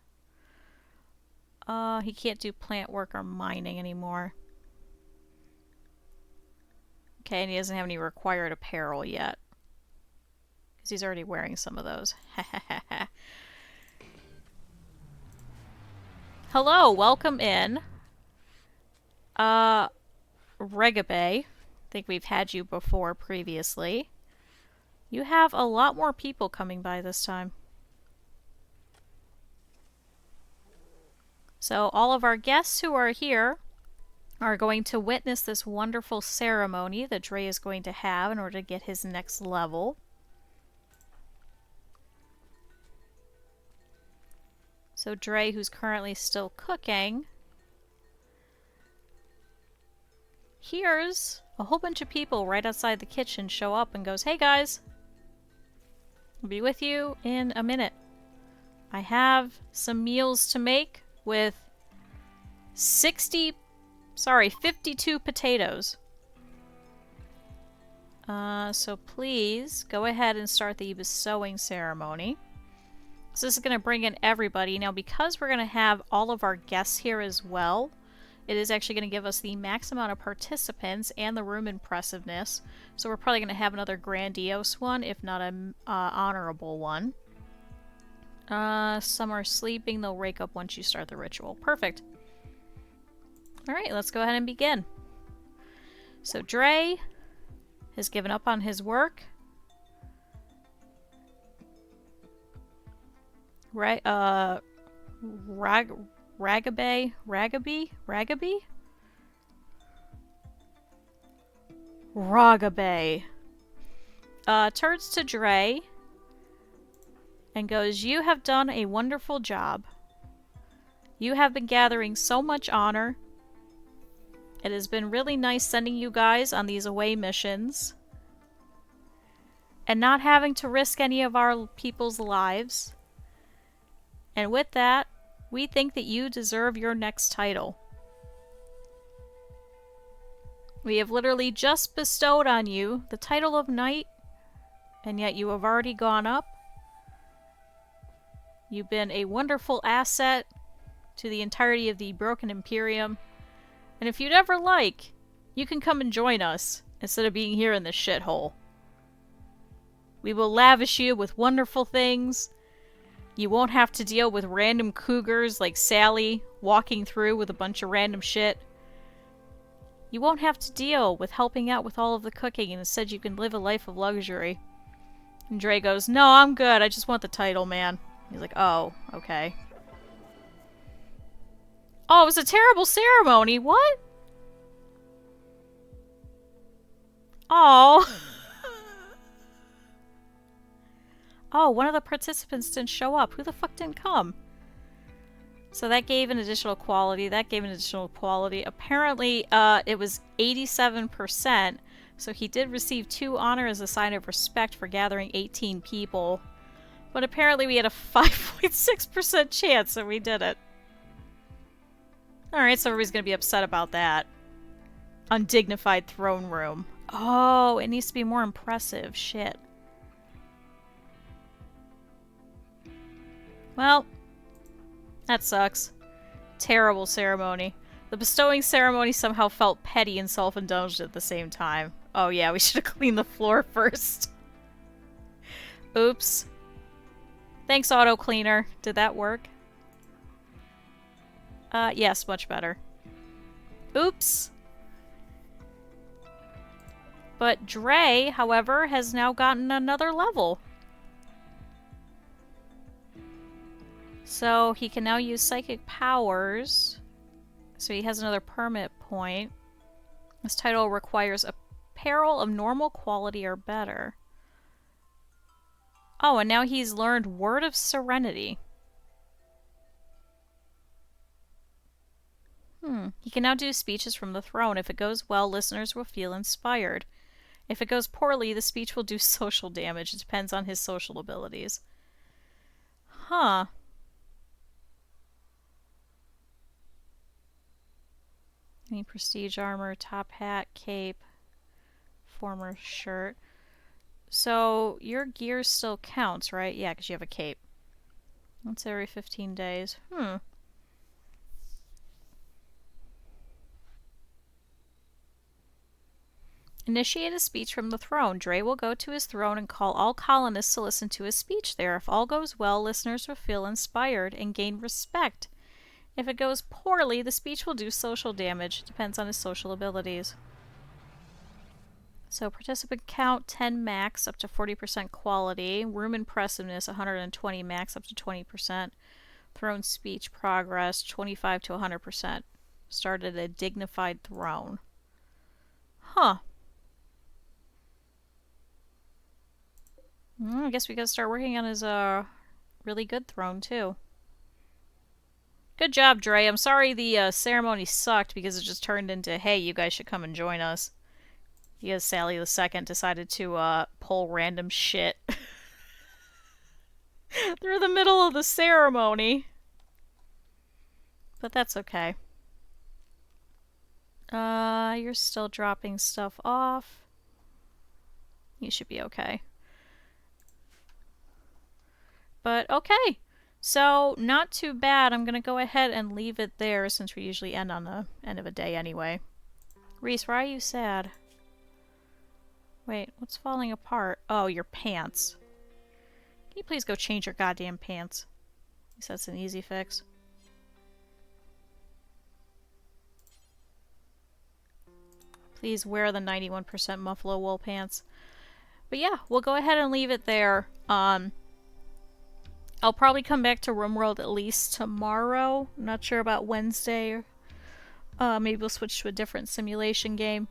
He can't do plant work or mining anymore. Okay, and he doesn't have any required apparel yet. Because he's already wearing some of those. Hello, welcome in. Regabe. I think we've had you before previously. You have a lot more people coming by this time. So all of our guests who are here are going to witness this wonderful ceremony that Dre is going to have in order to get his next level. So Dre, who's currently still cooking, hears a whole bunch of people right outside the kitchen show up and goes, "Hey guys, I'll be with you in a minute. I have some meals to make with 52 potatoes. So please go ahead and start the bestowing ceremony." So this is going to bring in everybody. Now, because we're going to have all of our guests here as well, it is actually going to give us the max amount of participants and the room impressiveness. So we're probably going to have another grandiose one, if not an honorable one. Some are sleeping. They'll wake up once you start the ritual. Perfect. Alright, let's go ahead and begin. So Dre has given up on his work. Ragabe? Turns to Dre and goes, "You have done a wonderful job. You have been gathering so much honor. It has been really nice sending you guys on these away missions and not having to risk any of our people's lives. And with that, we think that you deserve your next title. We have literally just bestowed on you the title of Knight, and yet you have already gone up. You've been a wonderful asset to the entirety of the Broken Imperium, And if you'd ever like, you can come and join us instead of being here in this shithole. We will lavish you with wonderful things. You won't have to deal with random cougars like Sally walking through with a bunch of random shit. You won't have to deal with helping out with all of the cooking, and instead you can live a life of luxury. And Dre goes, no, I'm good. I just want the title, man. He's like, oh, okay. Oh, it was a terrible ceremony. What? Oh. Oh, one of the participants didn't show up. Who the fuck didn't come? So that gave an additional quality. That gave an additional quality. Apparently, it was 87%. So he did receive 2 honor as a sign of respect for gathering 18 people. But apparently we had a 5.6% chance that we did it. Alright, so everybody's gonna be upset about that. Undignified throne room. Oh, it needs to be more impressive. Shit. Well, that sucks. Terrible ceremony. The bestowing ceremony somehow felt petty and self-indulgent at the same time. Oh yeah, we should have cleaned the floor first. Oops. Thanks, auto cleaner. Did that work? Yes, much better. Oops. But Dre, however, has now gotten another level. So he can now use psychic powers. So he has another permit point. This title requires apparel of normal quality or better. Oh, and now he's learned Word of Serenity. He can now do speeches from the throne. If it goes well, listeners will feel inspired. If it goes poorly, the speech will do social damage. It depends on his social abilities. Huh. Any prestige armor, top hat, cape, former shirt. So your gear still counts, right? Yeah, because you have a cape. Once every 15 days. Initiate a speech from the throne. Dre will go to his throne and call all colonists to listen to his speech there. If all goes well, listeners will feel inspired and gain respect. If it goes poorly, the speech will do social damage. It depends on his social abilities. So participant count 10 max up to 40% quality. Room impressiveness 120 max up to 20%. Throne speech progress 25 to 100%. Started a dignified throne. Huh. I guess we gotta start working on his really good throne too. Good job, Dre. I'm sorry the ceremony sucked because it just turned into, hey, you guys should come and join us. Because Sally II decided to pull random shit through the middle of the ceremony. But that's okay. You're still dropping stuff off. You should be okay. But okay. So, not too bad. I'm gonna go ahead and leave it there since we usually end on the end of a day anyway. Reese, why are you sad? Wait, what's falling apart? Oh, your pants. Can you please go change your goddamn pants? At least that's an easy fix. Please wear the 91% Muffalo wool pants. But yeah, we'll go ahead and leave it there. I'll probably come back to Rimworld at least tomorrow. I'm not sure about Wednesday. Maybe we'll switch to a different simulation game.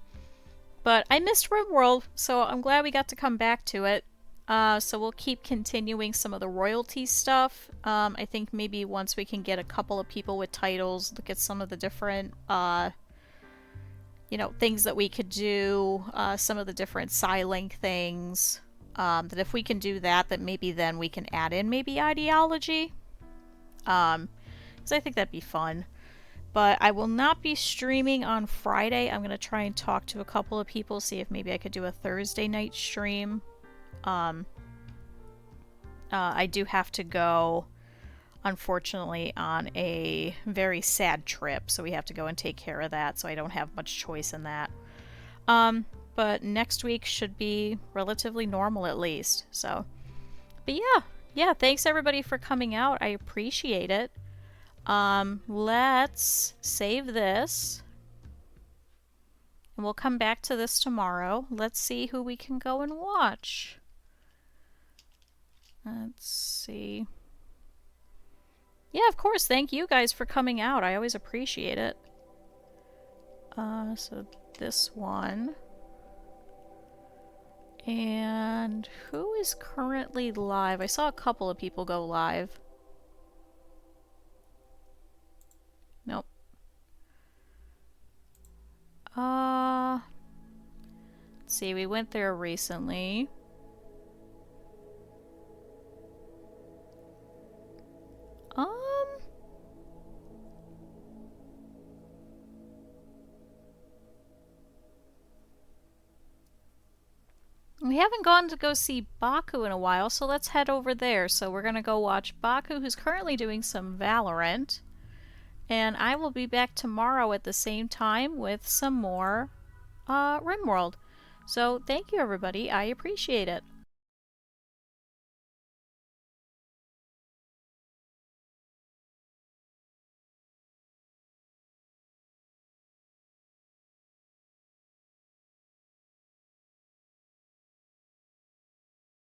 But I missed Rimworld, so I'm glad we got to come back to it. So we'll keep continuing some of the royalty stuff. I think maybe once we can get a couple of people with titles, look at some of the different, you know, things that we could do, some of the different Psylink things. That if we can do that, that maybe then we can add in maybe ideology. Because I think that'd be fun. But I will not be streaming on Friday. I'm going to try and talk to a couple of people, see if maybe I could do a Thursday night stream. I do have to go unfortunately on a very sad trip, so we have to go and take care of that, so I don't have much choice in that. But next week should be relatively normal at least, so. But yeah, thanks everybody for coming out. I appreciate it. Let's save this. And we'll come back to this tomorrow. Let's see who we can go and watch. Let's see. Yeah, of course. Thank you guys for coming out. I always appreciate it. So this one. And who is currently live? I saw a couple of people go live. Nope. Let's see, we went there recently. We haven't gone to go see Baku in a while, so let's head over there. So we're gonna go watch Baku, who's currently doing some Valorant. And I will be back tomorrow at the same time with some more Rimworld. So thank you everybody, I appreciate it.